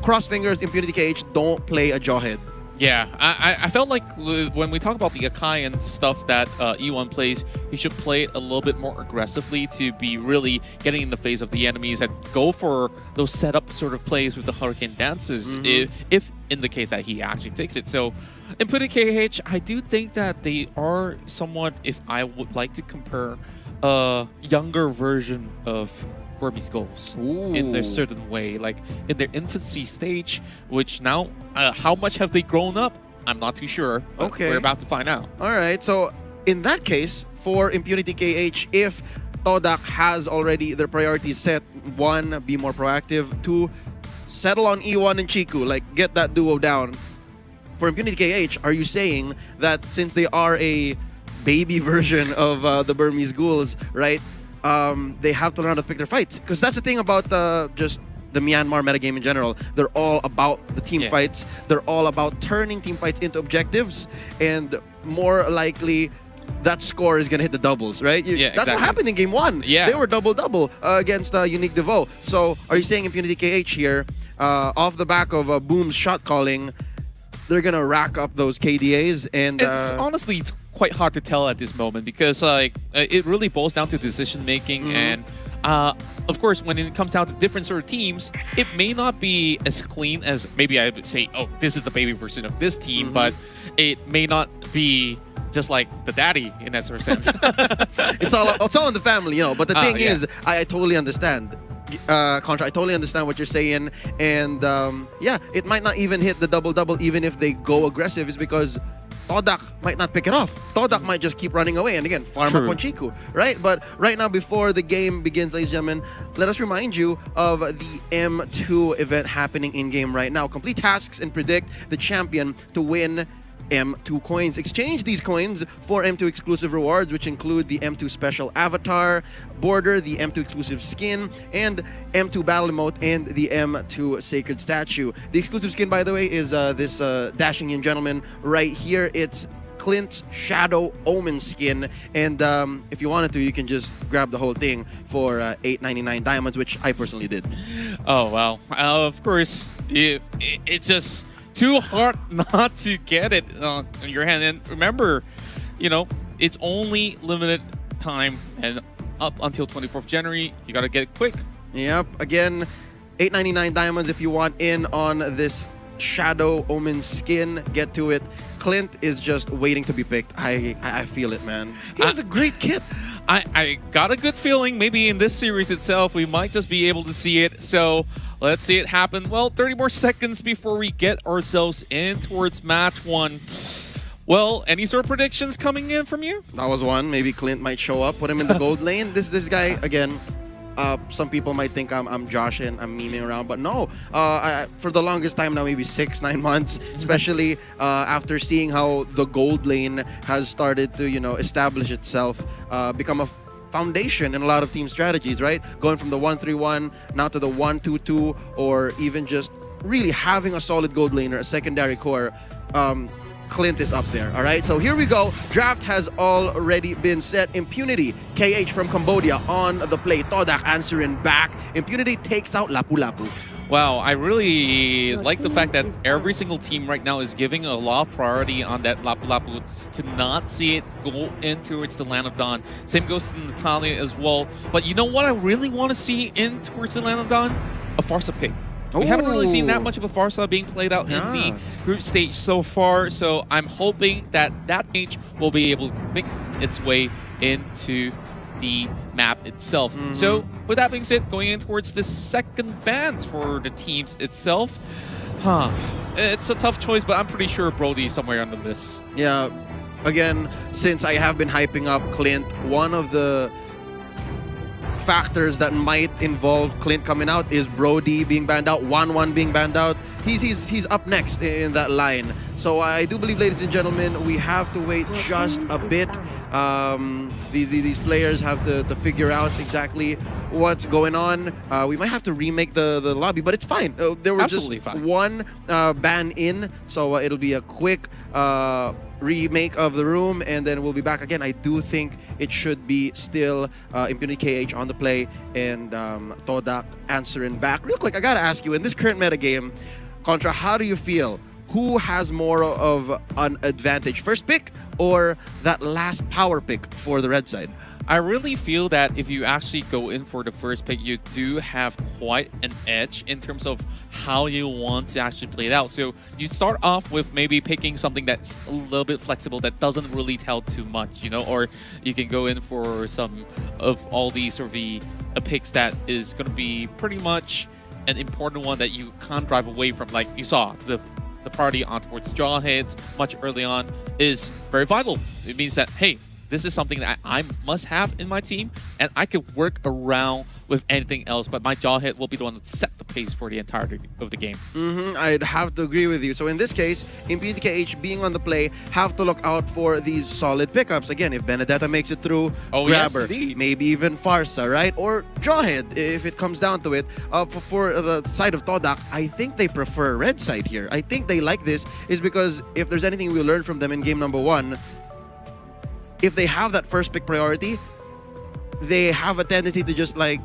Speaker 3: Cross fingers, Impunity KH, don't play a jawhead.
Speaker 4: Yeah, I felt like when we talk about the Akai and stuff that E1 plays, he should play it a little bit more aggressively to be really getting in the face of the enemies and go for those setup sort of plays with the Hurricane dances, if in the case that he actually takes it. So in Impunity KH, I do think that they are somewhat, if I would like to compare a younger version of Burmese Goals in their certain way, like in their infancy stage, which now, how much have they grown up? I'm not too sure.
Speaker 3: Okay.
Speaker 4: We're about to find out.
Speaker 3: All right, so in that case, for Impunity KH, if Todak has already their priorities set, 1, be more proactive, 2, settle on E1 and Chiku, like get that duo down. For Impunity KH, are you saying that since they are a baby version of the Burmese Ghouls, right? They have to learn how to pick their fights, because that's the thing about just the Myanmar metagame in general. They're all about the team fights. They're all about turning team fights into objectives, and more likely that score is gonna hit the doubles, right? That's what happened in game 1. They were double against Unique Devo. So are you saying Impunity KH here, off the back of Boom's shot calling, they're gonna rack up those KDAs? And
Speaker 4: it's honestly quite hard to tell at this moment, because it really boils down to decision making, and of course, when it comes down to different sort of teams, it may not be as clean as maybe I would say, oh, this is the baby version of this team, but it may not be just like the daddy in that sort of sense.
Speaker 3: it's all in the family, you know. But the thing is, I totally understand. Contra, I totally understand what you're saying, and yeah, it might not even hit the double even if they go aggressive, is because Todak might not pick it off. Todak might just keep running away and again farm up on Chiku, right? But right now, before the game begins, ladies and gentlemen, let us remind you of the M2 event happening in game right now. Complete tasks and predict the champion to win M2 coins. Exchange these coins for M2 exclusive rewards, which include the M2 special avatar border, the M2 exclusive skin, and M2 battle emote, and the M2 sacred statue. The exclusive skin, by the way, is this dashing young gentleman right here. It's Clint's Shadow Omen skin, and if you wanted to, you can just grab the whole thing for 899 diamonds, which I personally did.
Speaker 4: Oh, well, of course, it's just too hard not to get it on your hand. And remember, you know, it's only limited time, and up until 24th January, you gotta get it quick.
Speaker 3: Yep. Again, 899 diamonds if you want in on this Shadow Omen skin. Get to it. Clint is just waiting to be picked. I feel it, man. He has a great kit.
Speaker 4: I got a good feeling maybe in this series itself we might just be able to see it. So let's see it happen. Well, 30 more seconds before we get ourselves in towards match 1. Well, any sort of predictions coming in from you?
Speaker 3: That was one. Maybe Clint might show up, put him in the gold lane. This guy, again, some people might think I'm joshing, I'm memeing around, but no. For the longest time now, maybe 6-9 months, especially after seeing how the gold lane has started to, establish itself, become a foundation in a lot of team strategies, right? Going from the 1-3-1 now to the 1-2-2, or even just really having a solid gold laner, a secondary core. Clint is up there, all right? So here we go. Draft has already been set. Impunity, KH from Cambodia on the play. Todak answering back. Impunity takes out Lapu Lapu.
Speaker 4: Wow, I really like the fact that every single team right now is giving a lot of priority on that Lapu Lapu to not see it go in towards the Land of Dawn. Same goes to Natalia as well. But you know what I really want to see in towards the Land of Dawn? A Farsa pick. We haven't really seen that much of a Farsa being played out in the group stage so far, so I'm hoping that that stage will be able to make its way into the map itself. So with that being said, going in towards the second band for the teams itself, it's a tough choice, but I'm pretty sure Brody's somewhere on the list.
Speaker 3: Yeah, again, since I have been hyping up Clint, one of the factors that might involve Clint coming out is Brody being banned out, 1-1 being banned out. He's up next in that line. So I do believe, ladies and gentlemen, we have to wait just a bit. These players have to figure out exactly what's going on. We might have to remake the lobby, but it's fine. There were just one ban in, so it'll be a quick remake of the room, and then we'll be back again. I do think it should be still Impunity KH on the play and Todak answering back. Real quick, I gotta ask you, in this current meta game, Contra, how do you feel? Who has more of an advantage? First pick or that last power pick for the red side?
Speaker 4: I really feel that if you actually go in for the first pick, you do have quite an edge in terms of how you want to actually play it out. So you start off with maybe picking something that's a little bit flexible that doesn't really tell too much, or you can go in for some of all these sort of the picks that is going to be pretty much an important one that you can't drive away from. Like you saw, the priority on towards Jawheads much early on is very vital. It means that, hey, this is something that I must have in my team, and I could work around with anything else, but my Jawhead will be the one that set the pace for the entirety of the game.
Speaker 3: I'd have to agree with you. So in this case, Impunity KH being on the play, have to look out for these solid pickups. Again, if Benedetta makes it through, Grabber, maybe even Farsa, right? Or Jawhead, if it comes down to it. For the side of Todak, I think they prefer red side here. I think they like this is because if there's anything we learned from them in game number 1, if they have that first pick priority, they have a tendency to just like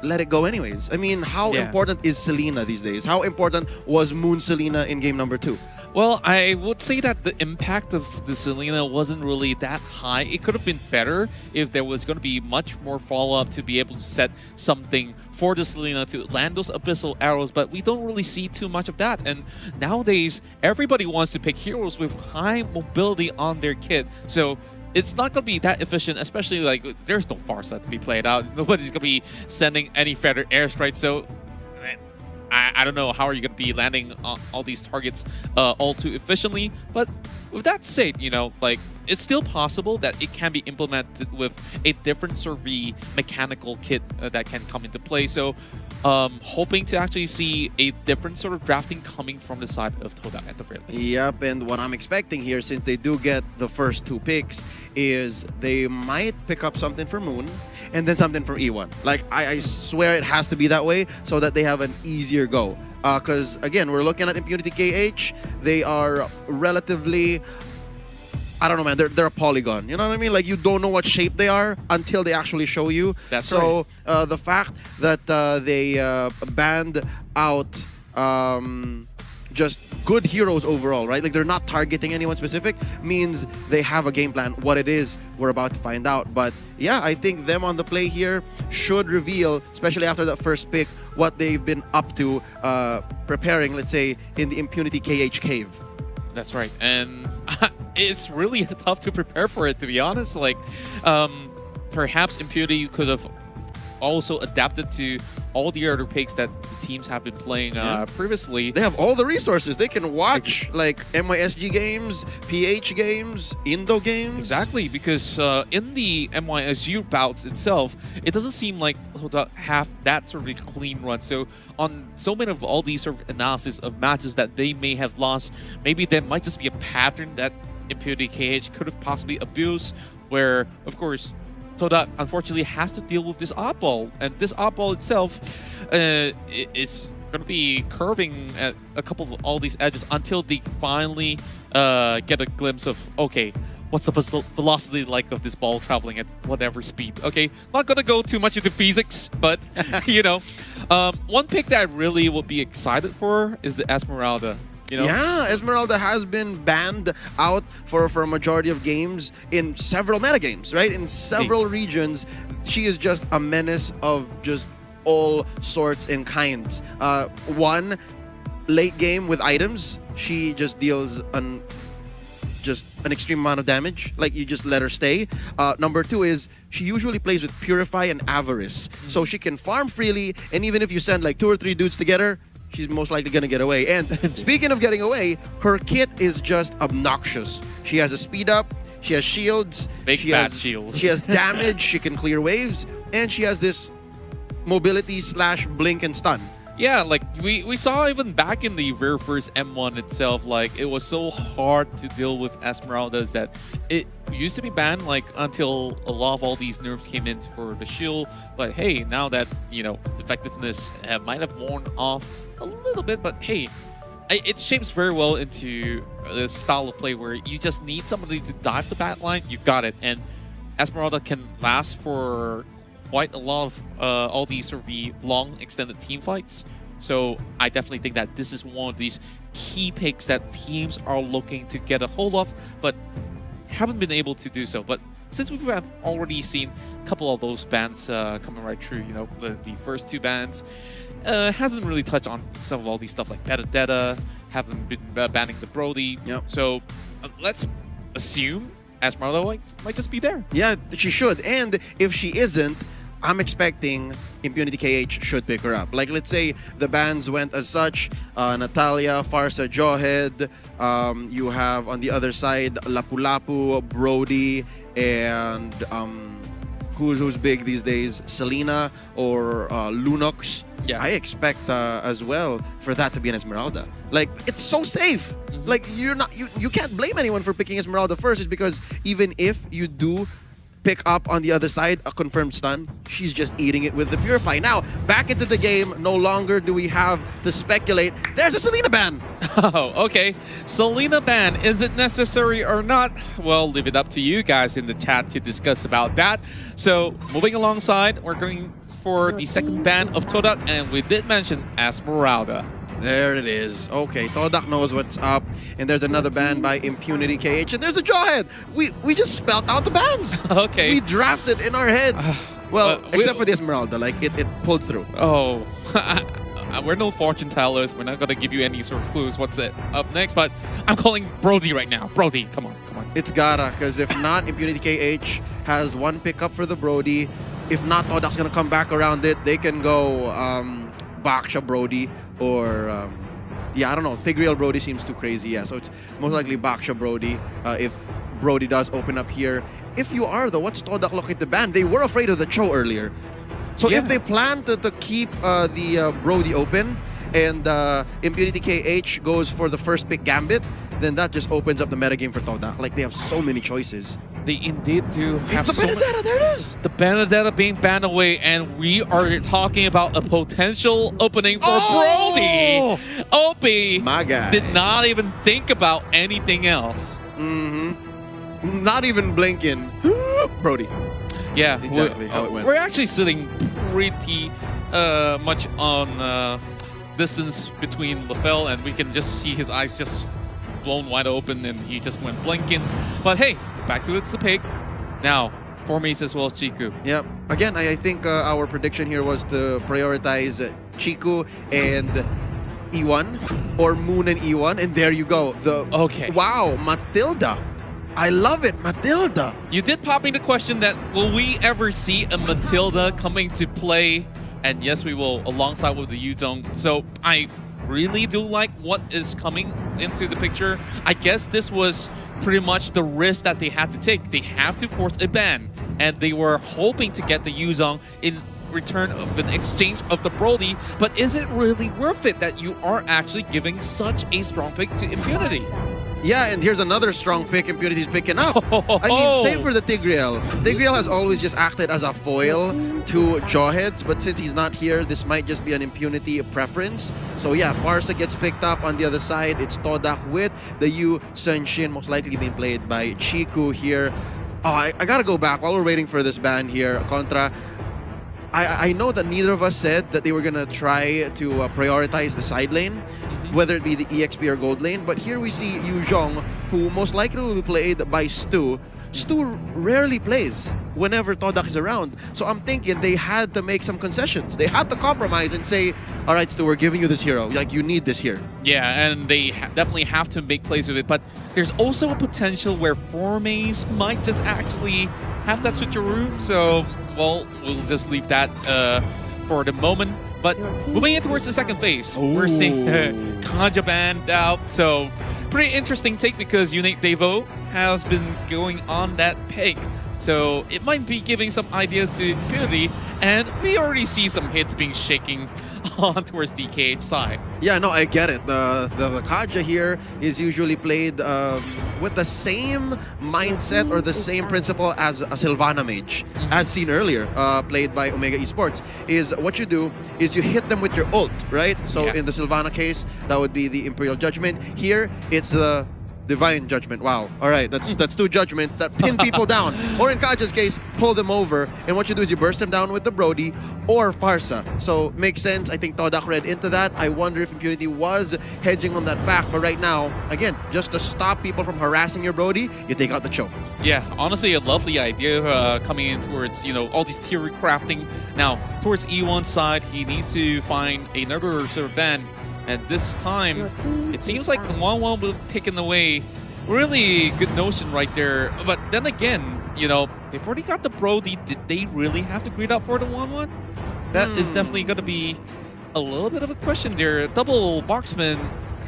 Speaker 3: let it go anyways. I mean, how important is Selena these days? How important was Moon Selena in game number 2?
Speaker 4: Well, I would say that the impact of the Selena wasn't really that high. It could have been better if there was going to be much more follow-up to be able to set something for the Selena to land those abyssal arrows, but we don't really see too much of that. And nowadays, everybody wants to pick heroes with high mobility on their kit. So it's not going to be that efficient, especially like there's no Farsa to be played out. Nobody's going to be sending any feather airstrikes. So I don't know how are you going to be landing all these targets all too efficiently. But with that said, like it's still possible that it can be implemented with a different sort of mechanical kit that can come into play. So hoping to actually see a different sort of drafting coming from the side of Todak at the very least.
Speaker 3: Yep, and what I'm expecting here, since they do get the first 2 picks, is they might pick up something for Moon and then something for E1. Like, I swear it has to be that way so that they have an easier go. Because, again, we're looking at Impunity KH. They are relatively... I don't know, man. They're a polygon. You know what I mean? Like, you don't know what shape they are until they actually show you.
Speaker 4: That's
Speaker 3: right. So, the fact that they banned out just good heroes overall, right? Like they're not targeting anyone specific, means they have a game plan. What it is, we're about to find out. But yeah, I think them on the play here should reveal, especially after that first pick, what they've been up to preparing, let's say, in the Impunity KH cave.
Speaker 4: That's right. And it's really tough to prepare for it, to be honest. Like, perhaps Impunity could have also adapted to all the other picks that the teams have been playing previously.
Speaker 3: They have all the resources. They can watch like MYSG games, PH games, Indo games.
Speaker 4: Exactly, because in the MYSG bouts itself, it doesn't seem like they'll have that sort of a clean run. So on so many of all these sort of analysis of matches that they may have lost, maybe there might just be a pattern that Impunity KH could have possibly abused, where, of course, Todak unfortunately has to deal with this oddball, and this oddball itself is going to be curving at a couple of all these edges until they finally get a glimpse of, okay, what's the velocity like of this ball traveling at whatever speed. Okay, not going to go too much into physics, but you know, one pick that I really would be excited for is the Esmeralda. You know?
Speaker 3: Yeah, Esmeralda has been banned out for a majority of games in several metagames, right? In several regions, she is just a menace of just all sorts and kinds. One, late game with items, she just deals an extreme amount of damage. Like, you just let her stay. Number two is she usually plays with Purify and Avarice. So she can farm freely, and even if you send like 2 or 3 dudes together, she's most likely going to get away. And speaking of getting away, her kit is just obnoxious. She has a speed up, she has shields,
Speaker 4: she has shields.
Speaker 3: She has damage, she can clear waves, and she has this mobility / blink and stun.
Speaker 4: Yeah, like we saw even back in the very first M1 itself, like it was so hard to deal with Esmeraldas that it used to be banned, like until a lot of all these nerfs came in for the shield. But hey, now that, you know, effectiveness might have worn off a little bit, but hey, it shapes very well into the style of play where you just need somebody to dive the back line. You got it, and Esmeralda can last for quite a lot of all these sort of the long extended team fights. So I definitely think that this is one of these key picks that teams are looking to get a hold of, but haven't been able to do so. But since we have already seen a couple of those bans coming right through, you know, the first 2 bans, hasn't really touched on some of all these stuff like Benedetta, haven't been banning the Brody.
Speaker 3: Yep.
Speaker 4: So let's assume Esmeralda might just be there.
Speaker 3: Yeah, she should. And if she isn't, I'm expecting Impunity KH should pick her up. Like, let's say the bans went as such, Natalia, Farsa, Jawhead, you have on the other side Lapu-Lapu, Brody, and who's big these days, Selena or Lunox.
Speaker 4: Yeah.
Speaker 3: I expect as well for that to be an Esmeralda. Like, it's so safe. Like, you can't blame anyone for picking Esmeralda first. It's because even if you do pick up on the other side a confirmed stun, she's just eating it with the Purify. Now, back into the game, no longer do we have to speculate. There's a Selena ban!
Speaker 4: Oh, okay. Selena ban, is it necessary or not? Well, leave it up to you guys in the chat to discuss about that. So, moving alongside, we're going for the second ban of Todak, and we did mention Esmeralda.
Speaker 3: There it is. Okay, Todak knows what's up. And there's another ban by Impunity KH. And there's a Jawhead. We just spelled out the bans.
Speaker 4: Okay.
Speaker 3: We drafted in our heads. Well, except for the Esmeralda. Like, it pulled through.
Speaker 4: Oh. We're no fortune tellers. We're not going to give you any sort of clues what's up next. But I'm calling Brody right now. Brody, come on, come on.
Speaker 3: It's gotta. Because if not, Impunity KH has one pickup for the Brody. If not, Todak's going to come back around it. They can go Baksha Brody. Or, yeah, I don't know. Tigreal Brody seems too crazy. Yeah, so it's most likely Baksha Brody if Brody does open up here. If you are, though, what's Todak looking to ban? They were afraid of the Cho earlier. So if they plan to keep the Brody open and Impunity KH goes for the first pick Gambit, then that just opens up the metagame for Todak. Like, they have so many choices.
Speaker 4: They indeed do have
Speaker 3: the Benedetta, there it is!
Speaker 4: The Benedetta being banned away, and we are talking about a potential opening for Brody. Opie
Speaker 3: my guy
Speaker 4: did not even think about anything else.
Speaker 3: Not even blinking. Brody.
Speaker 4: Yeah,
Speaker 3: exactly how it went.
Speaker 4: We're actually sitting pretty much on distance between LaFell, and we can just see his eyes just blown wide open, and he just went blinking. But hey, back to it's the pig. Now, Formace as well as Chiku.
Speaker 3: Yep. Again, I think our prediction here was to prioritize Chiku and E1, or Moon and E1, and there you go.
Speaker 4: Okay.
Speaker 3: Wow, Matilda. I love it, Matilda.
Speaker 4: You did pop me the question that will we ever see a Matilda coming to play? And yes, we will, alongside with the Yuzong. So I really do like what is coming into the picture. I guess this was pretty much the risk that they had to take. They have to force a ban, and they were hoping to get the Yuzong in return of an exchange of the Brody. But is it really worth it that you are actually giving such a strong pick to Impunity?
Speaker 3: Yeah, and here's another strong pick Impunity's picking up. I mean, same for the Tigreal. Tigreal has always just acted as a foil to Jawheads, but since he's not here, this might just be an Impunity preference. So yeah, Farsa gets picked up. On the other side, it's Todak with the Yu Senshin, most likely being played by Chiku here. Oh, I gotta go back while we're waiting for this ban here, Contra. I know that neither of us said that they were gonna try to prioritize the side lane, whether it be the EXP or gold lane, but here we see Yu Zhong, who most likely will be played by Stu. Stu rarely plays whenever Todak is around, so I'm thinking they had to make some concessions. They had to compromise and say, all right, Stu, we're giving you this hero. Like, you need this here.
Speaker 4: Yeah, and they definitely have to make plays with it, but there's also a potential where Formace might just actually have that switcheroo, so, well, we'll just leave that for the moment. But moving in towards the second phase, we're seeing Kaja banned out. So pretty interesting take because Unique Devo has been going on that pick. So it might be giving some ideas to Impunity, and we already see some hits being shaking on towards the KH side.
Speaker 3: Yeah, no, I get it. The Kaja here is usually played with the same mindset or the same principle as a Sylvana Mage, as seen earlier, played by Omega Esports. Is what you do is you hit them with your ult, right? So in the Sylvana case, that would be the Imperial Judgment. Here, it's the Divine Judgment. Wow. All right, that's two judgments that pin people down. Or in Kaja's case, pull them over. And what you do is you burst them down with the Brody or Farsa. So makes sense. I think Todak read into that. I wonder if Impunity was hedging on that fact. But right now, again, just to stop people from harassing your Brody, you take out the choke.
Speaker 4: Yeah, honestly, a lovely idea coming in towards, you know, all these theory crafting. Now, towards E1's side, he needs to find another sort of ban. And this time, it seems like the 1-1 will be taken away. Really good notion right there. But then again, you know, they've already got the Brody. Did they really have to greed up for the 1-1? That is definitely going to be a little bit of a question there. Double marksman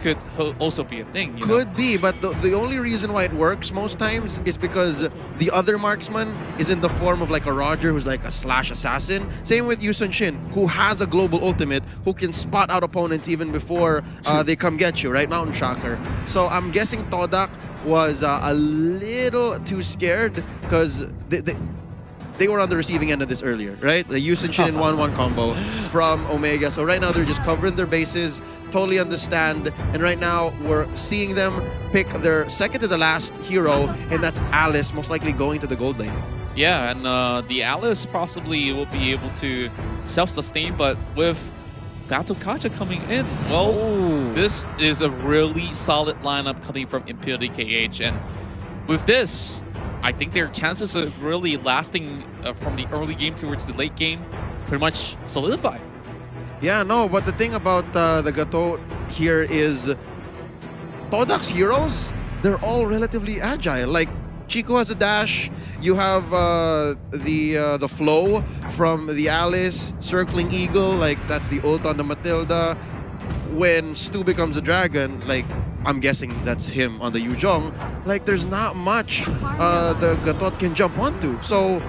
Speaker 4: could also be a thing. You
Speaker 3: could
Speaker 4: know?
Speaker 3: be, but the only reason why it works most times is because the other marksman is in the form of like a Roger, who's like a slash assassin. Same with Yu Sun-shin, who has a global ultimate, who can spot out opponents even before they come get you, right? Mountain Shocker. So I'm guessing Todak was a little too scared because they were on the receiving end of this earlier, right? The Yu Sun-shin in 1-1 combo from Omega. So right now they're just covering their bases, totally understand. And right now we're seeing them pick their second to the last hero, and that's Alice, most likely going to the gold lane.
Speaker 4: Yeah, and the Alice possibly will be able to self-sustain, but with Gato Kacha coming in, well, this is a really solid lineup coming from Impunity KH. And with this, I think their chances of really lasting from the early game towards the late game pretty much solidify.
Speaker 3: Yeah, no, but the thing about the Gato here is Todak's heroes, they're all relatively agile. Like, Chico has a dash, you have the flow from the Alice, circling eagle, like that's the ult on the Matilda. When Stu becomes a dragon, like, I'm guessing that's him on the Yu Zhong, like there's not much the Gatot can jump onto. So,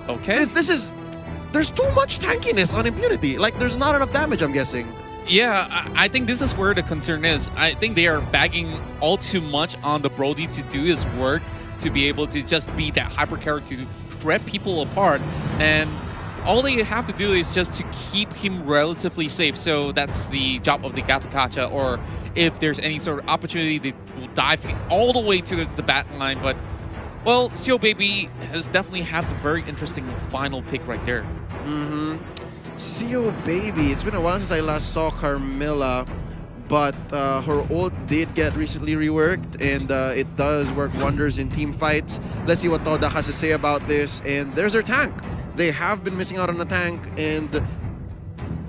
Speaker 4: okay,
Speaker 3: there's too much tankiness on Impunity. Like, there's not enough damage, I'm guessing.
Speaker 4: Yeah, I think this is where the concern is. I think they are bagging all too much on the Brody to do his work, to be able to just be that hyper character to shred people apart. And all they have to do is just to keep him relatively safe. So that's the job of the Gatakacha, or if there's any sort of opportunity, they will dive all the way to the bat line. But, well, Seo Baby has definitely had the very interesting final pick right there.
Speaker 3: CO baby, it's been a while since I last saw Carmilla, but her ult did get recently reworked, and it does work wonders in team fights. Let's see what Todak has to say about this. And there's her tank. They have been missing out on a tank, and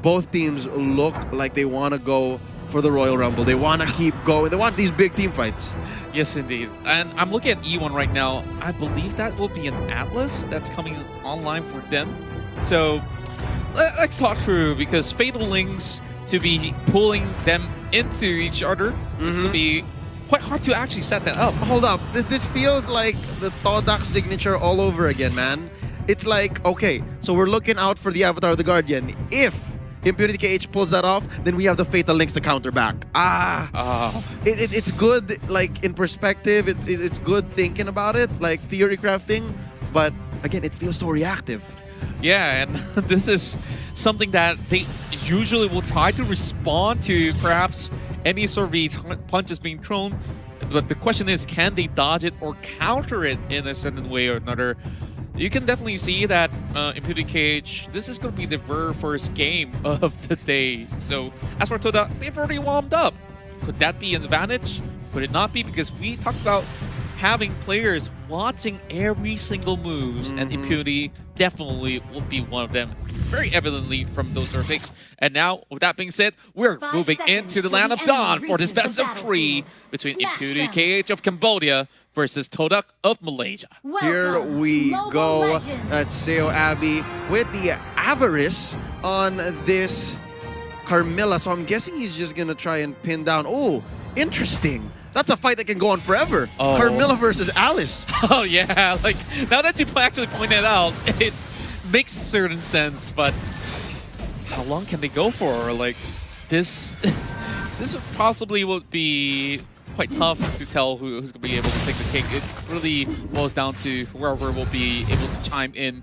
Speaker 3: both teams look like they want to go for the Royal Rumble. They want to keep going. They want these big team fights.
Speaker 4: Yes, indeed. And I'm looking at E1 right now. I believe that will be an Atlas that's coming online for them. So let's talk through, because Fatal Links, to be pulling them into each other, it's going to be quite hard to actually set that up.
Speaker 3: Hold up. This feels like the Todak signature all over again, man. It's like, okay, so we're looking out for the Avatar of the Guardian. If Impunity KH pulls that off, then we have the Fatal Links to counter back. It's good, like, in perspective. It's good thinking about it, like theory crafting. But again, it feels so reactive.
Speaker 4: Yeah, and this is something that they usually will try to respond to, perhaps any sort of punches being thrown. But the question is, can they dodge it or counter it in a certain way or another? You can definitely see that Impunity KH, this is going to be the very first game of the day. So as for Toda, they've already warmed up. Could that be an advantage? Could it not be? Because we talked about having players watching every single moves, and Impunity definitely will be one of them, very evidently from those sort of picks. And now, with that being said, we're moving into the Land of Dawn for this best of 3 between Impunity KH of Cambodia versus Todak of Malaysia.
Speaker 3: Here we go. That's Seo Abby with the Avarice on this Carmilla. So I'm guessing he's just going to try and pin down. Oh, interesting. That's a fight that can go on forever.
Speaker 4: Oh.
Speaker 3: Carmilla versus Alice.
Speaker 4: Oh, yeah. Like, now that you actually pointed out, it makes certain sense, but how long can they go for? Like, this possibly will be quite tough to tell who's going to be able to take the cake. It really boils down to whoever will be able to chime in,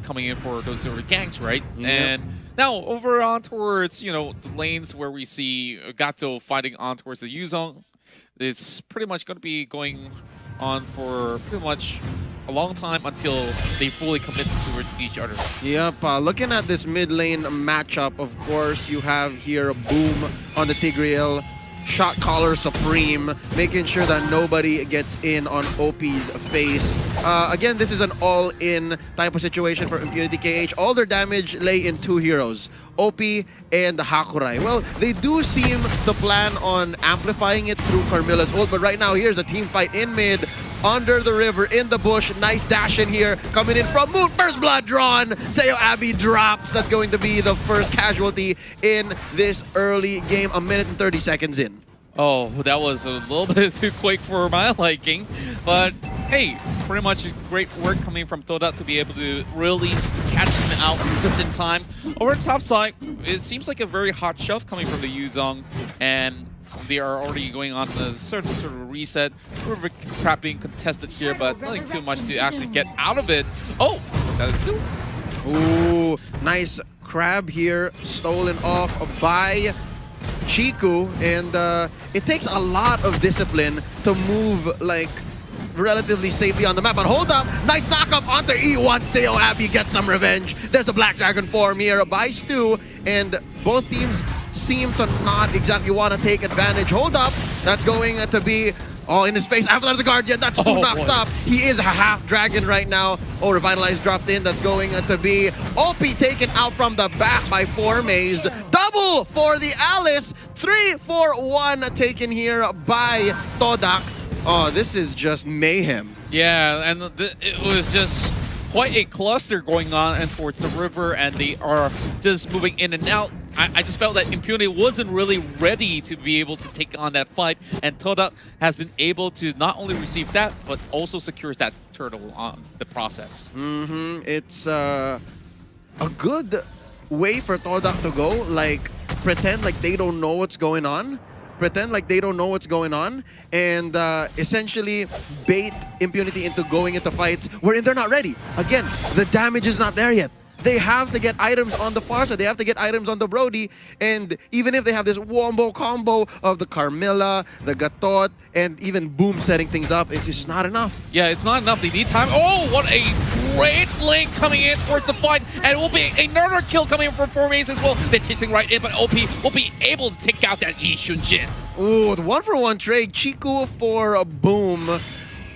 Speaker 4: coming in for those sort of ganks, right?
Speaker 3: Yep.
Speaker 4: And now over on towards, you know, the lanes where we see Gato fighting on towards the Yuzong. It's pretty much going to be going on for pretty much a long time until they fully commit towards each other.
Speaker 3: Yep, looking at this mid lane matchup, of course, you have here Boom on the Tigreal, Shot Caller Supreme, making sure that nobody gets in on OP's face. Again, this is an all-in type of situation for Impunity KH. All their damage lay in 2 heroes, OP and the Hakurai. Well, they do seem to plan on amplifying it through Carmilla's ult, but right now here's a team fight in mid, under the river, in the bush. Nice dash in here, coming in from Moon. First blood drawn. Seo Abby drops. That's going to be the first casualty in this early game, 1 minute and 30 seconds in.
Speaker 4: Oh, that was a little bit too quick for my liking. But hey, pretty much great work coming from Toda to be able to really catch him out just in time. Over the top side, it seems like a very hot shove coming from the Yuzong, and they are already going on a certain sort of reset. River crap being contested here, but nothing too much to actually get out of it. Oh, is that a steal?
Speaker 3: Ooh, nice crab here, stolen off by Chiku, and it takes a lot of discipline to move like relatively safely on the map. But hold up, nice knockup onto E1. Seo Abby gets some revenge. There's a Black Dragon form here by Stu, and both teams seem to not exactly want to take advantage. Hold up, that's going to be in his face. Avatar the Guardian, that's Stu knocked up. He is a half dragon right now. Oh, Revitalize dropped in. That's going to be OP taken out from the back by 4Maze. Double for the Alice. 3-4-1 taken here by Todak. Oh, this is just mayhem.
Speaker 4: Yeah, and it was just quite a cluster going on and towards the river, and they are just moving in and out. I just felt that Impunity wasn't really ready to be able to take on that fight, and Todak has been able to not only receive that, but also secures that turtle on the process.
Speaker 3: It's a good way for Todak to go, like pretend like they don't know what's going on. Pretend like they don't know what's going on, and essentially bait Impunity into going into fights wherein they're not ready. Again, the damage is not there yet. They have to get items on the far side. They have to get items on the Brody. And even if they have this wombo combo of the Carmilla, the Gatot, and even Boom setting things up, it's just not enough.
Speaker 4: Yeah, it's not enough. They need time. Oh, what a great link coming in towards the fight. And it will be another kill coming from Formaze as well. They're chasing right in, but OP will be able to take out that Yi Shunjin.
Speaker 3: Ooh, the 1-for-1 trade. Chiku for a boom.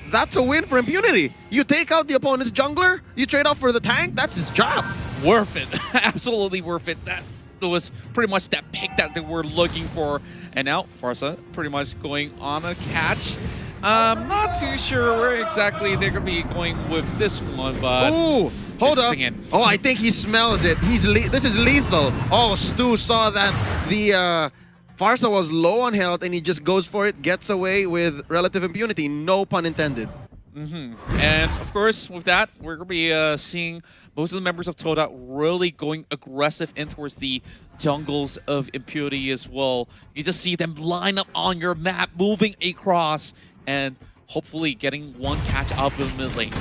Speaker 3: That's a win for Impunity. You take out the opponent's jungler, you trade off for the tank, that's his job.
Speaker 4: Worth it. Absolutely worth it. That was pretty much that pick that they were looking for. And now, Farsa pretty much going on a catch. Not too sure where exactly they're going to be going with this one, but...
Speaker 3: Ooh, hold up. Oh, I think he smells it. This is lethal. Oh, Stu saw that the Farsa was low on health, and he just goes for it, gets away with relative impunity. No pun intended.
Speaker 4: And, of course, with that, we're going to be seeing most of the members of Toda really going aggressive in towards the jungles of Impurity as well. You just see them line up on your map, moving across, and hopefully getting one catch out of the mid lane.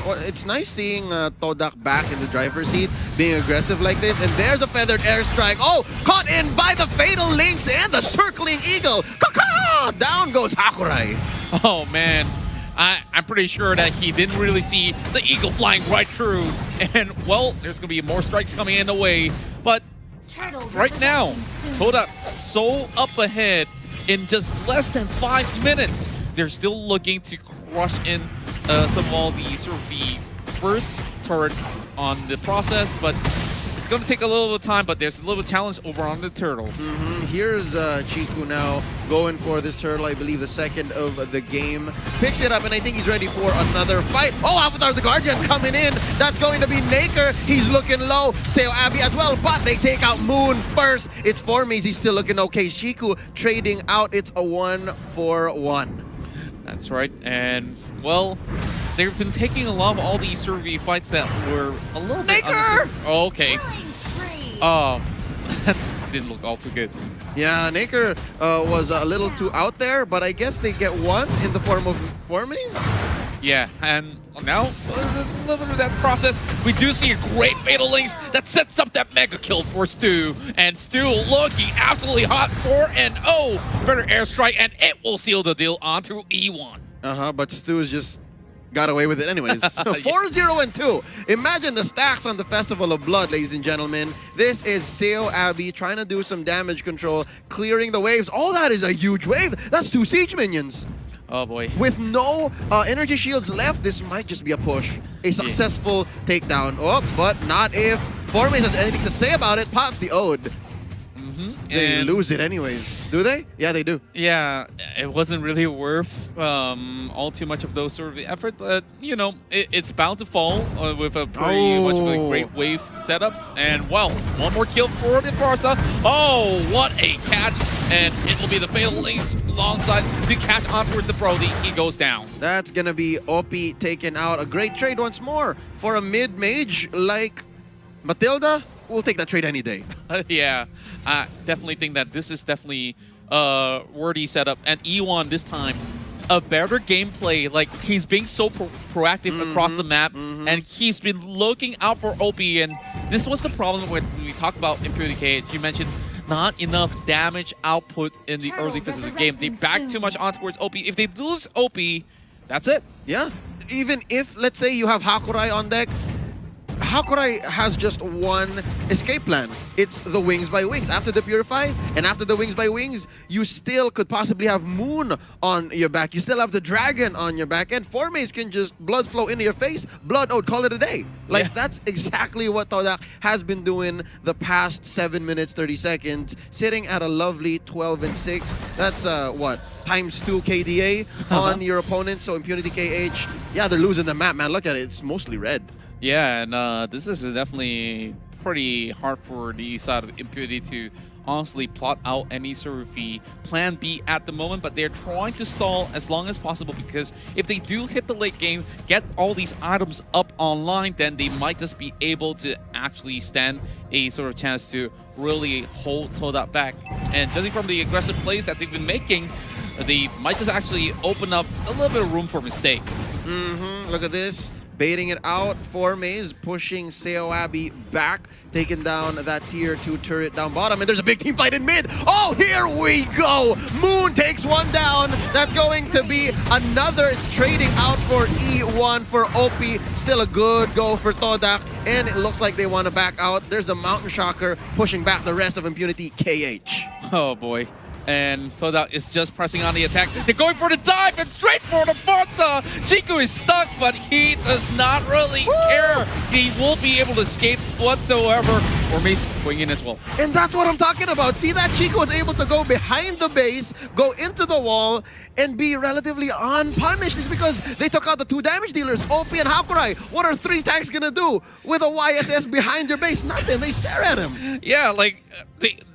Speaker 3: Well, it's nice seeing Todak back in the driver's seat, being aggressive like this. And there's a feathered airstrike. Oh, caught in by the fatal links and the circling eagle. Kaka! Down goes Hakurai.
Speaker 4: Oh, man. I'm pretty sure that he didn't really see the eagle flying right through. And, well, there's going to be more strikes coming in the way. But right now, Toda so up ahead in just less than 5 minutes. They're still looking to crush in some of all the sort of the first turret on the process, but it's going to take a little bit of time, but there's a little challenge over on the turtle.
Speaker 3: Here's Chiku now going for this turtle, I believe the second of the game. Picks it up, and I think he's ready for another fight. Oh, Avatar the Guardian coming in. That's going to be Naker. He's looking low. Seo Abby as well, but they take out Moon first. It's Formaze. He's still looking okay. Chiku trading out. It's a 1-for-1.
Speaker 4: That's right, and, well, they've been taking a lot of all these survey fights that were a little bit unnecessary. Oh, okay. Oh, that didn't look all too good.
Speaker 3: Yeah, Naker was a little too out there, but I guess they get one in the form of Formaze.
Speaker 4: Yeah, and now, a little bit of that process, we do see a great Fatal Links that sets up that mega kill for Stu. And Stu looking absolutely hot 4-0. Better airstrike, and it will seal the deal onto E1.
Speaker 3: But Stu's just got away with it anyways. 4-0-2. Imagine the stacks on the Festival of Blood, ladies and gentlemen. This is Seo Abby trying to do some damage control, clearing the waves. Oh, that is a huge wave. That's 2 siege minions.
Speaker 4: Oh boy.
Speaker 3: With no energy shields left, this might just be a push. A successful takedown. Oh, but not if Formaze has anything to say about it. Pop the Ode. They lose it anyways. Do they? Yeah, they do.
Speaker 4: Yeah, it wasn't really worth all too much of those sort of effort, but, you know, it's bound to fall with a pretty much of a great wave setup. And, well, one more kill for the Farsa. Oh, what a catch. And it will be the Fatal Links alongside to catch on towards the Brody. He goes down.
Speaker 3: That's going to be Opie taken out. A great trade once more for a mid-mage like Matilda. We'll take that trade any day.
Speaker 4: Yeah, I definitely think that this is definitely worthy setup. And E1 this time, a better gameplay. Like, he's being so proactive across the map, and he's been looking out for OP. And this was the problem when we talk about Impurity KH. You mentioned not enough damage output in the early phases of the game. They back too much on towards OP. If they lose OP, that's it.
Speaker 3: Yeah, even if, let's say, you have Hakurai on deck, Hakurai has just one escape plan. It's the Wings by Wings. After the Purify and after the Wings by Wings, you still could possibly have Moon on your back. You still have the Dragon on your back. And Formaze can just blood flow into your face. Blood out, call it a day. Like, that's exactly what Todak has been doing the past 7 minutes, 30 seconds. Sitting at a lovely 12-6. That's, what, ×2 KDA on your opponent. So Impunity KH, yeah, they're losing the map, man. Look at it. It's mostly red.
Speaker 4: Yeah, and this is definitely pretty hard for the side of Impurity to honestly plot out any sort of the plan B at the moment, but they're trying to stall as long as possible, because if they do hit the late game, get all these items up online, then they might just be able to actually stand a sort of chance to really hold Toda back. And judging from the aggressive plays that they've been making, they might just actually open up a little bit of room for mistake.
Speaker 3: Look at this. baiting it out for Maze, pushing Seoabi back, taking down that tier 2 turret down bottom, and there's a big team fight in mid. Oh, here we go! Moon takes one down. That's going to be another. It's trading out for E1 for OP. Still a good go for Todak, and it looks like they want to back out. There's a Mountain Shocker pushing back the rest of Impunity KH.
Speaker 4: Oh boy. And Todak is just pressing on the attack. They're going for the dive and straight for the Barca. Chico is stuck, but he does not really care. He won't be able to escape whatsoever. Or Mace going in as well.
Speaker 3: And that's what I'm talking about. See that Chico was able to go behind the base, go into the wall, and be relatively unpunished. It's because they took out the 2 damage dealers, OP and Hakurai. What are 3 tanks gonna do with a YSS behind your base? Nothing. They stare at him.
Speaker 4: Yeah, like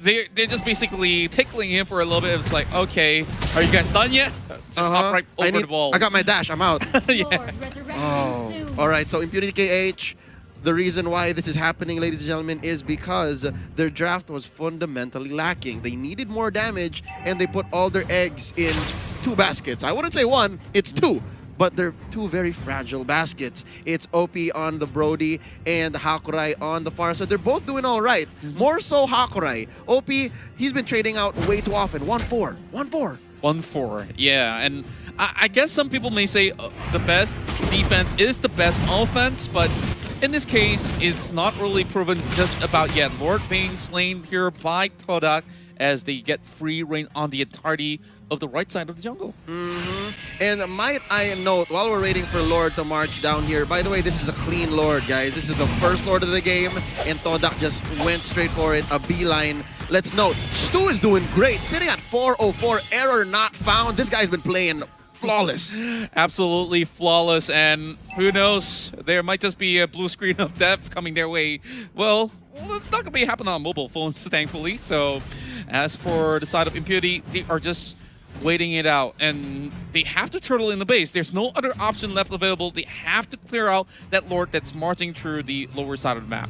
Speaker 4: they're just basically tickling him for a little bit. It's like, okay, are you guys done yet? Just hop right over the wall.
Speaker 3: I got my dash. I'm out.
Speaker 4: Yeah.
Speaker 3: Oh. All right. So Impunity KH. The reason why this is happening, ladies and gentlemen, is because their draft was fundamentally lacking. They needed more damage, and they put all their eggs in 2 baskets. I wouldn't say 1, it's 2. But they're 2 very fragile baskets. It's OP on the Brody and Hakurai on the far side. They're both doing all right. More so Hakurai. OP, he's been trading out way too often. 1-4. 1-4.
Speaker 4: 1-4. Yeah, and I guess some people may say the best defense is the best offense, but in this case, it's not really proven just about yet. Lord being slain here by Todak as they get free reign on the entirety of the right side of the jungle.
Speaker 3: And might I note, while we're waiting for Lord to march down here, by the way, this is a clean Lord, guys. This is the first Lord of the game, and Todak just went straight for it, a beeline. Let's note, Stu is doing great, sitting at 404, error not found. This guy's been playing flawless.
Speaker 4: Absolutely flawless, and who knows, there might just be a blue screen of death coming their way. Well, it's not going to be happening on mobile phones, thankfully. So as for the side of Impunity, they are just waiting it out, and they have to turtle in the base. There's no other option left available. They have to clear out that Lord that's marching through the lower side of the map.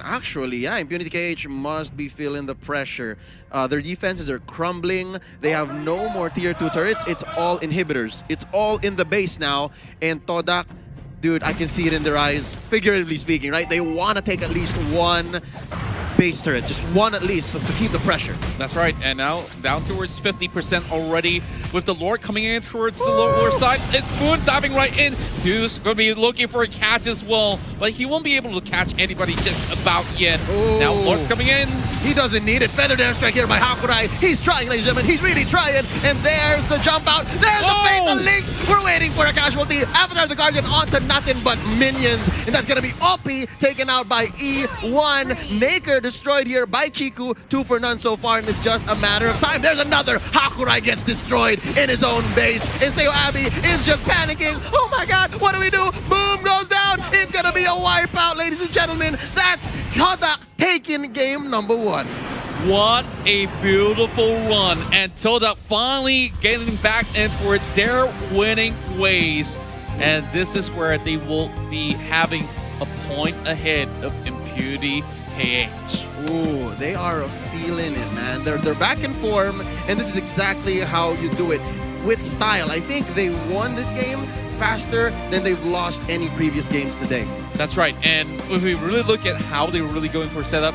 Speaker 3: Actually, yeah, Impunity KH must be feeling the pressure. Their defenses are crumbling. They have no more tier 2 turrets. It's all inhibitors. It's all in the base now, and Todak, dude, I can see it in their eyes, figuratively speaking, right? They want to take at least 1 base turret, just 1 at least, so to keep the pressure.
Speaker 4: That's right, and now down towards 50% already with the Lord coming in towards the lower side. It's Moon diving right in. Stu's going to be looking for a catch as well, but he won't be able to catch anybody just about yet. Now Lord's coming in.
Speaker 3: He doesn't need it. Feather dance strike here by Hakurai. He's trying, ladies and gentlemen. He's really trying. And there's the jump out. There's the Fatal Links. We're waiting for a casualty. Avatar the Guardian onto nothing but minions. And that's going to be OP taken out by E1. Naker destroyed here by Chiku. 2 for none so far, and it's just a matter of time. There's another. Hakurai gets destroyed in his own base. And Seoabi is just panicking. Oh my god, what do we do? Boom goes down. It's going to be a wipeout, ladies and gentlemen. That's Todak taking game number 1.
Speaker 4: What a beautiful run. And Todak finally getting back in towards their winning ways. And this is where they will be having a point ahead of Impunity KH.
Speaker 3: Ooh, they are feeling it, man. They're back in form, and this is exactly how you do it. With style. I think they won this game faster than they've lost any previous games today.
Speaker 4: That's right, and if we really look at how they were really going for setup,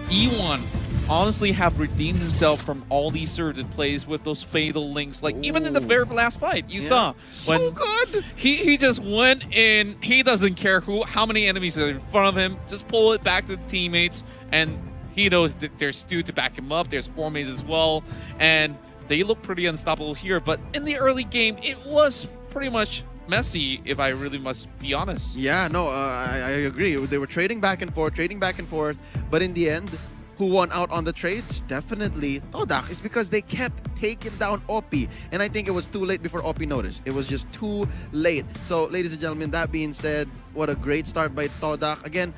Speaker 4: E1 honestly have redeemed himself from all these certain plays with those fatal links. Like even in the very last fight, you saw when
Speaker 3: so good.
Speaker 4: He just went in. He doesn't care how many enemies are in front of him. Just pull it back to the teammates, and he knows that there's Stu to back him up. There's Formaze as well, and they look pretty unstoppable here. But in the early game, it was pretty much messy, if I really must be honest.
Speaker 3: Yeah, no, I agree. They were trading back and forth, but in the end, who won out on the trades? Definitely Todak. It's because they kept taking down OP, and I think it was too late before OP noticed. It was just too late. So, ladies and gentlemen, that being said, what a great start by Todak. Again,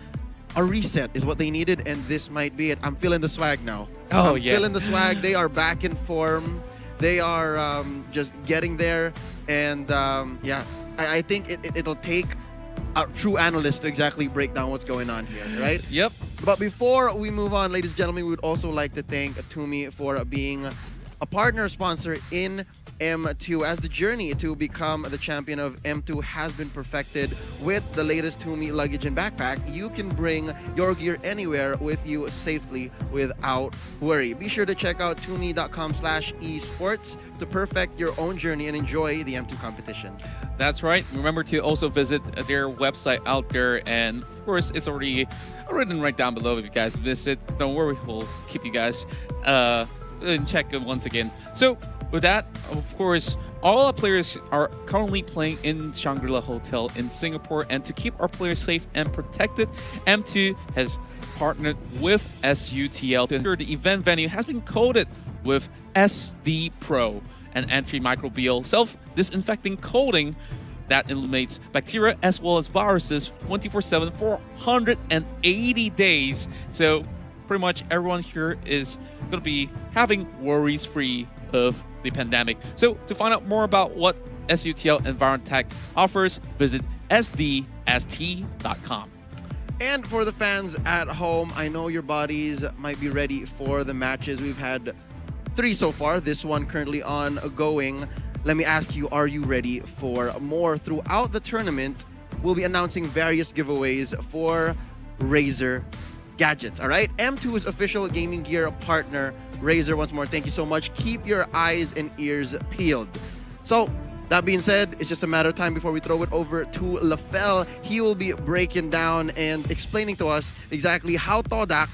Speaker 3: a reset is what they needed, and this might be it. I'm feeling the swag now. I'm feeling the swag. They are back in form. They are just getting there, and yeah, I think it'll take a true analyst to exactly break down what's going on here, right?
Speaker 4: Yep.
Speaker 3: But before we move on, ladies and gentlemen, we would also like to thank Atumi for being a partner sponsor in M2 as the journey to become the champion of M2 has been perfected with the latest Tumi luggage and backpack. You can bring your gear anywhere with you safely without worry. Be sure to check out tumi.com/esports to perfect your own journey and enjoy the M2 competition.
Speaker 4: That's right. Remember to also visit their website out there, and of course, it's already written right down below if you guys miss it. Don't worry, we'll keep you guys in check once again. So with that, of course, all our players are currently playing in Shangri-La Hotel in Singapore, and to keep our players safe and protected, M2 has partnered with SUTL to ensure the event venue has been coated with SD Pro, an antimicrobial self-disinfecting coating that eliminates bacteria as well as viruses 24/7 for 180 days. So pretty much everyone here is going to be having worries-free of the pandemic. So to find out more about what SUTL and Finatic offers, visit sdst.com.
Speaker 3: And for the fans at home, I know your bodies might be ready for the matches. We've had 3 so far, this one currently ongoing. Let me ask you, are you ready for more? Throughout the tournament, we'll be announcing various giveaways for Razer gadgets, all right? M2's official gaming gear partner, Razer, once more, thank you so much. Keep your eyes and ears peeled. So, that being said, it's just a matter of time before we throw it over to Lafel. He will be breaking down and explaining to us exactly how Todak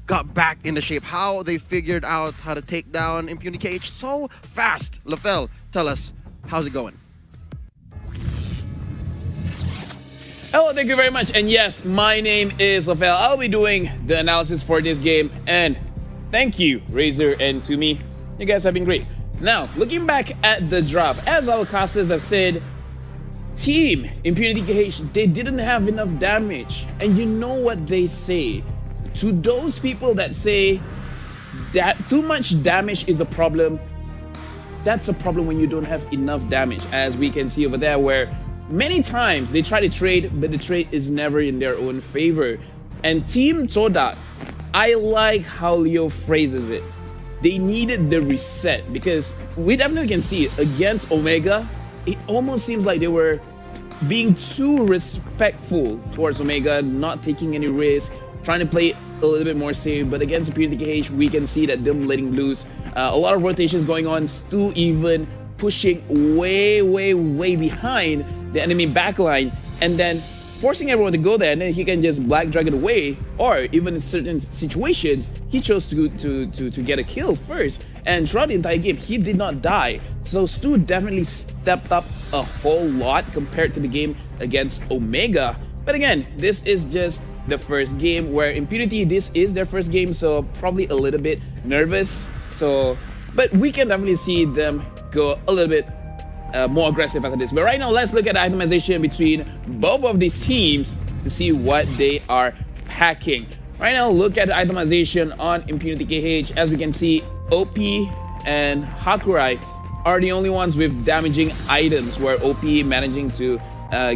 Speaker 3: got back into shape, how they figured out how to take down Impunity KH so fast. Lafel, tell us, how's it going?
Speaker 6: Hello, thank you very much. And yes, my name is Lafel. I'll be doing the analysis for this game. And thank you, Razer and Tumi. You guys have been great. Now, looking back at the drop, as our casters have said, Team Impunity KH, they didn't have enough damage. And you know what they say. To those people that say that too much damage is a problem, that's a problem when you don't have enough damage, as we can see over there, where many times they try to trade, but the trade is never in their own favor. And Team Todak, I like how Leo phrases it. They needed the reset, because we definitely can see it against Omega. It almost seems like they were being too respectful towards Omega, not taking any risk, trying to play a little bit more safe. But against Impunity KH, we can see that them letting loose. A lot of rotations going on, Stu even pushing way behind the enemy backline, and then forcing everyone to go there, and then he can just Black Dragon away, or even in certain situations, he chose to get a kill first. And throughout the entire game, he did not die. So Stu definitely stepped up a whole lot compared to the game against Omega. But again, this is just the first game, where Impunity, this is their first game, so probably a little bit nervous. So, but we can definitely see them go a little bit more aggressive after this. But right now, let's look at the itemization between both of these teams to see what they are packing. Right now, look at the itemization on Impunity KH. As we can see, OP and Hakurai are the only ones with damaging items, where OP managing to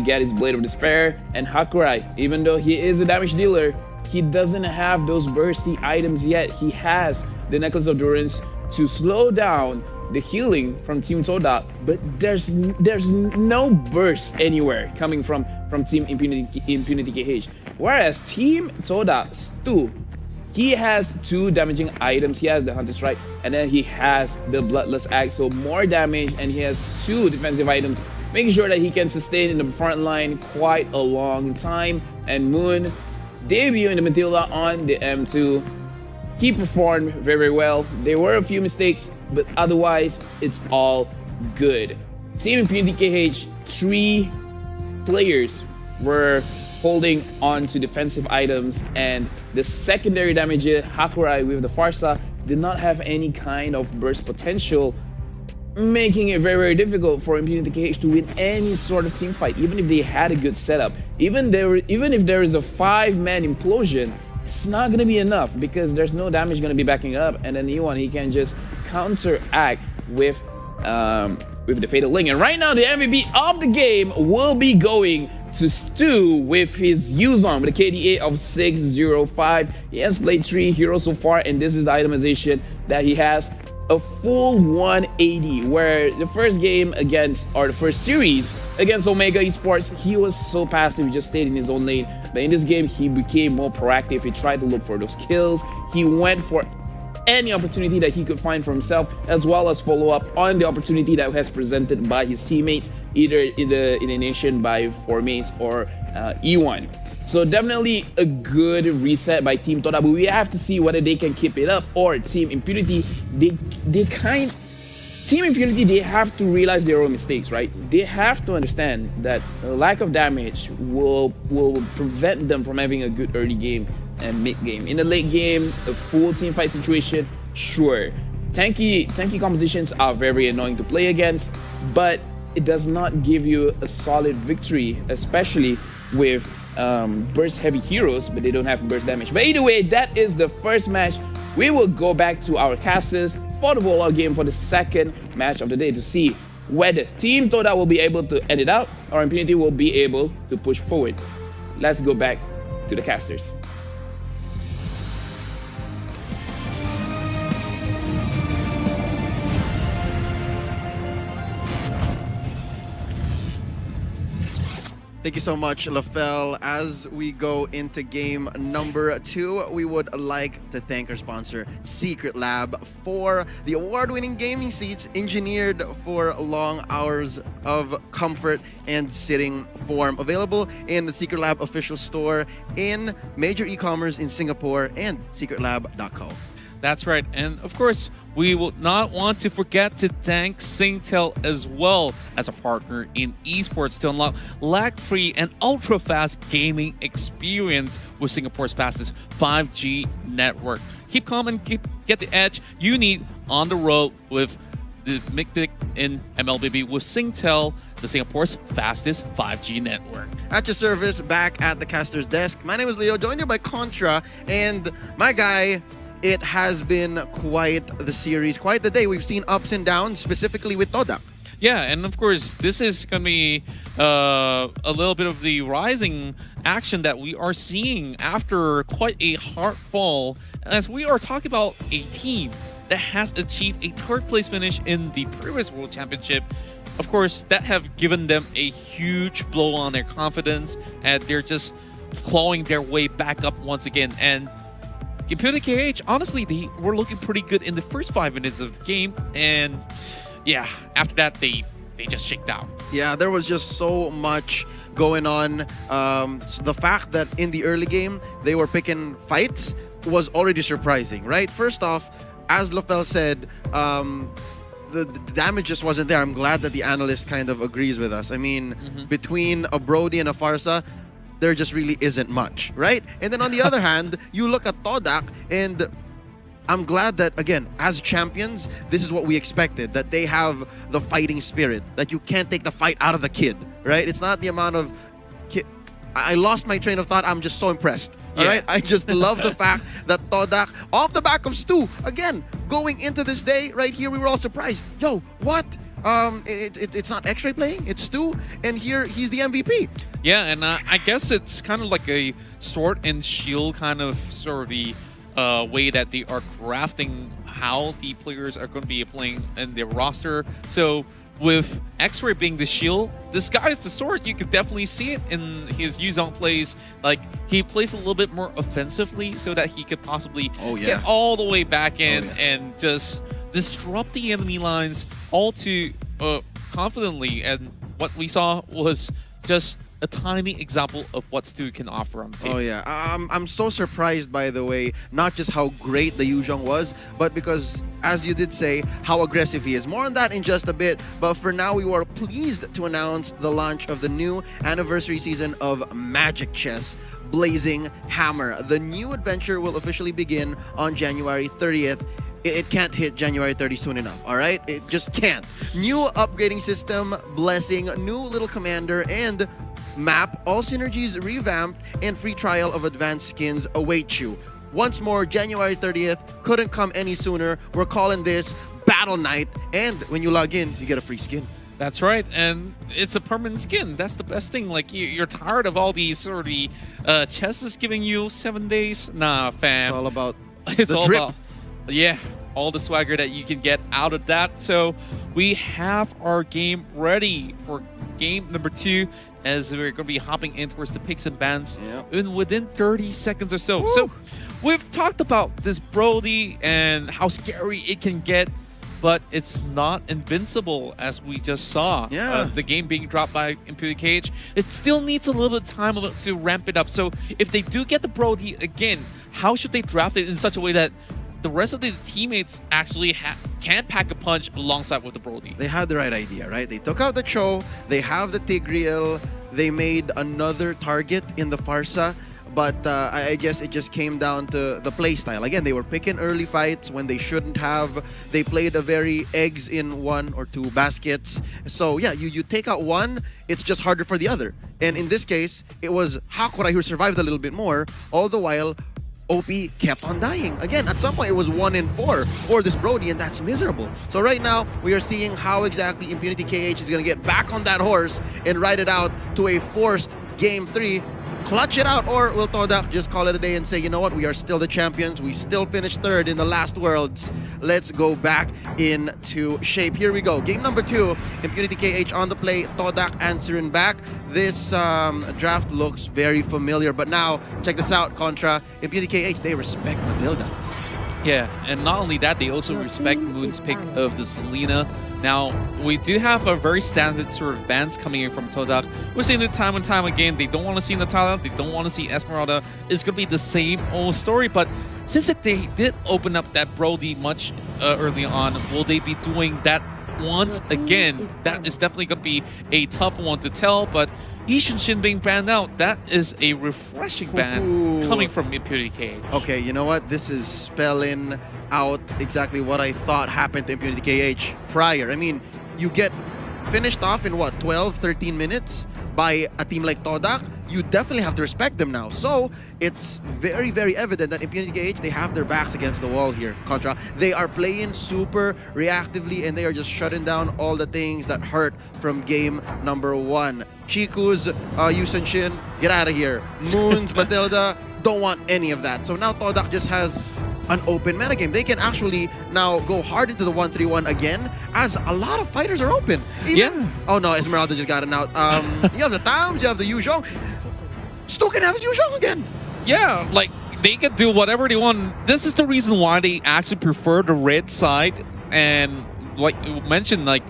Speaker 6: get his Blade of Despair, and Hakurai, even though he is a damage dealer, he doesn't have those bursty items yet. He has the Necklace of Durance to slow down the healing from Team Todak, but there's no burst anywhere coming from Team Impunity KH. Whereas Team Todak, Stu, he has 2 damaging items. He has the Hunter Strike, and then he has the Bloodless Axe, so more damage, and he has 2 defensive items, making sure that he can sustain in the front line quite a long time. And Moon debuting the Matilda on the M2. He performed very well. There were a few mistakes, but otherwise, it's all good. Team Impunity KH, 3 players were holding on to defensive items, and the secondary damage, Hakurai with the Farsa, did not have any kind of burst potential, making it very difficult for Impunity KH to win any sort of team fight, even if they had a good setup. Even if there is a 5-man implosion, it's not gonna be enough, because there's no damage gonna be backing it up, and then E1, he can just counteract with the Fatal Link. And right now, the MVP of the game will be going to Stu with his Yuzon with a KDA of 605. He has played 3 heroes so far, and this is the itemization that he has. a full 180, where the first game against, or the first series against Omega Esports, he was so passive, he just stayed in his own lane. But in this game, he became more proactive. He tried to look for those kills. He went for any opportunity that he could find for himself, as well as follow up on the opportunity that was presented by his teammates, either in the Indonesian by Formace or E1. So definitely a good reset by Team Toda, but we have to see whether they can keep it up, or Team Impunity, Team Impunity, they have to realize their own mistakes, right? They have to understand that a lack of damage will prevent them from having a good early game and mid game. In the late game, a full team fight situation, sure. Tanky compositions are very annoying to play against, but it does not give you a solid victory, especially with burst heavy heroes, but they don't have burst damage. But either way, that is the first match. We will go back to our casters for the rollout game for the second match of the day to see whether Team Toda will be able to end it out or Impunity will be able to push forward. Let's go back to the casters.
Speaker 3: Thank you so much, Lafel. As we go into game number 2, we would like to thank our sponsor, Secret Lab, for the award-winning gaming seats engineered for long hours of comfort and sitting form. Available in the Secret Lab official store, in major e-commerce in Singapore, and secretlab.co.
Speaker 4: That's right. And of course, we will not want to forget to thank Singtel as well as a partner in esports to unlock lag-free and ultra-fast gaming experience with Singapore's fastest 5G network. Keep calm and get the edge you need on the road with the MIGDIC in MLBB with Singtel, the Singapore's fastest 5G network.
Speaker 3: At your service, back at the caster's desk. My name is Leo, joined here by Contra, and my guy, it has been quite the series, quite the day. We've seen ups and downs, specifically with Toda.
Speaker 4: Yeah, and of course, this is going to be a little bit of the rising action that we are seeing after quite a hard fall, as we are talking about a team that has achieved a third place finish in the previous World Championship. Of course, that have given them a huge blow on their confidence, and they're just clawing their way back up once again. And Impunity KH, honestly, they were looking pretty good in the first 5 minutes of the game, and yeah, after that, they just shaked out.
Speaker 3: Yeah, there was just so much going on. So the fact that in the early game, they were picking fights was already surprising, right? First off, as Lafel said, the damage just wasn't there. I'm glad that the analyst kind of agrees with us. I mean, between a Brody and a Farsa, there just really isn't much, right? And then on the other hand, you look at Todak, and I'm glad that, again, as champions, this is what we expected, that they have the fighting spirit, that you can't take the fight out of the kid, right? It's not the amount of... I lost my train of thought. I'm just so impressed, all right? I just love the fact that Todak, off the back of Stu, again, going into this day, right here, we were all surprised. Yo, what? It's not X-Ray playing, it's Stu, and here he's the MVP.
Speaker 4: Yeah, and I guess it's kind of like a sword and shield kind of sort of the way that they are crafting how the players are going to be playing in their roster. So with X-Ray being the shield, this guy is the sword. You could definitely see it in his Yuzong plays. Like, he plays a little bit more offensively so that he could possibly get all the way back in and just disrupt the enemy lines all too confidently. And what we saw was just a tiny example of what Stu can offer on the team.
Speaker 3: Oh yeah, I'm so surprised, by the way, not just how great the Yuzhong was, but because, as you did say, how aggressive he is. More on that in just a bit, but for now we were pleased to announce the launch of the new anniversary season of Magic Chess, Blazing Hammer. The new adventure will officially begin on January 30th. It can't hit January 30 soon enough, all right? It just can't. New upgrading system, blessing, new little commander, and map, all synergies revamped, and free trial of advanced skins await you. Once more, January 30th, couldn't come any sooner. We're calling this Battle Night, and when you log in, you get a free skin.
Speaker 4: That's right, and it's a permanent skin. That's the best thing. Like, you're tired of all these sort of chests giving you 7 days? Nah, fam.
Speaker 3: It's all about
Speaker 4: it's
Speaker 3: the
Speaker 4: all
Speaker 3: drip.
Speaker 4: about, yeah. all the swagger that you can get out of that. So we have our game ready for game number 2, as we're going to be hopping in towards the picks and bans in within 30 seconds or so. Woo! So we've talked about this Brody and how scary it can get, but it's not invincible, as we just saw. The game being dropped by ImPunityKH. It still needs a little bit of time to ramp it up. So if they do get the Brody again, how should they draft it in such a way that the rest of the teammates actually can pack a punch alongside with the Brody?
Speaker 3: They had the right idea, right? They took out the Cho, they have the Tigreal, they made another target in the Farsa, but I guess it just came down to the playstyle. Again, they were picking early fights when they shouldn't have. They played a very eggs in 1 or 2 baskets. So yeah, you take out one, it's just harder for the other. And in this case, it was Hakurai who survived a little bit more, all the while OP kept on dying. Again, at some point it was 1 in 4 for this Brody, and that's miserable. So right now, we are seeing how exactly ImPunityKH is going to get back on that horse and ride it out to a forced Game 3. Clutch it out, or will Todak just call it a day and say, you know what, we are still the champions. We still finished 3rd in the last Worlds. Let's go back into shape. Here we go. Game number 2, ImPunityKH on the play. Todak answering back. This draft looks very familiar, but now, check this out, Contra. ImPunityKH, they respect the build-up.
Speaker 4: Yeah, and not only that, they also respect Moon's pick of the Selena. Now, we do have a very standard sort of bans coming in from Todak. We're seeing it time and time again. They don't want to see Natalia. They don't want to see Esmeralda. It's going to be the same old story. But since they did open up that Brody much early on, will they be doing that once again? That is definitely going to be a tough one to tell. But Yishin being banned out, that is a refreshing ban coming from ImPunityKH.
Speaker 3: Okay, you know what? This is spelling out exactly what I thought happened to ImPunityKH prior. I mean, you get finished off in what, 12, 13 minutes by a team like Todak? You definitely have to respect them now. So it's very, very evident that ImPunityKH, they have their backs against the wall here, Contra. They are playing super reactively, and they are just shutting down all the things that hurt from game number 1. Chiku's, Yusen Shin, get out of here. Moon's, Matilda, don't want any of that. So now Todak just has an open metagame. They can actually now go hard into the 1-3-1 again, as a lot of fighters are open. Oh no, Esmeralda just got it out. You have the Tams, you have the Yuzhong. Stu can have his Yuzhong again.
Speaker 4: Yeah, like, they can do whatever they want. This is the reason why they actually prefer the red side. And like you mentioned, like,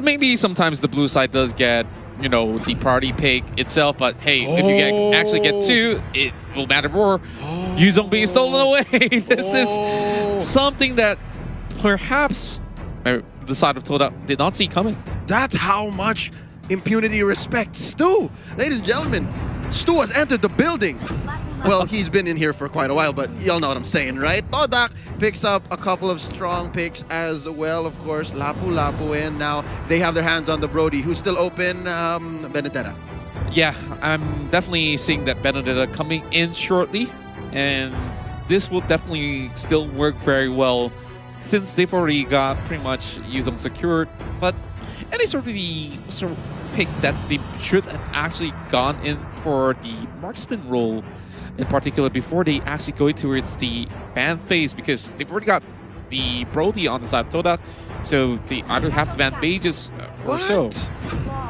Speaker 4: maybe sometimes the blue side does get, you know, the party pick itself, but hey, if you actually get 2, it will matter more. Yuzhong being stolen away. This is something that perhaps the side of Todak did not see coming.
Speaker 3: That's how much Impunity respects Stu. Ladies and gentlemen, Stu has entered the building. Well, he's been in here for quite a while, but y'all know what I'm saying, right? Todak picks up a couple of strong picks as well, of course. Lapu, and now they have their hands on the Brody, who's still open, Benedetta.
Speaker 4: Yeah, I'm definitely seeing that Benedetta coming in shortly, and this will definitely still work very well since they've already got pretty much Yuzhong secured. But any sort of pick that they should have actually gone in for the marksman role in particular before they actually go towards the ban phase, because they've already got the Brody on the side of Todak, so they either have to ban mages or so.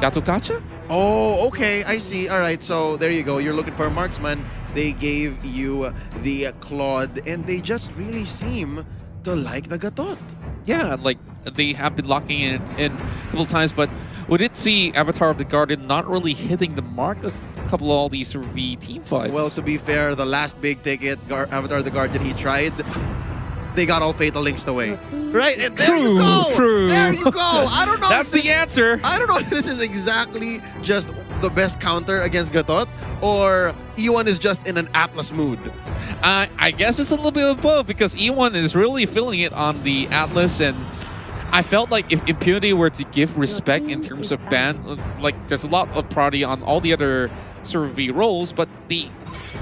Speaker 4: Gato Gacha?
Speaker 3: Oh, okay, I see. All right, so there you go. You're looking for a marksman. They gave you the Claude, and they just really seem to like the Gatot.
Speaker 4: Yeah, like, they have been locking it in a couple times, but we did see Avatar of the Guardian not really hitting the mark a couple of all these sort of team fights.
Speaker 3: Well, to be fair, the last big ticket, Avatar of the Guardian, he tried. They got all Fatal Links away. Right? And there you go!
Speaker 4: True.
Speaker 3: There you go! I don't know.
Speaker 4: That's the answer.
Speaker 3: I don't know if this is exactly just the best counter against Gatot, or E1 is just in an Atlas mood.
Speaker 4: I guess it's a little bit of both, because E1 is really feeling it on the Atlas, and I felt like if Impunity were to give respect in terms of ban, like, there's a lot of priority on all the other sort of roles, but they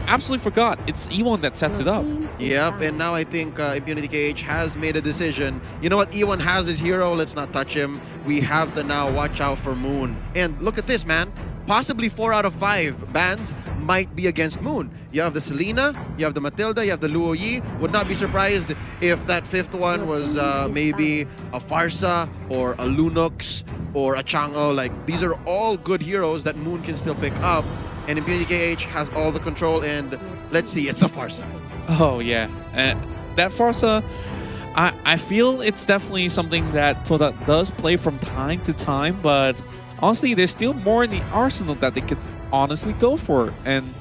Speaker 4: absolutely forgot it's E1 that sets it up.
Speaker 3: Yep, and now I think ImPunityKH has made a decision. You know what? E1 has his hero. Let's not touch him. We have to now watch out for Moon. And look at this, man. possibly 4 out of 5 bans might be against Moon. You have the Selena, you have the Matilda, you have the Luo Yi. Would not be surprised if that 5th one was maybe a Farsa or a Lunox or a Chang'o. Like, these are all good heroes that Moon can still pick up. And Impunity KH has all the control, and let's see, it's a Farsa.
Speaker 4: Oh, yeah. That Farsa, I feel it's definitely something that Todak does play from time to time, but honestly, there's still more in the arsenal that they could honestly go for. And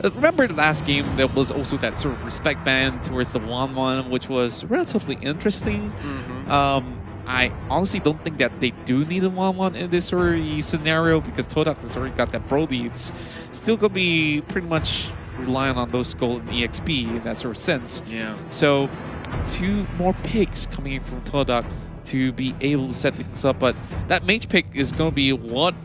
Speaker 4: remember the last game, there was also that sort of respect ban towards the 1-1, which was relatively interesting. I honestly don't think that they do need a 1-1 in this sort of scenario, because Todak has already got that Brody. It's still going to be pretty much relying on those golden EXP in that sort of sense.
Speaker 3: Yeah.
Speaker 4: So 2 more picks coming in from Todak to be able to set things up, but that mage pick is going to be what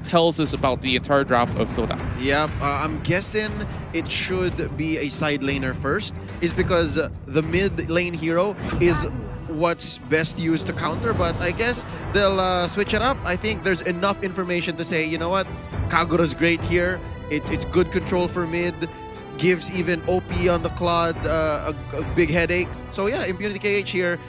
Speaker 4: tells us about the entire draft of Todak.
Speaker 3: Yep, I'm guessing it should be a side laner first, is because the mid lane hero is what's best used to counter, but I guess they'll switch it up. I think there's enough information to say, you know what, Kagura's great here. It's good control for mid, gives even OP on the Claude a big headache. So yeah, Impunity KH here,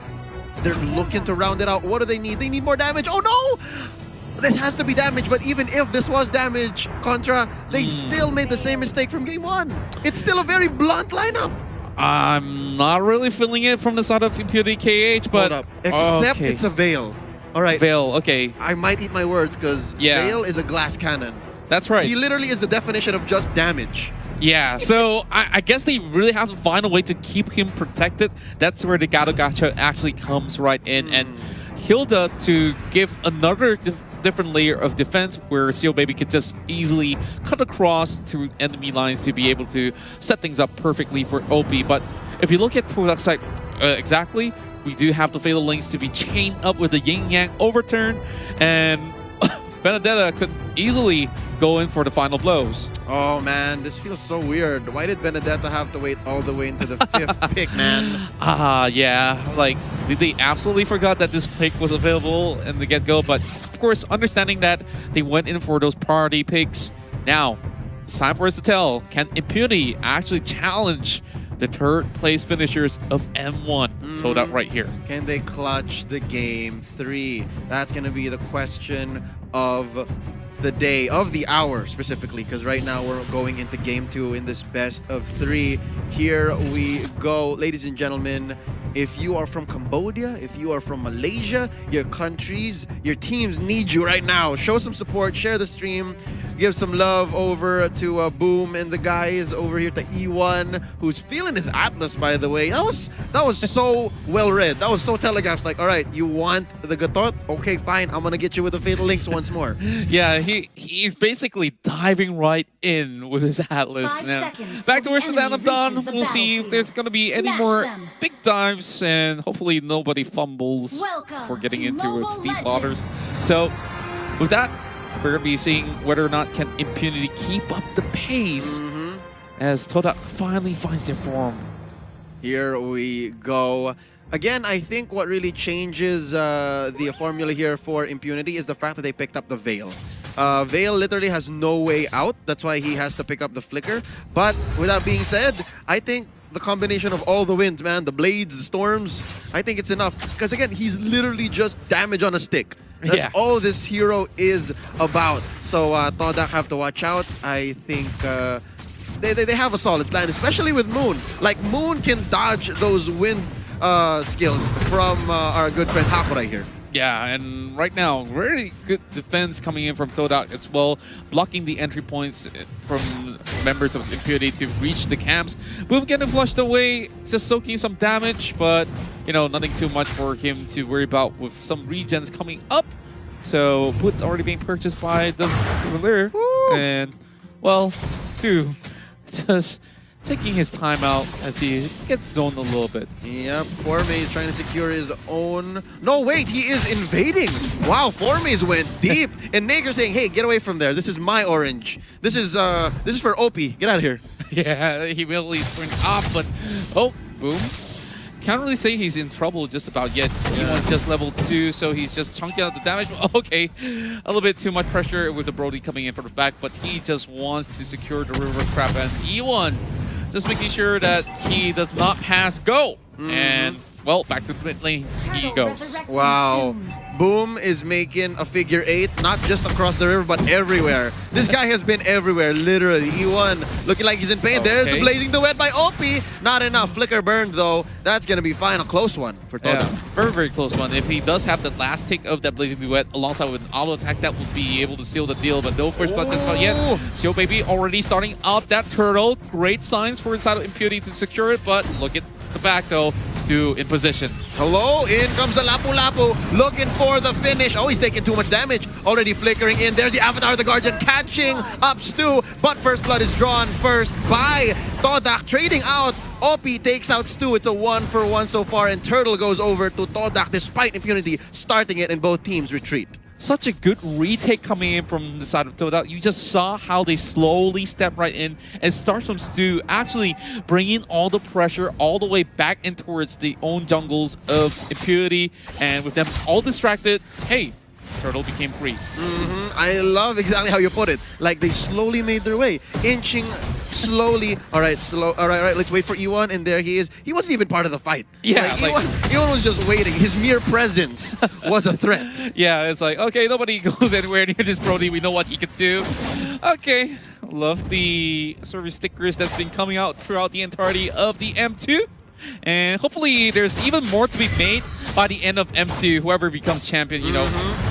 Speaker 3: they're looking to round it out. What do they need? They need more damage. Oh no! This has to be damage, but even if this was damage, Contra, they still made the same mistake from game 1. It's still a very blunt lineup.
Speaker 4: I'm not really feeling it from the side of Impunity KH, but...
Speaker 3: Hold up. Except it's a Veil. All right.
Speaker 4: Veil, okay.
Speaker 3: I might eat my words, because Veil is a glass cannon.
Speaker 4: That's right.
Speaker 3: He literally is the definition of just damage.
Speaker 4: Yeah, so I guess they really have to find a way to keep him protected. That's where the Gato Gacha actually comes right in. And Hilda to give another different layer of defense where Seal Baby could just easily cut across to enemy lines to be able to set things up perfectly for OP. But if you look at Todak's side exactly, we do have the Fatal Links to be chained up with the Yin Yang overturn, and Benedetta could easily go in for the final blows.
Speaker 3: Oh man, this feels so weird. Why did Benedetta have to wait all the way into the 5th pick, man?
Speaker 4: Yeah. Like, did they absolutely forgot that this pick was available in the get-go? But of course, understanding that they went in for those priority picks. Now, it's time for us to tell, can Impunity actually challenge the 3rd place finishers of M1? Told out right here.
Speaker 3: Can they clutch the game 3? That's going to be the question of the day, of the hour specifically, because right now we're going into game 2 in this best of 3. Here we go. Ladies and gentlemen, if you are from Cambodia, if you are from Malaysia, your countries, your teams need you right now. Show some support, share the stream, give some love over to Boom and the guys over here to E1, who's feeling his Atlas, by the way. That was so well read. That was so telegraphed. Like, all right, you want the Gatot? Okay, fine. I'm gonna get you with the Fatal Links once more.
Speaker 4: Yeah, he's basically diving right in with his Atlas. Now, back towards the Land of Dawn. We'll see if there's gonna be any more big dives, and hopefully nobody fumbles for getting into its deep waters. So, with that, we're going to be seeing whether or not can Impunity keep up the pace as Todak finally finds their form.
Speaker 3: Here we go. Again, I think what really changes the formula here for Impunity is the fact that they picked up the Veil. Veil literally has no way out. That's why he has to pick up the Flicker. But with that being said, I think the combination of all the winds, man, the blades, the storms, I think it's enough. Because again, he's literally just damage on a stick. That's all this hero is about. So Todak have to watch out. I think they have a solid plan, especially with Moon. Like, Moon can dodge those wind skills from our good friend Hakura here.
Speaker 4: Yeah, and right now, very good defense coming in from Todak as well, blocking the entry points from members of Impunity to reach the camps. Boom getting flushed away, just soaking some damage, but you know, nothing too much for him to worry about with some regens coming up. So, Boot's already being purchased by the Ruler, and well, Stu just taking his time out as he gets zoned a little bit.
Speaker 3: Yep, Forme is trying to secure his own... No, wait, he is invading! Wow, Formes went deep! And Nager saying, hey, get away from there. This is my orange. This is for OP. Get out of here.
Speaker 4: Yeah, he immediately went off, but... Oh, Boom. can't really say he's in trouble just about yet. E1's just level 2, so he's just chunking out the damage. Okay, a little bit too much pressure with the Brody coming in from the back, but he just wants to secure the river crab, and E1 just making sure that he does not pass go. And, well, back to the mid lane he goes.
Speaker 3: Wow. Boom is making a figure 8, not just across the river, but everywhere. This guy has been everywhere, literally. E1 looking like he's in pain. There's the Blazing Duet by OP. Not enough. Flicker burned, though. That's going to be fine. A close one for Todak.
Speaker 4: Yeah, very, very close one. If he does have the last tick of that Blazing Duet alongside with an auto attack, that would be able to seal the deal. But no first blood just not yet. Seo Baby already starting out that turtle. Great signs for inside of Impunity to secure it, but look at the back, though. Stu in position.
Speaker 3: Hello, in comes the Lapu Lapu, looking for the finish. Oh, he's taking too much damage. Already flickering in. There's the Avatar of the Guardian catching up Stu, but first blood is drawn first by Todak, trading out. OP takes out Stu. It's a 1-for-1 so far, and Turtle goes over to Todak despite Impunity starting it, and both teams retreat.
Speaker 4: Such a good retake coming in from the side of Todak. You just saw how they slowly step right in and start from Stu, actually bringing all the pressure all the way back in towards the own jungles of Impunity, and with them all distracted, hey, Turtle became free.
Speaker 3: I love exactly how you put it. Like they slowly made their way, inching slowly. All right, slow. All right. Let's wait for E1, and there he is. He wasn't even part of the fight.
Speaker 4: Yeah,
Speaker 3: like, E1 was just waiting. His mere presence was a threat.
Speaker 4: Yeah, it's like, okay, nobody goes anywhere near this Brody. We know what he could do. Okay, love the service stickers that's been coming out throughout the entirety of the M2. And hopefully there's even more to be made by the end of M2. Whoever becomes champion, you know,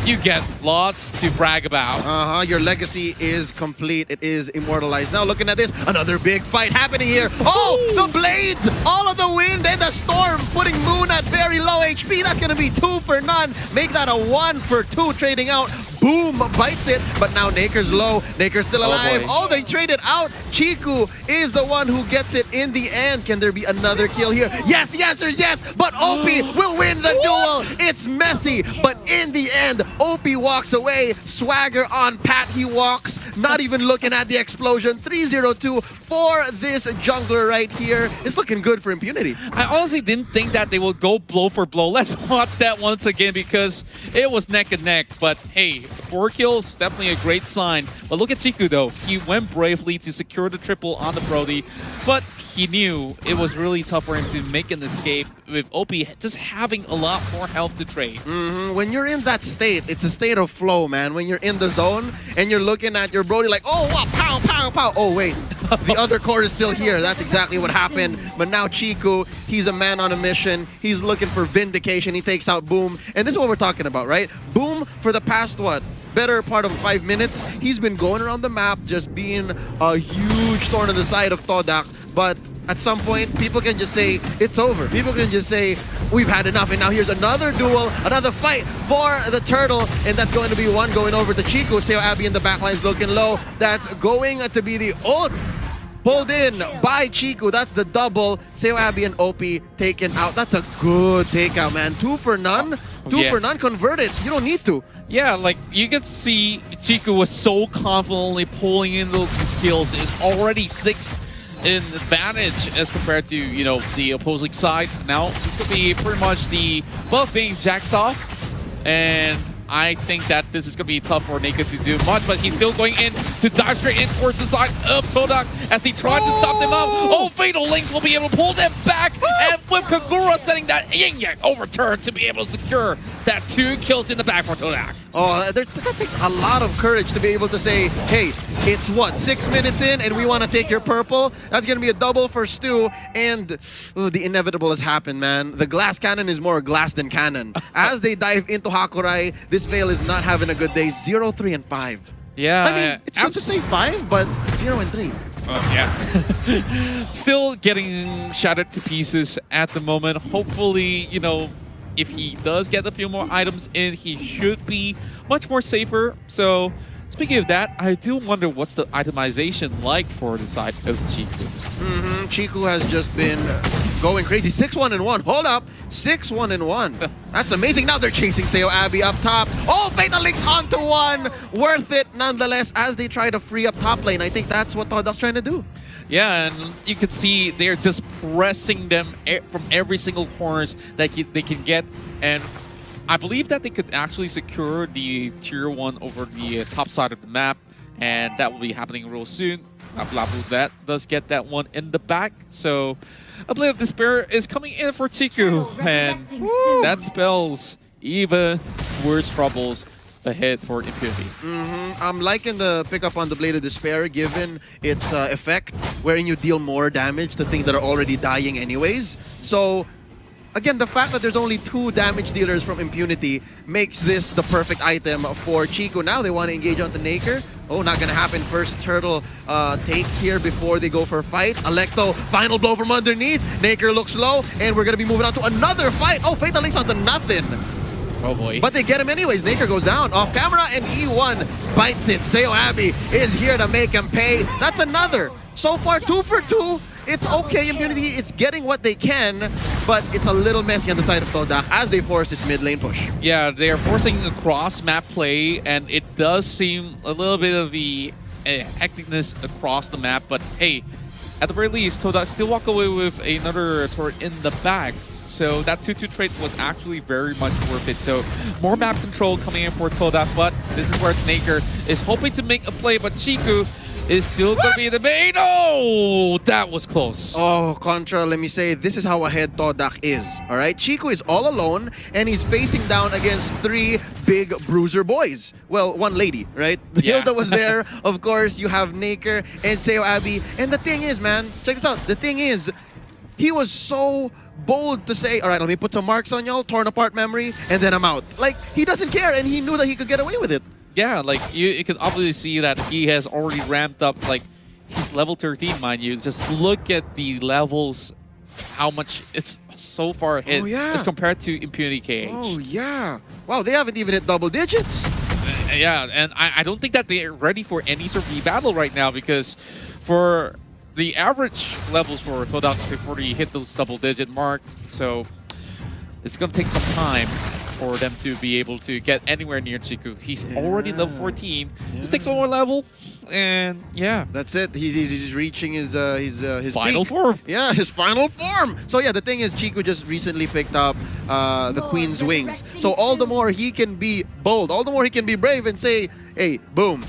Speaker 4: you get lots to brag about.
Speaker 3: Your legacy is complete. It is immortalized. Now looking at this, another big fight happening here. Oh, the blades, all of the wind and the storm, putting Moon at very low HP. That's going to be 2 for none. Make that a 1-for-2 trading out. Boom, bites it, but now Naker's low. Naker's still alive. Oh, they traded out. Chiku is the one who gets it in the end. Can there be another kill here? Yes, the answer is yes, but OP will win the duel. It's messy, but in the end, OP walks away. Swagger on Pat, he walks, not even looking at the explosion. 3-0-2 for this jungler right here. It's looking good for Impunity.
Speaker 4: I honestly didn't think that they would go blow for blow. Let's watch that once again because it was neck and neck, but hey, 4 kills, definitely a great sign. But look at Chiku though. He went bravely to secure the triple on the Brody, but he knew it was really tough for him to make an escape with OP just having a lot more health to trade.
Speaker 3: When you're in that state, it's a state of flow, man. When you're in the zone and you're looking at your Brody like, oh, wow, pow, pow, pow. Oh, wait, the other core is still here. That's exactly what happened. But now Chiku, he's a man on a mission. He's looking for vindication. He takes out Boom. And this is what we're talking about, right? Boom, for the past, what? Better part of 5 minutes, he's been going around the map, just being a huge thorn on the side of Todak. But at some point, people can just say, it's over. People can just say, we've had enough. And now here's another duel, another fight for the Turtle. And that's going to be one going over to Chiku. Seo Abby in the backline is looking low. That's going to be the ult. Pulled in by Chiku. That's the double. Seo Abby and OP taken out. That's a good takeout, man. 2 for none. 2 for none converted. You don't need to.
Speaker 4: Yeah, like you can see Chiku was so confidently pulling in those skills. It's already 6 in advantage as compared to, you know, the opposing side. Now it's going to be pretty much the both being jacked off, and I think that this is going to be tough for Naked to do much, but he's still going in to dive straight in towards the side of Todak as he tries to stop them out. Oh, Fatal Links will be able to pull them back, and with Kagura setting that yin-yang overturn to be able to secure that 2 kills in the back for Todak.
Speaker 3: Oh, that takes a lot of courage to be able to say, hey, it's what, 6 minutes in and we want to take your purple? That's going to be a double for Stu, and the inevitable has happened, man. The glass cannon is more glass than cannon. As they dive into Hakurai, this Veil is not having a good day. 0-3-5.
Speaker 4: Yeah.
Speaker 3: I mean, it's good to say 5, but 0-3.
Speaker 4: Yeah. Still getting shattered to pieces at the moment. Hopefully, you know, if he does get a few more items in, he should be much more safer. So, speaking of that, I do wonder what's the itemization like for the side of Chiku.
Speaker 3: Chiku has just been going crazy. 6-1-1. Hold up. 6-1-1. That's amazing. Now they're chasing Seo Abby up top. Oh, Fatal Links onto 1. Worth it nonetheless as they try to free up top lane. I think that's what Todak's trying to do.
Speaker 4: Yeah, and you could see they're just pressing them from every single corners that they can get. And I believe that they could actually secure the tier 1 over the top side of the map. And that will be happening real soon. That does get that one in the back. So I believe Despair is coming in for Chiku. And that spells even worse troubles ahead for Impunity.
Speaker 3: I'm liking the pickup on the Blade of Despair given its effect, wherein you deal more damage to things that are already dying anyways. So again, the fact that there's only 2 damage dealers from Impunity makes this the perfect item for Chico. Now they want to engage onto Naker. Oh, not gonna happen. First turtle take here before they go for a fight. Alecto, final blow from underneath. Naker looks low, and we're gonna be moving on to another fight. Oh, Fatal Links onto nothing.
Speaker 4: Oh boy.
Speaker 3: But they get him anyways. Naker goes down off camera, and E1 bites it. Seo Abbey is here to make him pay. That's another. So far, 2 for 2. It's okay, Impunity. It's getting what they can, but it's a little messy on the side of Todak as they force this mid lane push.
Speaker 4: Yeah, they are forcing a cross map play, and it does seem a little bit of the hecticness across the map. But hey, at the very least, Todak still walk away with another turret in the back. So that 2-2 trade was actually very much worth it. So more map control coming in for Todak, but this is where Naker is hoping to make a play, but Chiku is still going to be the main. Oh, that was close.
Speaker 3: Oh, Contra, let me say, this is how ahead Todak is, all right? Chico is all alone, and he's facing down against 3 big bruiser boys. Well, 1 lady, right? Hilda was there. Of course, you have Naker and Seo Abbey. And the thing is, man, check this out. The thing is, he was so bold to say, all right, let me put some marks on y'all, torn apart memory, and then I'm out. Like, he doesn't care, and he knew that he could get away with it.
Speaker 4: Yeah, like you can obviously see that he has already ramped up. Like he's level 13, mind you. Just look at the levels, how much it's so far ahead as compared to Impunity KH.
Speaker 3: Oh yeah! Wow, they haven't even hit double digits.
Speaker 4: Yeah, and I don't think that they're ready for any sort of battle right now, because for the average levels for Todak before they hit those double-digit mark, so it's gonna take some time for them to be able to get anywhere near Chiku. He's already level 14. Just takes one more level, and yeah,
Speaker 3: that's it. He's reaching his
Speaker 4: final
Speaker 3: peak.
Speaker 4: Form.
Speaker 3: Yeah, his final form. So yeah, the thing is, Chiku just recently picked up the Queen's Wings. So all the more he can be bold, all the more he can be brave and say, "Hey, boom,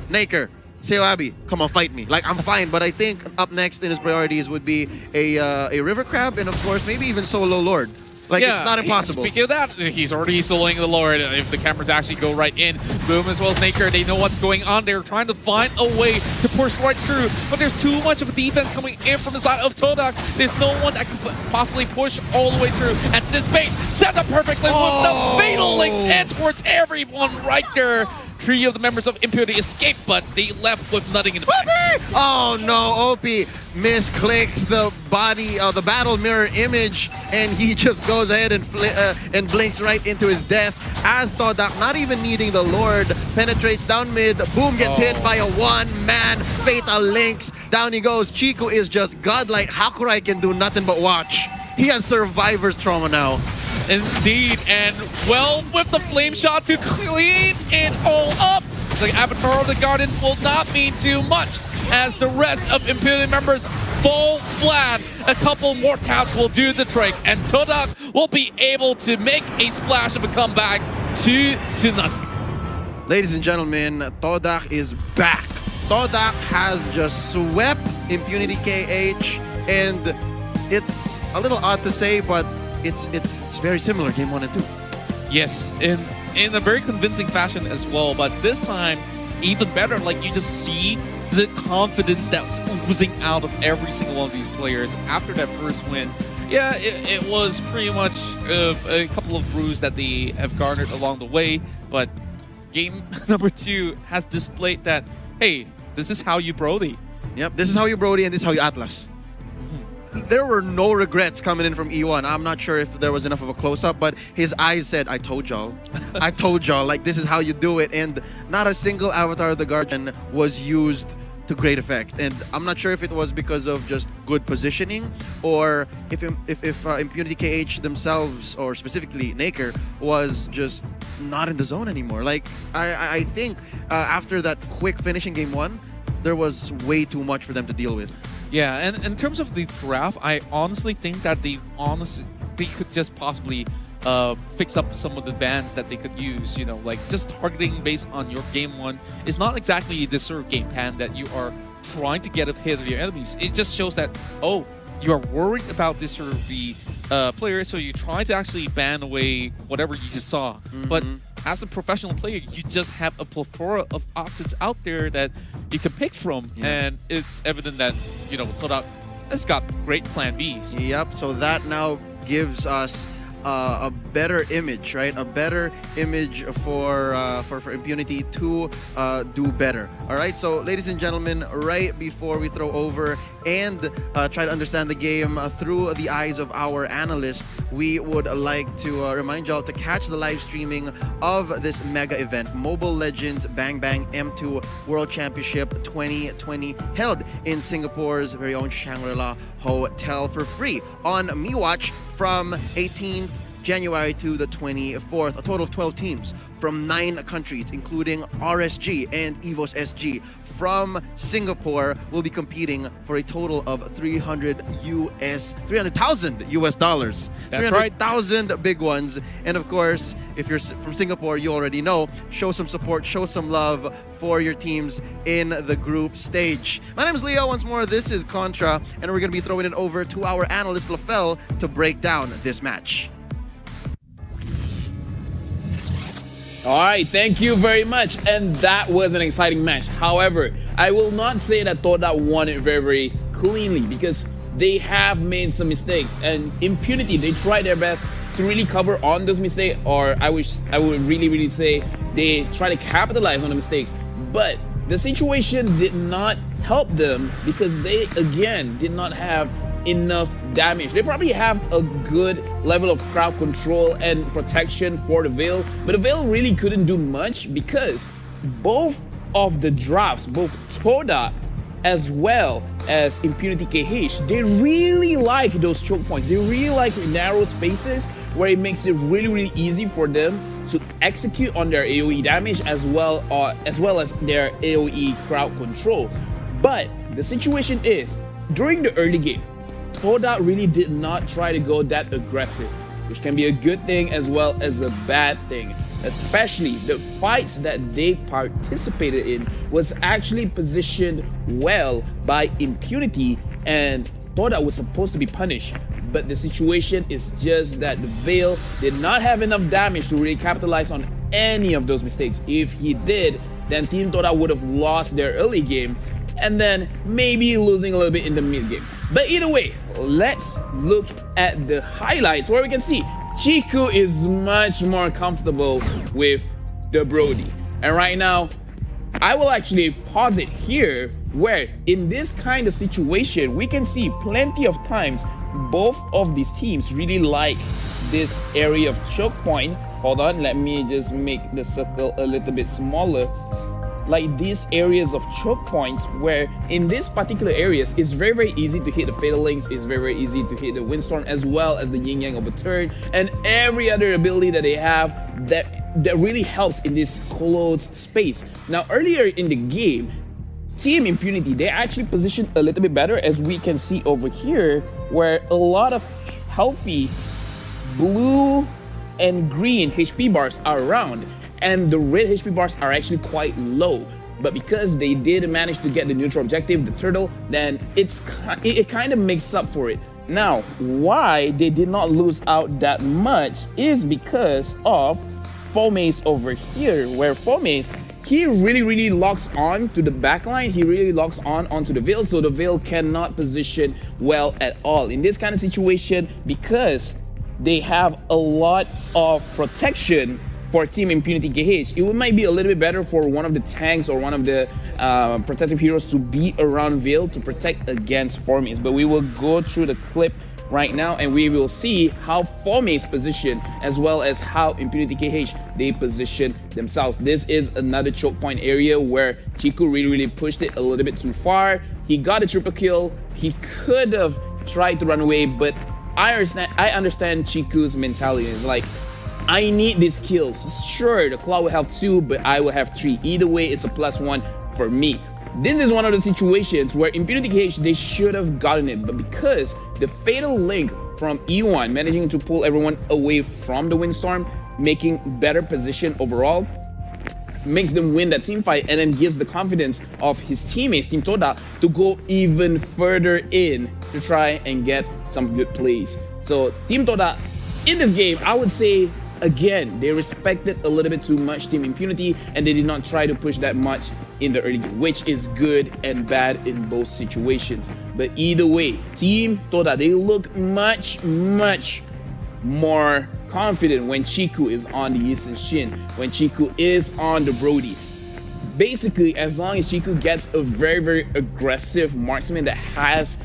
Speaker 3: Naker, Seo Abbey, come on, fight me." Like, I'm fine, but I think up next in his priorities would be a River Crab, and of course maybe even Solo Lord. Like,
Speaker 4: yeah,
Speaker 3: it's not impossible.
Speaker 4: Speaking of that, he's already soloing the Lord. If the cameras actually go right in, Boom as well as Naker, they know what's going on. They're trying to find a way to push right through, but there's too much of a defense coming in from the side of Todak. There's no one that could possibly push all the way through. And this bait set up perfectly with the Fatal Links and towards everyone right there. 3 of the members of Impunity escaped, but they left with nothing in the back.
Speaker 3: Oh no, OP misclicks the body of the battle mirror image, and he just goes ahead and blinks right into his death as Todak, not even needing the Lord, penetrates down mid. Boom gets hit by a 1-man Fatal Links. Down he goes. Chico is just godlike. Hakurai can do nothing but watch. He has survivor's trauma now.
Speaker 4: Indeed, and well, with the flame shot to clean it all up, the Avatar of the Garden will not mean too much as the rest of Imperial members fall flat. A couple more taps will do the trick, and Todak will be able to make a splash of a comeback 2-0.
Speaker 3: Ladies and gentlemen, Todak is back. Todak has just swept Impunity KH, and it's a little odd to say, but it's very similar, game 1 and 2.
Speaker 4: Yes, in a very convincing fashion as well, but this time even better. Like, you just see the confidence that's oozing out of every single one of these players after that first win. Yeah, it was pretty much a couple of brews that they have garnered along the way, but game number 2 has displayed that, hey, this is how you Brody.
Speaker 3: Yep, this is how you Brody, and this is how you Atlas. There were no regrets coming in from E1. I'm not sure if there was enough of a close-up, but his eyes said, I told y'all. I told y'all, like, this is how you do it. And not a single Avatar of the Guardian was used to great effect. And I'm not sure if it was because of just good positioning, or if Impunity KH themselves, or specifically Naker, was just not in the zone anymore. Like, I think after that quick finish in game 1, there was way too much for them to deal with.
Speaker 4: Yeah, and in terms of the draft, I honestly think that they could just possibly fix up some of the bans that they could use. You know, like just targeting based on your game one is not exactly the sort of game plan that you are trying to get ahead of your enemies. It just shows that, oh, you are worried about this sort of the player, so you try to actually ban away whatever you just saw. But as a professional player, you just have a plethora of options out there that you can pick from, and it's evident that, you know, Todak has got great plan Bs.
Speaker 3: Yep, so that now gives us a better image, right? A better image for Impunity to do better. All right, so ladies and gentlemen, right before we throw over and try to understand the game through the eyes of our analyst, we would like to remind y'all to catch the live streaming of this mega event, Mobile Legends Bang Bang M2 World Championship 2020, held in Singapore's very own Shangri-La Hotel for free on MeWatch from 18th January to the 24th. A total of 12 teams from 9 countries, including RSG and EVOS SG from Singapore, will be competing for a total of 300,000 US dollars.
Speaker 4: That's right.
Speaker 3: 300,000 big ones. And of course, if you're from Singapore, you already know, show some support, show some love for your teams in the group stage. My name is Leo. Once more, this is Contra, and we're going to be throwing it over to our analyst, Lafel, to break down this match.
Speaker 6: All right, thank you very much. And that was an exciting match. However, I will not say that Todak won it very, very cleanly, because they have made some mistakes. And Impunity, they tried their best to really cover on those mistakes, or I would really, really say they try to capitalize on the mistakes. But the situation did not help them, because they, again, did not have enough damage. They probably have a good level of crowd control and protection for the Veil, but the Veil really couldn't do much, because both of the drafts, both Todak as well as Impunity KH, they really like those choke points. They really like narrow spaces where it makes it really, really easy for them to execute on their AoE damage as well as their AoE crowd control. But the situation is, during the early game, Todak really did not try to go that aggressive, which can be a good thing as well as a bad thing. Especially the fights that they participated in was actually positioned well by Impunity, and Todak was supposed to be punished. But the situation is just that the Veil did not have enough damage to really capitalize on any of those mistakes. If he did, then Team Todak would have lost their early game, and then maybe losing a little bit in the mid game. But either way, let's look at the highlights, where we can see Chiku is much more comfortable with the Brody. And right now, I will actually pause it here, where in this kind of situation, we can see plenty of times both of these teams really like this area of choke point. Hold on, let me just make the circle a little bit smaller. Like these areas of choke points, where in these particular areas, it's very, very easy to hit the Fatal Links, it's very, very easy to hit the Windstorm, as well as the Yin Yang Overturn, and every other ability that they have that really helps in this closed space. Now, earlier in the game, Team Impunity, they actually positioned a little bit better, as we can see over here, where a lot of healthy blue and green HP bars are around, and the red HP bars are actually quite low. But because they did manage to get the neutral objective, the turtle, then it kind of makes up for it. Now, why they did not lose out that much is because of Fomace over here, where Fomace, he really locks on to the backline. He really locks on onto the Veil, so the Veil cannot position well at all. In this kind of situation, because they have a lot of protection for Team Impunity KH, it might be a little bit better for one of the tanks or one of the protective heroes to be around Veil to protect against Fomace. But we will go through the clip right now, and we will see how Fomace position as well as how Impunity KH they position themselves. This is another choke point area where Chiku really pushed it a little bit too far. He got a triple kill. He could have tried to run away, but I understand Chiku's mentality. It's like, I need these kills. Sure, the Claw will have 2, but I will have 3. Either way, it's a +1 for me. This is one of the situations where Impunity KH, they should have gotten it, but because the fatal link from E1 managing to pull everyone away from the Windstorm, making better position overall, makes them win that team fight, and then gives the confidence of his teammates, Team Toda, to go even further in to try and get some good plays. So Team Toda in this game, I would say, again, they respected a little bit too much Team Impunity, and they did not try to push that much in the early game, which is good and bad in both situations. But either way, Team Toda, they look much more confident when Chiku is on the Yi Shin, when Chiku is on the Brody. Basically, as long as Chiku gets a very aggressive marksman that has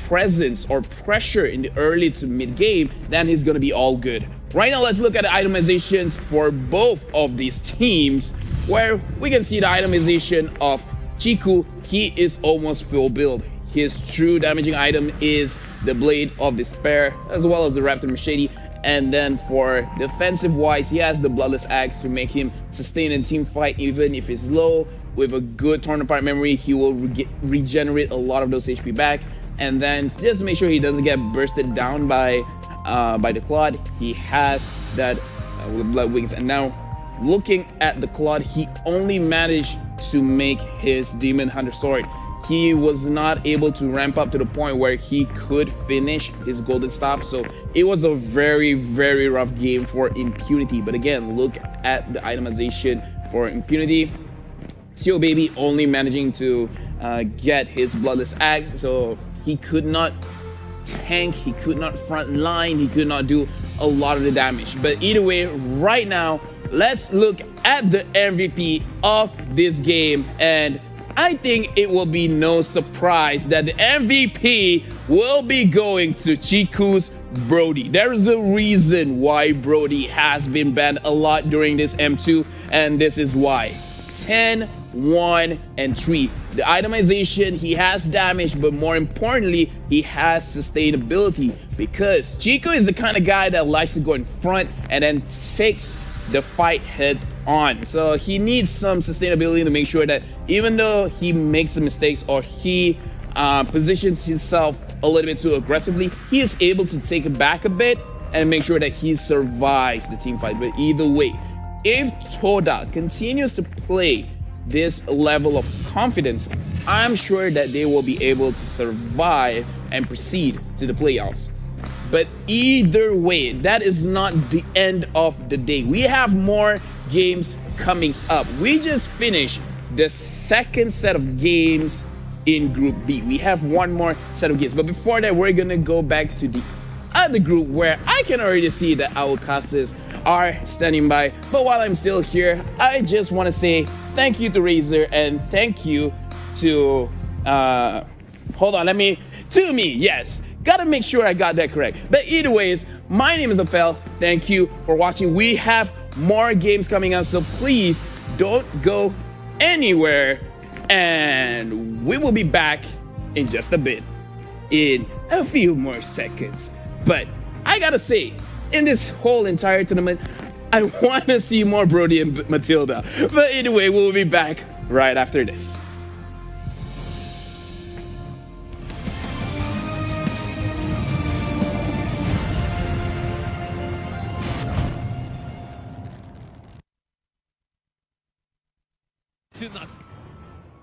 Speaker 6: presence or pressure in the early to mid game, then he's gonna be all good. Right now, let's look at the itemizations for both of these teams, where we can see the itemization of Chiku. He is almost full build. His true damaging item is the Blade of Despair, as well as the Raptor Machete. And then for defensive wise, he has the Bloodless Axe to make him sustain a team fight even if it's low. With a good torn apart memory, he will regenerate a lot of those HP back. And then just to make sure he doesn't get bursted down by the Claude, he has that with Blood Wings. And now looking at the Claude, he only managed to make his Demon Hunter sword. He was not able to ramp up to the point where he could finish his golden staff, so it was a very rough game for Impunity. But again, look at the itemization for Impunity. Seal Baby only managing to get his Bloodless Axe, so he could not tank, he could not front line, he could not do a lot of the damage. But either way, right now, let's look at the MVP of this game, and I think it will be no surprise that the MVP will be going to Chiku's Brody. There's a reason why Brody has been banned a lot during this M2, and this is why. 10, 1, and 3. The itemization, he has damage, but more importantly, he has sustainability, because Chiku is the kind of guy that likes to go in front and then takes the fight head on. So he needs some sustainability to make sure that even though he makes some mistakes or he positions himself a little bit too aggressively, he is able to take it back a bit and make sure that he survives the team fight. But either way, if Toda continues to play this level of confidence, I'm sure that they will be able to survive and proceed to the playoffs. But either way, that is not the end of the day. We have more games coming up. We just finished the second set of games in Group B. We have one more set of games. But before that, we're gonna go back to the other group where I can already see that our casters are standing by. But while I'm still here, I just want to say thank you to Razer and thank you to to me, yes. Gotta make sure I got that correct. But either ways, my name is Afel. Thank you for watching. We have more games coming out, so please don't go anywhere. And we will be back in just a bit, in a few more seconds. But I gotta say, in this whole entire tournament, I want to see more Brody and Matilda. But anyway, we'll be back right after this.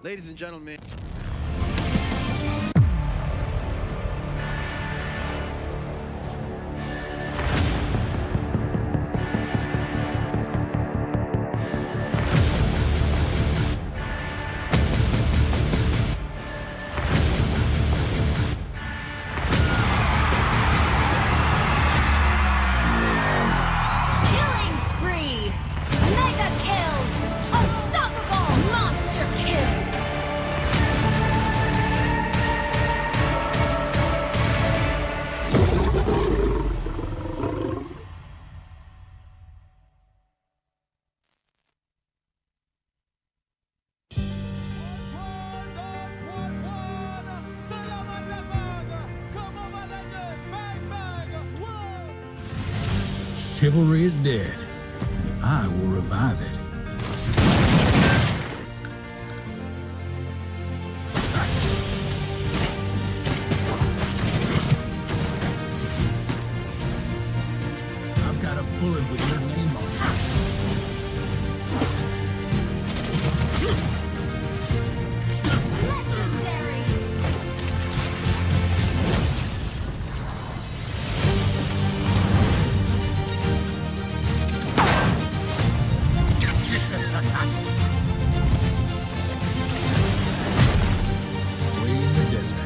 Speaker 3: Ladies and gentlemen.
Speaker 7: Chivalry is dead. I will revive it. with your name on it. Way in the desert.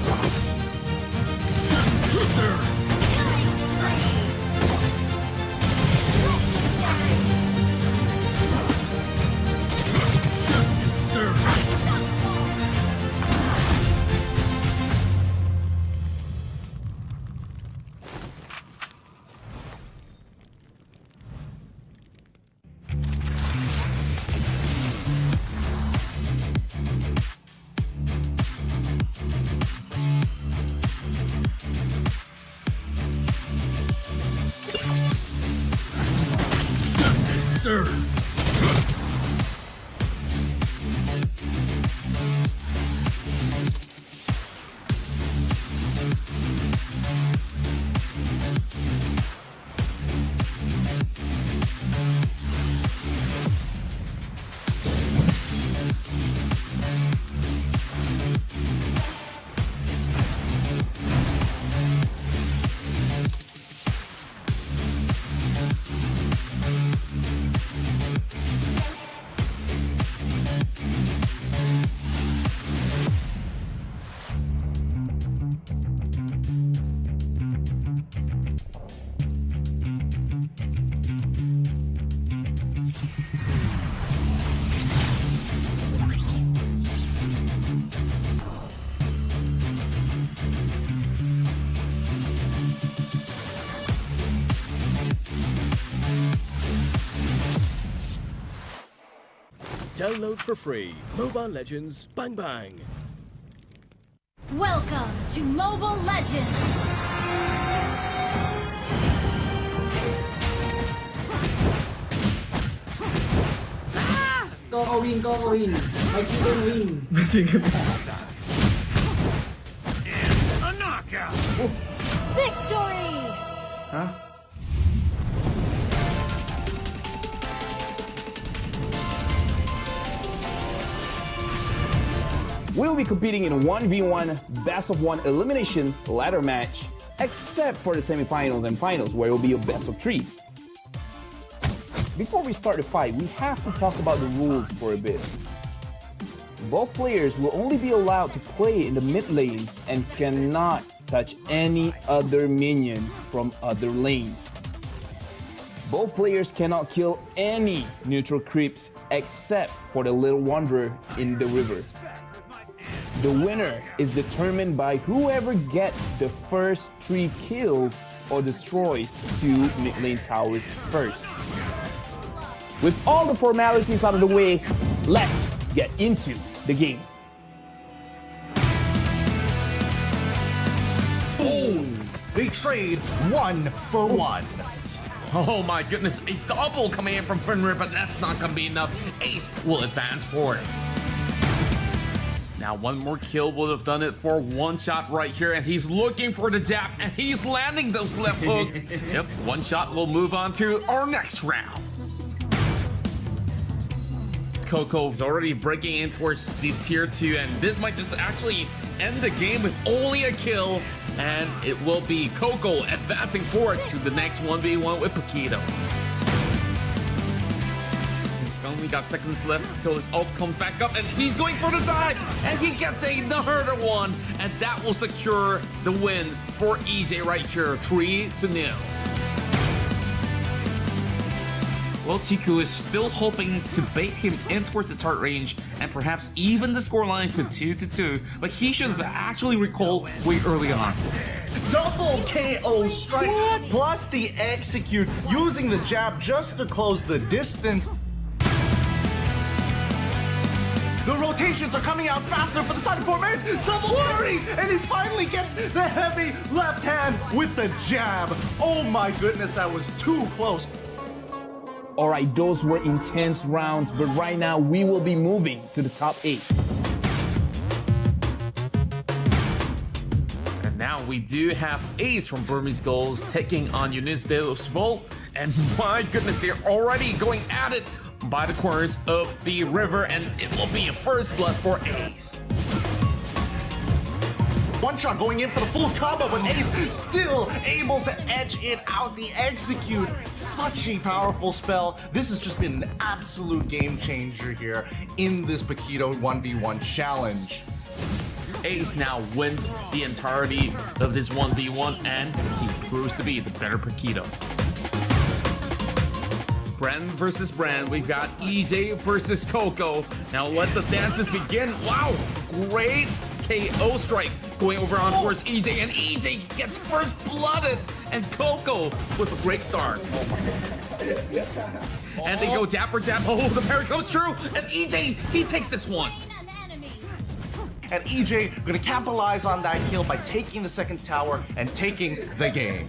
Speaker 7: Sir.
Speaker 11: Download for free. Mobile Legends Bang Bang.
Speaker 17: Welcome to Mobile Legends!
Speaker 8: Go win, go win. My chicken win.
Speaker 11: A knockout!
Speaker 17: Victory!
Speaker 6: Huh? We'll be competing in a 1v1 best of 1 elimination ladder match, except for the semifinals and finals where it will be a best of 3. Before we start the fight, we have to talk about the rules for a bit. Both players will only be allowed to play in the mid lanes and cannot touch any other minions from other lanes. Both players cannot kill any neutral creeps except for the Little Wanderer in the river. The winner is determined by whoever gets the first 3 kills or destroys 2 mid lane towers first. With all the formalities out of the way, let's get into the game.
Speaker 18: Boom! They trade 1 for 1.
Speaker 19: Oh my goodness, a double coming in from Finrir, but that's not gonna be enough. Ace will advance forward. Now one more kill would have done it for one shot right here, and he's looking for the jab, and he's landing those left hook. Yep, one shot will move on to our next round. Coco's already breaking in towards the tier 2, and this might just actually end the game with only a kill, and it will be Coco advancing forward to the next 1v1 with Paquito. He's only got seconds left until his ult comes back up, and he's going for the dive, and he gets another one, and that will secure the win for EJ right here, 3-0. Well, Chiku is still hoping to bait him in towards the turret range and perhaps even the score lines to 2-2, but he should have actually recalled way early on.
Speaker 18: Double KO strike plus the execute, using the jab just to close the distance. The rotations are coming out faster for the side of 4 minutes. Double parries, and he finally gets the heavy left hand with the jab. Oh my goodness, that was too close.
Speaker 6: All right, those were intense rounds, but right now we will be moving to the top 8.
Speaker 19: And now we do have Ace from Burmese Goals taking on Eunice de los Vol. And my goodness, they're already going at it by the corners of the river, and it will be a first blood for Ace.
Speaker 18: One shot going in for the full combo, but Ace still able to edge it out. The execute, such a powerful spell. This has just been an absolute game changer here in this Paquito 1v1 challenge.
Speaker 19: Ace now wins the entirety of this 1v1, and he proves to be the better Paquito. It's Brand versus Brand. We've got EJ versus Coco. Now let the dances begin. Wow, great KO strike going over on towards EJ, and EJ gets first blooded, and Coco with a great start. And they go jab for jab. Oh, the parry comes true, and EJ, he takes this one.
Speaker 18: And EJ gonna capitalize on that kill by taking the second tower and taking the game.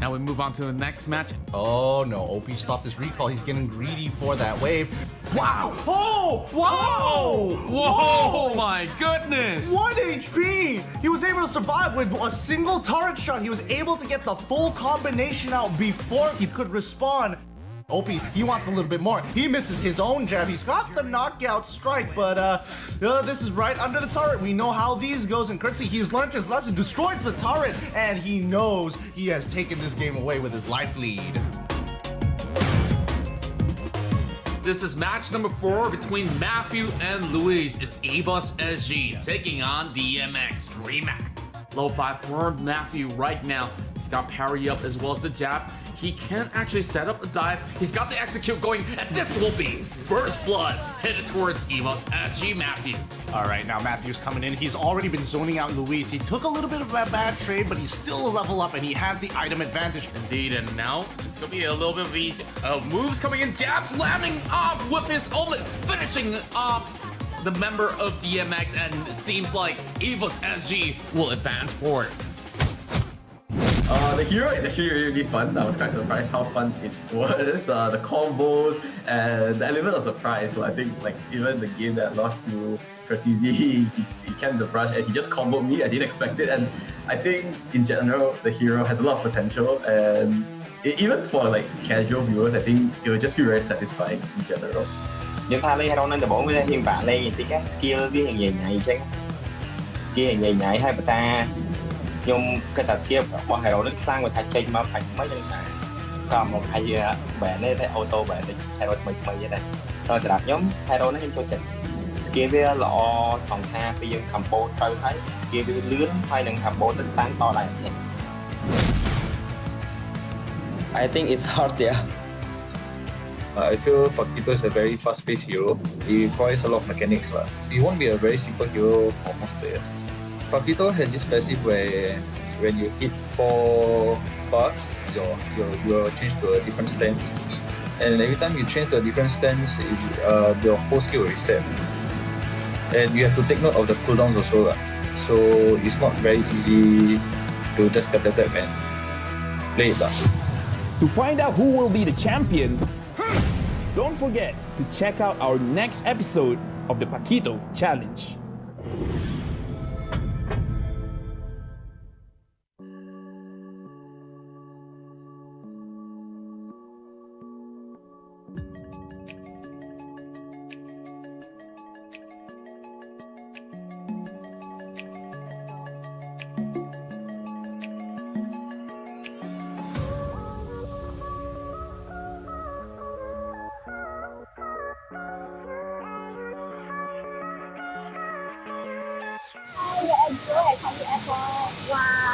Speaker 19: Now we move on to the next match.
Speaker 18: Oh no, OP stopped his recall. He's getting greedy for that wave. Wow! Oh!
Speaker 19: Whoa! Whoa! My goodness!
Speaker 18: 1 HP! He was able to survive with a single turret shot. He was able to get the full combination out before he could respawn. OP, he wants a little bit more. He misses his own jab. He's got the knockout strike, but this is right under the turret. We know how these goes, and courtesy, he's learned his lesson, destroys the turret, and he knows he has taken this game away with his life lead.
Speaker 19: This is match number 4 between Matthew and Luis. It's Ebus SG taking on DMX DreamHack. Low 5 for Matthew right now. He's got parry up as well as the jab. He can actually set up a dive. He's got the execute going, and this will be first blood headed towards Ebus SG Matthew.
Speaker 18: All right, now Matthew's coming in. He's already been zoning out Luis. He took a little bit of a bad trade, but he's still a level up, and he has the item advantage.
Speaker 19: Indeed, and now it's going to be a little bit of the moves coming in. Jabs landing off with his ultimate, finishing off the member of DMX, and it seems like Ebus SG will advance forward.
Speaker 9: The hero is actually really fun. I was quite surprised how fun it was. The combos and the element of surprise. So I think like even the game that lost to Curtizi, he came the brush and he just comboed me. I didn't expect it, and I think in general the hero has a lot of potential, and even for like casual viewers, I think it will just feel very satisfying in general.
Speaker 20: Nhưng Thali hero nên bốn với hiện tại đây thì các skill với hiện nhảy chứ kia nhảy hay ta nhưng cái tập skill của hero nó tăng về thay trên mà phải mấy chân cả còn một hai bẻ này thấy auto bẻ thì hero mình vậy đây tôi sẽ đặt nhóm hero nó trên cho trình skill với lọ phòng tha bây giờ combo tôi thấy skill với lướn hay đừng combo tới stand to lại trên.
Speaker 10: I think it's hard, yeah. I feel Paquito is a very fast-paced hero. He requires a lot of mechanics. He won't be a very simple hero for most players. Paquito has this passive where when you hit 4 bars, you're changed to a different stance. And every time you change to a different stance, your whole skill will reset. And you have to take note of the cooldowns also. So it's not very easy to just tap and play it.
Speaker 6: To find out who will be the champion, don't forget to check out our next episode of the Paquito Challenge.
Speaker 17: Wow.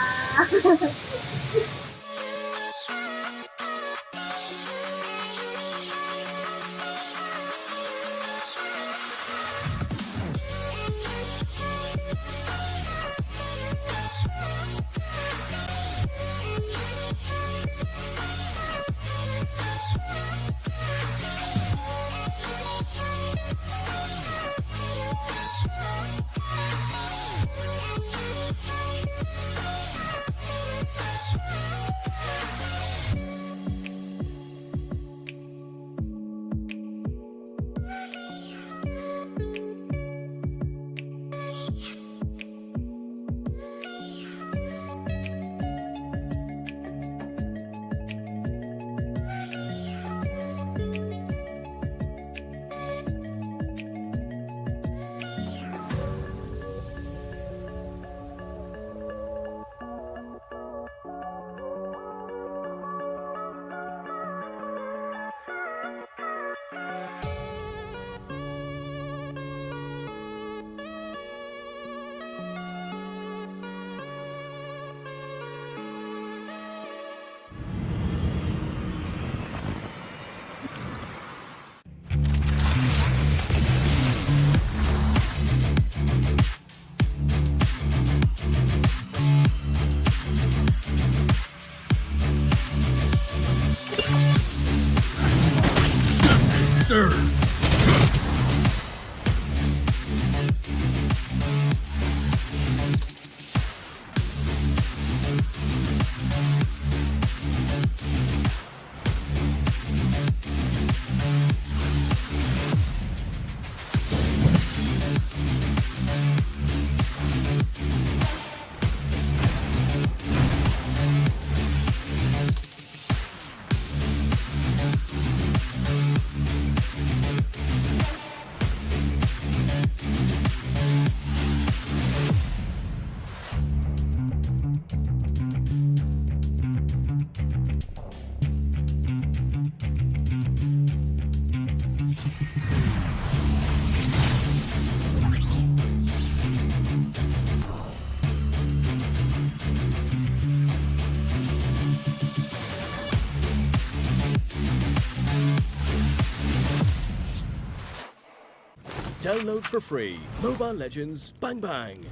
Speaker 7: serve.
Speaker 11: Download for free. Mobile Legends Bang Bang.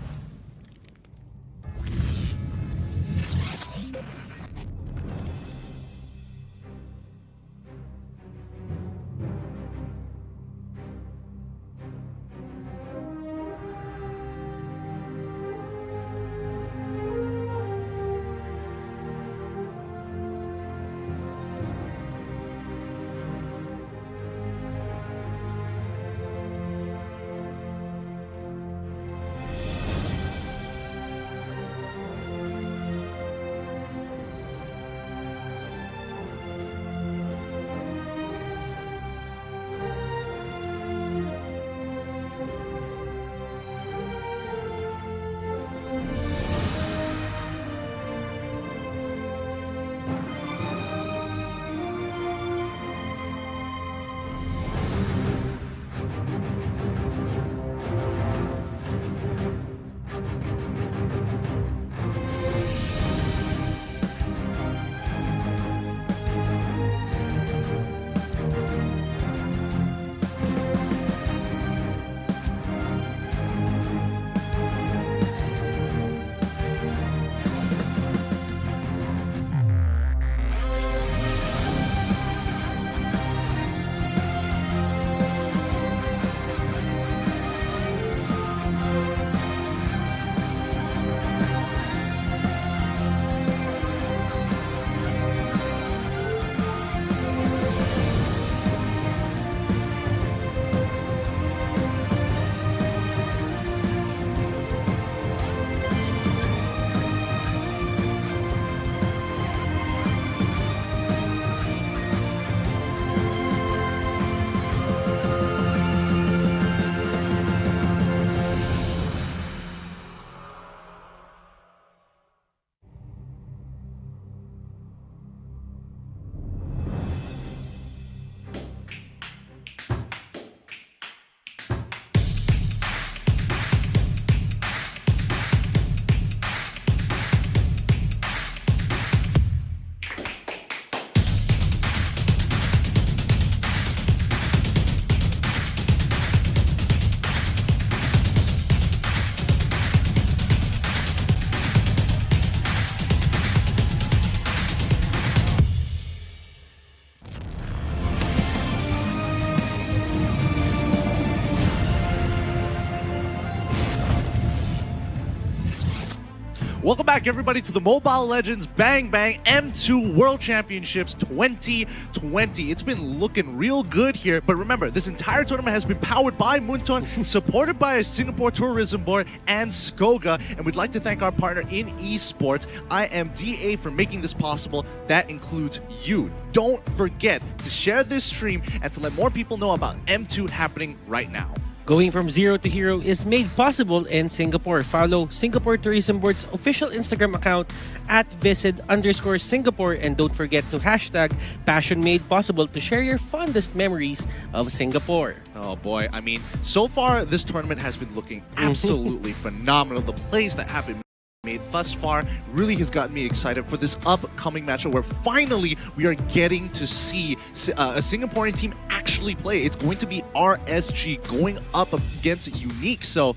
Speaker 12: Welcome back, everybody, to the Mobile Legends Bang Bang M2 World Championships 2020. It's been looking real good here, but remember, this entire tournament has been powered by Moonton, supported by a Singapore Tourism Board and Skoga, and we'd like to thank our partner in Esports, IMDA, for making this possible. That includes you. Don't forget to share this stream and to let more people know about M2 happening right now.
Speaker 13: Going from zero to hero is made possible in Singapore. Follow Singapore Tourism Board's official Instagram account at visit_Singapore, and don't forget to hashtag #PassionMadePossible to share your fondest memories of Singapore.
Speaker 12: Oh boy, I mean, so far this tournament has been looking absolutely phenomenal. The plays that have been made thus far really has gotten me excited for this upcoming matchup where finally we are getting to see a Singaporean team actually play. It's going to be RSG going up against Unique. So,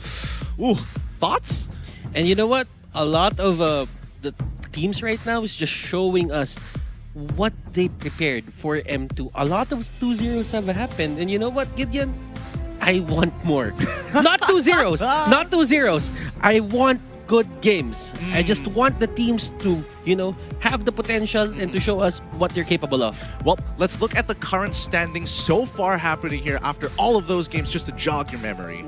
Speaker 12: ooh, thoughts?
Speaker 13: And you know what? A lot of the teams right now is just showing us what they prepared for M2. A lot of 2-0s have happened. And you know what, Gideon? I want more. Not 2-0s. Not 2-0s. I want good games. I just want the teams to, have the potential and to show us what they're capable of.
Speaker 12: Well, let's look at the current standings so far happening here after all of those games, just to jog your memory.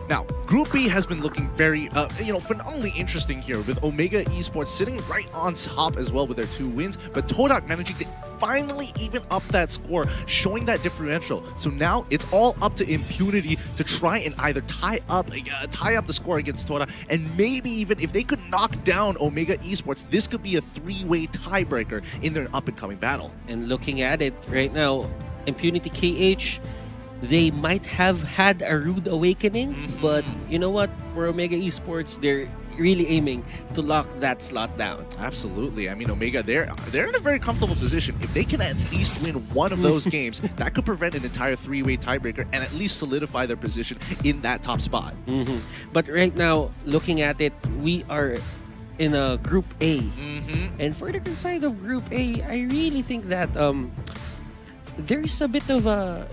Speaker 12: Now, Group B has been looking very, phenomenally interesting here, with Omega Esports sitting right on top as well with their 2 wins, but Todak managing to finally even up that score, showing that differential. So now it's all up to Impunity to try and either tie up the score against Todak, and maybe even if they could knock down Omega Esports, this could be a 3-way tiebreaker in their up-and-coming battle.
Speaker 13: And looking at it right now, Impunity KH, they might have had a rude awakening, but you know what? For Omega Esports, they're really aiming to lock that slot down.
Speaker 12: Absolutely. I mean, Omega, they're in a very comfortable position. If they can at least win one of those games, that could prevent an entire 3-way tiebreaker and at least solidify their position in that top spot.
Speaker 13: But right now, looking at it, we are in a Group A. And for the side of Group A, I really think that there's a bit of a,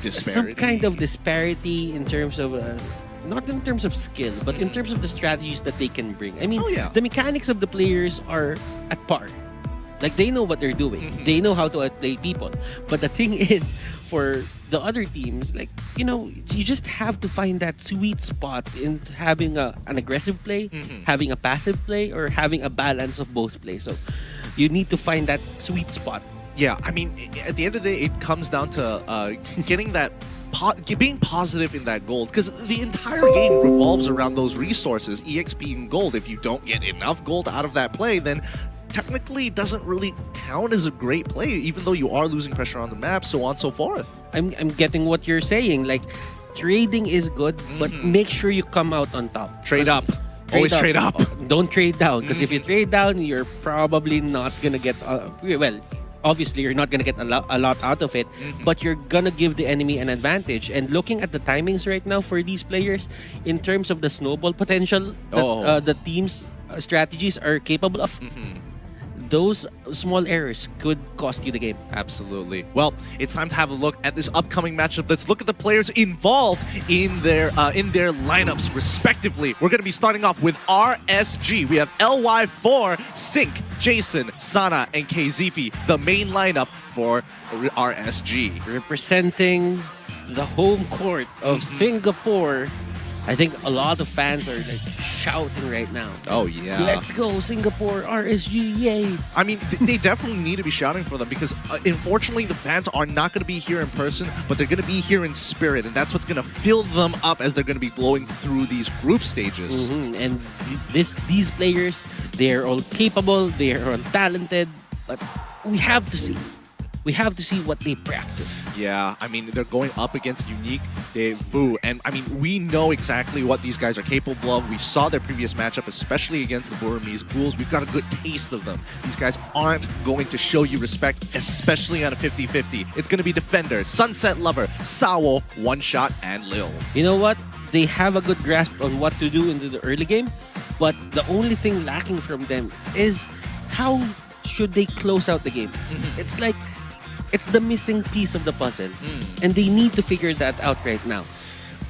Speaker 12: disparity.
Speaker 13: Some kind of disparity in terms of, not in terms of skill, but in terms of the strategies that they can bring. I mean, the mechanics of the players are at par. Like, they know what they're doing. They know how to outplay people. But the thing is, for the other teams, like, you just have to find that sweet spot in having an aggressive play, having a passive play, or having a balance of both plays. So you need to find that sweet spot.
Speaker 12: Yeah, I mean, at the end of the day, it comes down to getting that, being positive in that gold, because the entire game revolves around those resources, EXP and gold. If you don't get enough gold out of that play, then technically it doesn't really count as a great play, even though you are losing pressure on the map, so on and so forth.
Speaker 13: I'm getting what you're saying. Like, trading is good, but make sure you come out on top.
Speaker 12: Trade up. Always trade up.
Speaker 13: Don't trade down, because if you trade down, you're probably not gonna get obviously you're not gonna get a lot out of it, but you're gonna give the enemy an advantage. And looking at the timings right now for these players, in terms of the snowball potential that the team's strategies are capable of, those small errors could cost you the game.
Speaker 12: Absolutely. Well, it's time to have a look at this upcoming matchup. Let's look at the players involved in their lineups respectively. We're going to be starting off with RSG. We have LY4, Sync, Jason, Sana, and KZP, the main lineup for RSG.
Speaker 13: Representing the home court of Singapore, I think a lot of fans are like shouting right now.
Speaker 12: Oh yeah.
Speaker 13: Let's go Singapore, RSG, yay.
Speaker 12: I mean, they definitely need to be shouting for them, because unfortunately the fans are not going to be here in person, but they're going to be here in spirit, and that's what's going to fill them up as they're going to be going through these group stages.
Speaker 13: And these players, they're all capable, they're all talented, but we have to see. We have to see what they practiced.
Speaker 12: Yeah, I mean, they're going up against Unique, Fu, and I mean, we know exactly what these guys are capable of. We saw their previous matchup, especially against the Burmese Ghouls. We've got a good taste of them. These guys aren't going to show you respect, especially on a 50-50. It's going to be Defender, Sunset Lover, Sawo, One Shot, and Lil.
Speaker 13: You know what? They have a good grasp on what to do into the early game, but the only thing lacking from them is how should they close out the game. It's like, it's the missing piece of the puzzle, and they need to figure that out right now.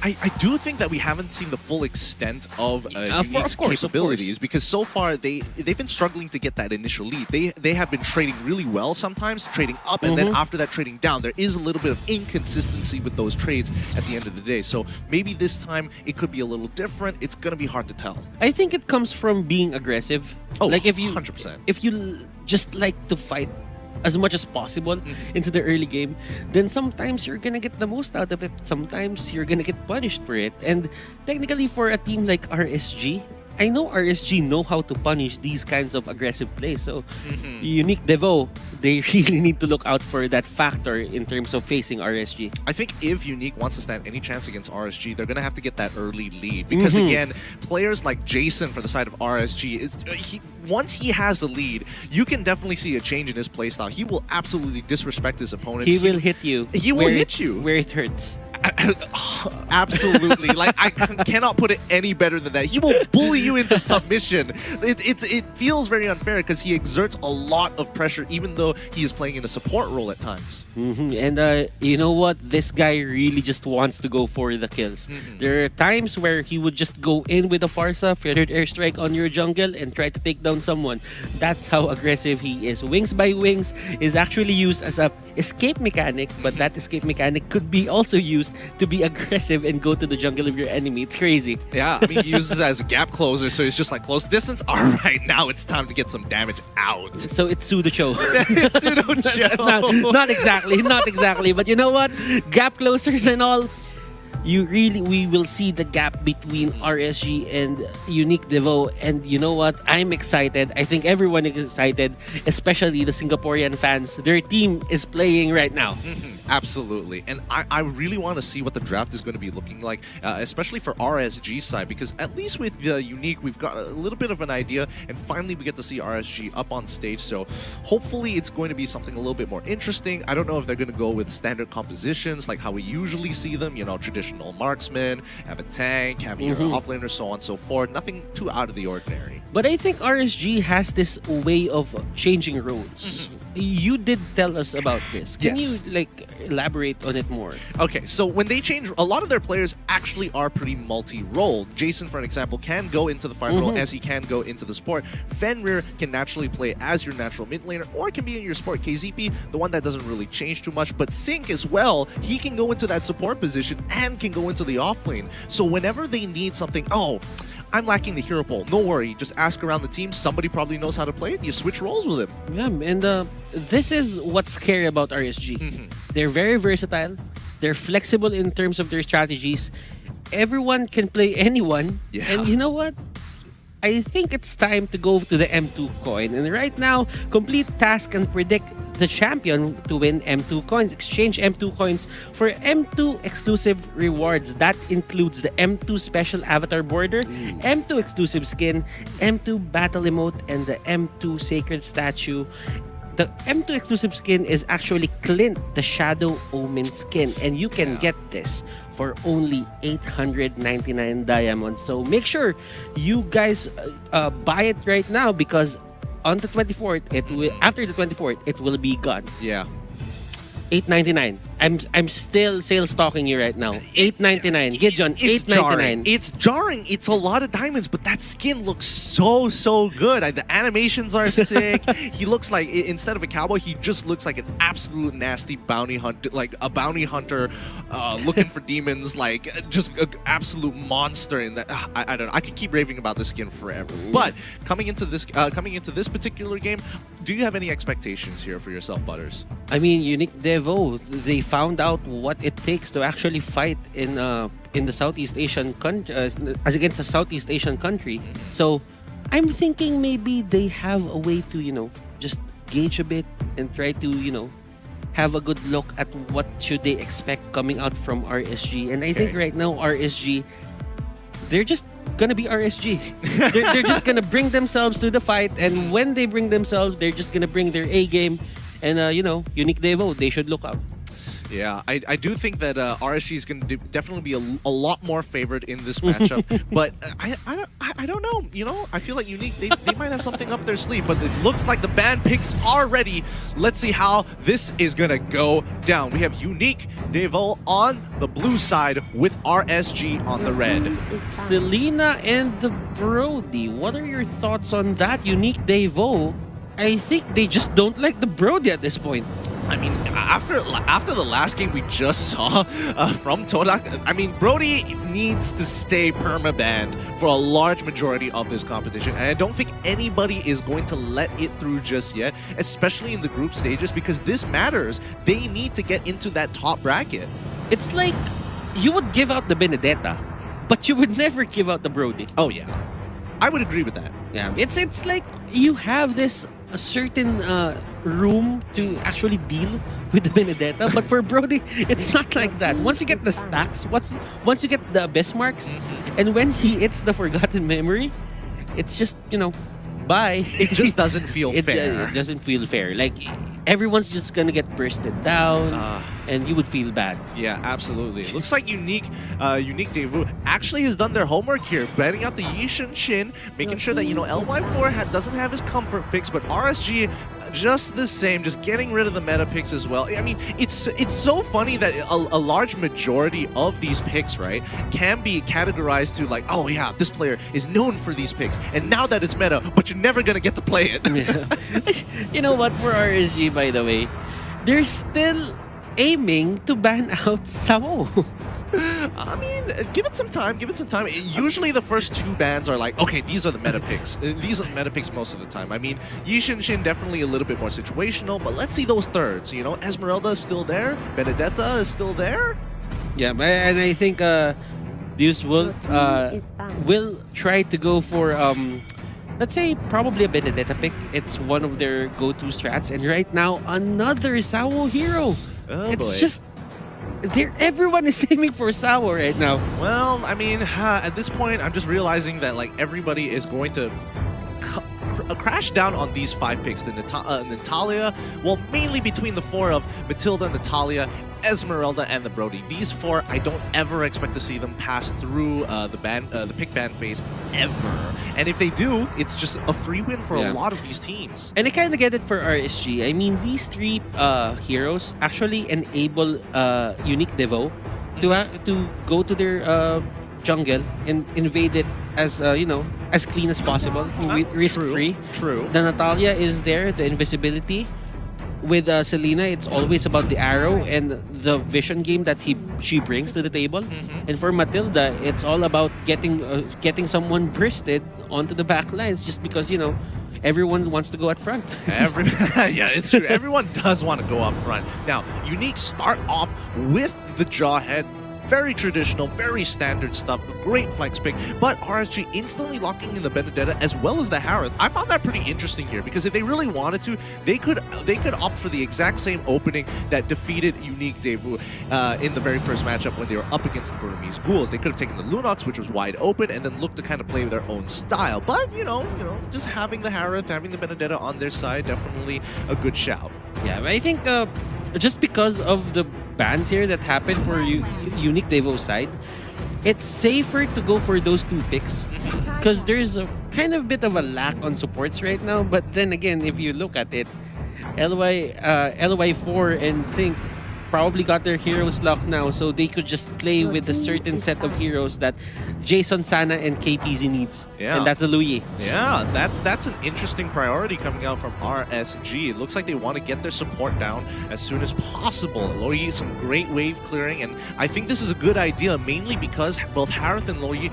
Speaker 12: I do think that we haven't seen the full extent of Unique's capabilities, because so far they've been struggling to get that initial lead. They have been trading really well sometimes, trading up, and then after that trading down. There is a little bit of inconsistency with those trades at the end of the day. So maybe this time it could be a little different. It's going to be hard to tell.
Speaker 13: I think it comes from being aggressive.
Speaker 12: Oh,
Speaker 13: like if you
Speaker 12: 100%.
Speaker 13: If you just like to fight as much as possible into the early game, then sometimes you're gonna get the most out of it. Sometimes you're gonna get punished for it. And technically, for a team like RSG, I know RSG know how to punish these kinds of aggressive plays. So Unique Devo, they really need to look out for that factor in terms of facing RSG.
Speaker 12: I think if Unique wants to stand any chance against RSG, they're going to have to get that early lead. Because again, players like Jason for the side of RSG, once he has the lead, you can definitely see a change in his playstyle. He will absolutely disrespect his opponents.
Speaker 13: He will hit you.
Speaker 12: He will hit you.
Speaker 13: Where it hurts.
Speaker 12: Absolutely. Like, I cannot put it any better than that. He will bully you into submission. It feels very unfair because he exerts a lot of pressure even though he is playing in a support role at times.
Speaker 13: And you know what? This guy really just wants to go for the kills. There are times where he would just go in with a Farsa, feathered airstrike on your jungle and try to take down someone. That's how aggressive he is. Wings by Wings is actually used as a escape mechanic, but that escape mechanic could be also used to be aggressive and go to the jungle of your enemy. It's crazy.
Speaker 12: Yeah, I mean, he uses it as a gap closer, so it's just like close distance. All right, now it's time to get some damage out.
Speaker 13: So it's pseudo show.
Speaker 12: It's pseudo show.
Speaker 13: Not exactly, but you know what? Gap closers and all. We will see the gap between RSG and Unique Devo, and you know what? I'm excited. I think everyone is excited, especially the Singaporean fans. Their team is playing right now.
Speaker 12: Absolutely, and I really want to see what the draft is going to be looking like, especially for RSG side, because at least with Unique, we've got a little bit of an idea, and finally we get to see RSG up on stage, so hopefully it's going to be something a little bit more interesting. I don't know if they're going to go with standard compositions, like how we usually see them, you know, traditional marksman, have a tank, have your offlaner, so on and so forth. Nothing too out of the ordinary.
Speaker 13: But I think RSG has this way of changing roles. You did tell us about this. Can you like elaborate on it more?
Speaker 12: Okay, so when they change, a lot of their players actually are pretty multi-role. Jason, for an example, can go into the fight role as he can go into the support. Fenrir can naturally play as your natural mid laner or can be in your support. KZP, the one that doesn't really change too much, but Sync as well, he can go into that support position and can go into the off lane. So whenever they need something, oh, I'm lacking the hero pool. No worry, just ask around the team. Somebody probably knows how to play it. You switch roles with him.
Speaker 13: Yeah, and this is what's scary about RSG. They're very versatile. They're flexible in terms of their strategies. Everyone can play anyone. And you know what? I think it's time to go to the M2 coin. And right now, complete task and predict the champion to win M2 coins. Exchange M2 coins for M2 exclusive rewards. That includes the M2 special avatar border, M2 exclusive skin, M2 battle emote, and the M2 sacred statue. The M2 exclusive skin is actually Clint, the Shadow Omen skin, and you can get this for only 899 diamonds. So make sure you guys buy it right now, because on the 24th, it will, after the 24th, it will be gone.
Speaker 12: Yeah.
Speaker 13: 899. I'm still sales stalking you right now. 899. Gideon, 899.
Speaker 12: It's jarring. It's a lot of diamonds, but that skin looks so good. The animations are sick. He looks like, instead of a cowboy, he just looks like an absolute nasty bounty hunter, like a bounty hunter looking for demons, like just an absolute monster. In that, I don't know. I could keep raving about this skin forever. But coming into this particular game, do you have any expectations here for yourself, Butters?
Speaker 13: I mean, Unique Devo, they found out what it takes to actually fight in the Southeast Asian country, as against a Southeast Asian country. So I'm thinking maybe they have a way to, you know, just gauge a bit and try to, you know, have a good look at what should they expect coming out from RSG. And I think right now RSG, they're just gonna be RSG. they're just gonna bring themselves to the fight, and when they bring themselves, they're just gonna bring their A game. And you know, Unique Devo, they should look out.
Speaker 12: Yeah, I do think that RSG is going to definitely be a lot more favored in this matchup. But I don't know. You know, I feel like Unique, they might have something up their sleeve. But it looks like the ban picks are ready. Let's see how this is going to go down. We have Unique Devo on the blue side with RSG on the red.
Speaker 13: Selena and the Brody, what are your thoughts on that? Unique Devo, I think they just don't like the Brody at this point.
Speaker 12: I mean, after the last game we just saw from Todak, I mean, Brody needs to stay permabanned for a large majority of this competition. And I don't think anybody is going to let it through just yet, especially in the group stages, because this matters. They need to get into that top bracket.
Speaker 13: It's like you would give out the Benedetta, but you would never give out the Brody.
Speaker 12: Oh, yeah. I would agree with that.
Speaker 13: Yeah, it's like you have this a certain room to actually deal with the Benedetta, but for Brody, it's not like that. Once you get the stacks, once you get the best marks, and when he hits the Forgotten Memory, it's just, you know, bye.
Speaker 12: It just doesn't feel
Speaker 13: It
Speaker 12: fair.
Speaker 13: doesn't feel fair. Like everyone's just gonna get bursted down, and you would feel bad.
Speaker 12: Yeah, absolutely. Looks like Unique Daewoo actually has done their homework here, betting out the Yishin Shin, making sure that, you know, LY4 doesn't have his comfort picks, but RSG just the same, just getting rid of the meta picks as well. I mean, it's so funny that a large majority of these picks, right, can be categorized to like, oh yeah, this player is known for these picks, and now that it's meta, but you're never gonna get to play it.
Speaker 13: You know what, for RSG, by the way, they're still aiming to ban out Sao.
Speaker 12: I mean, give it some time, give it some time. Usually the first two bans are like, okay, these are the meta picks. These are the meta picks most of the time. I mean, Yishin Shin definitely a little bit more situational, but let's see those thirds, you know? Esmeralda is still there, Benedetta is still there.
Speaker 13: Yeah, and I think Deus will try to go for let's say probably a Benedetta pick. It's one of their go-to strats, and right now another Sao hero.
Speaker 12: Oh,
Speaker 13: it's
Speaker 12: boy.
Speaker 13: just everyone is aiming for Sao right now.
Speaker 12: Well, I mean, at this point, I'm just realizing that like everybody is going to crash down on these 5 picks. The Natalia, well, mainly between the 4 of Matilda, Natalia, Esmeralda, and the Brody. These 4, I don't ever expect to see them pass through the pick ban phase ever. And if they do, it's just a free win for a lot of these teams.
Speaker 13: And I kind of get it for RSG. I mean, these 3 heroes actually enable Unique Devo to go to their jungle and invade it as you know, as clean as possible, risk-free.
Speaker 12: True.
Speaker 13: The Natalia is there, the invisibility. With Selena, it's always about the arrow and the vision game that she brings to the table. And for Matilda, it's all about getting someone bursted onto the back lines, just because, you know, everyone wants to go up front.
Speaker 12: Yeah, it's true. Everyone does want to go up front. Now, Unique start off with the Jawhead. Very traditional, very standard stuff. Great flex pick, but RSG instantly locking in the Benedetta as well as the Harith. I found that pretty interesting here because if they really wanted to, they could opt for the exact same opening that defeated Unique Daewoo in the very first matchup when they were up against the Burmese Ghouls. They could have taken the Lunox, which was wide open, and then looked to kind of play their own style. But you know, just having the Harith, having the Benedetta on their side, definitely a good shout.
Speaker 13: Yeah, but I think just because of the bans here that happened for Unique Devo's side, it's safer to go for those 2 picks because there's a kind of bit of a lack on supports right now. But then again, if you look at it, LY4 and Sync probably got their heroes locked now, so they could just play with a certain set of heroes that Jason, Sana, and KPZ needs.
Speaker 12: Yeah.
Speaker 13: And that's a Louis.
Speaker 12: Yeah, that's an interesting priority coming out from RSG. It looks like they want to get their support down as soon as possible. Loyi, some great wave clearing, and I think this is a good idea, mainly because both Harith and Loyi,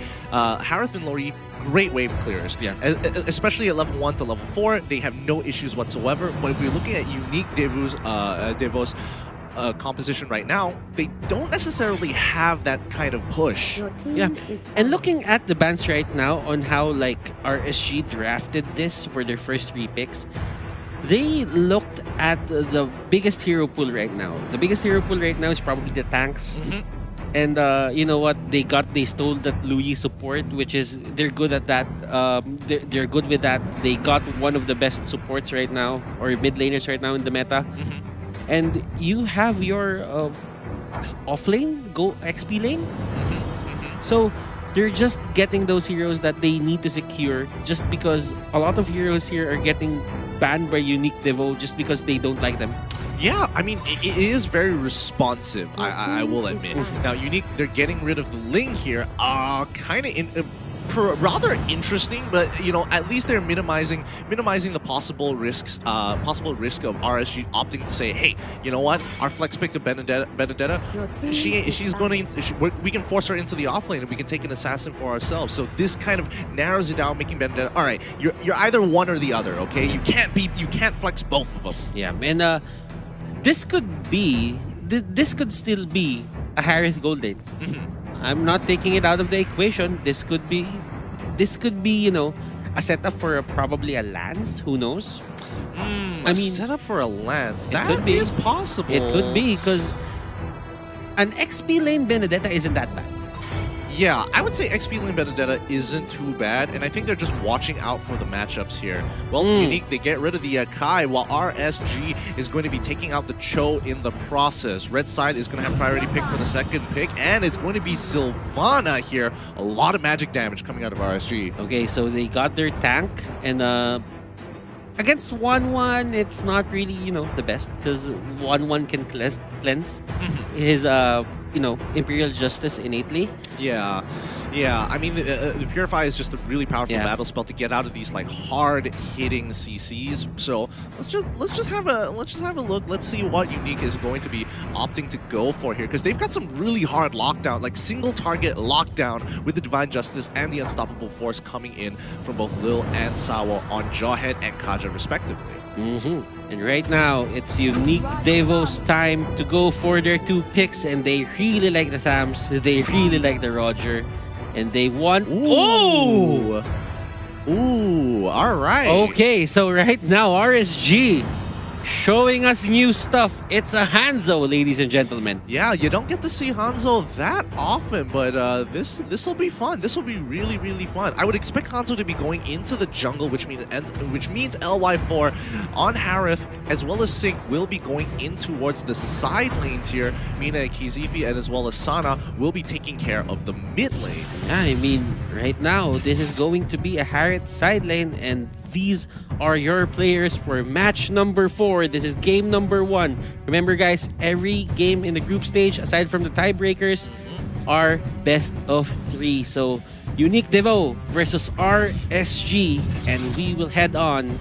Speaker 12: great wave clearers.
Speaker 13: Yeah.
Speaker 12: Especially at level 1 to level 4, they have no issues whatsoever. But if we're looking at Unique Devo's composition right now, they don't necessarily have that kind of push.
Speaker 13: Yeah, and looking at the bans right now on how like RSG drafted this for their first 3 picks, they looked at the biggest hero pool right now. The biggest hero pool right now is probably the tanks. And you know what? They stole that Louis support, which is they're good at that. They're good with that. They got one of the best supports right now, or mid laners right now in the meta. And you have your off lane, go XP lane. So they're just getting those heroes that they need to secure, just because a lot of heroes here are getting banned by Unique Devo just because they don't like them.
Speaker 12: Yeah, I mean, it is very responsive, I will admit. Now, Unique, they're getting rid of the Ling here. Kind of rather interesting, but you know, at least they're minimizing the possible risks, possible risk of RSG opting to say, hey, you know what, our flex pick of Benedetta, we can force her into the offlane and we can take an assassin for ourselves. So this kind of narrows it down, making Benedetta, all right, you're either one or the other, okay? You can't flex both of them.
Speaker 13: Yeah, and this could still be a Harith Golden. I'm not taking it out of the equation. This could be, you know, a setup for probably a Lance. Who knows?
Speaker 12: I mean, setup for a Lance. That
Speaker 13: could be.
Speaker 12: is possible.
Speaker 13: It could be, because an XP lane Benedetta isn't that bad.
Speaker 12: Yeah, I would say XP Lane Benedetta isn't too bad, and I think they're just watching out for the matchups here. Well, Unique, they get rid of the Kai, while RSG is going to be taking out the Cho in the process. Red side is going to have priority pick for the second pick, and it's going to be Sylvana here. A lot of magic damage coming out of RSG.
Speaker 13: Okay, so they got their tank, and against 1-1, it's not really, you know, the best, because 1-1 can cleanse his, you know, Imperial Justice innately.
Speaker 12: Yeah, I mean, the Purify is just a really powerful battle spell to get out of these like hard-hitting CCs. So let's just have a look. Let's see what Unique is going to be opting to go for here, because they've got some really hard lockdown, like single target lockdown with the Divine Justice and the Unstoppable Force coming in from both Lil and Sawo on Jawhead and Kaja respectively.
Speaker 13: And right now, it's Unique Devo's time to go for their 2 picks, and they really like the Thams, they really like the Roger, and they want...
Speaker 12: Ooh! Ooh, all right.
Speaker 13: Okay, so right now, RSG showing us new stuff. It's a Hanzo, ladies and gentlemen.
Speaker 12: Yeah, you don't get to see Hanzo that often, but this will be fun. This will be really, really fun. I would expect Hanzo to be going into the jungle, which means LY4 on Harith as well as Sync will be going in towards the side lanes here. Mina and Kizipi and as well as Sana will be taking care of the mid lane.
Speaker 13: Yeah, I mean, right now, this is going to be a Harith side lane, and these are your players for match number 4. This is game number 1. Remember, guys, every game in the group stage, aside from the tiebreakers, are best of 3. So, Unique Devo versus RSG, and we will head on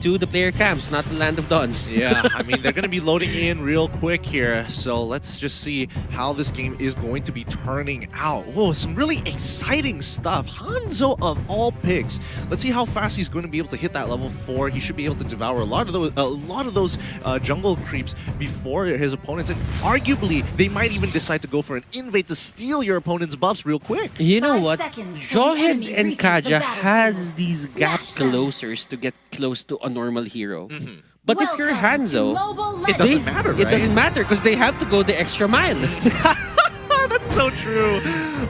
Speaker 13: to the player camps, not the Land of Dawn.
Speaker 12: Yeah, I mean, they're going to be loading in real quick here. So let's just see how this game is going to be turning out. Whoa, some really exciting stuff. Hanzo of all picks. Let's see how fast he's going to be able to hit that level 4. He should be able to devour a lot of those jungle creeps before his opponents. And arguably, they might even decide to go for an invade to steal your opponent's buffs real quick.
Speaker 13: You know what? Jawhead and Kaja has these gap closers to get close to a normal hero. But if you're Hanzo,
Speaker 12: it doesn't matter, right?
Speaker 13: It doesn't matter because they have to go the extra mile.
Speaker 12: That's so true.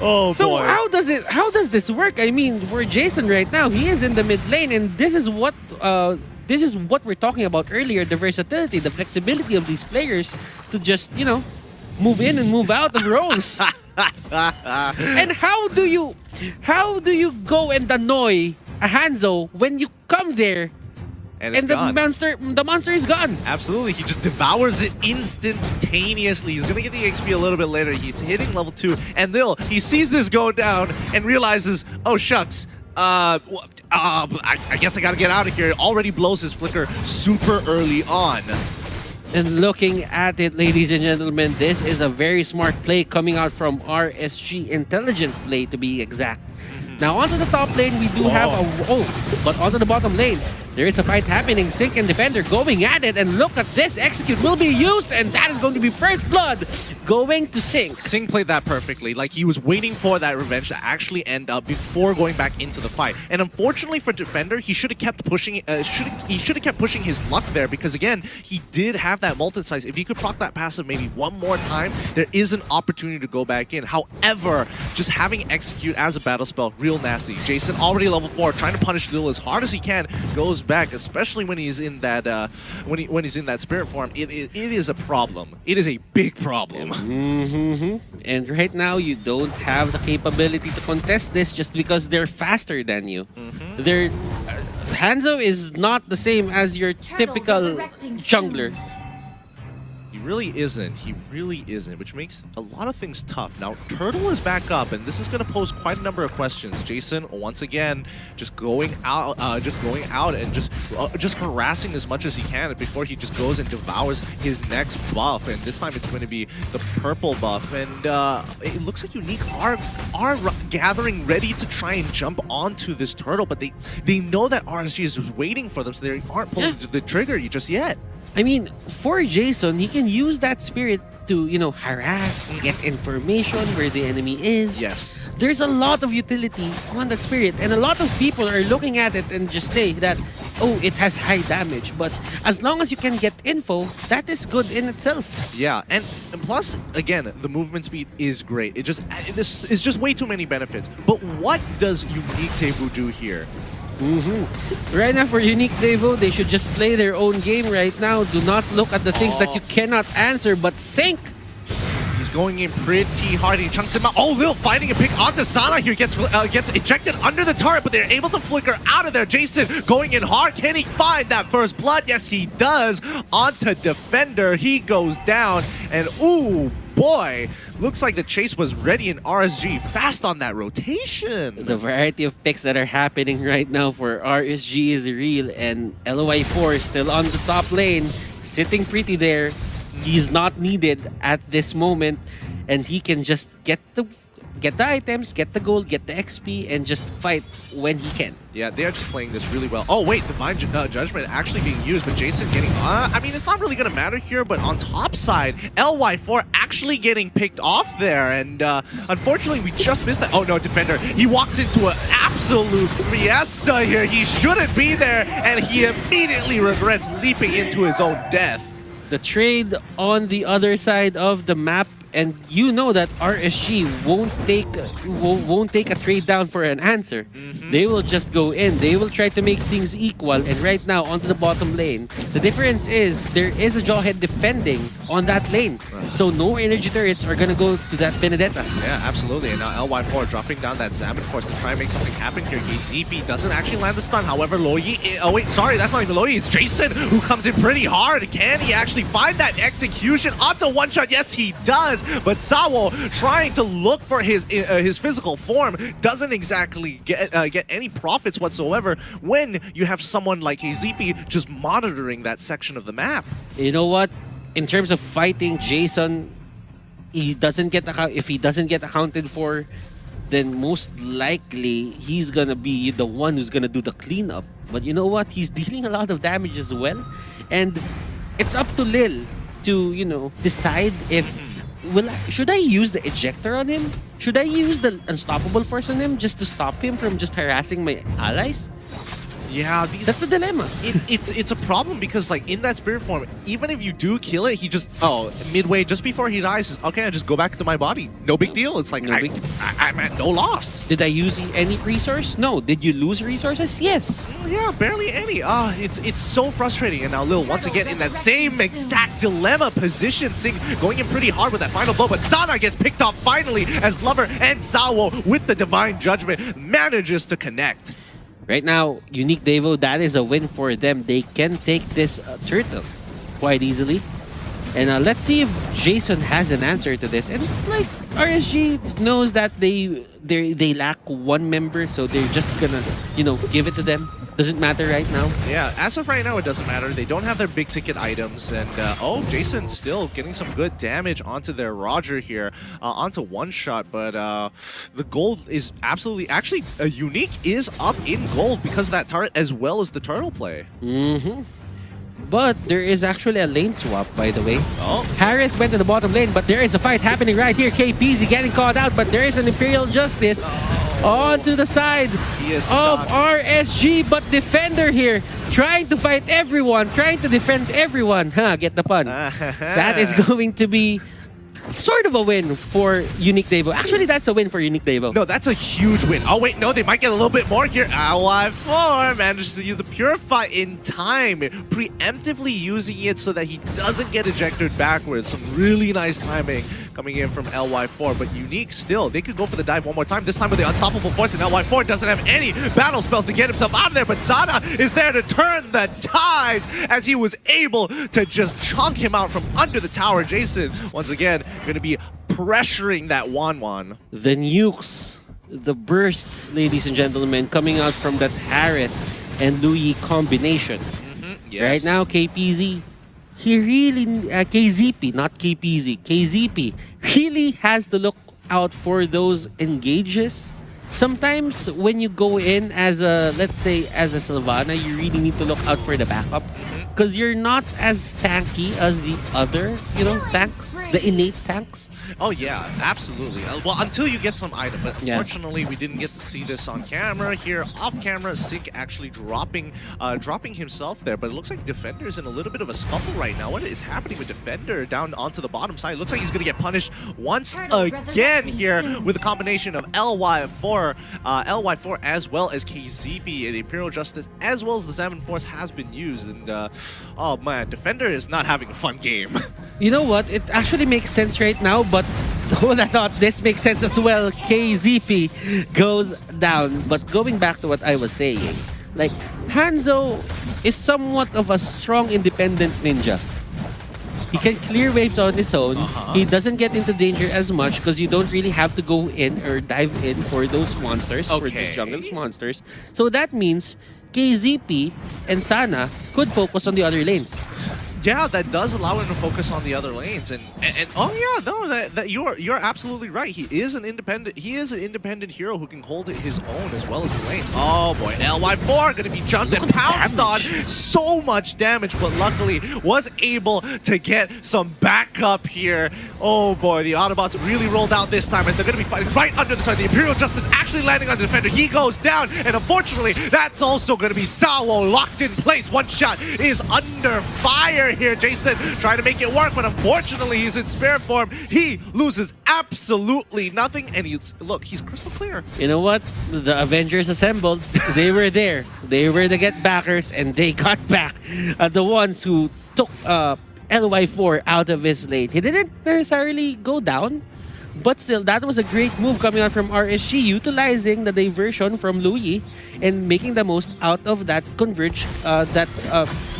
Speaker 12: Oh,
Speaker 13: so
Speaker 12: boy.
Speaker 13: How does this work? I mean, for Jason right now, he is in the mid lane, and this is what we're talking about earlier, the versatility, the flexibility of these players to just, you know, move in and move out of roles. And how do you go and annoy a Hanzo when you come there and the monster is gone?
Speaker 12: Absolutely, he just devours it instantaneously. He's gonna get the XP a little bit later. He's hitting level 2, and he sees this go down and realizes, oh shucks, I guess I gotta get out of here. Already blows his flicker super early on.
Speaker 13: And looking at it, ladies and gentlemen, this is a very smart play coming out from RSG. Intelligent play, to be exact. Now, onto the top lane, we do have but onto the bottom lane, there is a fight happening. Sync and Defender going at it, and look at this. Execute will be used, and that is going to be first blood going to Sync.
Speaker 12: Sync played that perfectly. Like, he was waiting for that revenge to actually end up before going back into the fight. And unfortunately for Defender, he should have kept pushing. He should have kept pushing his luck there, because again, he did have that multi-size. If he could proc that passive maybe one more time, there is an opportunity to go back in. However, just having Execute as a battle spell, real nasty. Jason already level 4, trying to punish Lil as hard as he can, goes back, especially when he's in that when he's in that spirit form. It is a problem. It is a big problem.
Speaker 13: And right now, you don't have the capability to contest this just because they're faster than you. Hanzo is not the same as your typical jungler.
Speaker 12: He really isn't. He really isn't, which makes a lot of things tough. Now, Turtle is back up, and this is going to pose quite a number of questions. Jason, once again, just going out and just harassing as much as he can before he just goes and devours his next buff. And this time, it's going to be the purple buff. And it looks like Unique are gathering, ready to try and jump onto this Turtle, but they know that RSG is just waiting for them, so they aren't pulling the trigger just yet.
Speaker 13: I mean, for Jason, he can use that spirit to, you know, harass, get information where the enemy is.
Speaker 12: Yes.
Speaker 13: There's a lot of utility on that spirit, and a lot of people are looking at it and just say that, oh, it has high damage. But as long as you can get info, that is good in itself.
Speaker 12: Yeah, and plus, again, the movement speed is great. This is just way too many benefits. But what does Unique Devu do here?
Speaker 13: Right now for Unique Devo, they should just play their own game right now. Do not look at the things that you cannot answer, but Sync.
Speaker 12: He's going in pretty hard. He chunks him out. Oh, Lil finding a pick onto Sana here. Gets ejected under the turret, but they're able to flicker out of there. Jason going in hard. Can he find that first blood? Yes, he does. Onto Defender. He goes down. And ooh, boy. Looks like the chase was ready in RSG. Fast on that rotation.
Speaker 13: The variety of picks that are happening right now for RSG is real. And LOI4 is still on the top lane. Sitting pretty there. He's not needed at this moment, and he can just get the items, get the gold, get the XP, and just fight when he can.
Speaker 12: Yeah, they are just playing this really well. Oh wait, Divine Judgment actually being used, but Jason getting... I mean, it's not really going to matter here, but on top side, LY4 actually getting picked off there, and unfortunately, we just missed that. Oh no, Defender, he walks into an absolute fiesta here. He shouldn't be there, and he immediately regrets leaping into his own death.
Speaker 13: The trade on the other side of the map, and you know that RSG won't take a trade down for an answer. They will just go in. They will try to make things equal. And right now, onto the bottom lane, the difference is there is a Jawhead defending on that lane. So no energy turrets are gonna go to that Benedetta.
Speaker 12: Yeah, absolutely. And now LY4 dropping down that Salmon Force to try and make something happen here. KZP doesn't actually land the stun. However, Loyi... Oh wait, sorry, that's not even Loyi. It's Jason who comes in pretty hard. Can he actually find that execution onto one shot? Yes, he does. But Sawo trying to look for his physical form doesn't exactly get any profits whatsoever when you have someone like KZP just monitoring that section of the map.
Speaker 13: You know what? In terms of fighting Jason, if he doesn't get accounted for, then most likely he's gonna be the one who's gonna do the cleanup. But you know what? He's dealing a lot of damage as well, and it's up to Lil to, you know, decide if should I use the ejector on him? Should I use the unstoppable force on him just to stop him from just harassing my allies?
Speaker 12: Yeah,
Speaker 13: that's the dilemma.
Speaker 12: It's a problem because, like, in that spirit form, even if you do kill it, he just midway just before he dies says, okay, I just go back to my body. No big deal. It's like I'm at no loss.
Speaker 13: Did I use any resource? No. Did you lose resources? Yes.
Speaker 12: Yeah, barely any. It's so frustrating. And now Lil once again in that same exact dilemma position, going in pretty hard with that final blow. But Sana gets picked off finally as Lover and Sawo with the Divine Judgment manages to connect.
Speaker 13: Right now, Unique Devo, that is a win for them. They can take this turtle quite easily. And let's see if Jason has an answer to this. And it's like RSG knows that they lack one member, so they're just gonna, you know, give it to them. Doesn't matter right now.
Speaker 12: Yeah, as of right now, it doesn't matter. They don't have their big ticket items. And, oh, Jason still getting some good damage onto their Roger here, onto one shot. But the gold is absolutely... Actually, Unique is up in gold because of that turret as well as the turtle play.
Speaker 13: But there is actually a lane swap, by the way. Harris went to the bottom lane, but there is a fight happening right here. KPZ getting caught out, but there is an Imperial Justice onto the side of RSG. But Defender here, trying to fight everyone, trying to defend everyone. Get the pun. That is going to be sort of a win for Unique Devo. Actually, that's a win for Unique Devo.
Speaker 12: No, that's a huge win. Oh, wait, no, they might get a little bit more here. LY4 manages to use the Purify in time, preemptively using it so that he doesn't get ejected backwards. Some really nice timing coming in from LY4, but Unique still, they could go for the dive one more time, this time with the Unstoppable Force, and LY4 doesn't have any battle spells to get himself out of there, but Sana is there to turn the tides as he was able to just chunk him out from under the tower. Jason, once again, going to be pressuring that Wan.
Speaker 13: The nukes, the bursts, ladies and gentlemen, coming out from that Harith and Louis combination.
Speaker 12: Yes.
Speaker 13: Right now, KPZ, he really, KZP, not KPZ, KZP really has to look out for those engages. Sometimes when you go in as a, let's say, as a Sylvana, you really need to look out for the backup. because you're not as tanky as the other, tanks, the innate tanks.
Speaker 12: Oh yeah, absolutely. Well, until you get some item, but unfortunately we didn't get to see this on camera. Here, off camera, Sync actually dropping himself there, but it looks like Defender's in a little bit of a scuffle right now. What is happening with Defender down onto the bottom side? Looks like he's gonna get punished once again here with a combination of LY4 as well as KZP, the Imperial Justice, as well as the Salmon Force has been used, and oh man, Defender is not having a fun game.
Speaker 13: You know what? It actually makes sense right now, but I thought this makes sense as well. KZP goes down. But going back to what I was saying, like, Hanzo is somewhat of a strong independent ninja. He can clear waves on his own. He doesn't get into danger as much because you don't really have to go in or dive in for those monsters, for the jungle monsters. So that means KZP and Sana could focus on the other lanes.
Speaker 12: Yeah, that does allow him to focus on the other lanes, and oh yeah, no, that you're absolutely right. He is an independent hero who can hold his own as well as the lanes. Oh boy, LY4 gonna be jumped and pounced on. So much damage, but luckily was able to get some backup here. Oh boy, the Autobots really rolled out this time as they're gonna be fighting right under the sun. The Imperial Justice actually landing on the Defender. He goes down, and unfortunately, that's also gonna be Sawo locked in place. One shot is under fire here. Jason trying to make it work, but unfortunately he's in spare form. He loses absolutely nothing, and he's crystal clear.
Speaker 13: You know what? The Avengers assembled. They were there. They were the get backers, and they got back the ones who took LY4 out of his lane. He didn't necessarily go down, but still, that was a great move coming out from RSG, utilizing the diversion from Louis and making the most out of that converge that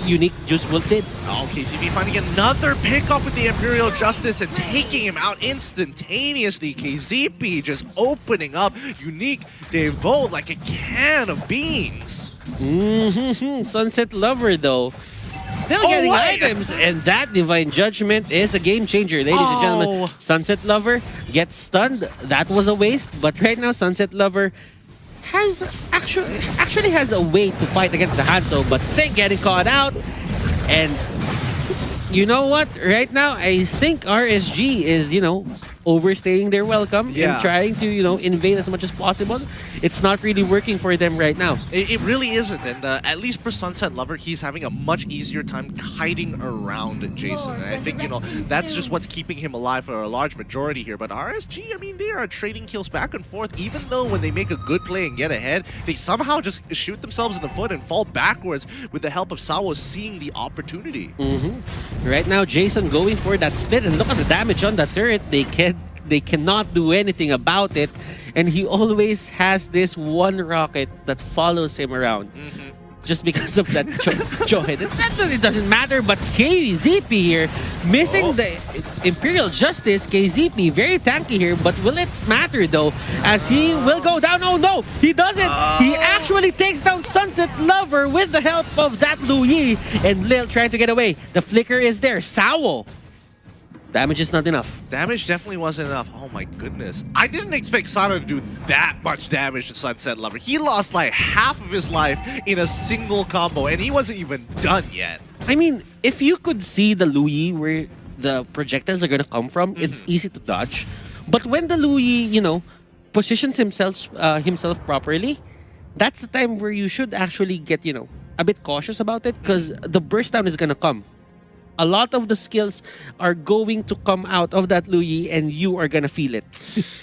Speaker 13: unique Juice Wolf did.
Speaker 12: Oh, KCB finding another pickup with the Imperial Justice and taking him out instantaneously. KZP just opening up unique Devote like a can of beans.
Speaker 13: Sunset Lover, though, still getting items, and that Divine Judgment is a game changer, ladies and gentlemen. Sunset Lover gets stunned. That was a waste, but right now Sunset Lover has actually has a way to fight against the Hanzo, but Sync getting caught out. And you know what? Right now, I think RSG is, overstaying their welcome and trying to, invade as much as possible. It's not really working for them right now.
Speaker 12: It really isn't, and at least for Sunset Lover, he's having a much easier time kiting around Jason. And I think, that's just what's keeping him alive for a large majority here. But RSG, I mean, they are trading kills back and forth, even though when they make a good play and get ahead, they somehow just shoot themselves in the foot and fall backwards with the help of Sawo seeing the opportunity.
Speaker 13: Right now, Jason going for that split, and look at the damage on the turret. They cannot do anything about it, and he always has this one rocket that follows him around. Just because of that Johead. It doesn't matter, but KZP here, missing the Imperial Justice. KZP, very tanky here, but will it matter though, as he will go down? Oh no, he doesn't! He actually takes down Sunset Lover with the help of that Louis, and Lil trying to get away. The flicker is there. Sawo. Damage is not enough.
Speaker 12: Damage definitely wasn't enough. Oh my goodness. I didn't expect Sana to do that much damage to Sunset Lover. He lost like half of his life in a single combo, and he wasn't even done yet.
Speaker 13: I mean, if you could see the Louis where the projectiles are going to come from, it's easy to dodge. But when the Louis, positions himself properly, that's the time where you should actually get, a bit cautious about it, because the burst down is going to come. A lot of the skills are going to come out of that Louis, and you are gonna feel it.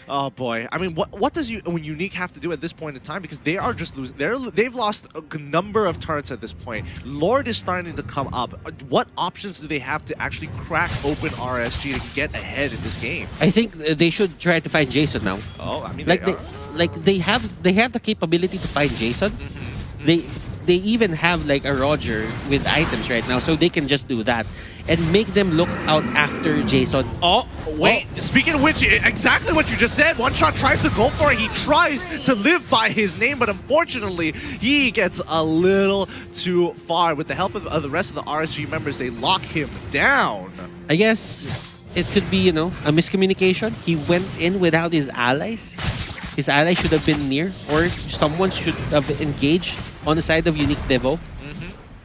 Speaker 12: Oh boy! I mean, what does Unique have to do at this point in time? Because they are just losing. They've lost a number of turrets at this point. Lord is starting to come up. What options do they have to actually crack open RSG to get ahead in this game?
Speaker 13: I think they should try to find Jason now.
Speaker 12: Oh, I mean,
Speaker 13: they have the capability to find Jason. They even have like a Roger with items right now, so they can just do that and make them look out after Jason.
Speaker 12: Oh, wait. Speaking of which, exactly what you just said. One Shot tries to go for it. He tries to live by his name, but unfortunately, he gets a little too far. With the help of the rest of the RSG members, they lock him down.
Speaker 13: I guess it could be, a miscommunication. He went in without his allies. His ally should have been near, or someone should have engaged on the side of Unique Devo.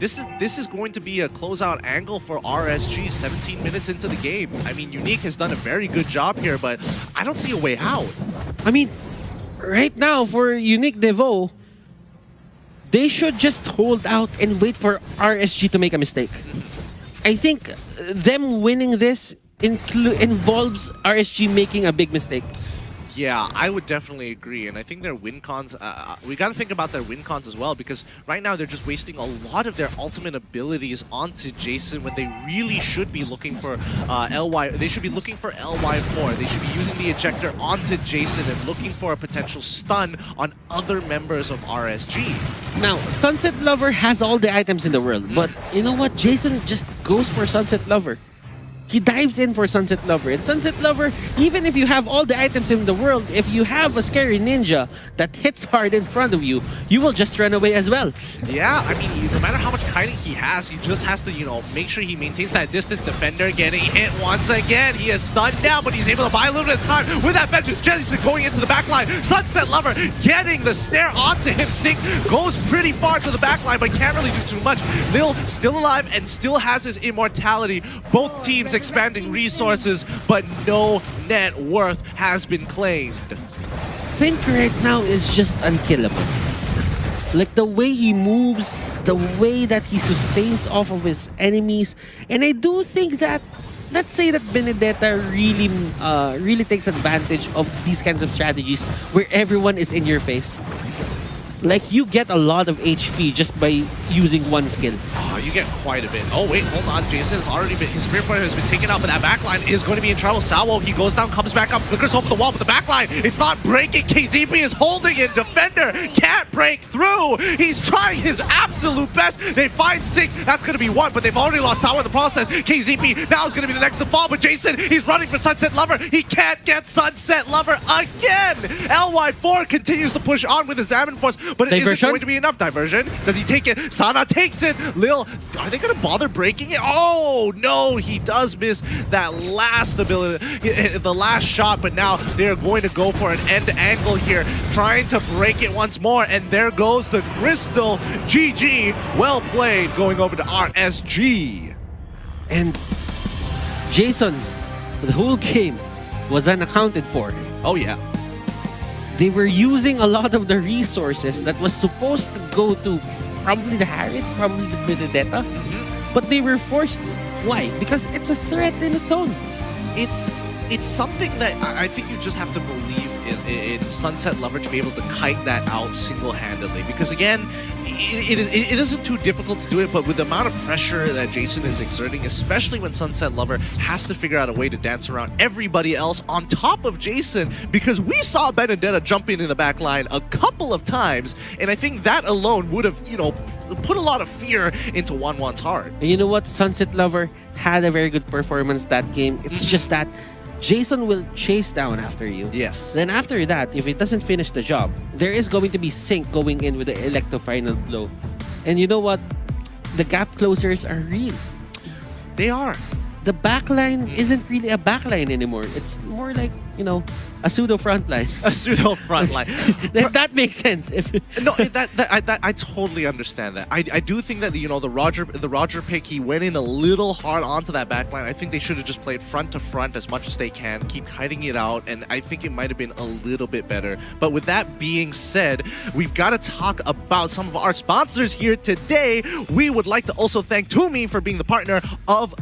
Speaker 12: this is going to be a closeout angle for RSG 17 minutes into the game. I mean, Unique has done a very good job here, but I don't see a way out.
Speaker 13: I mean, right now for Unique Devo, they should just hold out and wait for RSG to make a mistake. I think them winning this involves RSG making a big mistake.
Speaker 12: Yeah, I would definitely agree, and I think their win cons, we got to think about their win cons as well, because right now they're just wasting a lot of their ultimate abilities onto Jason when they really should be looking for LY. They should be looking for LY4. They should be using the ejector onto Jason and looking for a potential stun on other members of RSG.
Speaker 13: Now, Sunset Lover has all the items in the world, but you know what? Jason just goes for Sunset Lover. He dives in for Sunset Lover. And Sunset Lover, even if you have all the items in the world, if you have a scary ninja that hits hard in front of you, you will just run away as well.
Speaker 12: Yeah, I mean, no matter how much kiting he has, he just has to, you know, make sure he maintains that distance. Defender getting hit once again. He is stunned down, but he's able to buy a little bit of time with that vengeance. Jason going into the backline. Sunset Lover getting the snare onto him. Sync goes pretty far to the backline, but can't really do too much. Lil still alive and still has his immortality. Both teams expanding resources, but no net worth has been claimed.
Speaker 13: Sync right now is just unkillable. Like the way he moves, the way that he sustains off of his enemies, and I do think that, let's say that Benedetta really takes advantage of these kinds of strategies where everyone is in your face. Like, you get a lot of HP just by using one skill.
Speaker 12: Oh, you get quite a bit. Oh, wait, hold on. Jason has already been, his spear point has been taken out, but that backline is going to be in trouble. Salvo, he goes down, comes back up, flickers over the wall, but the backline, it's not breaking. KZP is holding it. Defender can't break through. He's trying his absolute best. They find Sync. That's going to be one, but they've already lost Salvo in the process. KZP now is going to be the next to fall, but Jason, he's running for Sunset Lover. He can't get Sunset Lover again. LY4 continues to push on with his Examine Force, but it isn't going to be enough. Diversion. Does he take it? Sana takes it. Lil, are they going to bother breaking it? Oh, no. He does miss that last ability, the last shot, but now they're going to go for an end angle here, trying to break it once more, and there goes the Crystal. GG. Well played, going over to RSG.
Speaker 13: And Jason, the whole game was unaccounted for.
Speaker 12: Oh, yeah.
Speaker 13: They were using a lot of the resources that was supposed to go to probably the Harriet, probably the Benedetta, but they were forced to. Why? Because it's a threat in its own.
Speaker 12: It's something that I think you just have to believe in Sunset Lover to be able to kite that out single-handedly. Because again, it isn't too difficult to do it, but with the amount of pressure that Jason is exerting, especially when Sunset Lover has to figure out a way to dance around everybody else on top of Jason, because we saw Benedetta jumping in the back line a couple of times, and I think that alone would have, you know, put a lot of fear into Wanwan's heart.
Speaker 13: And you know what? Sunset Lover had a very good performance that game. It's just that Jason will chase down after you.
Speaker 12: Yes.
Speaker 13: Then after that, if it doesn't finish the job, there is going to be Sync going in with the Electro Final Blow. And you know what? The gap closers are real.
Speaker 12: They are.
Speaker 13: The backline isn't really a backline anymore. It's more like, you know, a pseudo frontline.
Speaker 12: A pseudo frontline.
Speaker 13: If that makes sense.
Speaker 12: No, I totally understand that. I do think that, you know, the Roger pick, he went in a little hard onto that backline. I think they should have just played front to front as much as they can, keep hiding it out, and I think it might have been a little bit better. But with that being said, we've got to talk about some of our sponsors here today. We would like to also thank Tumi for being the partner of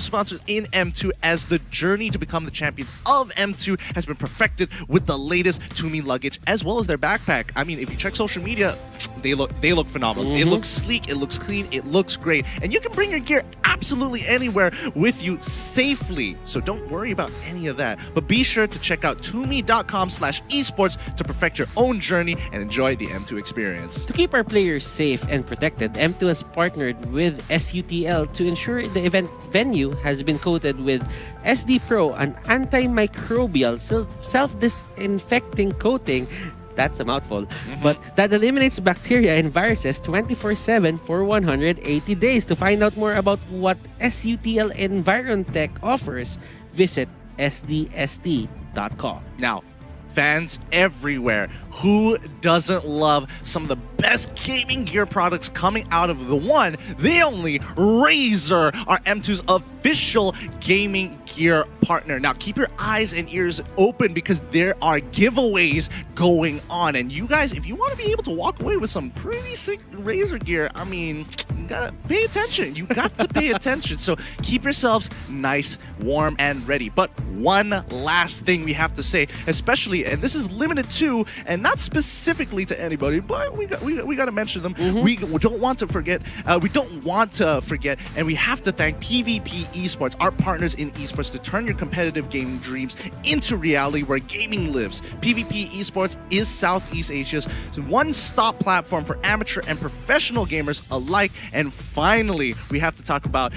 Speaker 12: sponsors in M2, as the journey to become the champions of M2 has been perfected with the latest Tumi luggage as well as their backpack. I mean, if you check social media, they look phenomenal. It looks sleek, it looks clean, it looks great, and you can bring your gear absolutely anywhere with you safely. So don't worry about any of that. But be sure to check out tumi.com/esports to perfect your own journey and enjoy the M2 experience.
Speaker 13: To keep our players safe and protected, M2 has partnered with SUTL to ensure the event venue has been coated with SD Pro, an antimicrobial self-disinfecting coating. That's a mouthful. But that eliminates bacteria and viruses 24/7 for 180 days. To find out more about what SUTL EnvironTech offers, visit sdst.com.
Speaker 12: Now, fans everywhere, who doesn't love some of the best gaming gear products coming out of the one, the only Razer, our M2's official gaming gear partner. Now keep your eyes and ears open because there are giveaways going on. And you guys, if you want to be able to walk away with some pretty sick Razer gear, I mean, you gotta pay attention. You got to pay attention. So keep yourselves nice, warm, and ready. But one last thing we have to say, especially, and this is limited to, and not specifically to anybody, but we got to mention them. We don't want to forget. We don't want to forget, and we have to thank PvP Esports, our partners in esports, to turn your competitive gaming dreams into reality where gaming lives. PvP Esports is Southeast Asia's one-stop platform for amateur and professional gamers alike. And finally, we have to talk about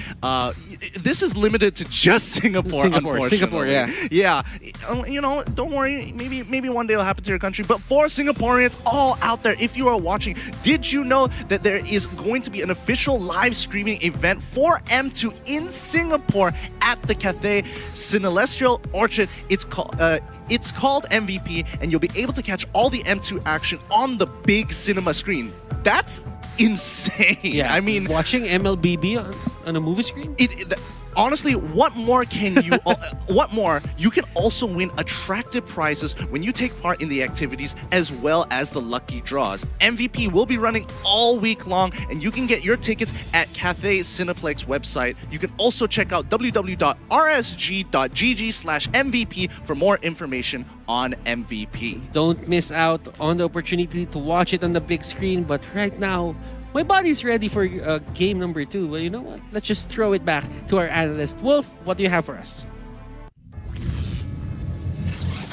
Speaker 12: this is limited to just Singapore,
Speaker 13: Singapore, yeah.
Speaker 12: Yeah, you know, don't worry, maybe one day it'll happen to your country, but for Singaporeans all out there, if you are watching, did you know that there is going to be an official live streaming event for M2 in Singapore at the Cathay Celestial Orchard? It's called MVP, and you'll be able to catch all the M2 action on the big cinema screen. That's insane.
Speaker 13: Yeah,
Speaker 12: I mean,
Speaker 13: watching MLBB on a movie screen?
Speaker 12: Honestly, what more can you what more? You can also win attractive prizes when you take part in the activities as well as the lucky draws. MVP will be running all week long, and you can get your tickets at Cathay Cineplex website. You can also check out www.rsg.gg/MVP for more information on MVP.
Speaker 13: Don't miss out on the opportunity to watch it on the big screen, but right now, my body's ready for game number 2. Well, you know what? Let's just throw it back to our analyst. Wolf, what do you have for us?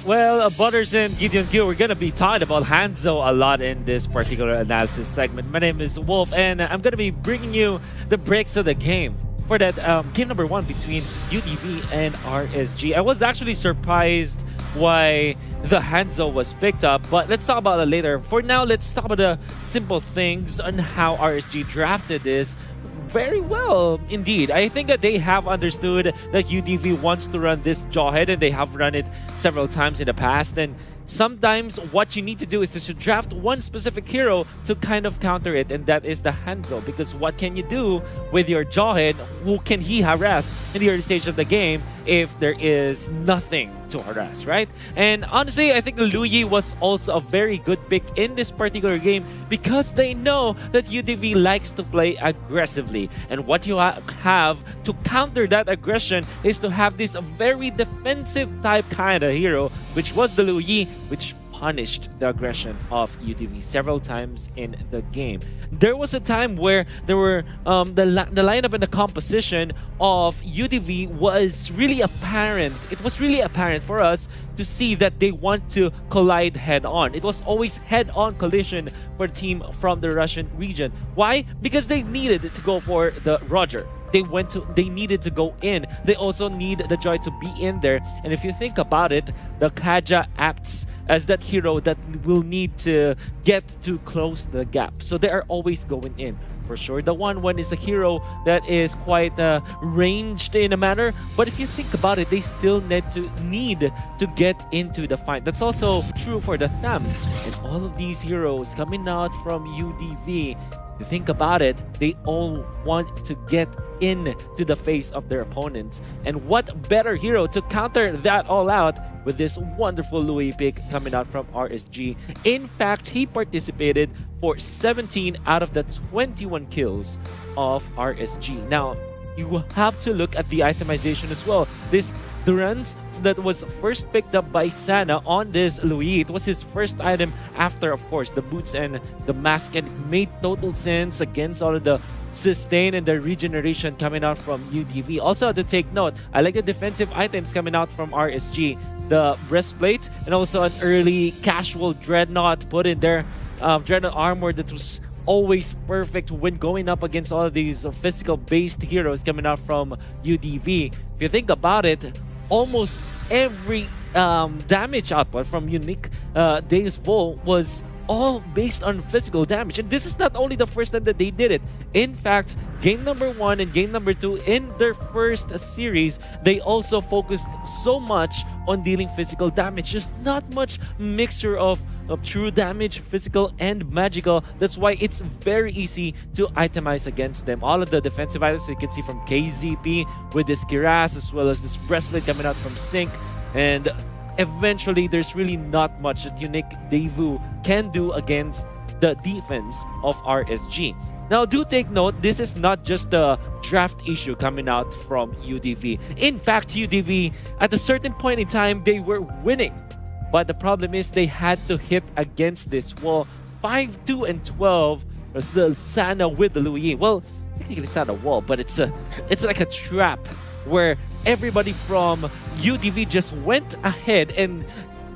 Speaker 14: Well, Butters and Gideon Gill, we're going to be talking about Hanzo a lot in this particular analysis segment. My name is Wolf, and I'm going to be bringing you the breaks of the game for that game number 1 between UDV and RSG. I was actually surprised why the Hanzo was picked up, but let's talk about it later. For now, let's talk about the simple things on how RSG drafted this very well indeed. I think that they have understood that UDV wants to run this Jawhead, and they have run it several times in the past. And sometimes what you need to do is to draft one specific hero to kind of counter it, and that is the Hanzo. Because what can you do with your Jawhead? Who can he harass in the early stage of the game if there is nothing to harass, right? And honestly, I think the Luyi was also a very good pick in this particular game because they know that UDV likes to play aggressively. And what you have to counter that aggression is to have this very defensive type kind of hero, which was the Luyi, which punished the aggression of UDV several times in the game. There was a time where there were the lineup and the composition of UDV was really apparent. It was really apparent for us to see that they want to collide head-on. It was always head-on collision for the team from the Russian region. Why? Because they needed to go for the Roger. They needed to go in. They also need the Joy to be in there. And if you think about it, the Kaja acts as that hero that will need to get to close the gap. So they are always going in. For sure, the 1-1 is a hero that is quite ranged in a manner. But if you think about it, they still need to get into the fight. That's also true for the Thams. And all of these heroes coming out from UDV, you think about it, they all want to get into the face of their opponents. And what better hero to counter that all out with this wonderful Louis pick coming out from RSG. In fact, he participated for 17 out of the 21 kills of RSG. Now, you have to look at the itemization as well. The runs that was first picked up by Sana on this Louis, it was his first item after, of course, the boots and the mask, and it made total sense against all of the sustain and the regeneration coming out from UDV. Also, to take note, I like the defensive items coming out from RSG. The breastplate and also an early casual dreadnought put in there. Dreadnought armor that was always perfect when going up against all of these physical-based heroes coming out from UDV. If you think about it, almost every damage output from Unique Days Vol was all based on physical damage. And this is not only the first time that they did it. In fact, game number 1 and game number 2 in their first series, they also focused so much on dealing physical damage. Just not much mixture of true damage, physical and magical. That's why it's very easy to itemize against them. All of the defensive items you can see from KZP with this Kiras, as well as this breastplate coming out from Sync. And eventually, there's really not much that Unique Devu can do against the defense of RSG. Now, do take note, this is not just a draft issue coming out from UDV. In fact, UDV, at a certain point in time, they were winning. But the problem is they had to hit against this wall. 5-2 and 12 was the Sana with the Louis. Well, technically it's not a wall, but it's like a trap where everybody from UDV just went ahead and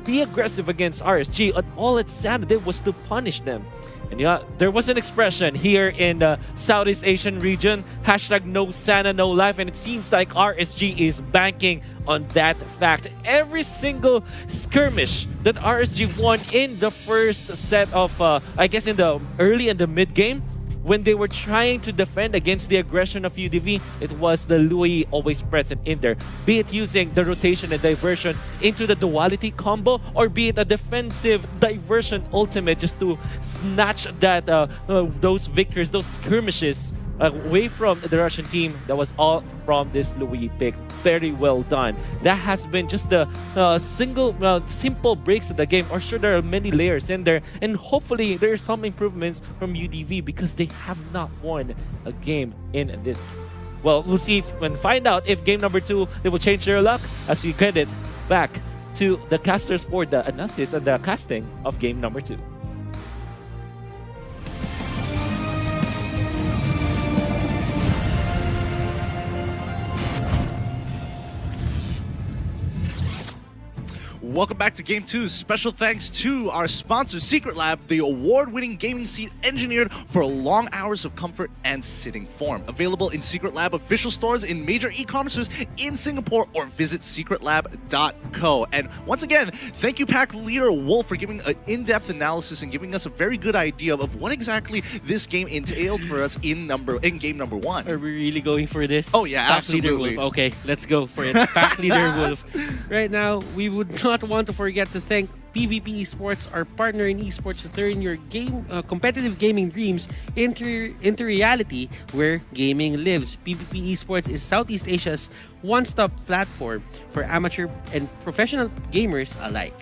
Speaker 14: be aggressive against RSG, and all that Sana did was to punish them. And yeah, there was an expression here in the Southeast Asian region, hashtag no Sana, no life, and it seems like RSG is banking on that fact. Every single skirmish that RSG won in the first set of, I guess in the early and the mid game, when they were trying to defend against the aggression of UDV, it was the Louis always present in there. Be it using the rotation and diversion into the duality combo, or be it a defensive diversion ultimate just to snatch that those victories, those skirmishes away from the Russian team. That was all from this Louis pick. Very well done. That has been just the simple breaks of the game. Or sure, there are many layers in there, and hopefully there are some improvements from UDV because they have not won a game in this. Well, we'll see and find out if game number 2 they will change their luck as we get it back to the casters for the analysis and the casting of game number 2.
Speaker 12: Welcome back to Game 2. Special thanks to our sponsor, Secret Lab, the award-winning gaming seat engineered for long hours of comfort and sitting form. Available in Secret Lab official stores in major e-commerces in Singapore, or visit secretlab.co. And once again, thank you, Pack Leader Wolf, for giving an in-depth analysis and giving us a very good idea of what exactly this game entailed for us in game number 1.
Speaker 13: Are we really going for this?
Speaker 12: Oh yeah,
Speaker 13: Pack
Speaker 12: absolutely.
Speaker 13: Leader Wolf. Okay, let's go for it. Pack Leader Wolf. Right now, we would not want to forget to thank PvP Esports, our partner in esports, to turn your competitive gaming dreams into reality where gaming lives. PvP Esports is Southeast Asia's one-stop platform for amateur and professional gamers alike.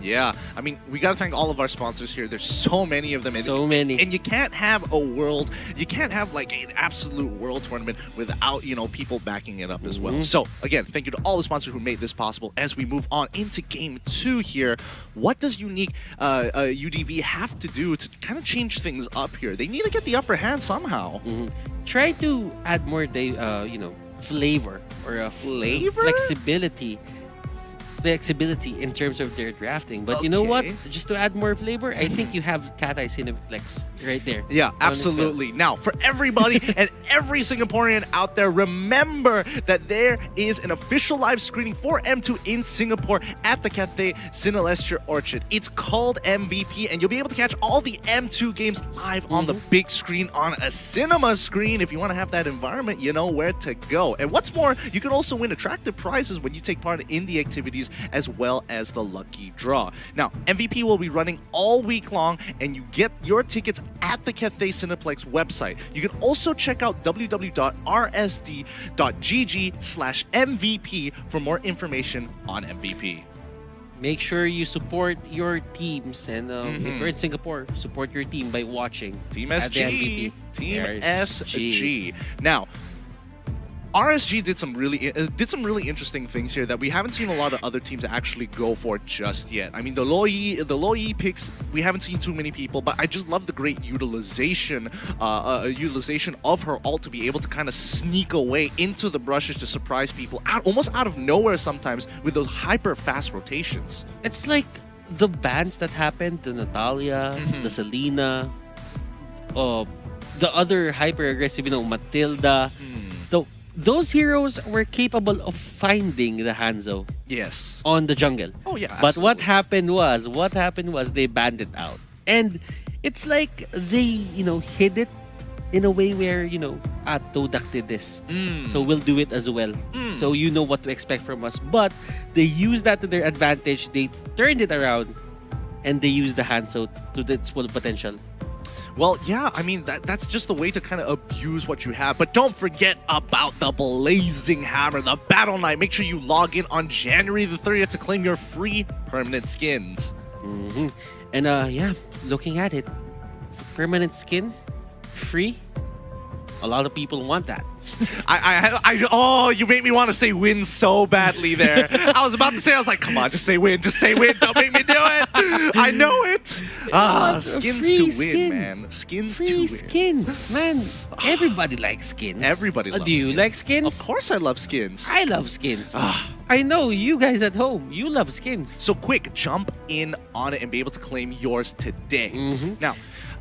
Speaker 12: Yeah, I mean, we gotta thank all of our sponsors here. There's so many of them.
Speaker 13: So many.
Speaker 12: And you can't have like an absolute world tournament without, people backing it up as well. So again, thank you to all the sponsors who made this possible. As we move on into game 2 here, what does Unique UDV have to do to kind of change things up here? They need to get the upper hand somehow.
Speaker 13: Try to add more, flavor or flexibility in terms of their drafting. But you know what? Just to add more flavor, I think you have Cateye Cineplex right there.
Speaker 12: Yeah, absolutely. Now, for everybody and every Singaporean out there, remember that there is an official live screening for M2 in Singapore at the Cathay Cinelesture Orchard. It's called MVP, and you'll be able to catch all the M2 games live on the big screen on a cinema screen. If you want to have that environment, you know where to go. And what's more, you can also win attractive prizes when you take part in the activities, as well as the lucky draw. Now, MVP will be running all week long, and you get your tickets at the Cathay Cineplex website. You can also check out www.rsd.gg/MVP for more information on MVP.
Speaker 13: Make sure you support your teams, and if you're in Singapore, support your team by watching
Speaker 12: Team SG. Team SG. Now, RSG did some really interesting things here that we haven't seen a lot of other teams actually go for just yet. I mean, the Loi picks, we haven't seen too many people, but I just love the great utilization of her ult to be able to kind of sneak away into the brushes to surprise people almost out of nowhere sometimes with those hyper fast rotations.
Speaker 13: It's like the bans that happened, the Natalia, the Selena, the other hyper aggressive, Matilda. Those heroes were capable of finding the Hanzo
Speaker 12: yes
Speaker 13: on the jungle.
Speaker 12: Oh yeah,
Speaker 13: absolutely. But what happened was they banned it out. And it's like they, hid it in a way where, Todak did this. So we'll do it as well. So you know what to expect from us. But they used that to their advantage. They turned it around and they used the Hanzo to its full potential.
Speaker 12: Well, yeah, I mean, that's just the way to kind of abuse what you have. But don't forget about the Blazing Hammer, the Battle Knight. Make sure you log in on January the 30th to claim your free permanent skins.
Speaker 13: And yeah, looking at it, permanent skin, free. A lot of people want that.
Speaker 12: Oh, you made me want to say win so badly there. I was about to say, I was like, come on, just say win, don't make me do it. I know it. Skins to win, man. Skins to win.
Speaker 13: Skins, man. Everybody likes skins.
Speaker 12: Everybody loves
Speaker 13: skins. Do you like skins?
Speaker 12: Of course I love skins.
Speaker 13: I love skins. I know you guys at home, you love skins.
Speaker 12: So quick, jump in on it and be able to claim yours today. Now,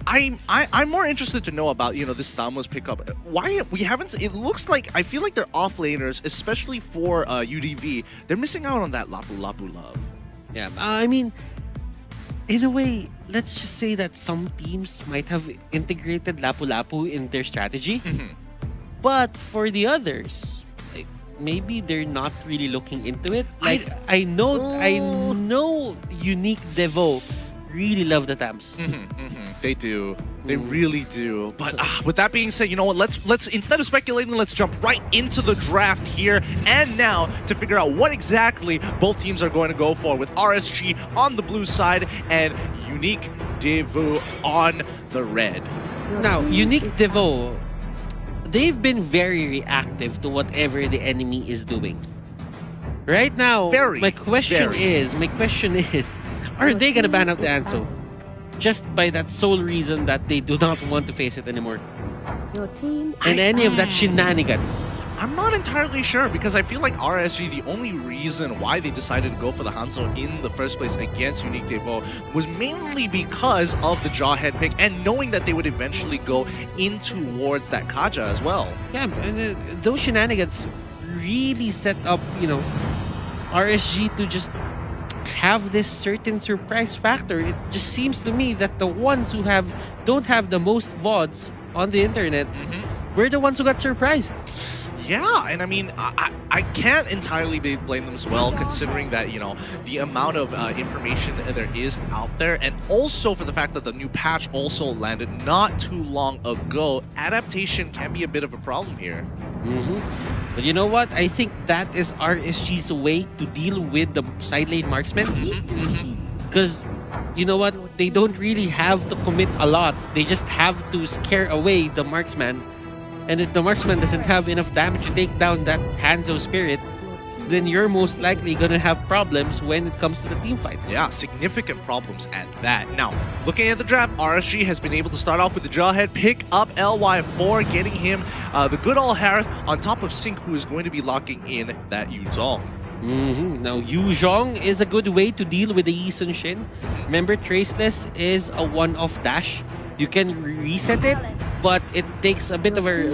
Speaker 12: I'm more interested to know about, this Thanos pickup. Why we haven't, it looks like, I feel like they're offlaners, especially for UDV. They're missing out on that Lapu Lapu love.
Speaker 13: Yeah, I mean, in a way, let's just say that some teams might have integrated Lapu Lapu in their strategy. But for the others, like, maybe they're not really looking into it. Like, I know Unique Devo really love the Tams.
Speaker 12: They do. They really do. But with that being said, you know what? Let's instead of speculating, let's jump right into the draft here and now to figure out what exactly both teams are going to go for, with RSG on the blue side and Unique Devo on the red.
Speaker 13: Now, Unique Devo, they've been very reactive to whatever the enemy is doing. Right now, my question is, are they gonna ban out the Hanzo? Just by that sole reason that they do not want to face it anymore.
Speaker 1: Your team
Speaker 13: and any of that shenanigans.
Speaker 12: I'm not entirely sure, because I feel like RSG, the only reason why they decided to go for the Hanzo in the first place against Unique Devo was mainly because of the Jawhead pick and knowing that they would eventually go in towards that Kaja as well.
Speaker 13: Yeah, those shenanigans really set up, RSG to just have this certain surprise factor. It just seems to me that the ones who don't have the most VODs on the internet were the ones who got surprised.
Speaker 12: Yeah, and I mean, I can't entirely blame them as well, considering that, the amount of information there is out there, and also for the fact that the new patch also landed not too long ago. Adaptation can be a bit of a problem here.
Speaker 13: But you know what? I think that is RSG's way to deal with the side lane marksman. Because, you know what? They don't really have to commit a lot. They just have to scare away the marksman. And if the marksman doesn't have enough damage to take down that Hanzo spirit, then you're most likely going to have problems when it comes to the team fights.
Speaker 12: Yeah, significant problems at that. Now, looking at the draft, RSG has been able to start off with the Jawhead, pick up LY4, getting him the good old Harith on top of Sync, who is going to be locking in that Yuzong.
Speaker 13: Now, Yuzong is a good way to deal with the Yi Sun Shin. Remember, Traceless is a one-off dash. You can reset it, but it takes a bit of a,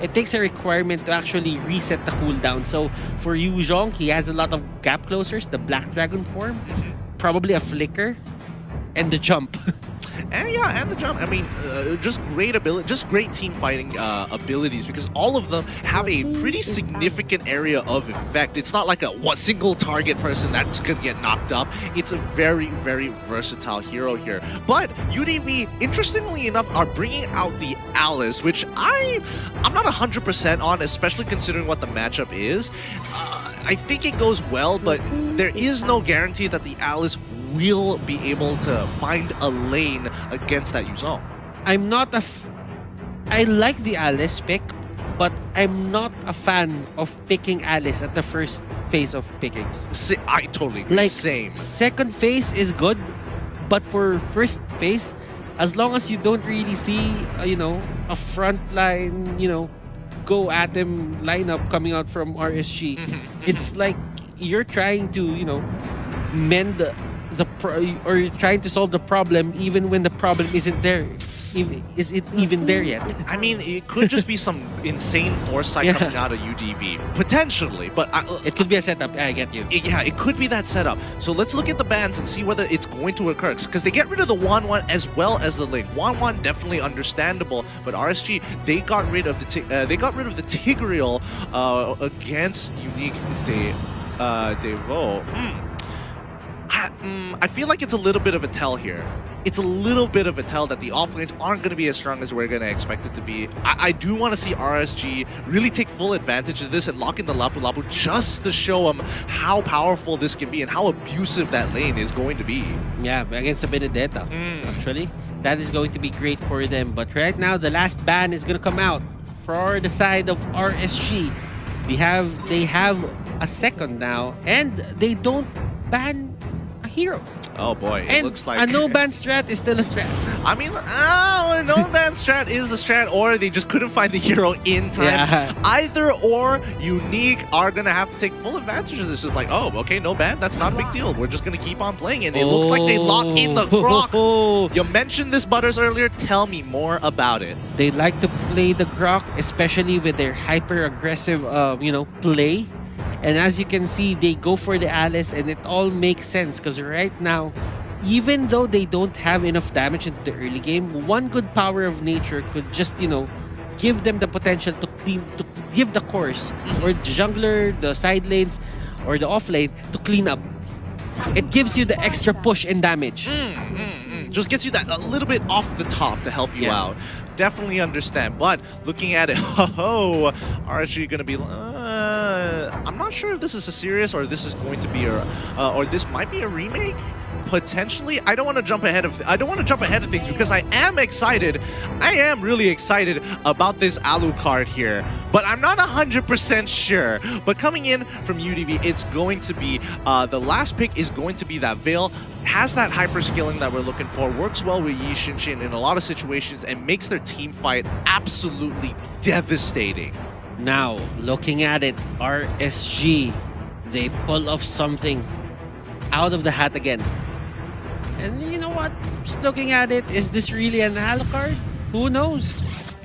Speaker 13: it takes a requirement to actually reset the cooldown. So for Yuzong, he has a lot of gap closers, the Black Dragon form, probably a flicker, and the jump.
Speaker 12: And the jump. I mean, just great ability, just great team fighting abilities, because all of them have a pretty significant area of effect. It's not like a single target person that's gonna get knocked up. It's a very, very versatile hero here. But UDV, interestingly enough, are bringing out the Alice, which I'm not 100% on, especially considering what the matchup is. I think it goes well, but there is no guarantee that the Alice will be able to find a lane against that Yuzong.
Speaker 13: I like the Alice pick, but I'm not a fan of picking Alice at the first phase of pickings.
Speaker 12: I totally agree.
Speaker 13: Like,
Speaker 12: same.
Speaker 13: Second phase is good, but for first phase, as long as you don't really see, a front line, go at them lineup coming out from RSG, it's like you're trying to, mend or you're trying to solve the problem even when the problem isn't there. is it even there yet?
Speaker 12: I mean, it could just be some insane foresight coming out of UDV. Potentially, but...
Speaker 13: it could be a setup. I get you.
Speaker 12: Yeah, it could be that setup. So let's look at the bans and see whether it's going to occur. Because they get rid of the 1-1 as well as the Link. 1-1 definitely understandable, but RSG, they got rid of the Tigreal against Unique Devo. I feel like it's a little bit of a tell here. It's a little bit of a tell that the offlanes aren't going to be as strong as we're going to expect it to be. I do want to see RSG really take full advantage of this and lock in the Lapu Lapu just to show them how powerful this can be and how abusive that lane is going to be.
Speaker 13: Yeah, against a Benedetta, actually. That is going to be great for them. But right now, the last ban is going to come out for the side of RSG. They have a second now, and they don't ban a hero.
Speaker 12: Oh boy, it looks like...
Speaker 13: a no-ban strat is still a strat.
Speaker 12: I mean, a no-ban strat is a strat, or they just couldn't find the hero in time.
Speaker 13: Yeah.
Speaker 12: Either or, Unique are going to have to take full advantage of this. It's like, oh, okay, no ban, that's not a big deal. We're just going to keep on playing. And it looks like they lock in the Grok. You mentioned this, Butters, earlier. Tell me more about it.
Speaker 13: They like to play the Grok, especially with their hyper-aggressive, play. And as you can see, they go for the Alice, and it all makes sense because right now, even though they don't have enough damage into the early game, one good power of nature could just, give them the potential to give the course, or the jungler, the side lanes, or the off lane to clean up. It gives you the extra push and damage.
Speaker 12: Just gets you that a little bit off the top to help you out. Definitely understand. But looking at it, RSG going to be... I'm not sure if this is a serious or this is going to be or this might be a remake. Potentially, I don't want to jump ahead of things because I am excited. I am really excited about this Alucard here, but I'm not 100% sure. But coming in from UDV, it's going to be the last pick is going to be that Veil. Has that hyper skilling that we're looking for, works well with Yi Shinshin in a lot of situations, and makes their team fight absolutely devastating.
Speaker 13: Now, looking at it, RSG, they pull off something out of the hat again. And you know what? Just looking at it, is this really an Alucard? Who knows?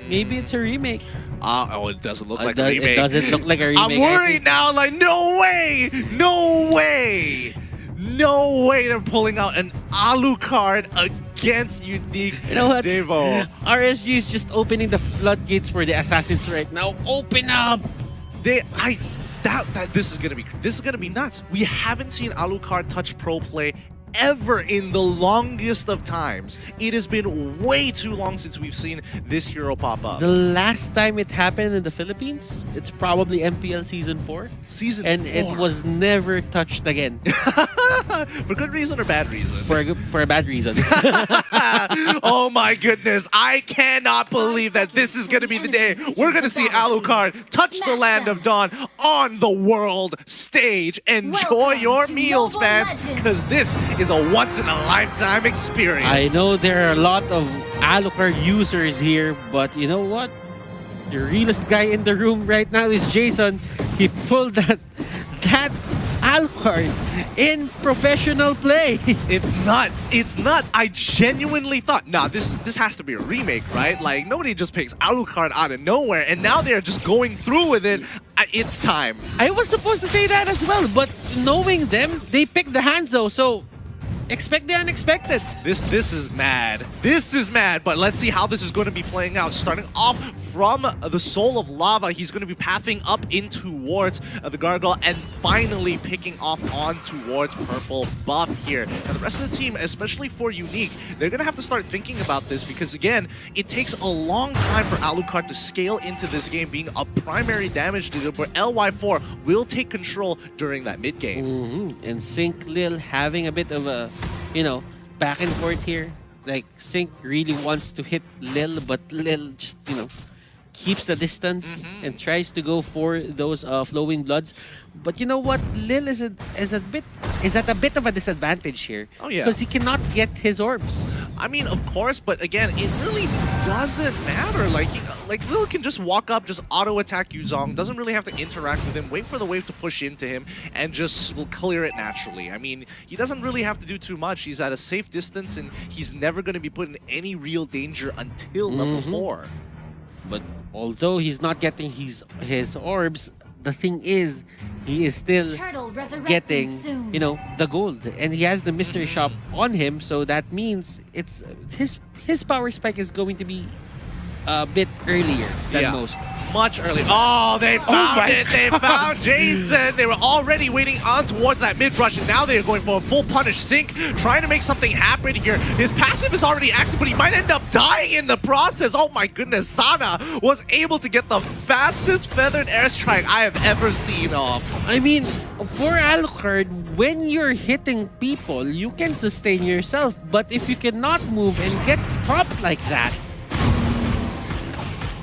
Speaker 13: Maybe it's a remake.
Speaker 12: It doesn't look like a remake.
Speaker 13: It doesn't look like a remake.
Speaker 12: I'm worried now, like, no way! No way! No way they're pulling out an Alucard against Unique
Speaker 13: You know what?
Speaker 12: Devo.
Speaker 13: RSG is just opening the floodgates for the assassins right now. Open up!
Speaker 12: This is gonna be nuts. We haven't seen Alucard touch pro play ever in the longest of times. It has been way too long since we've seen this hero pop up.
Speaker 13: The last time it happened in the Philippines, it's probably MPL Season 4. And it was never touched again.
Speaker 12: For good reason or bad reason?
Speaker 13: For a bad reason.
Speaker 12: Oh my goodness. I cannot believe that this is going to be the day we're going to see Alucard touch the Land of Dawn on the world stage. Enjoy your meals, fans, because this is a once-in-a-lifetime experience.
Speaker 13: I know there are a lot of Alucard users here, but you know what? The realest guy in the room right now is Jason. He pulled that Alucard in professional play.
Speaker 12: It's nuts. It's nuts. I genuinely thought, nah, this has to be a remake, right? Like, nobody just picks Alucard out of nowhere, and now they're just going through with it. It's time.
Speaker 13: I was supposed to say that as well, but knowing them, they picked the Hanzo, so expect the unexpected.
Speaker 12: This is mad. This is mad, but let's see how this is going to be playing out. Starting off from the Soul of Lava, he's going to be pathing up in towards the Gargoyle and finally picking off on towards Purple Buff here. Now the rest of the team, especially for Unique, they're going to have to start thinking about this because, again, it takes a long time for Alucard to scale into this game being a primary damage dealer, where LY4 will take control during that mid game.
Speaker 13: And Sync Lil having a bit of a back and forth here. Like, Sync really wants to hit Lil, but Lil just, keeps the distance and tries to go for those flowing bloods. But you know what? Lil is at a bit of a disadvantage here.
Speaker 12: Oh yeah.
Speaker 13: Because he cannot get his orbs.
Speaker 12: I mean, of course, but again, it really doesn't matter. Like, like Lil can just walk up, just auto attack Yuzong, doesn't really have to interact with him, wait for the wave to push into him, and just will clear it naturally. I mean, he doesn't really have to do too much. He's at a safe distance, and he's never going to be put in any real danger until level 4.
Speaker 13: But although he's not getting his orbs, the thing is, he is still getting, you know, the gold, and he has the mystery shop on him. So that means it's his power spike is going to be a bit earlier than most.
Speaker 12: Much earlier. Oh, they found it! They found Jason! They were already waiting on towards that mid-rush, and now they're going for a full punish sync, trying to make something happen here. His passive is already active, but he might end up dying in the process. Oh my goodness, Sana was able to get the fastest feathered airstrike I have ever seen off.
Speaker 13: I mean, for Alucard, when you're hitting people, you can sustain yourself, but if you cannot move and get popped like that,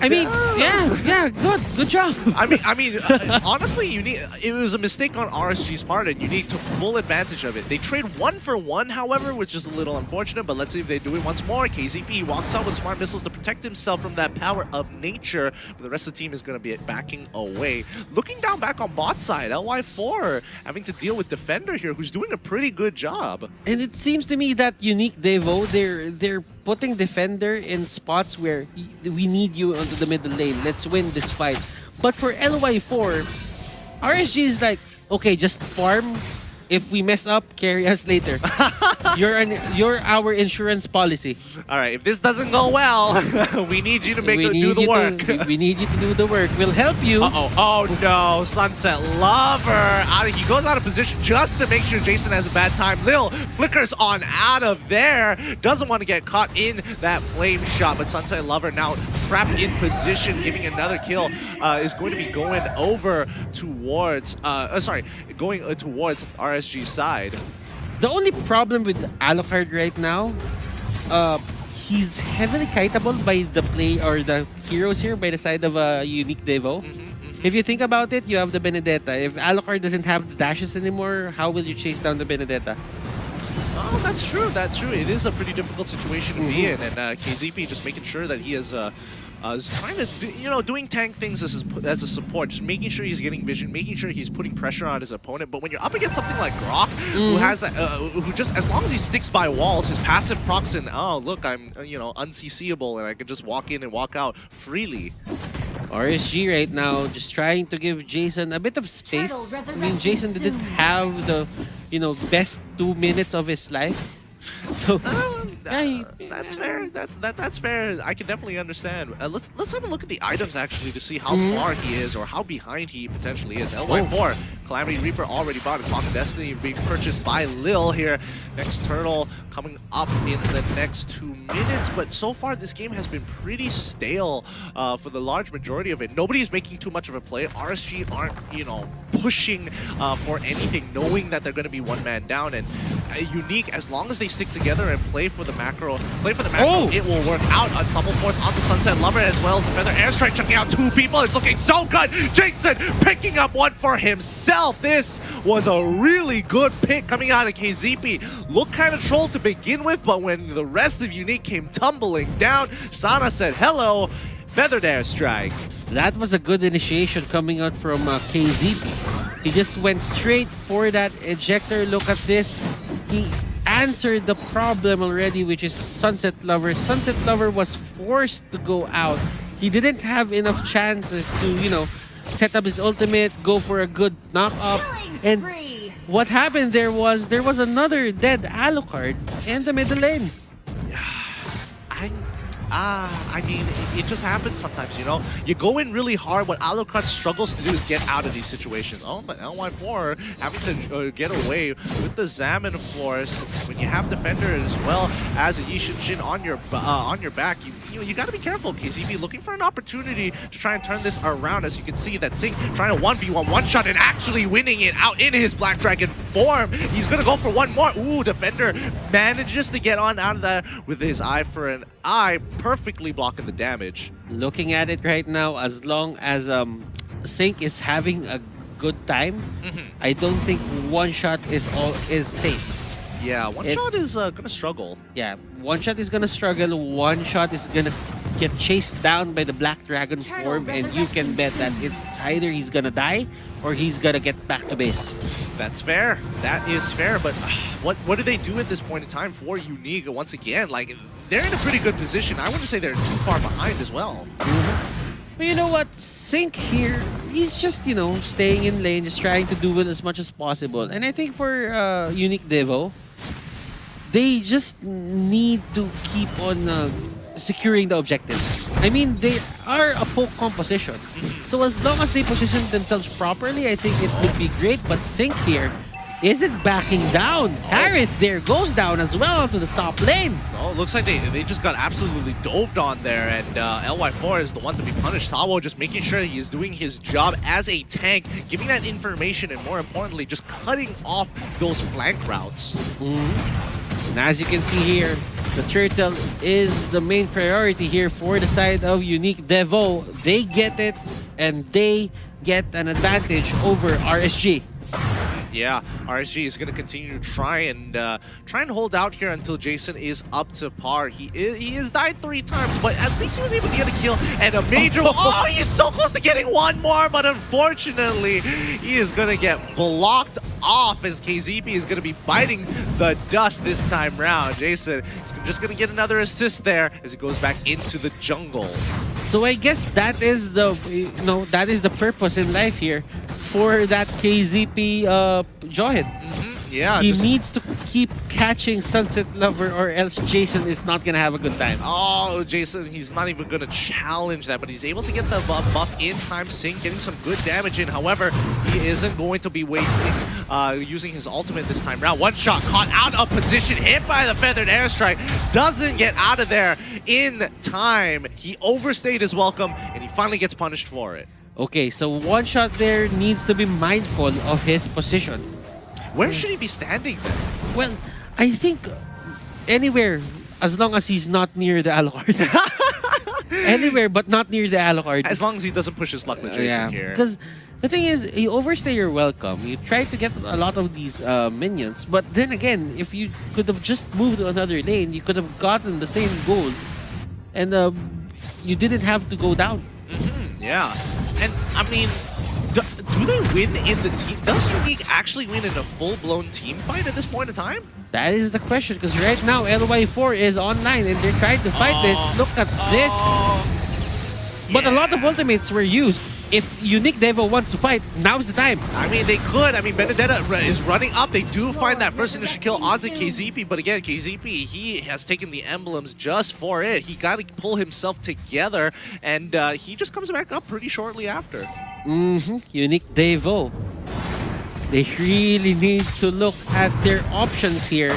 Speaker 13: I mean, yeah, good job.
Speaker 12: I mean, honestly, it was a mistake on RSG's part, and Unique took full advantage of it. They trade 1-for-1, however, which is a little unfortunate, but let's see if they do it once more. KZP walks out with smart missiles to protect himself from that power of nature, but the rest of the team is going to be backing away. Looking down back on bot side, LY4 having to deal with Defender here, who's doing a pretty good job.
Speaker 13: And it seems to me that Unique Devo, they're putting Defender in spots where we need you onto the middle lane. Let's win this fight. But for LY4, RSG is like, okay, just farm. If we mess up, carry us later. You're our insurance policy.
Speaker 12: All right, if this doesn't go well, we need you to do the work.
Speaker 13: We need you to do the work. We'll help you.
Speaker 12: Oh no, Sunset Lover. He goes out of position just to make sure Jason has a bad time. Lil flickers on out of there. Doesn't want to get caught in that flame shot, but Sunset Lover now trapped in position, giving another kill. Is going to be going over towards, going towards RSG side.
Speaker 13: The only problem with Alucard right now, he's heavily kiteable by the play or the heroes here by the side of a Unique Devo. If you think about it, you have the Benedetta. If Alucard doesn't have the dashes anymore, how will you chase down the Benedetta?
Speaker 12: Oh, that's true. That's true. It is a pretty difficult situation to be in, and KZP just making sure that he is trying to, doing tank things as a support, just making sure he's getting vision, making sure he's putting pressure on his opponent. But when you're up against something like Grok, who has that, who just, as long as he sticks by walls, his passive procs in, oh look, I'm unCCable and I can just walk in and walk out freely.
Speaker 13: RSG right now just trying to give Jason a bit of space. I mean, Jason didn't have the, best 2 minutes of his life. So
Speaker 12: that's fair. That's fair. I can definitely understand. Let's have a look at the items actually to see how far he is or how behind he potentially is. LY4, Calamity Reaper already bought. Clock of Destiny being purchased by Lil here. Next Turtle coming up in the next 2 minutes. But so far this game has been pretty stale for the large majority of it. Nobody's making too much of a play. RSG aren't pushing for anything, knowing that they're going to be one man down. And Unique, as long as they stick together and play for the macro, it will work out. Unstoppable Force on the Sunset Lover as well as the Feather Airstrike, checking out 2 people. It's looking so good. Jason picking up one for himself. This was a really good pick coming out of KZP. Looked kind of trolled to begin with, but when the rest of Unique came tumbling down, Sana said hello. Feathered Airstrike.
Speaker 13: That was a good initiation coming out from KZP. He just went straight for that ejector. Look at this. He answered the problem already, which is Sunset Lover. Sunset Lover was forced to go out. He didn't have enough chances to, set up his ultimate, go for a good knock-up. And what happened there was another dead Alucard in the middle lane.
Speaker 12: I mean, it just happens sometimes, You go in really hard. What Alucard struggles to do is get out of these situations. Oh, but LY4 having to get away with the Xamarin Force. When you have Defender as well as a Yishin on your back, you got to be careful. KZP looking for an opportunity to try and turn this around. As you can see, that Sync trying to 1v1 one-shot and actually winning it out in his Black Dragon form. He's going to go for one more. Ooh, Defender manages to get on out of that with his eye for an eye, perfectly blocking the damage.
Speaker 13: Looking at it right now, as long as Sync is having a good time, I don't think one shot is safe.
Speaker 12: Yeah, one shot is gonna struggle.
Speaker 13: Yeah, one shot is gonna struggle. One shot is gonna get chased down by the Black Dragon form, and you can bet that it's either he's gonna die or he's gonna get back to base.
Speaker 12: That's fair. That is fair. But what do they do at this point in time for Unique? Once again, like, they're in a pretty good position. I wouldn't say they're too far behind as well.
Speaker 13: But you know what? Sync here, he's just, you know, staying in lane, just trying to do it as much as possible. And I think for Unique Devo, they just need to keep on securing the objectives. I mean, they are a poke composition. So as long as they position themselves properly, I think it would be great. But Sync here isn't backing down. Harith there goes down as well to the top lane.
Speaker 12: Oh, looks like they just got absolutely doved on there, and LY4 is the one to be punished. Sawo just making sure he is doing his job as a tank, giving that information, and more importantly, just cutting off those flank routes.
Speaker 13: And as you can see here, the turtle is the main priority here for the side of Unique Devo. They get it, and they get an advantage over RSG.
Speaker 12: Yeah, RSG is going to continue to try and hold out here until Jason is up to par. He has died 3 times, but at least he was able to get a kill and a major. Oh, he's so close to getting one more, but unfortunately, he is going to get blocked off as KZP is going to be biting the dust this time round. Jason is just going to get another assist there as he goes back into the jungle.
Speaker 13: So I guess that is the that is the purpose in life here for that KZP Johin.
Speaker 12: Yeah,
Speaker 13: he needs to keep catching Sunset Lover, or else Jason is not gonna have a good time.
Speaker 12: Oh, Jason, he's not even gonna challenge that, but he's able to get the buff in time sync, getting some good damage in. However, he isn't going to be wasting using his ultimate this time round. One shot caught out of position, hit by the feathered airstrike, doesn't get out of there in time. He overstayed his welcome, and he finally gets punished for it.
Speaker 13: Okay, so one shot there needs to be mindful of his position.
Speaker 12: Where should he be standing then?
Speaker 13: Well, I think anywhere, as long as he's not near the Alucard. Anywhere but not near the Alucard.
Speaker 12: As long as he doesn't push his luck with Jason here.
Speaker 13: Because the thing is, you overstay your welcome. You try to get a lot of these minions, but then again, if you could have just moved to another lane, you could have gotten the same gold, and you didn't have to go down.
Speaker 12: Yeah, and I mean, do they win in the team? Does Unique actually win in a full-blown team fight at this point in time?
Speaker 13: That is the question, because right now LY4 is online and they're trying to fight this. Look at this. But a lot of ultimates were used. If Unique Devo wants to fight, now's the time.
Speaker 12: I mean, they could. I mean, Benedetta is running up. They do find that first initial kill onto KZP, but again, KZP, he has taken the emblems just for it. He got to pull himself together, and he just comes back up pretty shortly after.
Speaker 13: Unique Devo. They really need to look at their options here.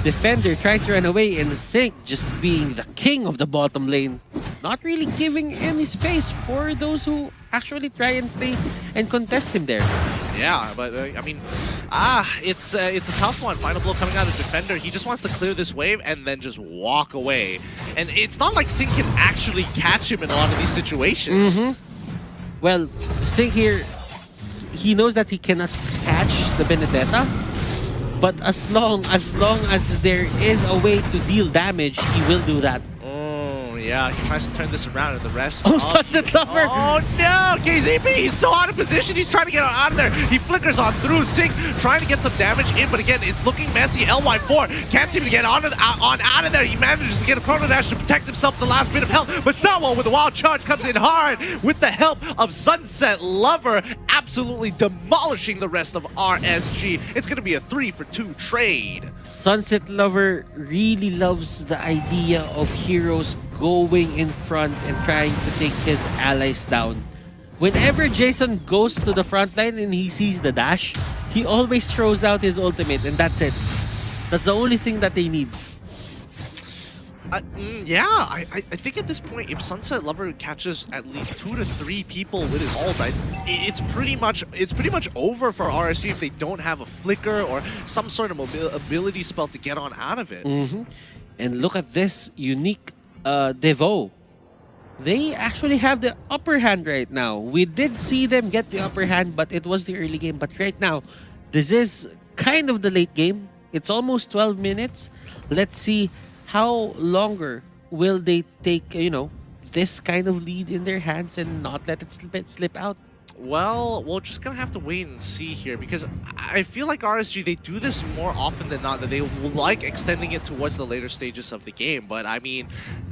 Speaker 13: Defender trying to run away, and Sync just being the king of the bottom lane. Not really giving any space for those who actually try and stay and contest him there.
Speaker 12: Yeah, but I mean, it's a tough one. Final blow coming out of Defender. He just wants to clear this wave and then just walk away. And it's not like Sync can actually catch him in a lot of these situations.
Speaker 13: Well, Sync here, he knows that he cannot catch the Benedetta, but as long as there is a way to deal damage, he will do that.
Speaker 12: Yeah, he tries to turn this around, and the rest...
Speaker 13: Oh, Sunset Lover!
Speaker 12: Oh, no! KZP, he's so out of position. He's trying to get out of there. He flickers on through. Sync trying to get some damage in, but again, it's looking messy. LY4 can't seem to get out of there. He manages to get a Chrono Dash to protect himself the last bit of health, but Sawo with a wild charge comes in hard with the help of Sunset Lover, absolutely demolishing the rest of RSG. It's going to be a 3-for-2 trade.
Speaker 13: Sunset Lover really loves the idea of heroes going in front and trying to take his allies down. Whenever Jason goes to the front line and he sees the dash, he always throws out his ultimate, and that's it. That's the only thing that they need.
Speaker 12: Yeah, I think at this point, if Sunset Lover catches at least 2 to 3 people with his ult, it's pretty much over for RSG if they don't have a flicker or some sort of ability spell to get on out of it.
Speaker 13: And look at this Unique Devo. They actually have the upper hand right now. We did see them get the upper hand, but it was the early game. But right now, this is kind of the late game. It's almost 12 minutes. Let's see how longer will they take, this kind of lead in their hands and not let it slip out?
Speaker 12: Well, we're just gonna have to wait and see here, because I feel like RSG, they do this more often than not, that they like extending it towards the later stages of the game. But I mean,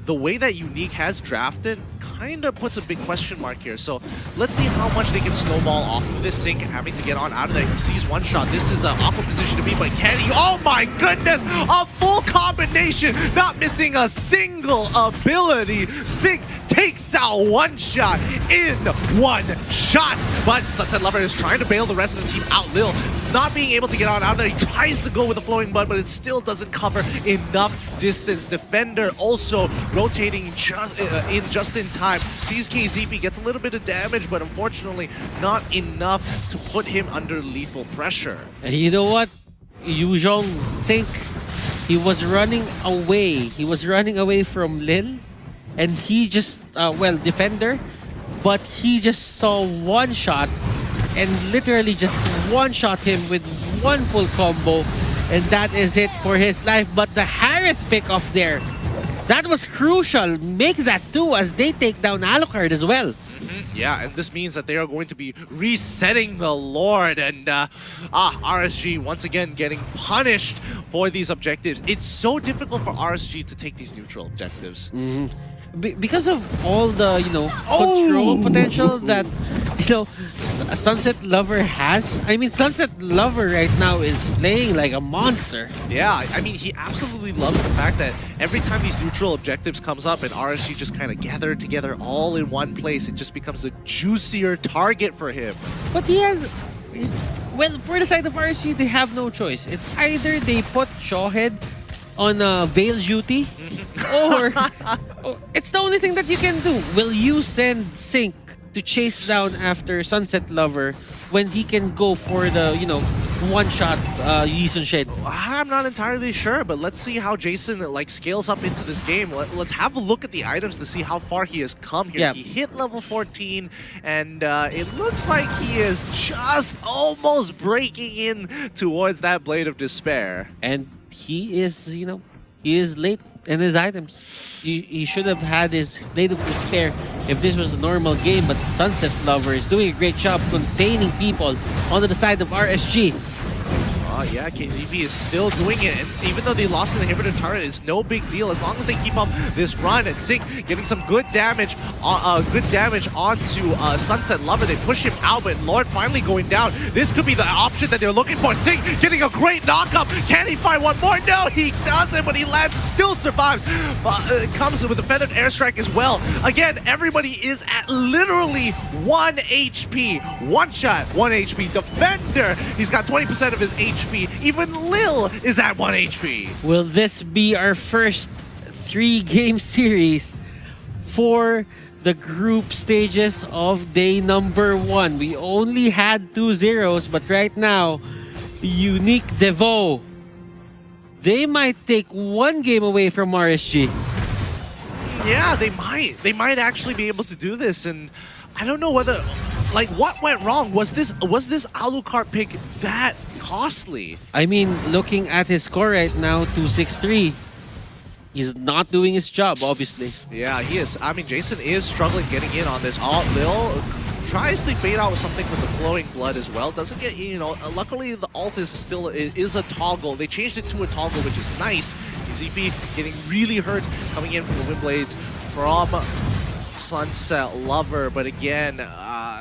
Speaker 12: the way that Unique has drafted kind of puts a big question mark here. So let's see how much they can snowball off of this. Sync having to get on out of there. He sees one shot. This is an awkward position to be, but can he? Oh my goodness! A full combination, not missing a single ability. Sync takes out one shot in one shot. But Sunset Lover is trying to bail the rest of the team out. Lil not being able to get on out of there. He tries to go with the flowing bud, but it still doesn't cover enough distance. Defender also rotating just in time. Sees KZP, gets a little bit of damage, but unfortunately not enough to put him under lethal pressure.
Speaker 13: And you know what? Yuzhong Sync, he was running away. He was running away from Lil, and he just, well, Defender, but he just saw one shot and literally just one-shot him with one full combo, and that is it for his life. But the Harith pick off there, that was crucial. Make that too, as they take down Alucard as well.
Speaker 12: Yeah, and this means that they are going to be resetting the Lord, and RSG once again getting punished for these objectives. It's so difficult for RSG to take these neutral objectives.
Speaker 13: Because of all the, control potential that, Sunset Lover has. I mean, Sunset Lover right now is playing like a monster.
Speaker 12: Yeah, I mean, he absolutely loves the fact that every time these neutral objectives comes up and RSG just kind of gather together all in one place, it just becomes a juicier target for him.
Speaker 13: But he has... Well, for the side of RSG, they have no choice. It's either they put Shawhead on Veil duty, or it's the only thing that you can do. Will you send Sync to chase down after Sunset Lover when he can go for the, one-shot Yi Sun Shen?
Speaker 12: I'm not entirely sure, but let's see how Jason scales up into this game. Let's have a look at the items to see how far he has come here.
Speaker 13: Yep.
Speaker 12: He hit level 14, and it looks like he is just almost breaking in towards that Blade of Despair.
Speaker 13: And he is, he is late in his items. He should have had his Blade of Despair if this was a normal game, but Sunset Lover is doing a great job containing people onto the side of RSG.
Speaker 12: Yeah, KZP is still doing it, and even though they lost in the inhibitor turret, it's no big deal as long as they keep up this run. And Sync getting some good damage onto Sunset Lover. They push him out, but Lord finally going down. This could be the option that they're looking for. Sync getting a great knockup. Can he find one more? No, he doesn't, but he lands and still survives. It comes with a feathered airstrike as well. Again, everybody is at literally 1 HP. One shot, 1 HP. Defender, he's got 20% of his HP. Even Lil is at 1 HP.
Speaker 13: Will this be our first 3-game series for the group stages of day number 1? We only had 2 zeros, but right now, Unique Devo, they might take 1 game away from RSG.
Speaker 12: Yeah, they might. They might actually be able to do this, and I don't know whether, what went wrong? Was this Alucard pick that costly?
Speaker 13: I mean, looking at his score right now, 263, he's not doing his job, obviously.
Speaker 12: Yeah, he is. I mean, Jason is struggling getting in on this. Lil tries to bait out something with the flowing blood as well. Doesn't get, luckily the alt is still a toggle. They changed it to a toggle, which is nice. ZP getting really hurt coming in from the wind blades from Sunset Lover, but again,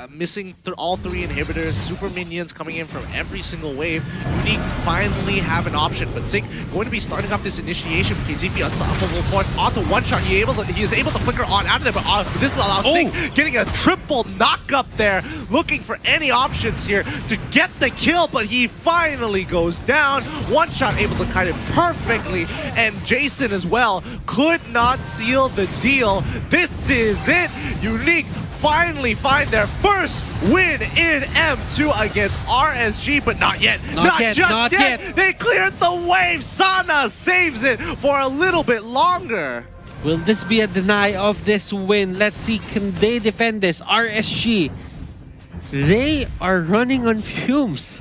Speaker 12: missing all 3 inhibitors, super minions coming in from every single wave. Unique finally have an option, but Sync going to be starting off this initiation with KZP unstoppable force onto one shot. He is able to flicker on out of there, but this allows Sync getting a triple knock up there, looking for any options here to get the kill, but he finally goes down. One shot able to kite it perfectly, and Jason as well could not seal the deal. This is it. Unique finally find their first win in M2 against RSG, but not yet. Not just yet. They cleared the wave. Sana saves it for a little bit longer.
Speaker 13: Will this be a deny of this win? Let's see, can they defend this? RSG, they are running on fumes.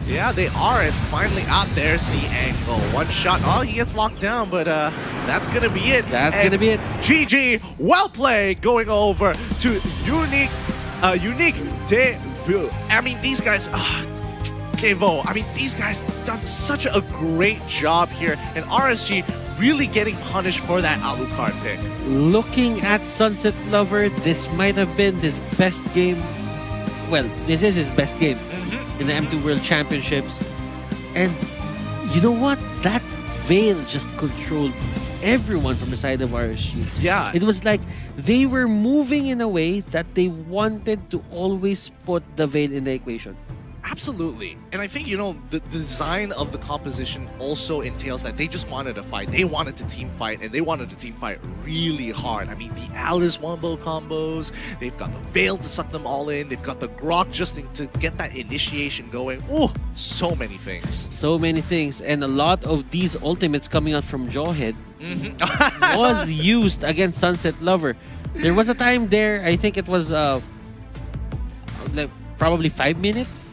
Speaker 12: Yeah, they are, and finally out there's the angle. One shot, oh, he gets locked down, but that's gonna be it.
Speaker 13: That's gonna be it.
Speaker 12: GG, well played, going over to Unique Devo. I mean, these guys, Devo, I mean, these guys done such a great job here, and RSG really getting punished for that Alucard pick.
Speaker 13: Looking at Sunset Lover, this might have been his best game. Well, this is his best game in the M2 World Championships. And you know what? That Veil just controlled everyone from the side of RSG.
Speaker 12: Yeah.
Speaker 13: It was like they were moving in a way that they wanted to always put the Veil in the equation.
Speaker 12: Absolutely. And I think, you know, the design of the composition also entails that they just wanted to fight. They wanted to team fight, and they wanted to team fight really hard. I mean, the Alice Wombo combos, they've got the Veil to suck them all in, they've got the Grok just to get that initiation going. Oh, so many things.
Speaker 13: So many things. And a lot of these ultimates coming out from Jawhead was used against Sunset Lover. There was a time there, I think it was like probably 5 minutes,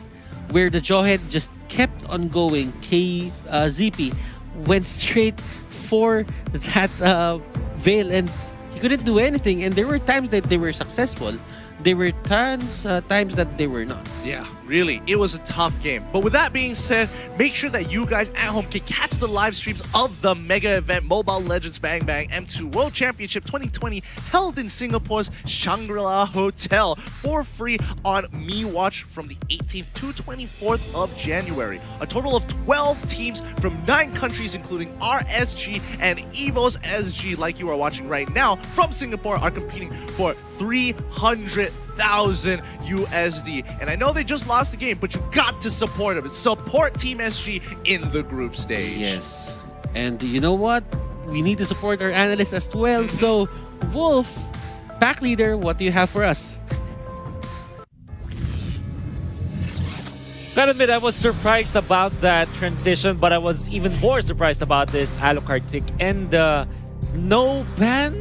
Speaker 13: where the Jawhead just kept on going. ZP went straight for that Veil, and he couldn't do anything. And there were times that they were successful. There were times that they were not.
Speaker 12: Yeah, really, it was a tough game. But with that being said, make sure that you guys at home can catch the live streams of the mega event Mobile Legends Bang Bang M2 World Championship 2020 held in Singapore's Shangri-La Hotel for free on MeWatch from the 18th to 24th of January. A total of 12 teams from 9 countries, including RSG and EVOS SG, like you are watching right now, from Singapore, are competing for 300,000 USD. And I know they just lost the game, but you got to support them. Support Team SG in the group stage.
Speaker 13: Yes. And you know what? We need to support our analysts as well. So, Wolf, pack leader, what do you have for us?
Speaker 14: Gotta admit, I was surprised about that transition, but I was even more surprised about this Alucard pick and the no ban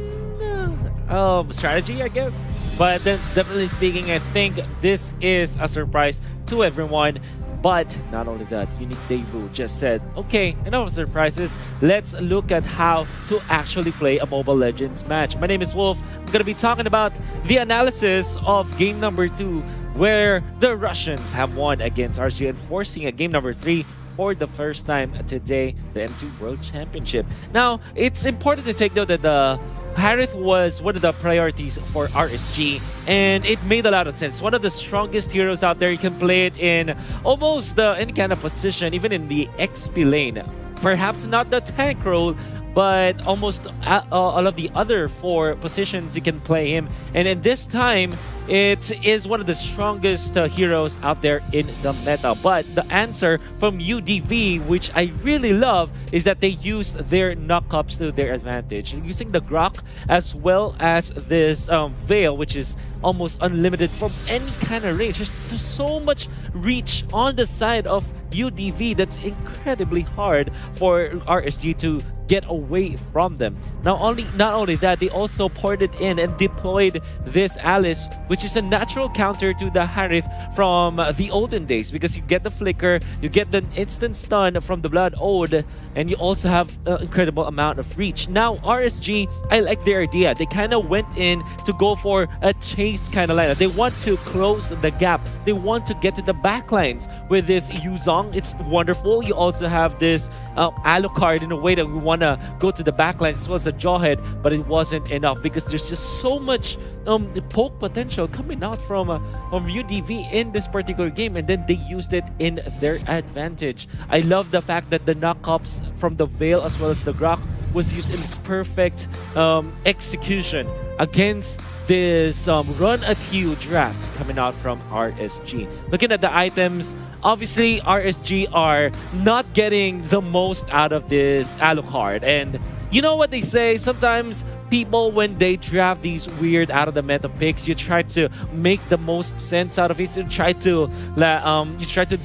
Speaker 14: strategy, I guess. But then, definitely speaking, I think this is a surprise to everyone. But not only that, Unique Devo just said, okay, enough of surprises. Let's look at how to actually play a Mobile Legends match. My name is Wolf. I'm going to be talking about the analysis of game number 2, where the Russians have won against RSG and forcing a game number 3 for the first time today, the M2 World Championship. Now, it's important to take note that the Harith was one of the priorities for RSG, and it made a lot of sense. One of the strongest heroes out there. You can play it in almost any kind of position, even in the XP lane. Perhaps not the tank role, but almost all of the other 4 positions you can play him. And in this time, it is one of the strongest heroes out there in the meta. But the answer from UDV, which I really love, is that they used their knockups to their advantage. Using the Grok as well as this Veil, which is almost unlimited from any kind of range. There's so much reach on the side of UDV that's incredibly hard for RSG to get away from them. Not only that, they also ported in and deployed this Alice, which is a natural counter to the Harith from the olden days, because you get the flicker, you get the instant stun from the Blood Ode, and you also have an incredible amount of reach. Now, RSG, I like their idea. They kind of went in to go for a chase kind of lineup. They want to close the gap. They want to get to the backlines with this Yuzong. It's wonderful. You also have this Alucard in a way that we want to go to the backlines as well as the Jawhead, but it wasn't enough because there's just so much poke potential coming out from UDV in this particular game, and then they used it in their advantage. I love the fact that the knockups from the Veil as well as the Grok was used in perfect execution against this run at you draft coming out from RSG. Looking at the items, obviously RSG are not getting the most out of this Alucard, and you know what they say, sometimes people, when they draft these weird out of the meta picks, you try to make the most sense out of it. You try to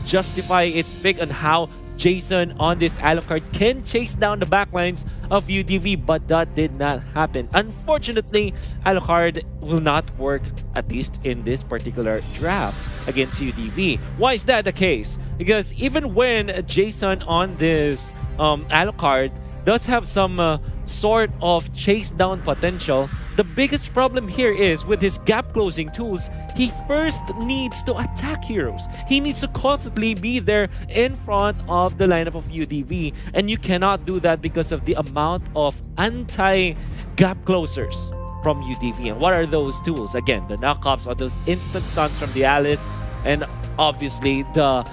Speaker 14: justify its pick on how Jason on this Alucard can chase down the backlines of UDV, but that did not happen. Unfortunately, Alucard will not work, at least in this particular draft against UDV. Why is that the case? because even when Jason on this Alucard does have some sort of chase down potential, the biggest problem here is with his gap closing tools, he first needs to attack heroes. He needs to constantly be there in front of the lineup of UDV, and you cannot do that because of the amount of anti-gap closers from UDV. And what are those tools? Again, the knockups or those instant stuns from the Alice, and obviously the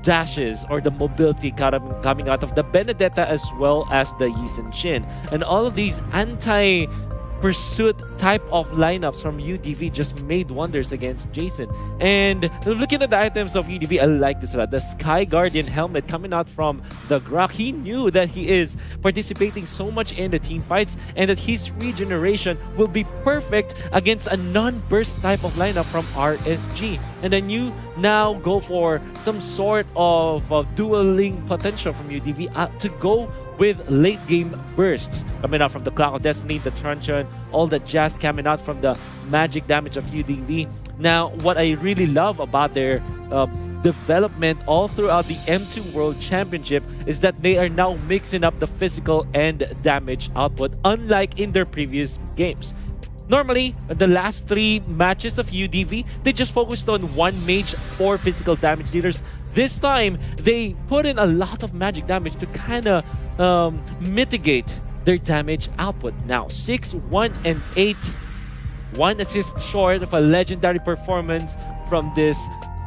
Speaker 14: dashes or the mobility coming out of the Benedetta as well as the Yi Sun Shin. And all of these anti-pursuit type of lineups from UDV just made wonders against Jason. And looking at the items of UDV, I like this a lot. The Sky Guardian helmet coming out from the Grok. He knew that he is participating so much in the team fights and that his regeneration will be perfect against a non-burst type of lineup from RSG. And then you now go for some sort of dueling potential from UDV to go with late game bursts coming out from the Clock of Destiny, the Truncheon, all the jazz coming out from the magic damage of UDV. Now, what I really love about their development all throughout the M2 World Championship is that they are now mixing up the physical and damage output, unlike in their previous games. Normally, the last 3 matches of UDV, they just focused on 1 mage, 4 physical damage dealers. This time, they put in a lot of magic damage to kind of mitigate their damage output. Now, 6, 1, and 8. 1 assist short of a legendary performance from this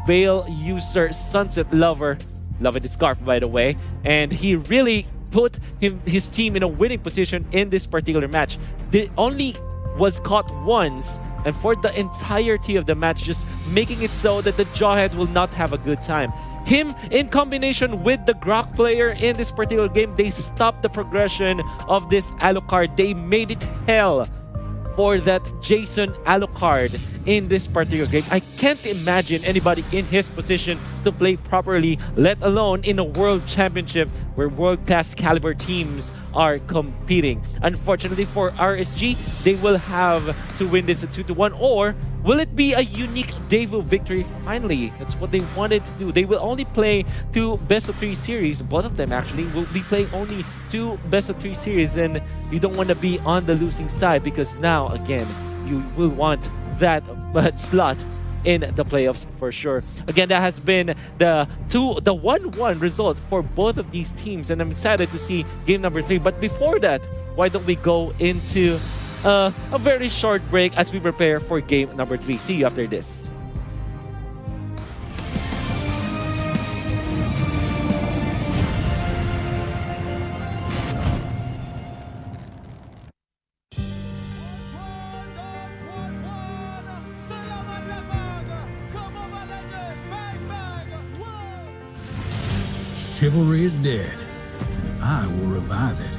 Speaker 14: Veil user, Sunset Lover. Loving the scarf, by the way. And he really put his team in a winning position in this particular match. They only was caught once, and for the entirety of the match, just making it so that the Jawhead will not have a good time. Him in combination with the Grok player in this particular game, they stopped the progression of this Alucard. They made it hell for that Jason Alucard in this particular game. I can't imagine anybody in his position to play properly, let alone in a world championship where world-class caliber teams are competing. Unfortunately for RSG, they will have to win this at 2-1, or will it be a unique Devo victory finally? That's what they wanted to do. They will only play 2 best-of-3 series. Both of them actually will be playing only 2 best-of-3 series, and you don't want to be on the losing side because now, again, you will want that slot in the playoffs for sure. Again, that has been the 1-1 result for both of these teams, and I'm excited to see game number 3. But before that, why don't we go into a very short break as we prepare for game number 3. See you after this.
Speaker 7: Chivalry is dead. I will revive it.